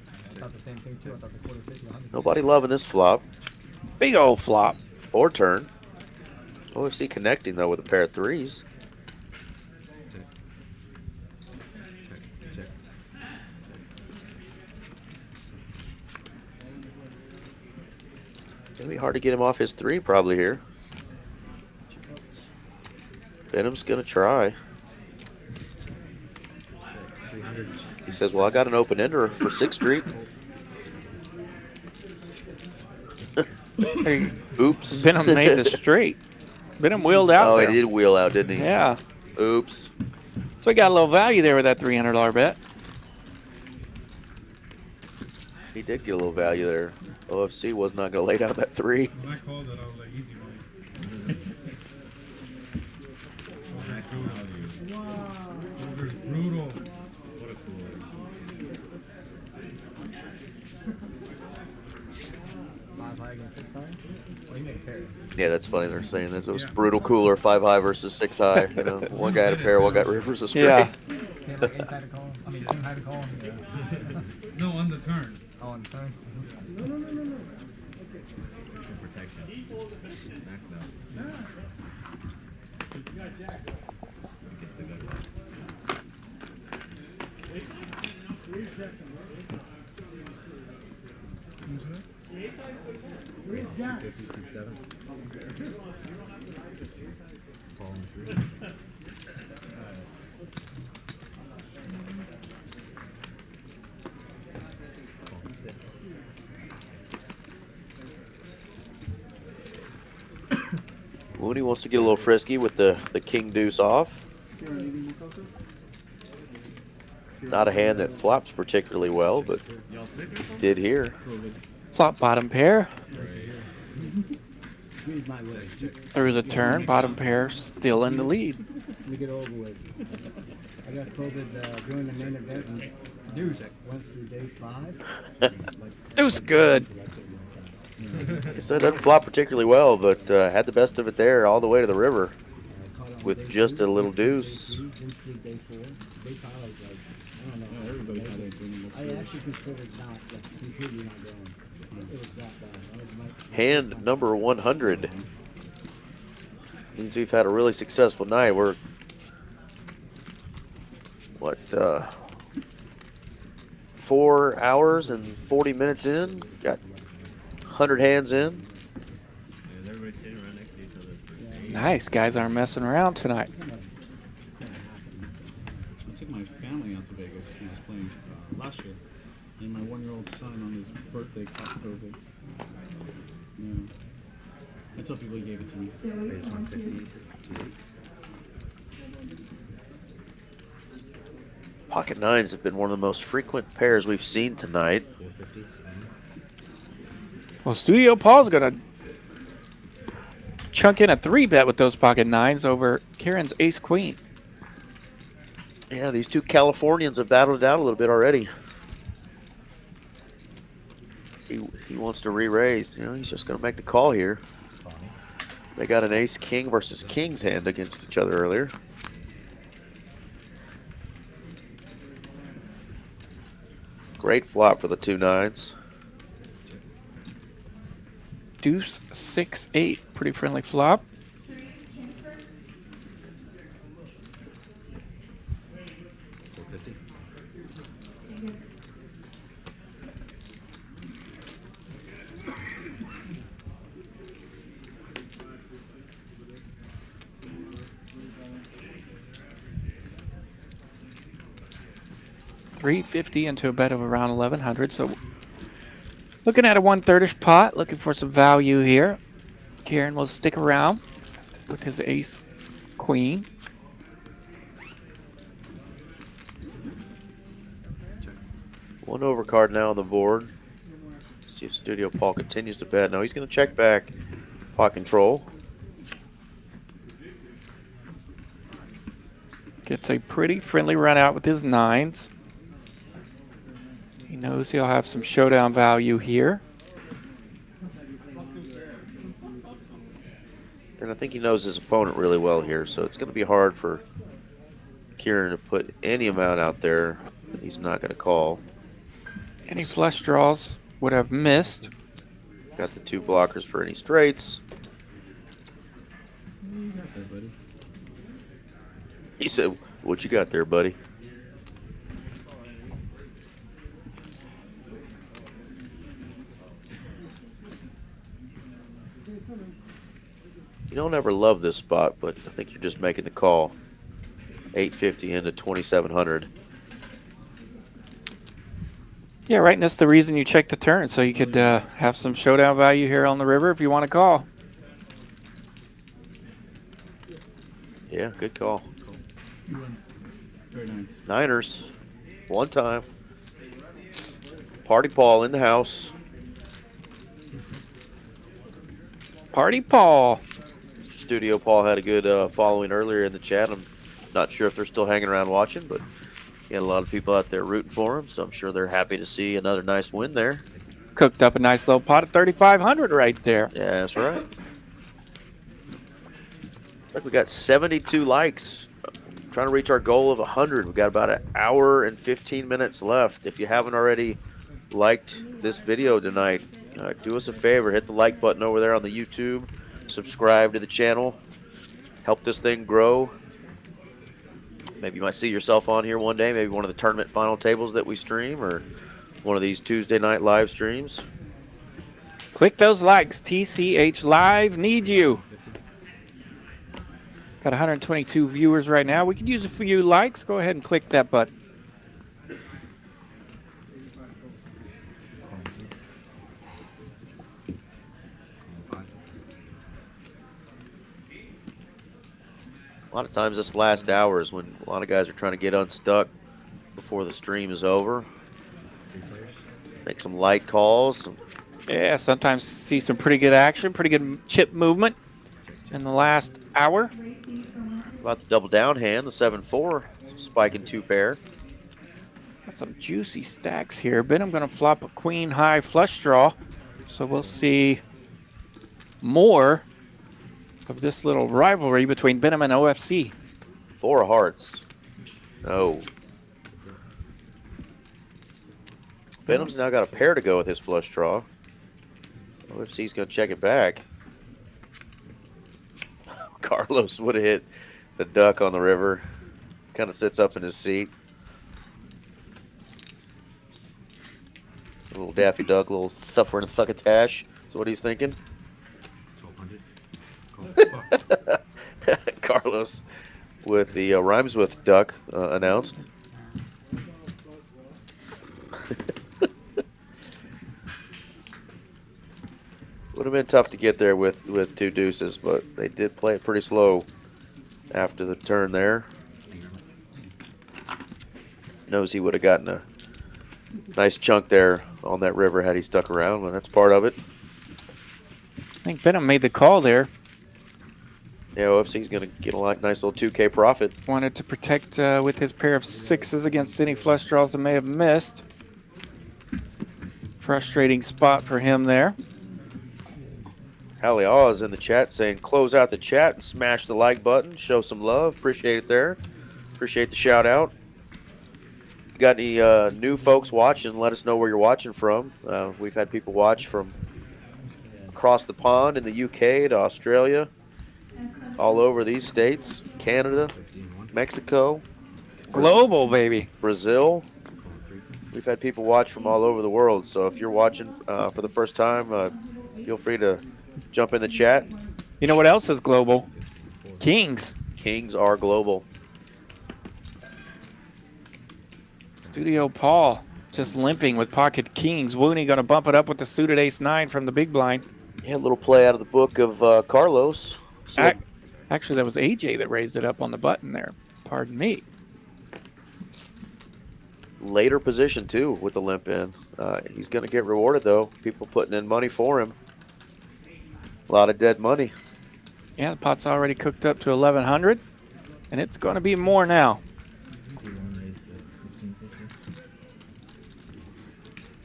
I thought the same thing too. I thought it was 40, 50, 100. Nobody loving this flop. Big old flop. Or turn. OFC connecting though with a pair of threes. It's gonna be hard to get him off his three probably here. Benham's gonna try. He says, "Well, I got an open ender for 6th Street." Oops. Benham made the straight. Benham wheeled out. Oh, there. he did wheel out, didn't he? Yeah. Oops. So he got a little value there with that $300 bet. He did get a little value there. OFC was not going to lay down that 3. When I called it, I was like, easy money. Brutal. What a cool. Yeah, that's funny. They're saying that it was brutal cooler, 5 high versus 6 high. You know, one guy had a pair, one got rivers a straight. Yeah. No, on the turn. Oh, on the turn. Mooney wants to get a little frisky with the king deuce off. Not a hand that flops particularly well, but did here. Flop bottom pair. Through the turn, bottom pair still in the lead. Let me get over with. I got COVID during the main event and deuce went through day 5. It was good. Like I said, doesn't flop particularly well, but had the best of it there all the way to the river with just a little deuce. I actually considered not, like, completely not going. It was that bad. Hand number 100. Means we've had a really successful night. We're, what, 4 hours and 40 minutes in? Got 100 hands in. Nice, guys aren't messing around tonight. I took my family out to Vegas and I was playing last year. And my 1-year-old son on his birthday caught COVID. Yeah. I tell people he gave it to me. Base 150. Pocket nines have been one of the most frequent pairs we've seen tonight. Well, Studio Paul's gonna chunk in a 3-bet with those pocket nines over Kiran's ace queen. Yeah, these two Californians have battled it out a little bit already. He wants to re-raise. You know, he's just going to make the call here. They got an ace king versus king's hand against each other earlier. Great flop for the 2 nines. Deuce 6-8, pretty friendly flop. $350 into a bet of around 1,100. So looking at a 1/3ish pot, looking for some value here. Kiran will stick around with his ace queen. One overcard now on the board. See if Studio Paul continues to bet. No, he's going to check back pot control. Gets a pretty friendly run out with his nines. He knows he'll have some showdown value here. And I think he knows his opponent really well here, so it's going to be hard for Kiran to put any amount out there that he's not going to call. Any flush draws would have missed. Got the 2 blockers for any straights. He said, "What you got there, buddy?" You don't ever love this spot, but I think you're just making the call. 850 into 2,700. Yeah, right, and that's the reason you check the turn, so you could have some showdown value here on the river if you want to call. Yeah, good call. Very nice. Niners, one time. Party Paul in the house. Party Paul. Studio Paul had a good following earlier in the chat. I'm not sure if they're still hanging around watching, but he had a lot of people out there rooting for him, so I'm sure they're happy to see another nice win there. Cooked up a nice little pot of 3,500 right there. Yeah, that's right. Looks like we got 72 likes. Trying to reach our goal of 100. We've got about an hour and 15 minutes left. If you haven't already liked this video tonight, do us a favor. Hit the like button over there on the YouTube. Subscribe to the channel. help this thing grow. Maybe you might see yourself on here one day, maybe one of the tournament final tables that we stream, or one of these Tuesday night live streams. Click those likes. TCH Live need you. Got 122 viewers right now. We could use a few likes. Go ahead and click that button. A lot of times this last hour is when a lot of guys are trying to get unstuck before the stream is over. Make some light calls. Yeah, sometimes see some pretty good action, pretty good chip movement in the last hour. About the double down hand, the 7-4, spiking 2 pair. Got some juicy stacks here. Benham going to flop a queen high flush draw. So we'll see more of this little rivalry between Benham and OFC. 4 of hearts. No. Benham's now got a pair to go with his flush draw. OFC's going to check it back. Carlos would have hit the duck on the river. Kind of sits up in his seat. A little Daffy Duck, a little suffering succotash. That's what he's thinking. 1200. Carlos with the rhymes with duck announced. Would have been tough to get there with 2 deuces, but they did play it pretty slow after the turn there. Knows he would have gotten a nice chunk there on that river had he stuck around, but that's part of it. I think Benham made the call there. Yeah, OFC's going to get a nice little 2K profit. Wanted to protect with his pair of 6s against any flush draws that may have missed. Frustrating spot for him there. Hallie Oz in the chat saying, close out the chat and smash the like button. Show some love. Appreciate it there. Appreciate the shout out. Got any new folks watching, let us know where you're watching from. We've had people watch from across the pond in the UK to Australia, all over these states, Canada, Mexico. Global, baby. Brazil. We've had people watch from all over the world. So if you're watching for the first time, feel free to jump in the chat. You know what else is global? Kings. Kings are global. Studio Paul just limping with pocket kings. Wooney going to bump it up with the suited ace-9 from the big blind. Yeah, a little play out of the book of Carlos. Actually, that was AJ that raised it up on the button there. Pardon me. Later position, too, with the limp in. He's going to get rewarded, though. People putting in money for him. A lot of dead money. Yeah, the pot's already cooked up to 1,100, and it's going to be more now.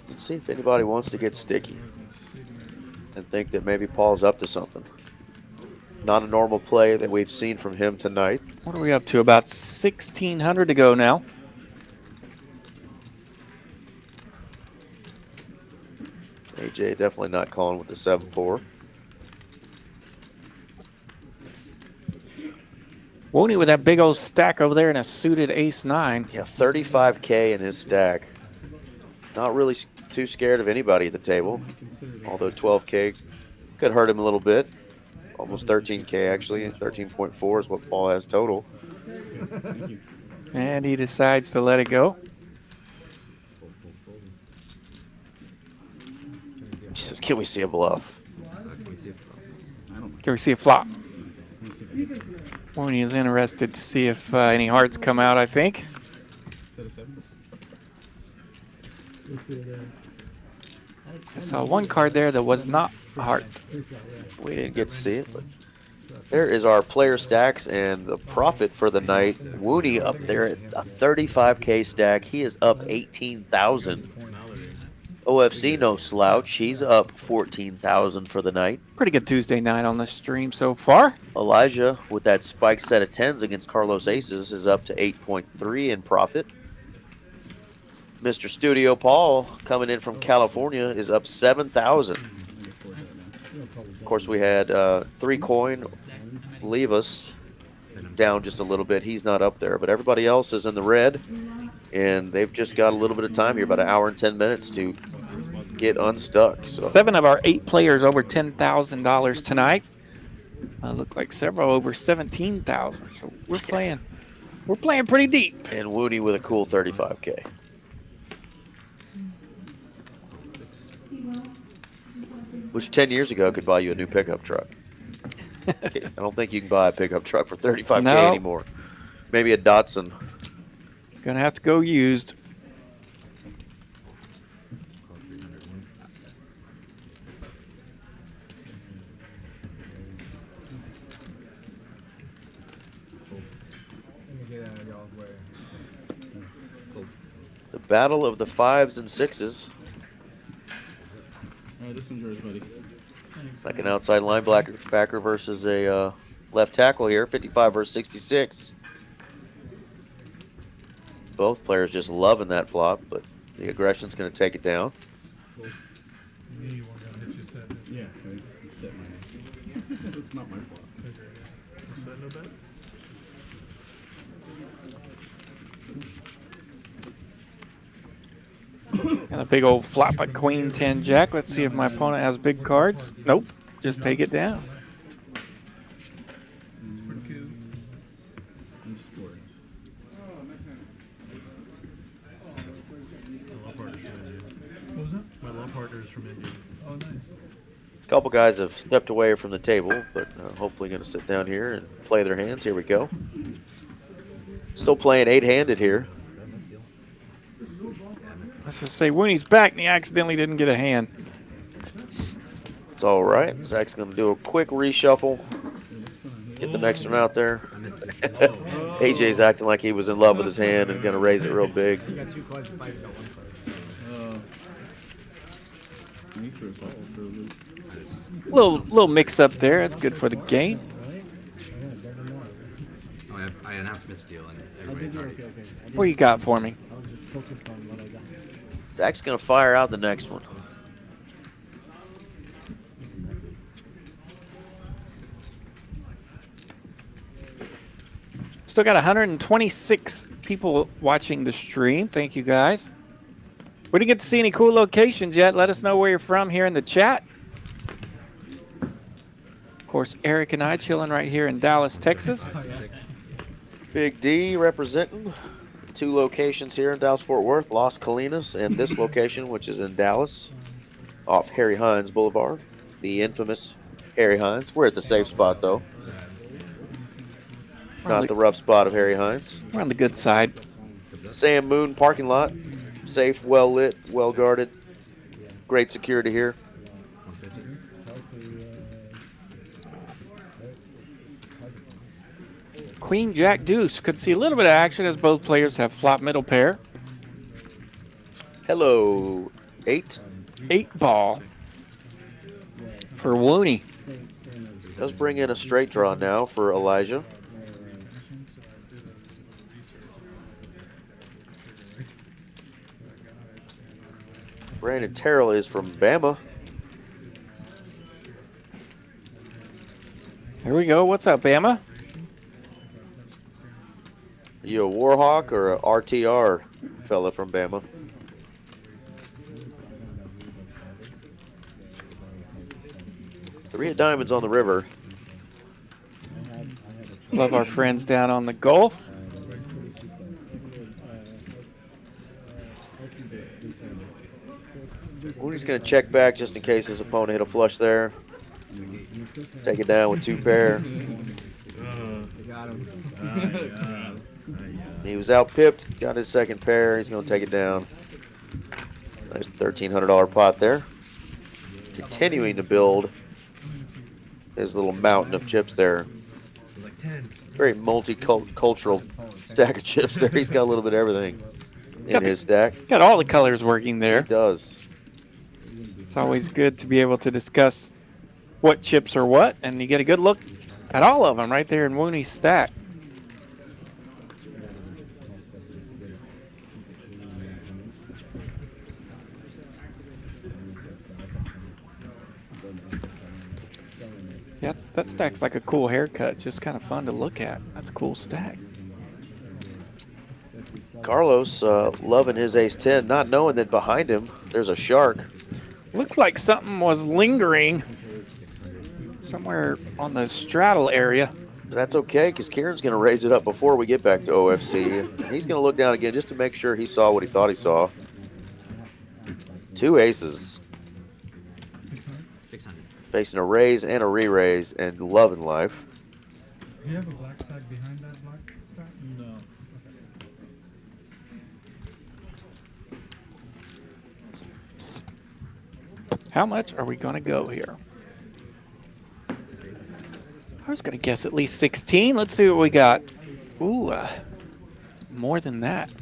Let's see if anybody wants to get sticky and think that maybe Paul's up to something. Not a normal play that we've seen from him tonight. What are we up to? About 1,600 to go now. AJ definitely not calling with the 7-4. Wooney with that big old stack over there and a suited ace-9. Yeah, 35K in his stack. Not really too scared of anybody at the table. Although 12K could hurt him a little bit. Almost 13K actually. 13.4 is what Paul has total. And he decides to let it go. Just, can we see a bluff? Can we see a flop? Wooney is interested to see if any hearts come out, I think. I saw one card there that was not a heart. We didn't get to see it, but there is our player stacks and the profit for the night. Wooney up there at a 35K stack. He is up 18,000. OFC no slouch. He's up 14,000 for the night. Pretty good Tuesday night on the stream so far. Elijah with that spike set of 10s against Carlos Aces is up to 8.3 in profit. Mr. Studio Paul coming in from California is up 7,000. Of course, we had 3 coin leave us down just a little bit. He's not up there, but everybody else is in the red, and they've just got a little bit of time here, about an hour and 10 minutes to get unstuck. So 7 of our 8 players over $10,000 tonight. Look like several over 17,000. So we're playing pretty deep. And Woody with a cool 35K. Which 10 years ago could buy you a new pickup truck. I don't think you can buy a pickup truck for 35K No. anymore. Maybe a Datsun. Gonna have to go used. Let me get out of y'all's way. The battle of the 5s and 6s. All right, this one's yours, buddy. Like an outside linebacker versus a left tackle here, 55 versus 66. Both players just loving that flop, but the aggression's going to take it down. Me, you want to hit your set. Yeah, I set my It's not my fault. Set no bet? And a big old flop at Queen 10 Jack. Let's see if my opponent has big cards. Nope. Just take it down. I'm just bored. What was that? My law partner is from India. Oh, nice. A couple guys have stepped away from the table, but hopefully going to sit down here and play their hands. Here we go. Still playing 8-handed here. Let's just say Woonie's back and he accidentally didn't get a hand. It's all right. Zach's going to do a quick reshuffle. Get the next one out there. AJ's acting like he was in love with his hand and going to raise it real big. You got 2 cards, 5 got 1 card. Little mix up there. That's good for the game. Oh, I announced misdeal and everybody's already. What you got for me? I was just focused on what I got. Zach's going to fire out the next one. Still got 126 people watching the stream. Thank you, guys. We didn't get to see any cool locations yet. Let us know where you're from here in the chat. Of course, Eric and I chilling right here in Dallas, Texas. Big D representing 2 locations here in Dallas-Fort Worth, Las Colinas, and this location, which is in Dallas, off Harry Hines Boulevard, the infamous Harry Hines. We're at the safe spot, though. Not the rough spot of Harry Hines. We're on the good side. Sam Moon parking lot. Safe, well lit, well guarded. Great security here. Queen, Jack, Deuce. Could see a little bit of action as both players have flop middle pair. Hello, 8. 8 ball for Woony. Does bring in a straight draw now for Elijah. Brandon Terrell is from Bama. Here we go. What's up, Bama? Are you a Warhawk or a RTR fella from Bama? Three of diamonds on the river. Love our friends down on the Gulf. Woody's going to check back just in case his opponent hit a flush there. Take it down with 2 pair. He was out pipped, got his second pair. He's going to take it down. Nice $1,300 pot there. Continuing to build his little mountain of chips there. Very multicultural stack of chips there. He's got a little bit of everything in his stack. Got all the colors working there. He does. It's always good to be able to discuss what chips are what, and you get a good look at all of them right there in Woony's stack. Yeah, that stack's like a cool haircut. Just kind of fun to look at. That's a cool stack. Carlos loving his ace-10, not knowing that behind him there's a shark. Looked like something was lingering somewhere on the straddle area. That's okay, because Kieran's going to raise it up before we get back to OFC. And he's going to look down again just to make sure he saw what he thought he saw. 2 aces. 600. Facing a raise and a re-raise and loving life. Do you have a black stack behind that black stack? No. How much are we going to go here? I was going to guess at least 16. Let's see what we got. Ooh, more than that.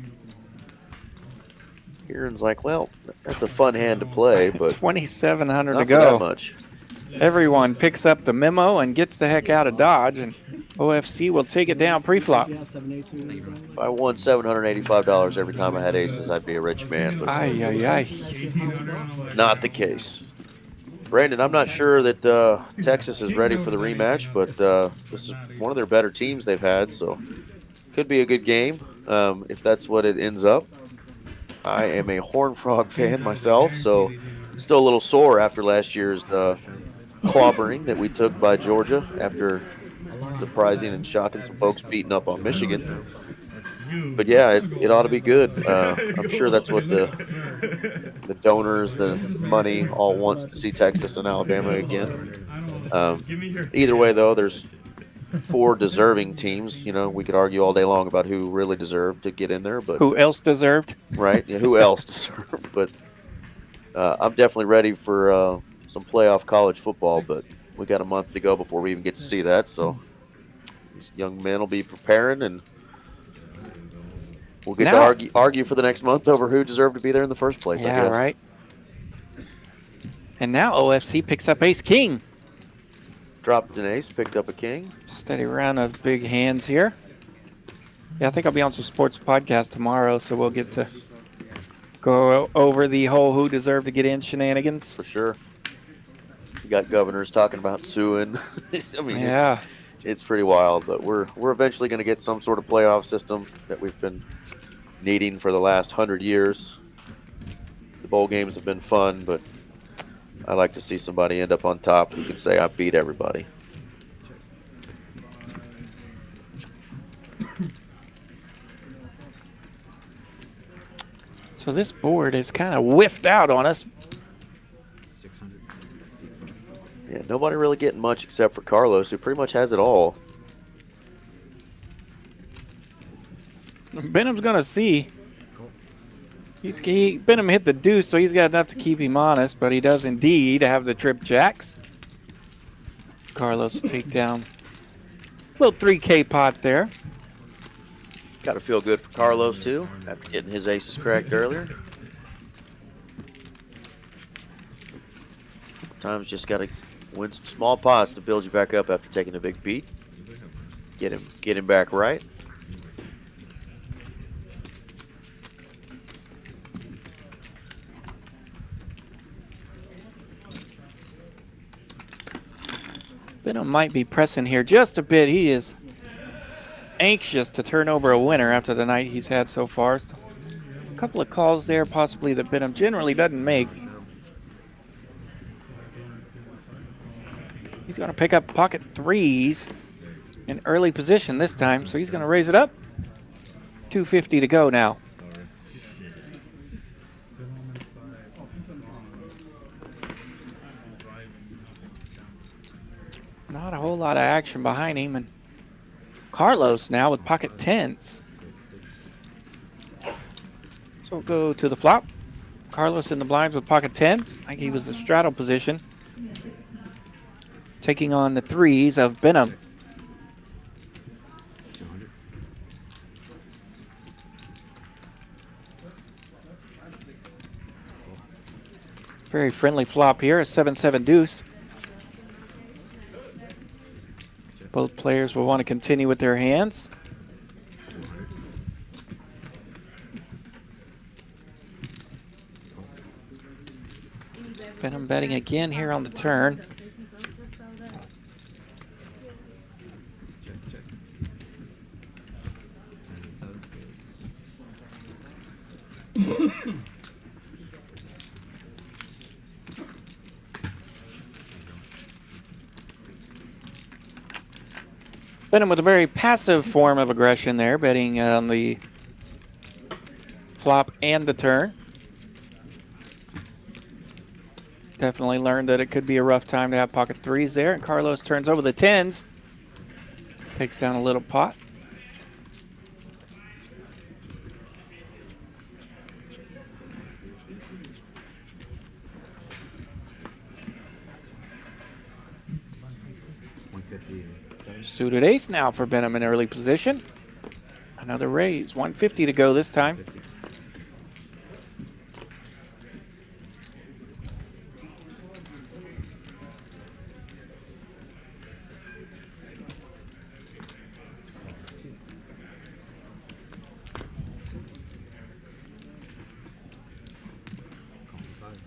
Kieran's like, well, that's a fun hand to play, but 2,700 to not go. for that much. Everyone picks up the memo and gets the heck out of Dodge, and OFC will take it down pre-flop. If I won $785 every time I had aces, I'd be a rich man. But not the case. Brandon, I'm not sure that Texas is ready for the rematch, but this is one of their better teams they've had, so could be a good game if that's what it ends up. I am a Horned Frog fan myself, so still a little sore after last year's clobbering that we took by Georgia after surprising and shocking some folks beating up on Michigan. But yeah, it ought to be good. I'm sure that's what the donors, the money, all wants to see Texas and Alabama again. Either way, though, there's 4 deserving teams. You know, we could argue all day long about who really deserved to get in there, but who else deserved? Right? Yeah, who else deserved? But I'm definitely ready for some playoff college football. But we got a month to go before we even get to see that. So these young men will be preparing, and we'll get to argue for the next month over who deserved to be there in the first place. Yeah, I guess. right. And now OFC picks up ace-king. Dropped an ace, picked up a king. Steady round of big hands here. Yeah, I think I'll be on some sports podcast tomorrow, so we'll get to go over the whole who deserved to get in shenanigans. For sure. You got governors talking about suing. I mean, yeah, it's pretty wild, but we're eventually going to get some sort of playoff system that we've been needing for the last 100 years. The bowl games have been fun, but I like to see somebody end up on top who can say, I beat everybody. So this board is kind of whiffed out on us. 600. Yeah, nobody really getting much except for Carlos, who pretty much has it all. Benham's going to see. Benham hit the deuce, so he's got enough to keep him honest, but he does indeed have the trip jacks. Carlos will take down a little 3K pot there. Got to feel good for Carlos, too, after getting his aces cracked earlier. Sometimes just got to win some small pots to build you back up after taking a big beat. Get him back right. Benham might be pressing here just a bit. He is anxious to turn over a winner after the night he's had so far. So a couple of calls there possibly that Benham generally doesn't make. He's going to pick up pocket threes in early position this time, so he's going to raise it up. 250 to go now. Not a whole lot of action behind him, and Carlos now with pocket tens. So we'll go to the flop. Carlos in the blinds with pocket tens. I think he was in straddle position, taking on the threes of Benham. Very friendly flop here, a 7-7 deuce. Both players will want to continue with their hands. Benham betting again here on the turn. Benham with a very passive form of aggression there, betting on the flop and the turn. Definitely learned that it could be a rough time to have pocket threes there. And Carlos turns over the tens. Takes down a little pot. Suited ace now for Benham in early position. Another raise. 150 to go this time.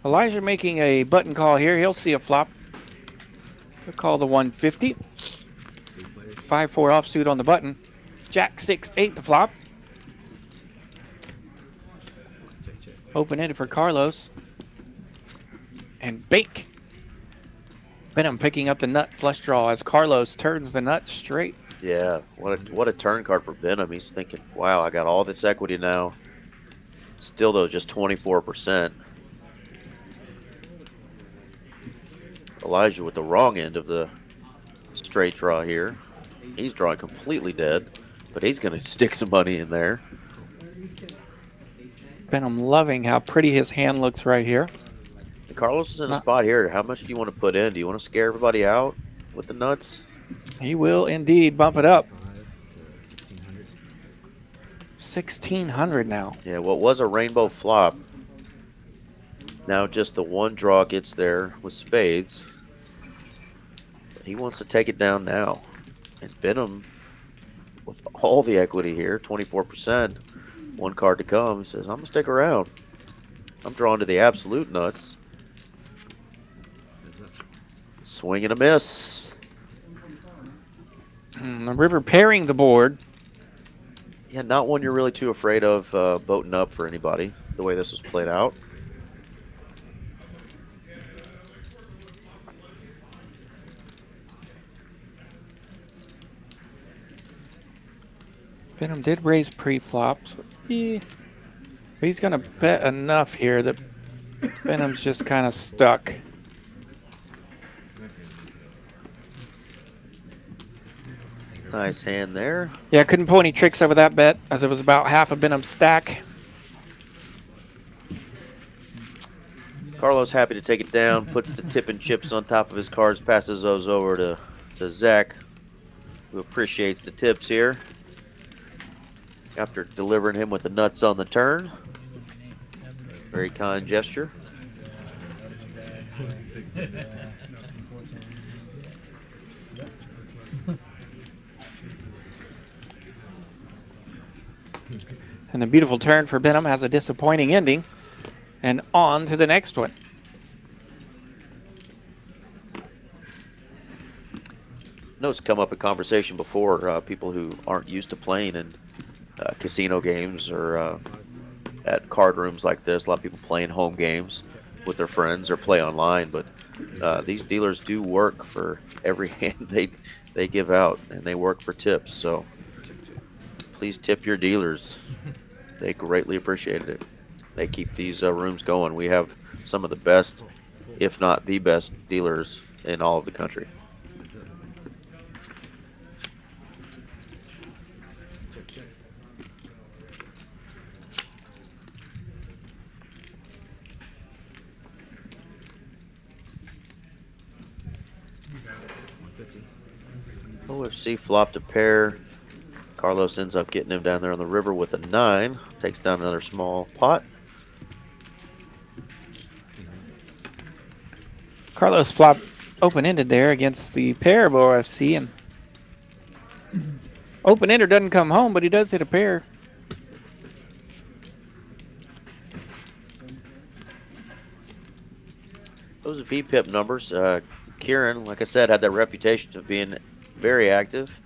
Elijah making a button call here. He'll see a flop. He'll call the 150. 5-4 offsuit on the button. Jack 6-8 the flop. Open-ended for Carlos. And bake. Benham picking up the nut flush draw as Carlos turns the nut straight. Yeah, what a turn card for Benham. He's thinking, wow, I got all this equity now. Still, though, just 24%. Elijah with the wrong end of the straight draw here. He's drawing completely dead, but he's going to stick some money in there. Benham loving how pretty his hand looks right here. And Carlos is in a spot here. How much do you want to put in? Do you want to scare everybody out with the nuts? He will indeed bump it up. 1,600 now. Yeah, what was a rainbow flop. Now just the one draw gets there with spades. He wants to take it down now. And Benham, with all the equity here, 24%, one card to come, he says, I'm going to stick around. I'm drawn to the absolute nuts. Swing and a miss. The river pairing the board. Yeah, not one you're really too afraid of boating up for anybody, the way this was played out. Benham did raise pre-flop. So he's going to bet enough here that Benham's just kind of stuck. Nice hand there. Yeah, couldn't pull any tricks over that bet as it was about half a Benham stack. Carlos happy to take it down, puts the tip and chips on top of his cards, passes those over to Zach, who appreciates the tips here. After delivering him with the nuts on the turn. Very kind gesture. And a beautiful turn for Benham has a disappointing ending. And on to the next one. No, it's come up in conversation before, people who aren't used to playing in casino games or at card rooms like this. A lot of people playing home games with their friends or play online, but these dealers do work for every hand they give out, and they work for tips. So please tip your dealers. They greatly appreciated it. They keep these rooms going. We have some of the best, if not the best, dealers in all of the country. OFC flopped a pair. Carlos ends up getting him down there on the river with a 9. Takes down another small pot. Carlos flopped open-ended there against the pair of OFC, and open-ender doesn't come home, but he does hit a pair. Those VPIP numbers. Kiran, like I said, had that reputation of being very active.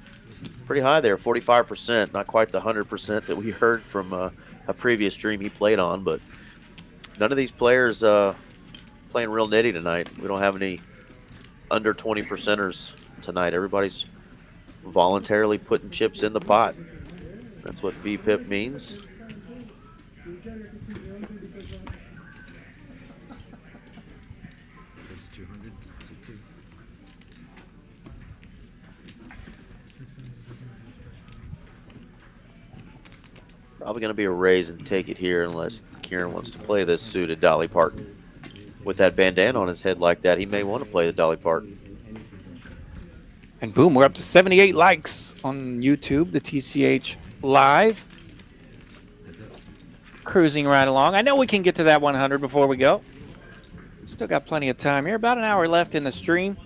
Pretty high there, 45%. Not quite the 100% that we heard from a previous stream he played on, but none of these players playing real nitty tonight. We don't have any under 20%ers tonight. Everybody's voluntarily putting chips in the pot. That's what VPIP means. Probably going to be a raise and take it here unless Kiran wants to play this suited Dolly Parton. With that bandana on his head like that, he may want to play the Dolly Parton. And boom, we're up to 78 likes on YouTube, the TCH Live. Cruising right along. I know we can get to that 100 before we go. Still got plenty of time here. About an hour left in the stream.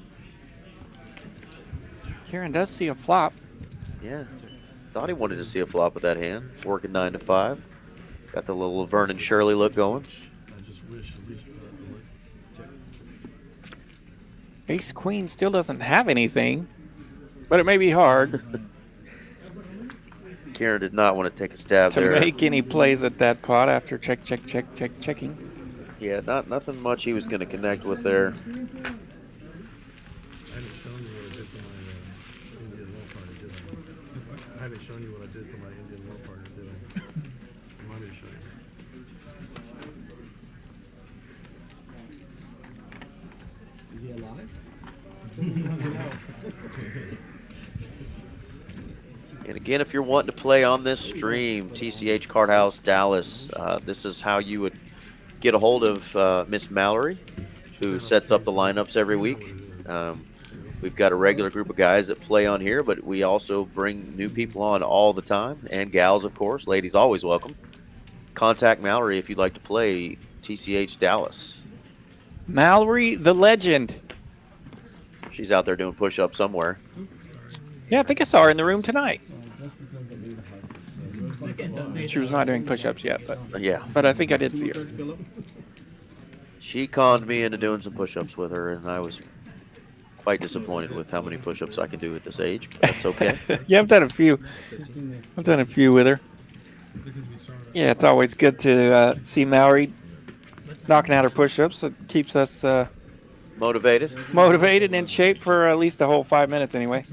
Kiran does see a flop. Yeah. Thought he wanted to see a flop with that hand. Working 9 to 5. Got the little Vernon Shirley look going. Ace Queen still doesn't have anything, but it may be hard Kiran did not want to take a stab to there. make any plays at that pot after checking. Yeah, nothing much he was going to connect with there. I haven't shown you what I did for my Indian well partner, did I? I wanted to show you. Is he alive? And again, if you're wanting to play on this stream, TCH Card House Dallas, this is how you would get a hold of Miss Mallory, who sets up the lineups every week. We've got a regular group of guys that play on here, but we also bring new people on all the time, and gals, of course. Ladies always welcome. Contact Mallory if you'd like to play TCH Dallas. Mallory, the legend. She's out there doing push-ups somewhere. Yeah, I think I saw her in the room tonight. She was not doing push-ups yet, but yeah. But I think I did see her. She conned me into doing some push-ups with her, and I was quite disappointed with how many push-ups I can do at this age, but that's okay. Yeah, I've done a few. I've done a few with her. Yeah, it's always good to see Mallory knocking out her push-ups. It keeps us motivated and in shape for at least a whole 5 minutes anyway.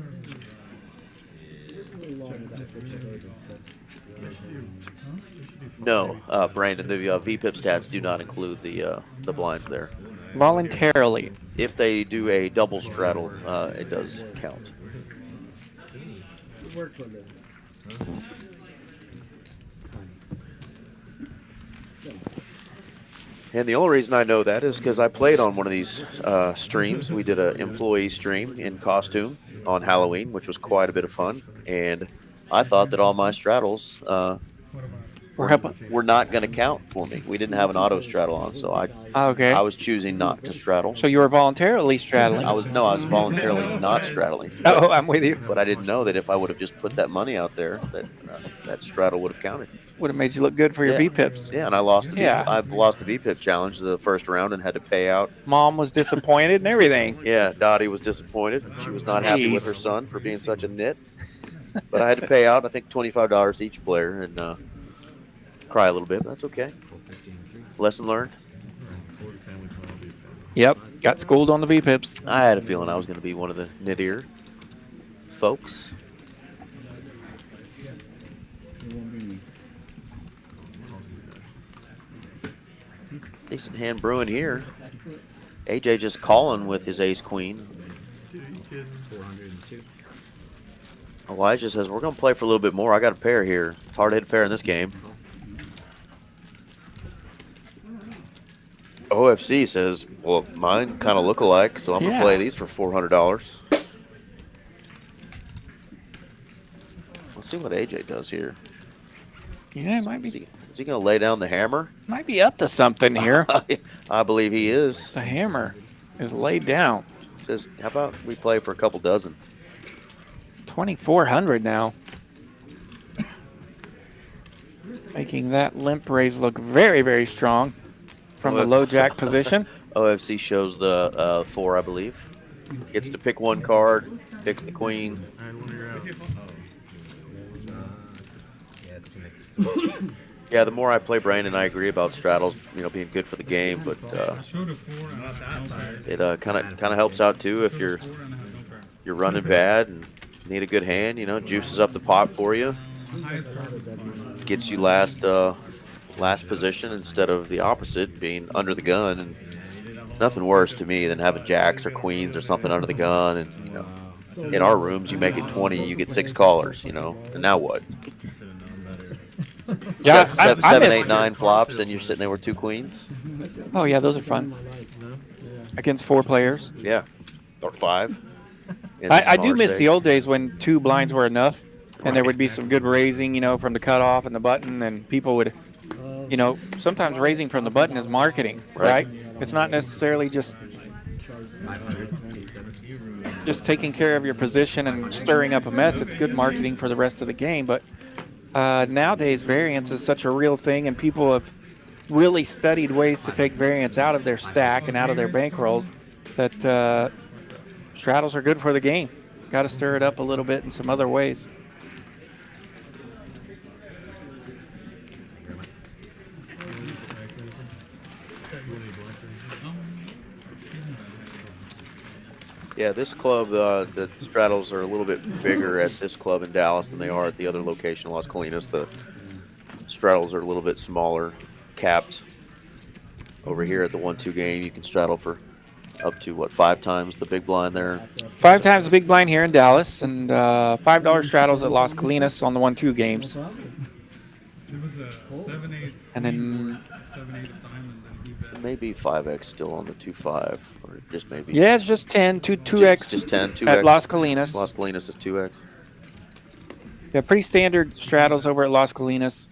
No, Brandon, the VPIP stats do not include the blinds there. Voluntarily. If they do a double straddle, it does count. And the only reason I know that is because I played on one of these streams. We did an employee stream in costume on Halloween, which was quite a bit of fun. And I thought that all my straddles were not going to count for me. We didn't have an auto straddle on, so I was choosing not to straddle. So you were voluntarily straddling? I was voluntarily not straddling. Oh, I'm with you. But I didn't know that if I would have just put that money out there, that that straddle would have counted. Would have made you look good for your VPIPs. Yeah, and I lost. I've lost the VPIP challenge the first round and had to pay out. Mom was disappointed and everything. Yeah, Dottie was disappointed. She was not happy with her son for being such a nit. But I had to pay out, I think, $25 to each player and cry a little bit. But that's okay. Lesson learned. Yep, got schooled on the VPIPs. I had a feeling I was going to be one of the nittier folks. Decent hand brewing here. AJ just calling with his ace-queen. Elijah says, we're going to play for a little bit more. I got a pair here. It's hard to hit a pair in this game. OFC says, well, mine kind of look alike, so I'm going to play these for $400. Let's see what AJ does here. Yeah, it might be. Is he going to lay down the hammer? Might be up to something here. I believe he is. The hammer is laid down. Says, how about we play for a couple dozen? 2,400 now. Making that limp raise look very, very strong from the low jack position. OFC shows the 4, I believe. Gets to pick one card, picks the queen. Yeah, the more I play Brandon, I agree about straddles, being good for the game, but it kind of helps out too if you're running bad and need a good hand. Juices up the pot for you, gets you last position instead of the opposite, being under the gun. And nothing worse to me than having jacks or queens or something under the gun. And in our rooms, you make it 20, you get 6 callers. And now what? Yeah, seven, 8, 9 flops, and you're sitting there with 2 queens. Oh yeah, those are fun. Against 4 players. Yeah, or 5. I do miss the old days when 2 blinds were enough, and there would be some good raising, from the cutoff and the button, and people would, sometimes raising from the button is marketing, right? It's not necessarily just taking care of your position and stirring up a mess. It's good marketing for the rest of the game, but nowadays variance is such a real thing, and people have really studied ways to take variance out of their stack and out of their bankrolls that straddles are good for the game. Got to stir it up a little bit in some other ways. Yeah, this club, the straddles are a little bit bigger at this club in Dallas than they are at the other location in Las Colinas. The straddles are a little bit smaller, capped. Over here at the 1-2 game, you can straddle for up to, what, 5 times the big blind there? 5 times the big blind here in Dallas, and $5 straddles at Las Colinas on the 1-2 games. It was a 7-8. And then 7-8 of diamonds, and he bet. Maybe 5x still on the 2-5, or just maybe. Yeah, it's just 10, 2x. Just 10, 2x. At Las Colinas. Las Colinas is 2x. Yeah, pretty standard straddles over at Las Colinas.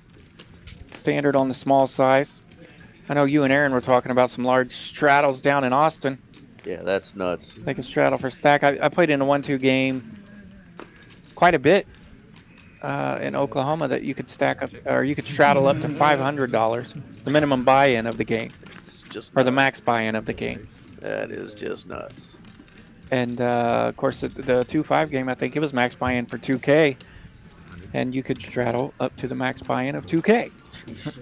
Standard on the small size. I know you and Aaron were talking about some large straddles down in Austin. Yeah, that's nuts. They can straddle for stack. I played in a 1-2 game quite a bit in Oklahoma that you could stack up, or you could straddle up to $500, the minimum buy-in of the game, or the max buy-in of the game. That is just nuts. And of course, the 2-5 game, I think it was max buy-in for 2K, and you could straddle up to the max buy-in of 2K.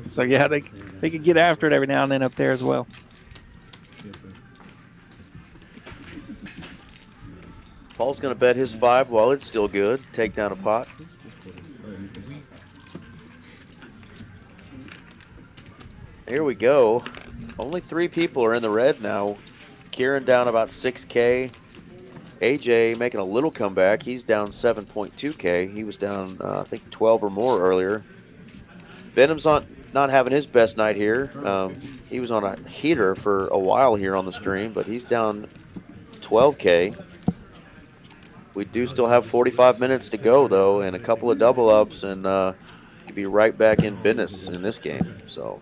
So yeah, they could get after it every now and then up there as well. Paul's going to bet his 5 while it's still good. Take down a pot. Here we go. Only 3 people are in the red now. Kiran down about 6K. AJ making a little comeback. He's down 7.2K. He was down, I think, 12 or more earlier. Benham's not having his best night here. He was on a heater for a while here on the stream, but he's down 12K. We do still have 45 minutes to go, though, and a couple of double ups, and could be right back in business in this game. So.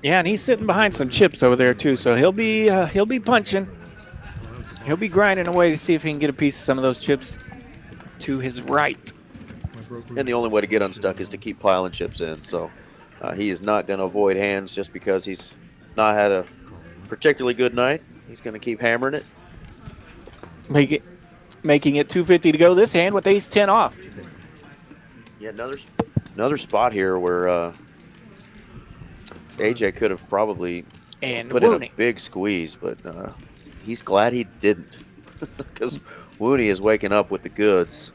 Yeah, and he's sitting behind some chips over there too, so he'll be punching. He'll be grinding away to see if he can get a piece of some of those chips to his right. And the only way to get unstuck is to keep piling chips in. So he is not going to avoid hands just because he's not had a particularly good night. He's going to keep hammering it. Making it 250 to go this hand with ace-10 off. Yeah, another spot here where AJ could have probably put in a big squeeze, but he's glad he didn't because Wooney is waking up with the goods.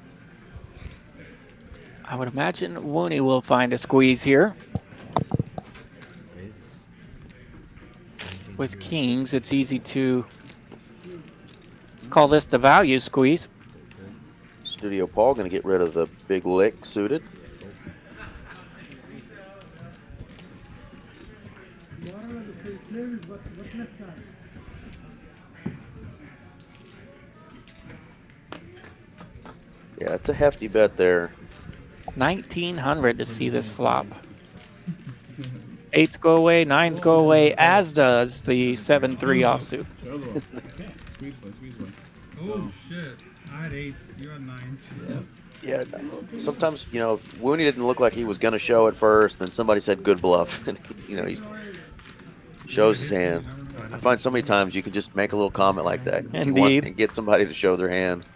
I would imagine Wooney will find a squeeze here. With kings, it's easy to call this the value squeeze. Studio Paul going to get rid of the big lick suited. Yeah, it's a hefty bet there. 1,900 to see this flop. 8s go away, 9s go away, as does the 7-3 offsuit. Oh shit! I had 8s. You had 9s. Yeah, sometimes, Wooney didn't look like he was going to show at first, then somebody said good bluff. And, he shows his hand. I find so many times you can just make a little comment like that. Indeed. And get somebody to show their hand.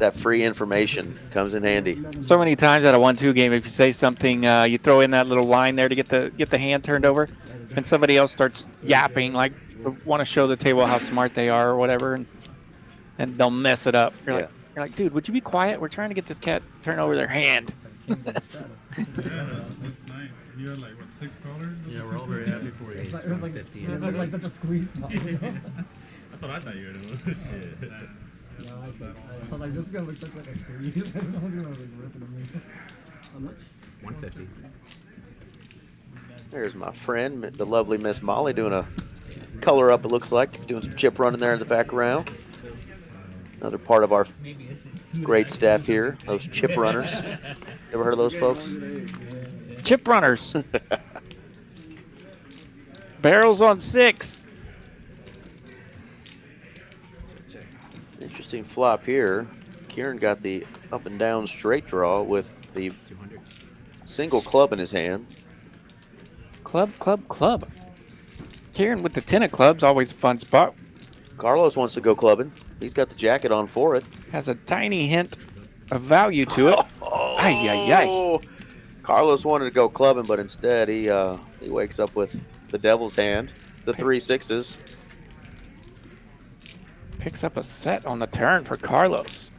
That free information comes in handy. So many times at a 1-2 game, if you say something, you throw in that little line there to get the hand turned over, and somebody else starts yapping, like want to show the table how smart they are or whatever, and they'll mess it up. You're like, dude, would you be quiet? We're trying to get this cat to turn over their hand. Yeah, that's nice. You had like what, 6 callers? Yeah, we're all very happy for you. It was like such a squeeze spot. That's what I thought you were doing. I was like, this is gonna look such like a squeeze. Someone's gonna like rip it at me. How much? 150. There's my friend, the lovely Miss Molly, doing a color up, it looks like. Doing some chip running there in the background. Another part of our great staff here, those chip runners. Ever heard of those folks? Chip runners. Barrels on 6. Interesting flop here. Kiran got the up and down straight draw with the single club in his hand. Club. Kiran with the 10 of clubs, always a fun spot. Carlos wants to go clubbing. He's got the jacket on for it. Has a tiny hint of value to it. Ay. Carlos wanted to go clubbing, but instead he wakes up with the devil's hand, the 3 6s. Picks up a set on the turn for Carlos.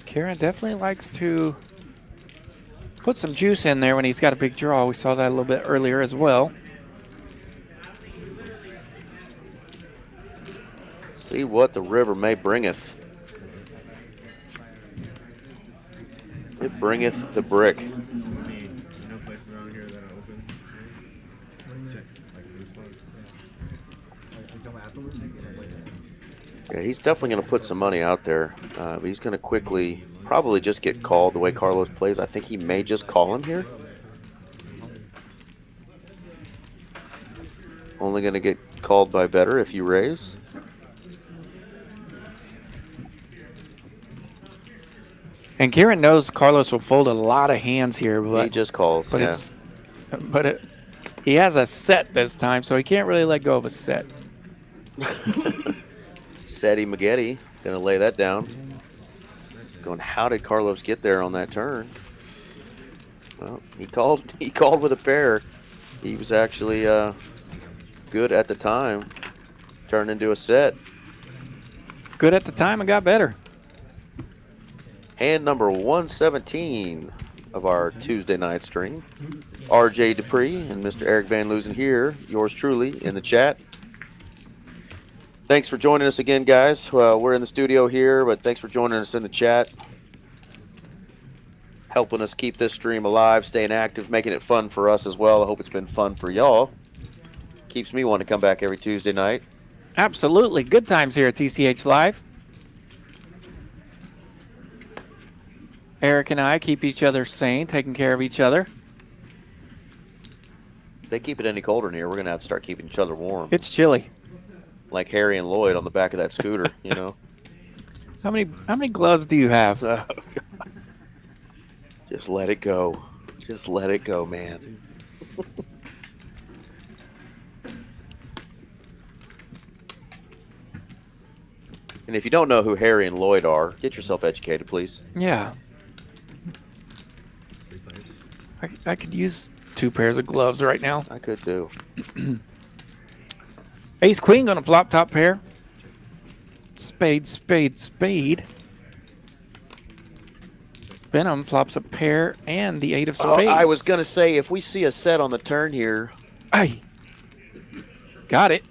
Kiran definitely likes to put some juice in there when he's got a big draw. We saw that a little bit earlier as well. See what the river may bringeth. It bringeth the brick. Yeah, he's definitely going to put some money out there. But he's going to quickly probably just get called the way Carlos plays. I think he may just call him here. Only going to get called by better if you raise. And Kiran knows Carlos will fold a lot of hands here, but he just calls. But yeah. He has a set this time, so he can't really let go of a set. Seti Maggette gonna lay that down. Going, how did Carlos get there on that turn? Well, he called with a pair. He was actually good at the time. Turned into a set. Good at the time and got better. Hand number 117 of our Tuesday night stream. RJ Dupree and Mr. Eric Van Loosen here. Yours truly in the chat. Thanks for joining us again, guys. We're in the studio here, but thanks for joining us in the chat. Helping us keep this stream alive, staying active, making it fun for us as well. I hope it's been fun for y'all. Keeps me wanting to come back every Tuesday night. Absolutely. Good times here at TCH Live. Eric and I keep each other sane, taking care of each other. If they keep it any colder in here, we're going to have to start keeping each other warm. It's chilly. Like Harry and Lloyd on the back of that scooter, you know. How many gloves do you have? Oh, just let it go. Just let it go, man. And if you don't know who Harry and Lloyd are, get yourself educated, please. Yeah. I could use 2 pairs of gloves right now. I could too. Ace Queen gonna flop top pair. Spade, spade, spade. Benham flops a pair and the 8 of spades. Oh, I was gonna say, if we see a set on the turn here. Aye. Got it.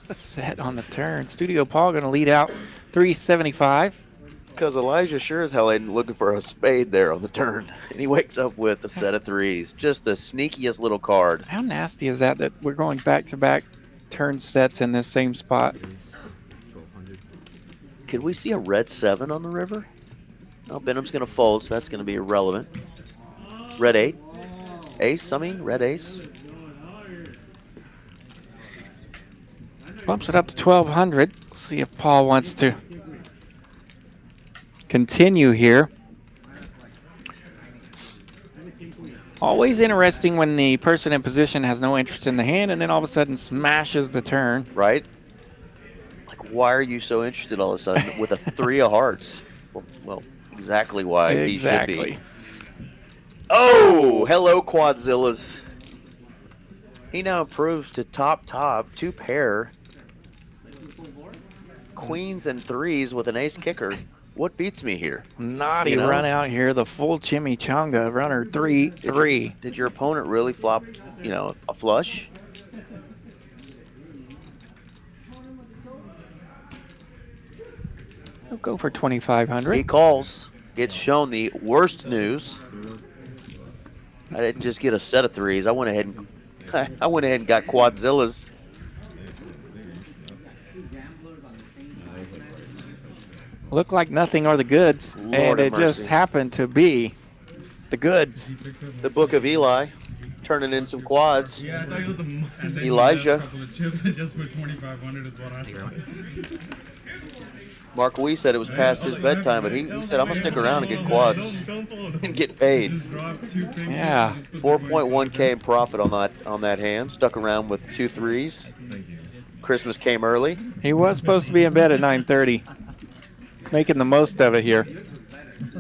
Set on the turn. Studio Paul gonna lead out 375. Because Elijah sure as hell ain't looking for a spade there on the turn. And he wakes up with a set of 3s. Just the sneakiest little card. How nasty is that we're going back-to-back turn sets in this same spot? Could we see a red 7 on the river? No, Benham's going to fold, so that's going to be irrelevant. Red 8. Ace, I mean, red ace. Bumps it up to 1,200. See if Paul wants to continue here. Always interesting when the person in position has no interest in the hand and then all of a sudden smashes the turn. Right? Like, why are you so interested all of a sudden with a 3 of hearts? Well, exactly why he should be. Oh, hello, Quadzillas. He now improves to top, 2 pair. Queens and 3s with an ace kicker. What beats me here? Naughty run out here, the full chimichanga, runner 3-3. Did your opponent really flop, a flush? I'll go for 2,500. He calls. Gets shown the worst news. I didn't just get a set of 3s. I went ahead and got Quadzillas. Looked like nothing or the goods, and it just happened to be the goods. The Book of Eli, turning in some quads. Yeah, I thought you looked the Elijah. couple of chips and just put 2,500 is what I said. Mark Wee said it was past his bedtime, but he said, I'm going to stick around and get quads and get paid. Yeah. 4.1K in profit on that hand. Stuck around with 2 3s. Christmas came early. He was supposed to be in bed at 9:30. Making the most of it here.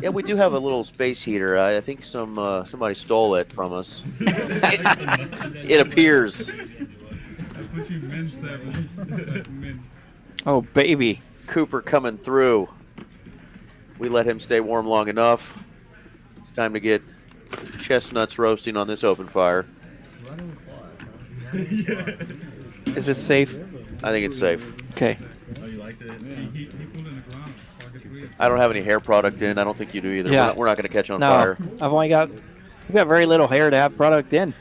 Yeah, we do have a little space heater. I think somebody stole it from us. It appears. Oh, baby. Cooper coming through. We let him stay warm long enough. It's time to get chestnuts roasting on this open fire. Is this safe? I think it's safe. Okay. Oh, you liked it? I don't have any hair product in. I don't think you do either. Yeah. We're not going to catch on No, fire. we've got very little hair to have product in.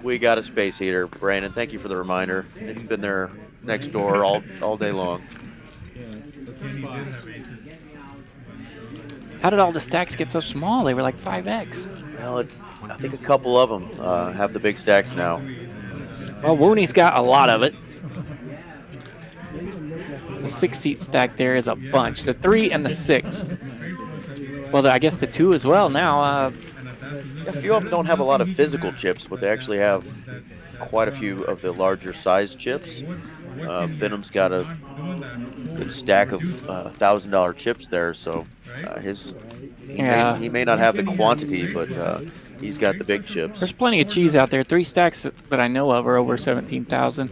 We got a space heater, Brandon. Thank you for the reminder. It's been there next door all day long. How did all the stacks get so small? They were like 5x. Well, I think a couple of them have the big stacks now. Well, Wooney's got a lot of it. The 6-seat stack there is a bunch. The 3 and the 6. Well, I guess the 2 as well now. A few of them don't have a lot of physical chips, but they actually have quite a few of the larger size chips. Benham's got a good stack of $1,000 chips there, so he may not have the quantity, but he's got the big chips. There's plenty of cheese out there. 3 stacks that I know of are over 17,000.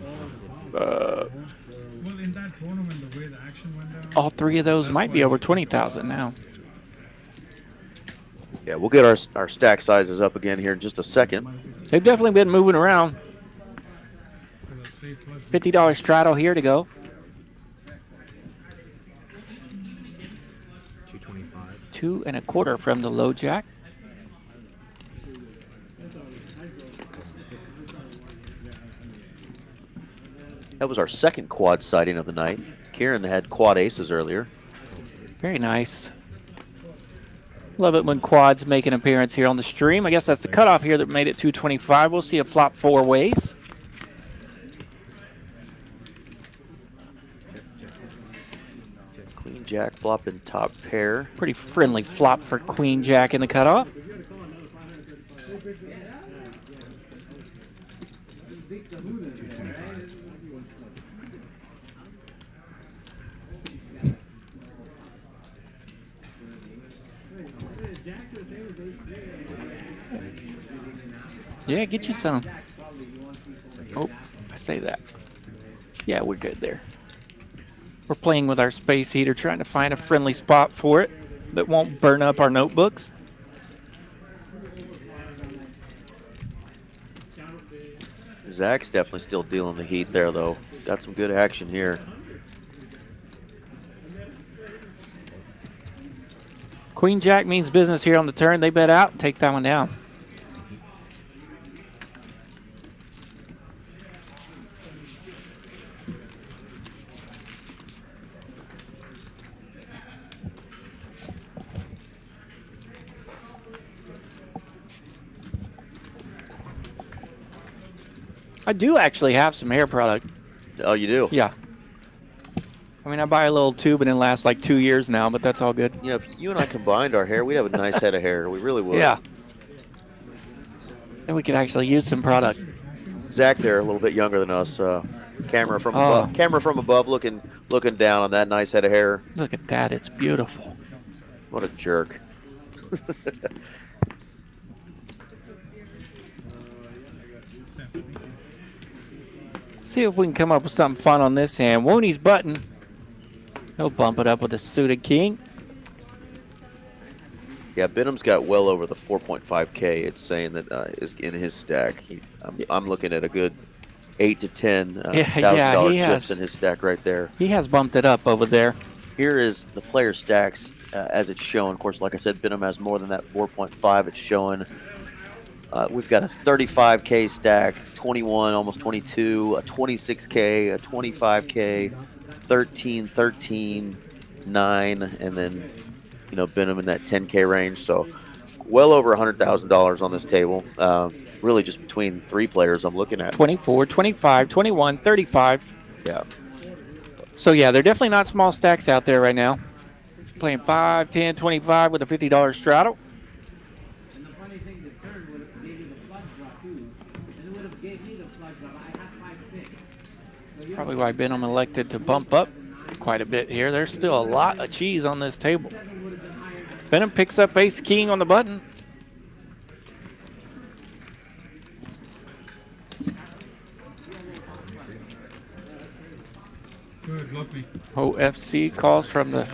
All 3 of those might be over 20,000 now. Yeah, we'll get our stack sizes up again here in just a second. They've definitely been moving around. $50 straddle here to go. 225. 2 1/4 from the low jack. That was our second quad sighting of the night. Kiran had quad aces earlier. Very nice. Love it when quads make an appearance here on the stream. I guess that's the cutoff here that made it 225. We'll see a flop 4 ways. Queen jack flopping top pair. Pretty friendly flop for queen jack in the cutoff. Yeah, get you some. Oh, I say that. Yeah, we're good there. We're playing with our space heater, trying to find a friendly spot for it that won't burn up our notebooks. Zach's definitely still dealing the heat there, though. Got some good action here. Queen jack means business here on the turn. They bet out, take that one down. I do actually have some hair product. Oh, you do? Yeah. I mean, I buy a little tube and it lasts like 2 years now, but that's all good. You know, if you and I combined our hair, we'd have a nice head of hair. We really would. Yeah. Then we could actually use some product. Zach there, a little bit younger than us. Camera from above. Camera from above, looking down on that nice head of hair. Look at that. It's beautiful. What a jerk. See if we can come up with something fun on this hand. Wooney's button. He'll bump it up with a suited king. Yeah, Benham's got well over the 4.5K. It's saying that is in his stack. I'm looking at a good $8 to $10,000 chips in his stack right there. He has bumped it up over there. Here is the player stacks as it's shown. Of course, like I said, Benham has more than that 4.5. It's showing. We've got a 35K stack, 21, almost 22, a 26K, a 25K, 13, 13, 9, and then, you know, Benham in that 10K range. So well over $100,000 on this table. Really just between 3 players I'm looking at. 24, 25, 21, 35. Yeah. So, yeah, they're definitely not small stacks out there right now. Playing 5, 10, 25 with a $50 straddle. Probably why Benham elected to bump up quite a bit here. There's still a lot of cheese on this table. Benham picks up ace king on the button. Good, lucky. OFC calls from the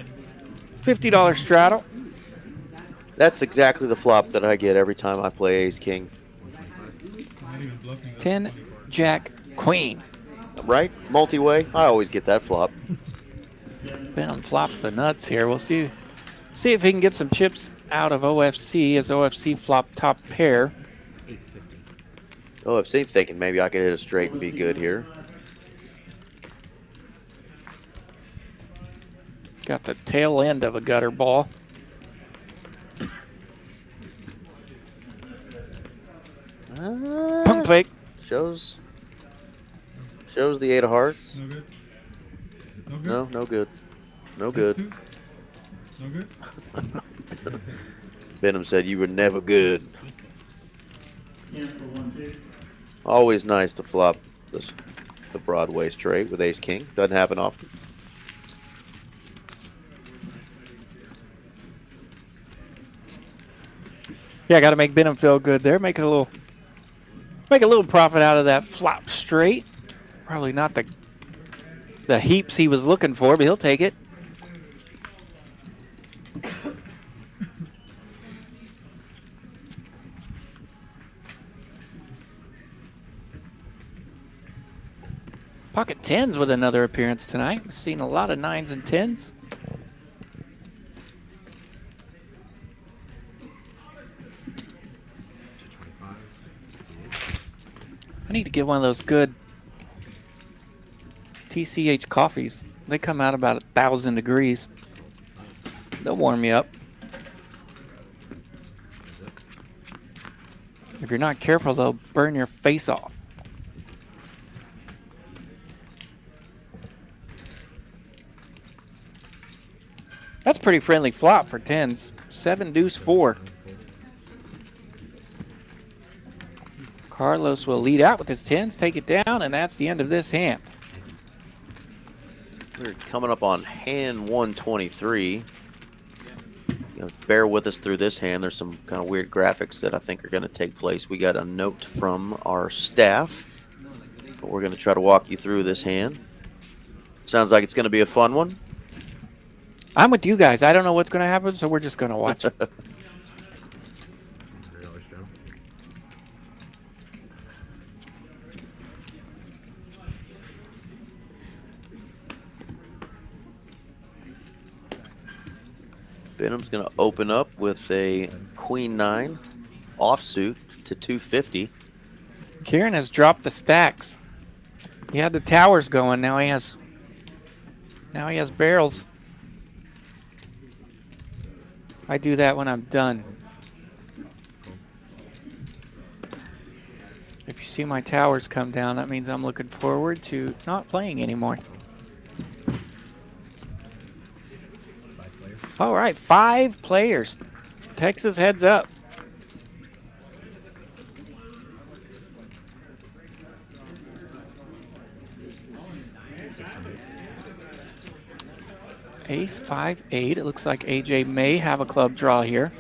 $50 straddle. That's exactly the flop that I get every time I play ace king. 10, jack, queen. Right? Multi-way. I always get that flop. Benham flops the nuts here. We'll see if he can get some chips out of OFC as OFC flop top pair. OFC thinking maybe I could hit a straight and be good here. Got the tail end of a gutter ball. Pump fake. Shows the 8 of hearts. No good. No good. No, no good. No good. No good. Benham said you were never good. Always nice to flop the Broadway straight with ace king. Doesn't happen often. Yeah, got to make Benham feel good there. Make a little profit out of that flop straight. Probably not the heaps he was looking for, but he'll take it. Pocket 10s with another appearance tonight. We've seen a lot of 9s and 10s. I need to get one of those good TCH coffees. They come out about 1,000 degrees. They'll warm you up. If you're not careful, they'll burn your face off. That's pretty friendly flop for 10s. 7 deuce 4. Carlos will lead out with his 10s, take it down, and that's the end of this hand. We're coming up on hand 123. Bear with us through this hand. There's some kind of weird graphics that I think are going to take place. We got a note from our staff, but we're going to try to walk you through this hand. Sounds like it's going to be a fun one. I'm with you guys. I don't know what's going to happen, so we're just going to watch it. Benham's going to open up with a queen 9 offsuit to 250. Kiran has dropped the stacks. He had the towers going. Now he has barrels. I do that when I'm done. If you see my towers come down, that means I'm looking forward to not playing anymore. All right, 5 players. Texas heads up. Ace 5-8. It looks like AJ may have a club draw here.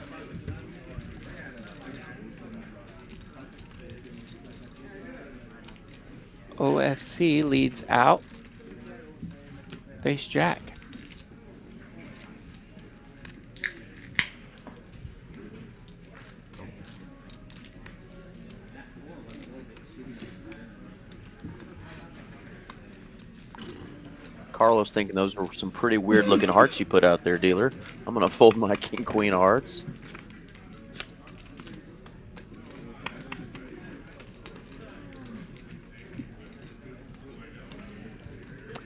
OFC leads out. Ace Jack. Carlos thinking those were some pretty weird looking hearts you put out there, dealer. I'm going to fold my king, queen of hearts.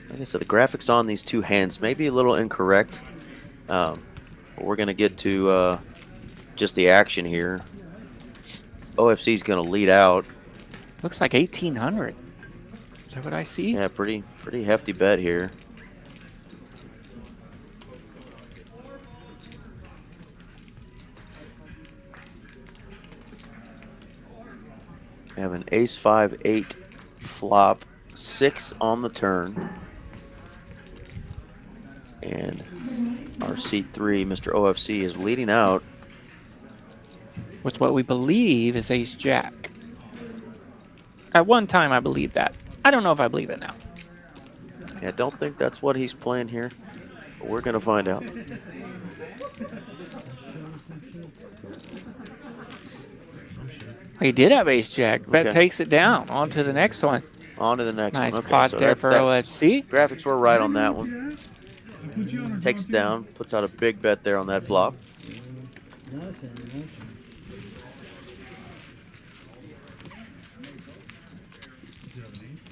Like I said, the graphics on these two hands may be a little incorrect. But we're going to get to just the action here. OFC is going to lead out. Looks like 1,800. Is that what I see? Yeah, pretty hefty bet here. We have an ace 5-8 flop, 6 on the turn. And our seat 3, Mr. OFC, is leading out with what we believe is Ace Jack. At one time, I believed that. I don't know if I believe it now. Yeah, I don't think that's what he's playing here, but we're going to find out. He did have Ace Jack. Bet Okay. takes it down. On to the next one. On to the next nice one. Okay, pot so there that- for that- OFC. Graphics were right on that one. Takes it down, puts out a big bet there on that flop.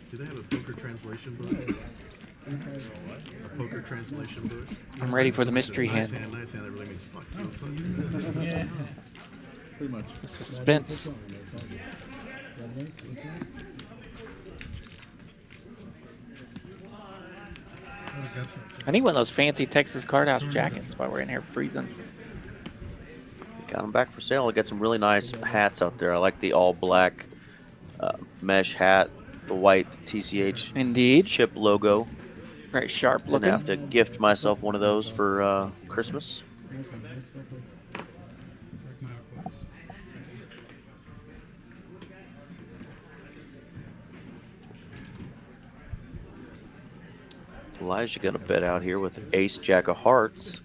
Do they have a poker translation book? A poker translation book? I'm ready for the mystery Nice hand. Nice hand, that really means fuck you. Yeah. Pretty much. The suspense. I need one of those fancy Texas Card House jackets while we're in here freezing. Got them back for sale. I got some really nice hats out there. I like the all black mesh hat, the white TCH Indeed chip logo. Very sharp Gonna looking. have to gift myself one of those for Christmas. Elijah got a bet out here with ace jack of hearts.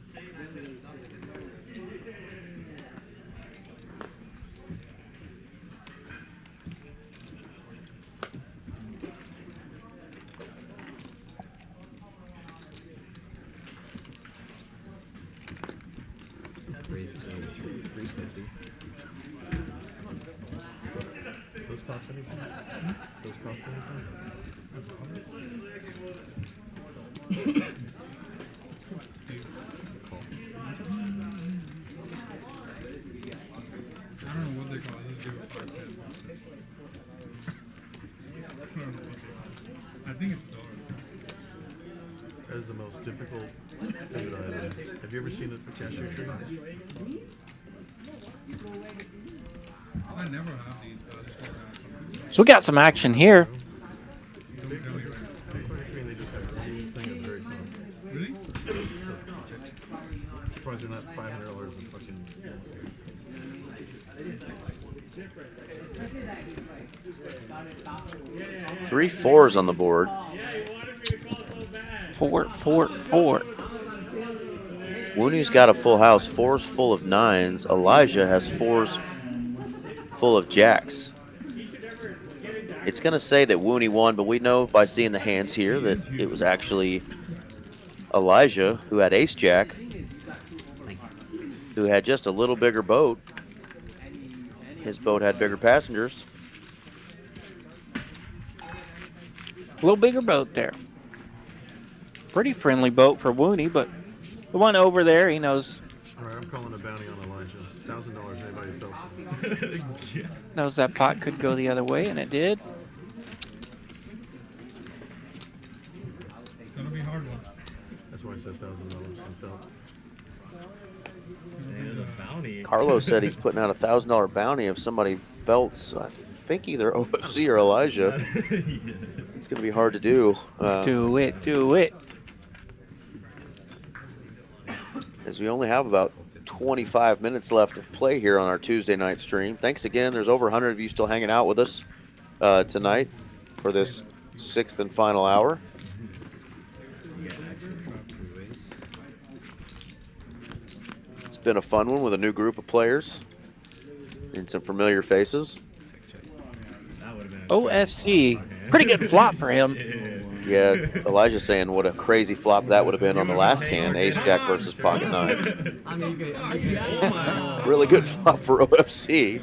Those cost anything? Those cost anything? I don't know what they call it. Let's give it 5 10. I think it's dark. That is the most difficult food item. Have you ever seen a cashew tree? I never have these, but I just want to have So we got some action here. They just have one thing of very top. Really? Surprised they're not $500 in fucking. 3 4s on the board. 4, 4, 4. Wooney's got a full house. 4's full of 9s. Elijah has 4's full of jacks. It's going to say that Wooney won, but we know by seeing the hands here that it was actually Elijah who had ace jack, who had just a little bigger boat. His boat had bigger passengers. A little bigger boat there. Pretty friendly boat for Wooney, but the one over there, he knows. All right, I'm calling a bounty on Elijah. $1,000. Anybody felt something? Knows that pot could go the other way, and it did. It's gonna be a hard one. That's why I said $1,000. I felt. There's a bounty. Carlos said he's putting out a $1,000 bounty if somebody felts. I think either OFC or Elijah. It's going to be hard to do. Do it, do it. As we only have about 25 minutes left of play here on our Tuesday night stream. Thanks again. There's over 100 of you still hanging out with us tonight for this 6th and final hour. It's been a fun one with a new group of players and some familiar faces. OFC, pretty good flop for him. Yeah, Elijah's saying what a crazy flop that would have been on the last hand, ace-jack versus pocket nines. Really good flop for OFC.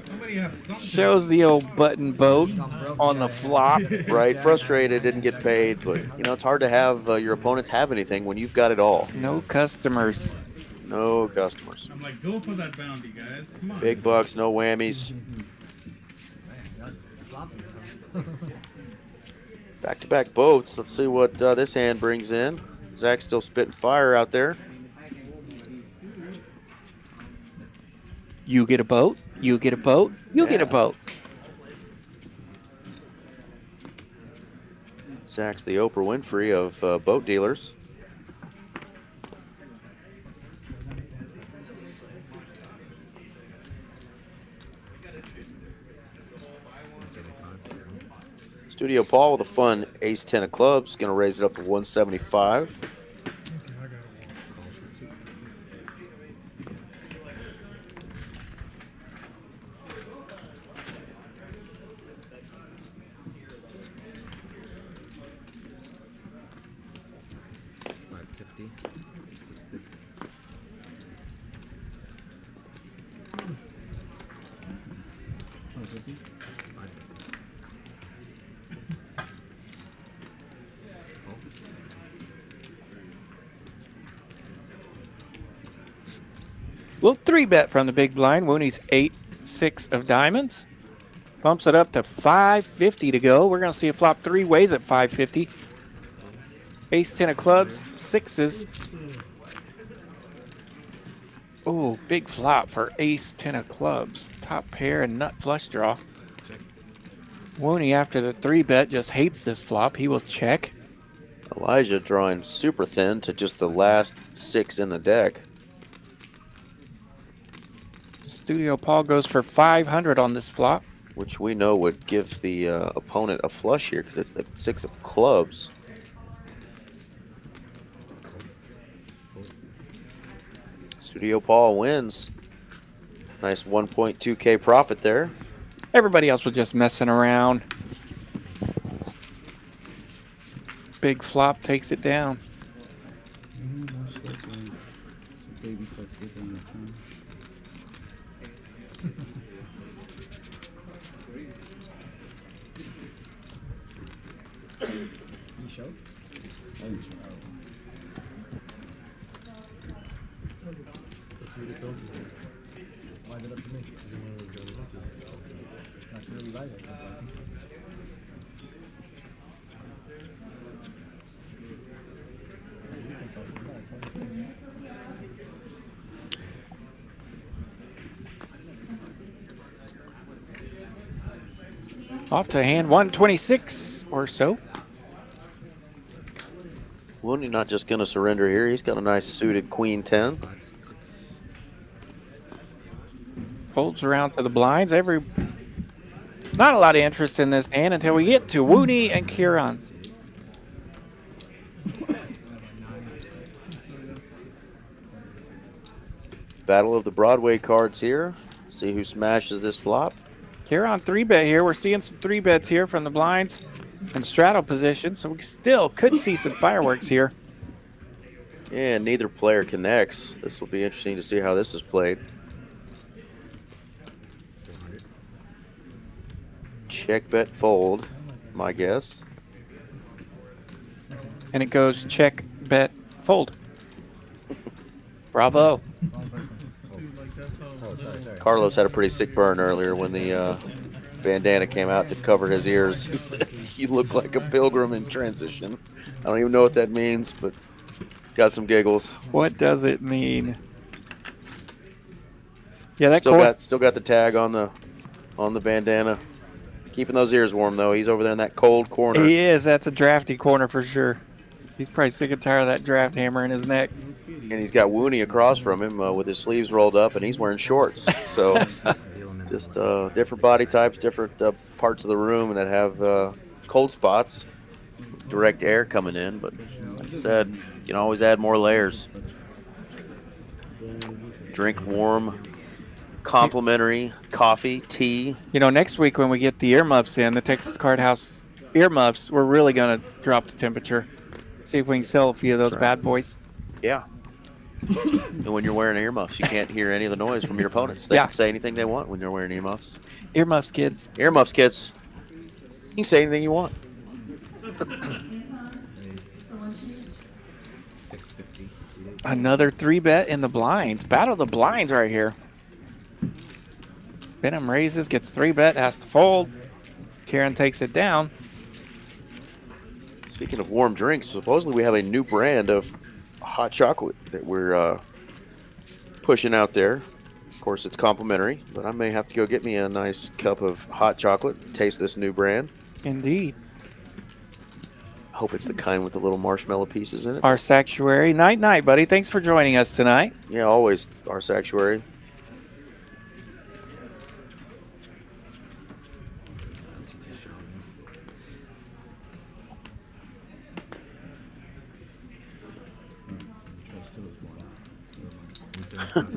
Shows the old button boat on the flop. Right, frustrated, didn't get paid, but you know, it's hard to have your opponents have anything when you've got it all. No customers. No customers. I'm like, go for that bounty, guys. Come on. Big bucks, no whammies. Back-to-back boats. Let's see what this hand brings in. Zach's still spitting fire out there. You get a boat, you get a boat, you get a boat. Zach's the Oprah Winfrey of boat dealers. Studio Paul with a fun ace-10 of clubs, going to raise it up to 175. We'll 3-bet from the big blind. Wooney's 8-6 of diamonds. Bumps it up to 550 to go. We're going to see a flop 3 ways at 550. Ace-10 of clubs, 6s. Oh, big flop for ace-10 of clubs. Top pair and nut flush draw. Wooney, after the 3-bet, just hates this flop. He will check. Elijah drawing super thin to just the last 6 in the deck. Studio Paul goes for 500 on this flop. Which we know would give the opponent a flush here because it's the 6 of clubs. Studio Paul wins. Nice 1.2K profit there. Everybody else was just messing around. Big flop takes it down. Off to hand 126 or so. Wooney not just going to surrender here. He's got a nice suited queen 10. Folds around to the blinds. Not a lot of interest in this hand until we get to Wooney and Kiran. Battle of the Broadway cards here. See who smashes this flop. Kiran 3-bet here. We're seeing some 3-bets here from the blinds and straddle position, so we still could see some fireworks here. And neither player connects. This will be interesting to see how this is played. Check, bet, fold, my guess. And it goes check, bet, fold. Bravo. Carlos had a pretty sick burn earlier when the bandana came out to cover his ears. He said, "You look like a pilgrim in transition." I don't even know what that means, but got some giggles. What does it mean? Yeah, that still got the tag on the bandana. Keeping those ears warm, though. He's over there in that cold corner. He is. That's a drafty corner for sure. He's probably sick and tired of that draft hammer in his neck. And he's got Wooney across from him with his sleeves rolled up, and he's wearing shorts. So just different body types, different parts of the room that have cold spots, direct air coming in. But like I said, you can always add more layers. Drink warm, complimentary coffee, tea. You know, next week when we get the earmuffs in, the Texas Card House earmuffs, we're really going to drop the temperature. See if we can sell a few of those bad boys. Yeah. And when you're wearing earmuffs, you can't hear any of the noise from your opponents. They can say anything they want when you're wearing earmuffs. Earmuffs, kids. Earmuffs, kids. You can say anything you want. Another 3-bet in the blinds. Battle of the blinds right here. Benham raises, gets 3-bet, has to fold. Kiran takes it down. Speaking of warm drinks, supposedly we have a new brand of hot chocolate that we're pushing out there. Of course, it's complimentary, but I may have to go get me a nice cup of hot chocolate, taste this new brand. Indeed. I hope it's the kind with the little marshmallow pieces in it. Our Sanctuary. Night, night, buddy. Thanks for joining us tonight. Yeah, always our Sanctuary.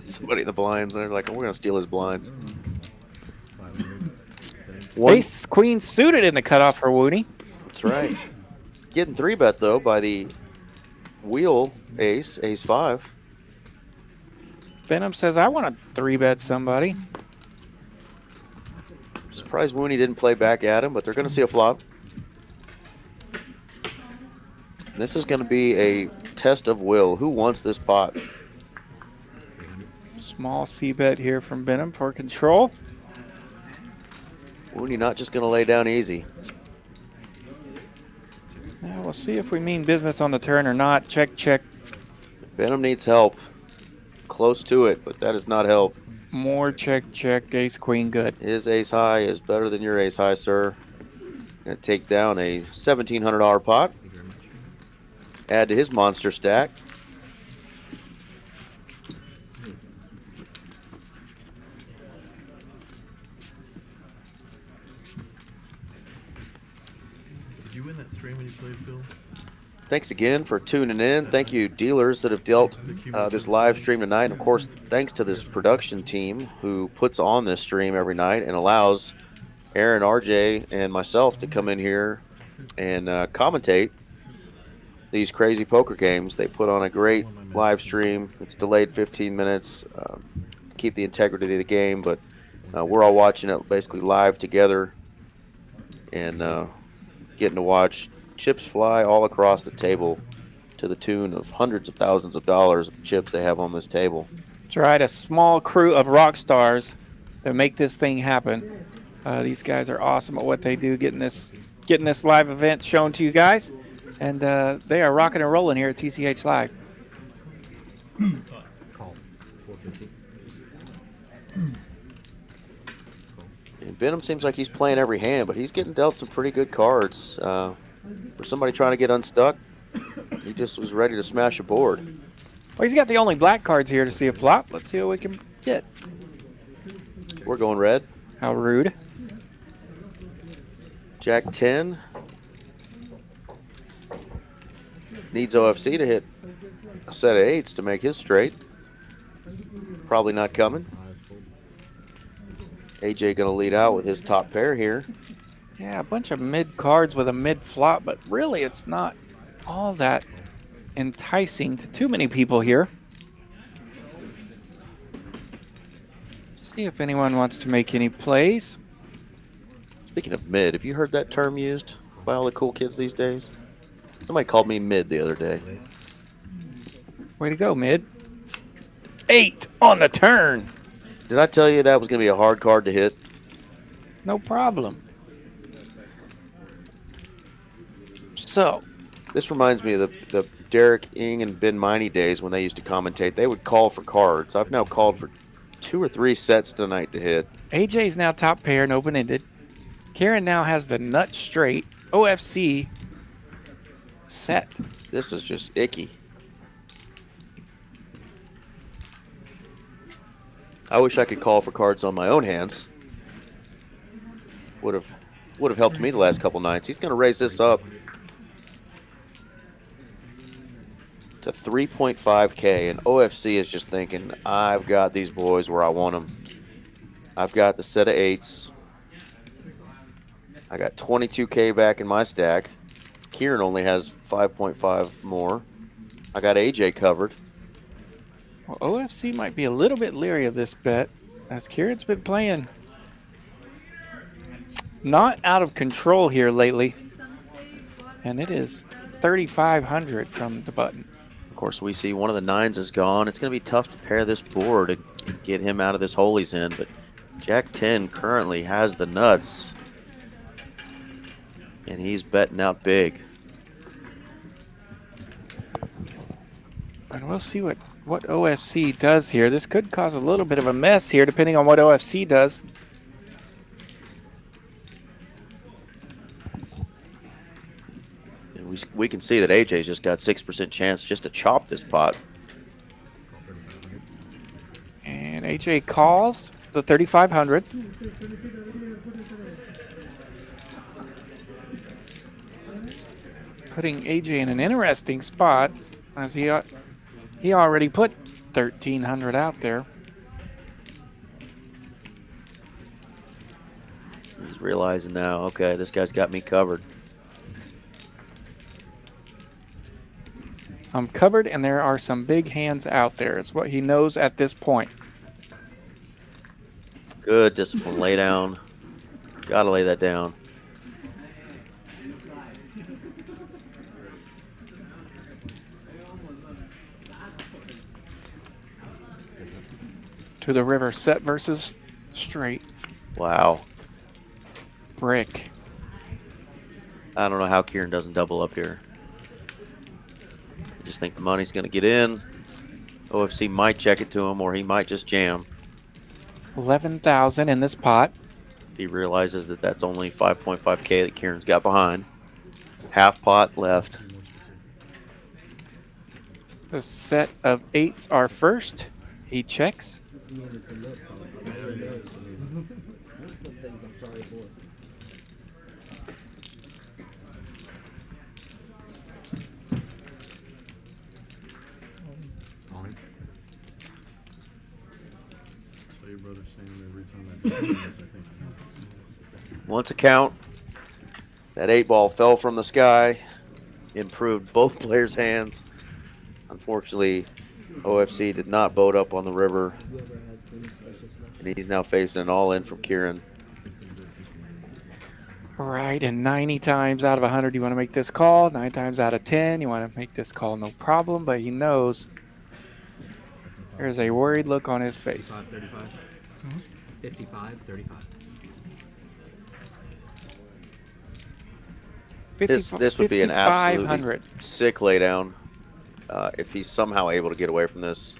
Somebody in the blinds, they're like, we're going to steal his blinds. Ace, queen suited in the cutoff for Wooney. That's right. Getting 3-bet, though, by the wheel ace, ace-5. Benham says, I want to 3-bet somebody. Surprised Wooney didn't play back at him, but they're going to see a flop. This is going to be a test of will. Who wants this pot? Small C-bet here from Benham for control. Wooney not just going to lay down easy. Now we'll see if we mean business on the turn or not. Check, check. Benham needs help. Close to it, but that is not help. More check, check. Ace, queen, good. His ace high is better than your ace high, sir. Going to take down a $1,700 pot. Add to his monster stack. Did you win that stream when you played, Phil? Thanks again for tuning in. Thank you, dealers that have dealt this live stream tonight. And of course, thanks to this production team who puts on this stream every night and allows Aaron, RJ, and myself to come in here and commentate these crazy poker games. They put on a great live stream. It's delayed 15 minutes to keep the integrity of the game, but we're all watching it basically live together and getting to watch chips fly all across the table to the tune of hundreds of thousands of dollars of chips they have on this table. That's right, a small crew of rock stars that make this thing happen. These guys are awesome at what they do, getting this live event shown to you guys. And they are rocking and rolling here at TCH Live. Call. 450. And Benham seems like he's playing every hand, but he's getting dealt some pretty good cards. For somebody trying to get unstuck, he just was ready to smash a board. Well, he's got the only black cards here to see a flop. Let's see what we can get. We're going red. How rude. Jack 10. Needs OFC to hit a set of 8s to make his straight. Probably not coming. AJ going to lead out with his top pair here. Yeah, a bunch of mid cards with a mid flop, but really it's not all that enticing to too many people here. See if anyone wants to make any plays. Speaking of mid, have you heard that term used by all the cool kids these days? Somebody called me mid the other day. Way to go, mid. 8 on the turn. Did I tell you that was going to be a hard card to hit? No problem. So, this reminds me of the Derek Ing and Ben Miney days when they used to commentate. They would call for cards. I've now called for 2 or 3 sets tonight to hit. AJ's now top pair and open-ended. Kiran now has the nut straight. OFC set. This is just icky. I wish I could call for cards on my own hands. Would have helped me the last couple nights. He's going to raise this up to 3.5K, and OFC is just thinking, I've got these boys where I want them. I've got the set of 8s. I got 22K back in my stack. Kiran only has 5.5 more. I got AJ covered. Well, OFC might be a little bit leery of this bet, as Kiran's been playing not out of control here lately. And it is 3,500 from the button. Of course, we see one of the 9s is gone. It's going to be tough to pair this board and get him out of this hole he's in, but Jack 10 currently has the nuts. And he's betting out big. And we'll see what OFC does here. This could cause a little bit of a mess here, depending on what OFC does. And we can see that AJ's just got 6% chance just to chop this pot. And AJ calls the 3,500. Putting AJ in an interesting spot, as he already put 1,300 out there. He's realizing now, okay, this guy's got me covered. I'm covered, and there are some big hands out there. It's what he knows at this point. Good discipline. Lay down. Gotta lay that down. To the river, set versus straight. Wow. Brick. I don't know how Kiran doesn't double up here. I just think the money's going to get in. OFC might check it to him, or he might just jam. 11,000 in this pot. He realizes that that's only 5.5K that Kiran's got behind. Half pot left. The set of 8s are first. He checks. Once a count, that 8-ball fell from the sky, improved both players' hands. Unfortunately, OFC did not boat up on the river, and he's now facing an all-in from Kiran. Right, and 90 times out of 100 you want to make this call. 9 times out of 10 you want to make this call, no problem, but he knows there's a worried look on his face. 55, 35. This would be an absolutely sick laydown if he's somehow able to get away from this.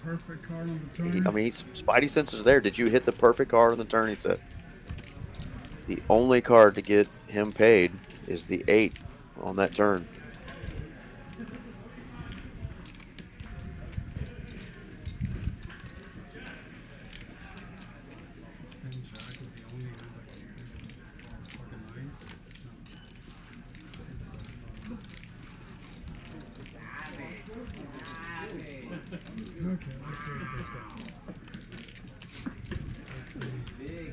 Perfect card on the turn. I mean, Spidey sensors are there. Did you hit the perfect card on the turn? He said. The only card to get him paid is the 8 on that turn.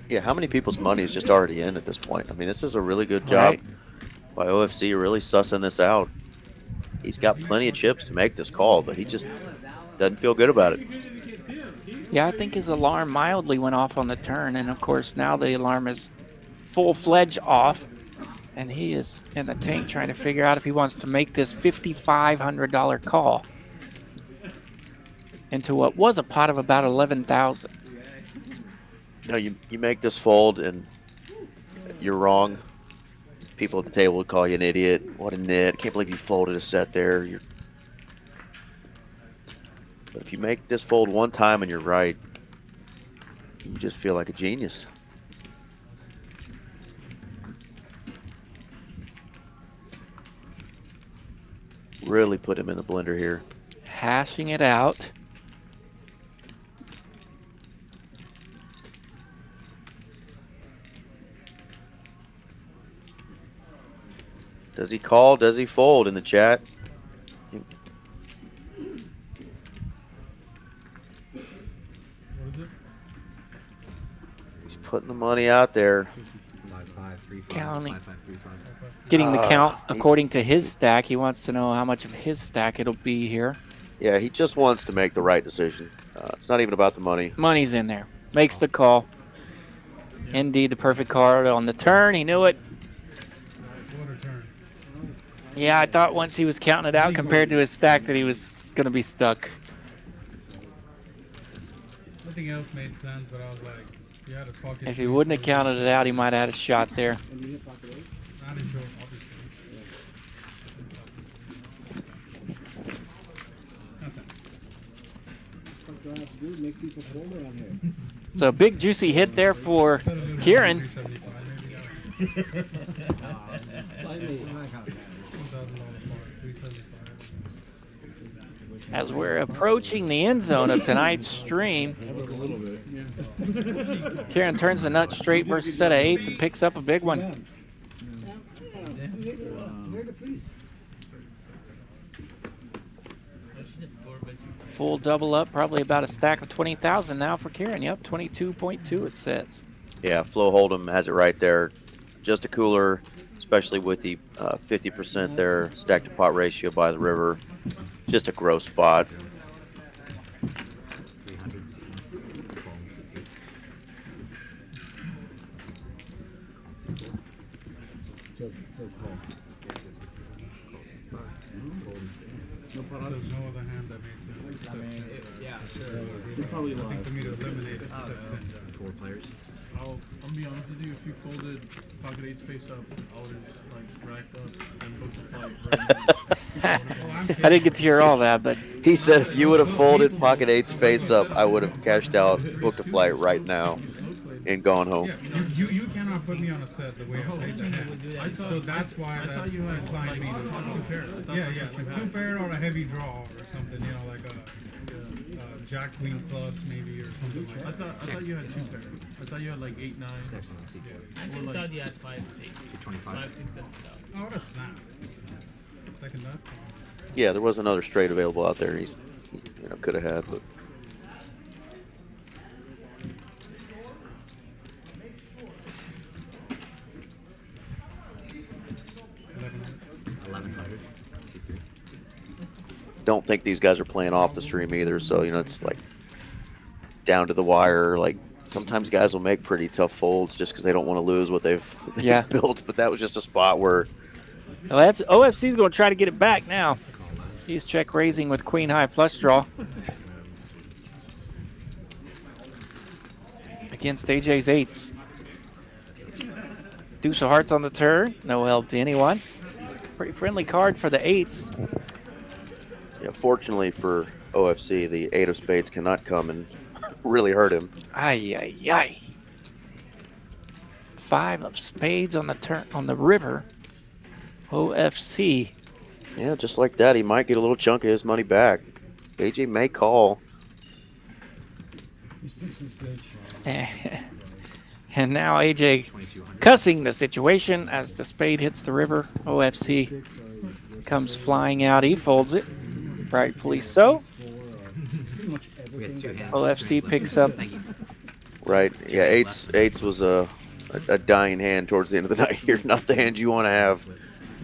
Yeah, how many people's money is just already in at this point? I mean, this is a really good job by OFC really sussing this out. He's got plenty of chips to make this call, but he just doesn't feel good about it. Yeah, I think his alarm mildly went off on the turn, and of course now the alarm is full-fledged off, and he is in the tank trying to figure out if he wants to make this $5,500 call into what was a pot of about 11,000. You know, you make this fold and you're wrong. People at the table would call you an idiot. What a nit. Can't believe you folded a set there. But if you make this fold one time and you're right, you just feel like a genius. really put him in the blender here. Hashing it out. Does he call? Does he fold in the chat? What is it? He's putting the money out there. 5-5-3-5. Counting. 5-5-3-5. Getting the count according to his stack. He wants to know how much of his stack it'll be here. Yeah, he just wants to make the right decision. It's not even about the money. Money's in there. Makes the call. Indeed, the perfect card on the turn. He knew it. What a turn. Yeah, I thought once he was counting it out compared to his stack that he was going to be stuck. Nothing else made sense, but I was like, you had a pocket. If he wouldn't have counted it out, he might have had a shot there. Not in show, obviously. So a big juicy hit there for Kiran. As we're approaching the end zone of tonight's stream, Kiran turns the nut straight versus set of eights and picks up a big one. Full double up, probably about a stack of 20,000 now for Kiran. Yep, 22.2 it says. Yeah, Flo Hold'em has it right there. Just a cooler, especially with the 50% there, stack to pot ratio by the river. Just a gross spot. There's no other hand that made sense. Probably I think for me to eliminate it. 4 players. I'll be honest with you. If you folded pocket eights face up, I would have like racked up and booked the flight. I didn't get to hear all that, but He said if you would have folded pocket eights face up, I would have cashed out, booked a flight right now, and gone home. Yeah, you cannot put me on a set the way I played the hand. So that's why I thought you had inclined me to two pair. Yeah, like 2 pair or a heavy draw or something, you know, like a jack queen clubs maybe or something like that. I thought you had 2 pairs. I thought you had like 8-9. I thought you had 5-6. 25. 5-6 and Oh, what a snap. Second nut. Yeah, there was another straight available out there. He's, could have had, but. Don't think these guys are playing off the stream either, so it's like down to the wire. Like sometimes guys will make pretty tough folds just because they don't want to lose what they've built. But that was just a spot where. Well, that's OFC's going to try to get it back now. He's check raising with queen high flush draw against AJ's eights. Deuce of hearts on the turn, no help to anyone. Pretty friendly card for the eights. Yeah, fortunately for OFC, the 8 of spades cannot come and really hurt him. Ay, ay, ay. 5 of spades on the turn on the river. OFC. Yeah, just like that, he might get a little chunk of his money back. AJ may call. And now AJ cussing the situation as the spade hits the river. OFC comes flying out. He folds it. Rightfully so. OFC picks up. Right. Yeah, eights was a dying hand towards the end of the night here. Not the hand you want to have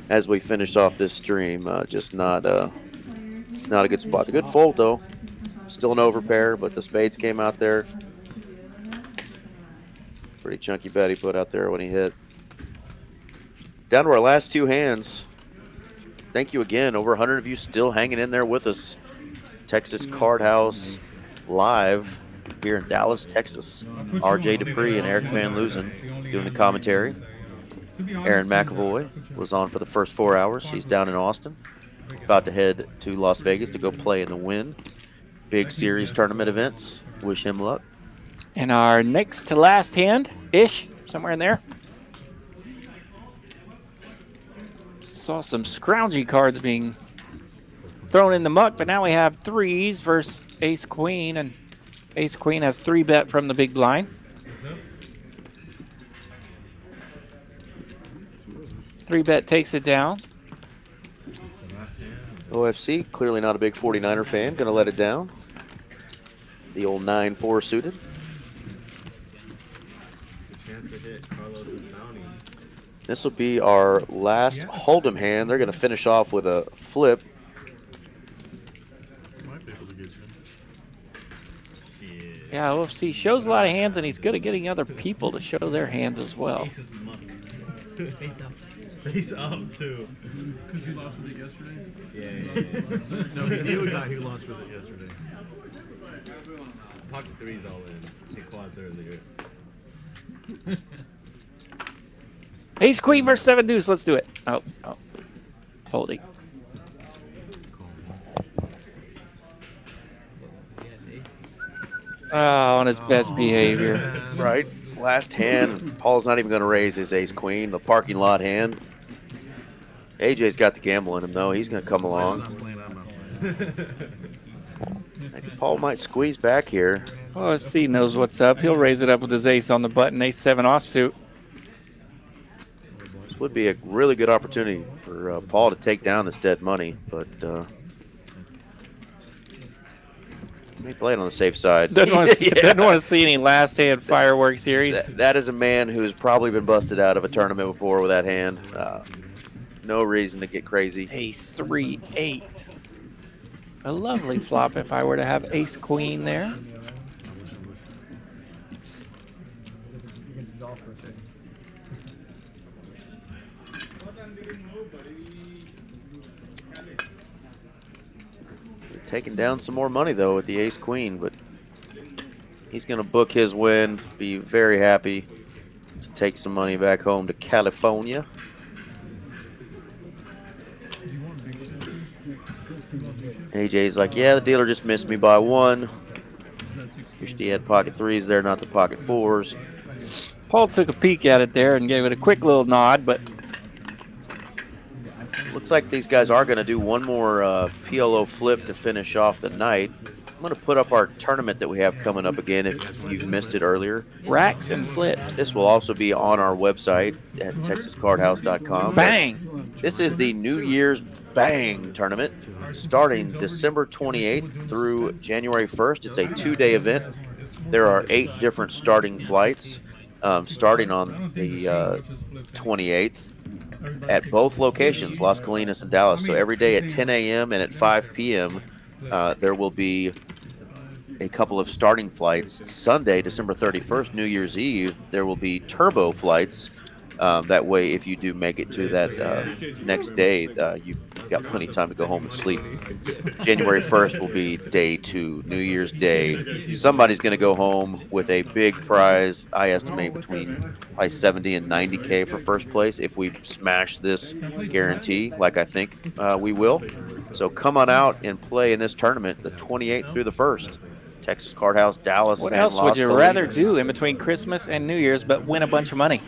as we finish off this stream. Just not a good spot. A good fold though. Still an overpair, but the spades came out there. Pretty chunky bet he put out there when he hit. Down to our last 2 hands. Thank you again. Over 100 of you still hanging in there with us. Texas Card House live here in Dallas, Texas. RJ Dupree and Eric Van Loozen doing the commentary. Aaron McAvoy was on for the first 4 hours. He's down in Austin. About to head to Las Vegas to go play in the Win. Big series tournament events. Wish him luck. And our next to last hand-ish, somewhere in there. Saw some scroungy cards being thrown in the muck, but now we have threes versus ace queen, and ace queen has 3-bet from the big blind. 3-bet takes it down. OFC, clearly not a big 49er fan, going to let it down. The old 9-4 suited. This will be our last hold'em hand. They're going to finish off with a flip. Yeah, OFC shows a lot of hands, and he's good at getting other people to show their hands as well. Face up, too. Because you lost with it yesterday? Yeah. No, he knew a guy who lost with it yesterday. Pocket threes all in. Hit quads earlier. Ace queen versus 7 deuce. Let's do it. Oh. Folding. Oh, on his best behavior. Right. Last hand. Paul's not even going to raise his ace queen. The parking lot hand. AJ's got the gamble in him, though. He's going to come along. Paul might squeeze back here. OFC knows what's up. He'll raise it up with his ace on the button. Ace 7 offsuit. This would be a really good opportunity for Paul to take down this dead money, but he played on the safe side. Doesn't want to see any last hand fireworks here. That is a man who's probably been busted out of a tournament before with that hand. No reason to get crazy. Ace 3 8. A lovely flop if I were to have ace queen there. Taking down some more money, though, with the ace queen, but he's going to book his win, be very happy to take some money back home to California. AJ's like, yeah, the dealer just missed me by 1. Wish he had pocket 3s there, not the pocket 4s. Paul took a peek at it there and gave it a quick little nod, but looks like these guys are going to do one more PLO flip to finish off the night. I'm going to put up our tournament that we have coming up again if you missed it earlier. Racks and flips. This will also be on our website at texascardhouse.com. Bang! This is the New Year's Bang tournament starting December 28th through January 1st. It's a 2-day event. There are 8 different starting flights starting on the 28th. At both locations, Las Colinas and Dallas. So every day at 10 a.m. and at 5 p.m., there will be a couple of starting flights. Sunday, December 31st, New Year's Eve, there will be turbo flights. That way, if you do make it to that next day, you've got plenty of time to go home and sleep. January 1st will be day 2, New Year's Day. Somebody's going to go home with a big prize. I estimate between probably 70 and 90K for first place if we smash this guarantee, like I think we will. So come on out and play in this tournament, the 28th through the 1st. Texas Card House, Dallas, what and else Las would you Colinas. rather do in between Christmas and New Year's but win a bunch of money?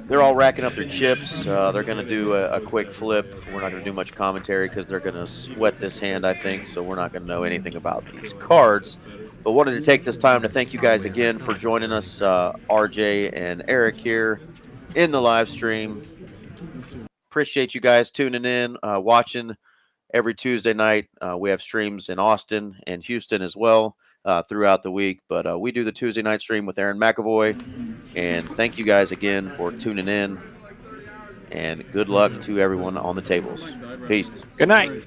They're all racking up their chips. They're going to do a quick flip. We're not going to do much commentary because they're going to sweat this hand, I think, so we're not going to know anything about these cards. But wanted to take this time to thank you guys again for joining us, RJ and Eric here in the live stream. Appreciate you guys tuning in, watching every Tuesday night. We have streams in Austin and Houston as well throughout the week. But we do the Tuesday night stream with Aaron McAvoy. And thank you guys again for tuning in. And good luck to everyone on the tables. Peace. Good night.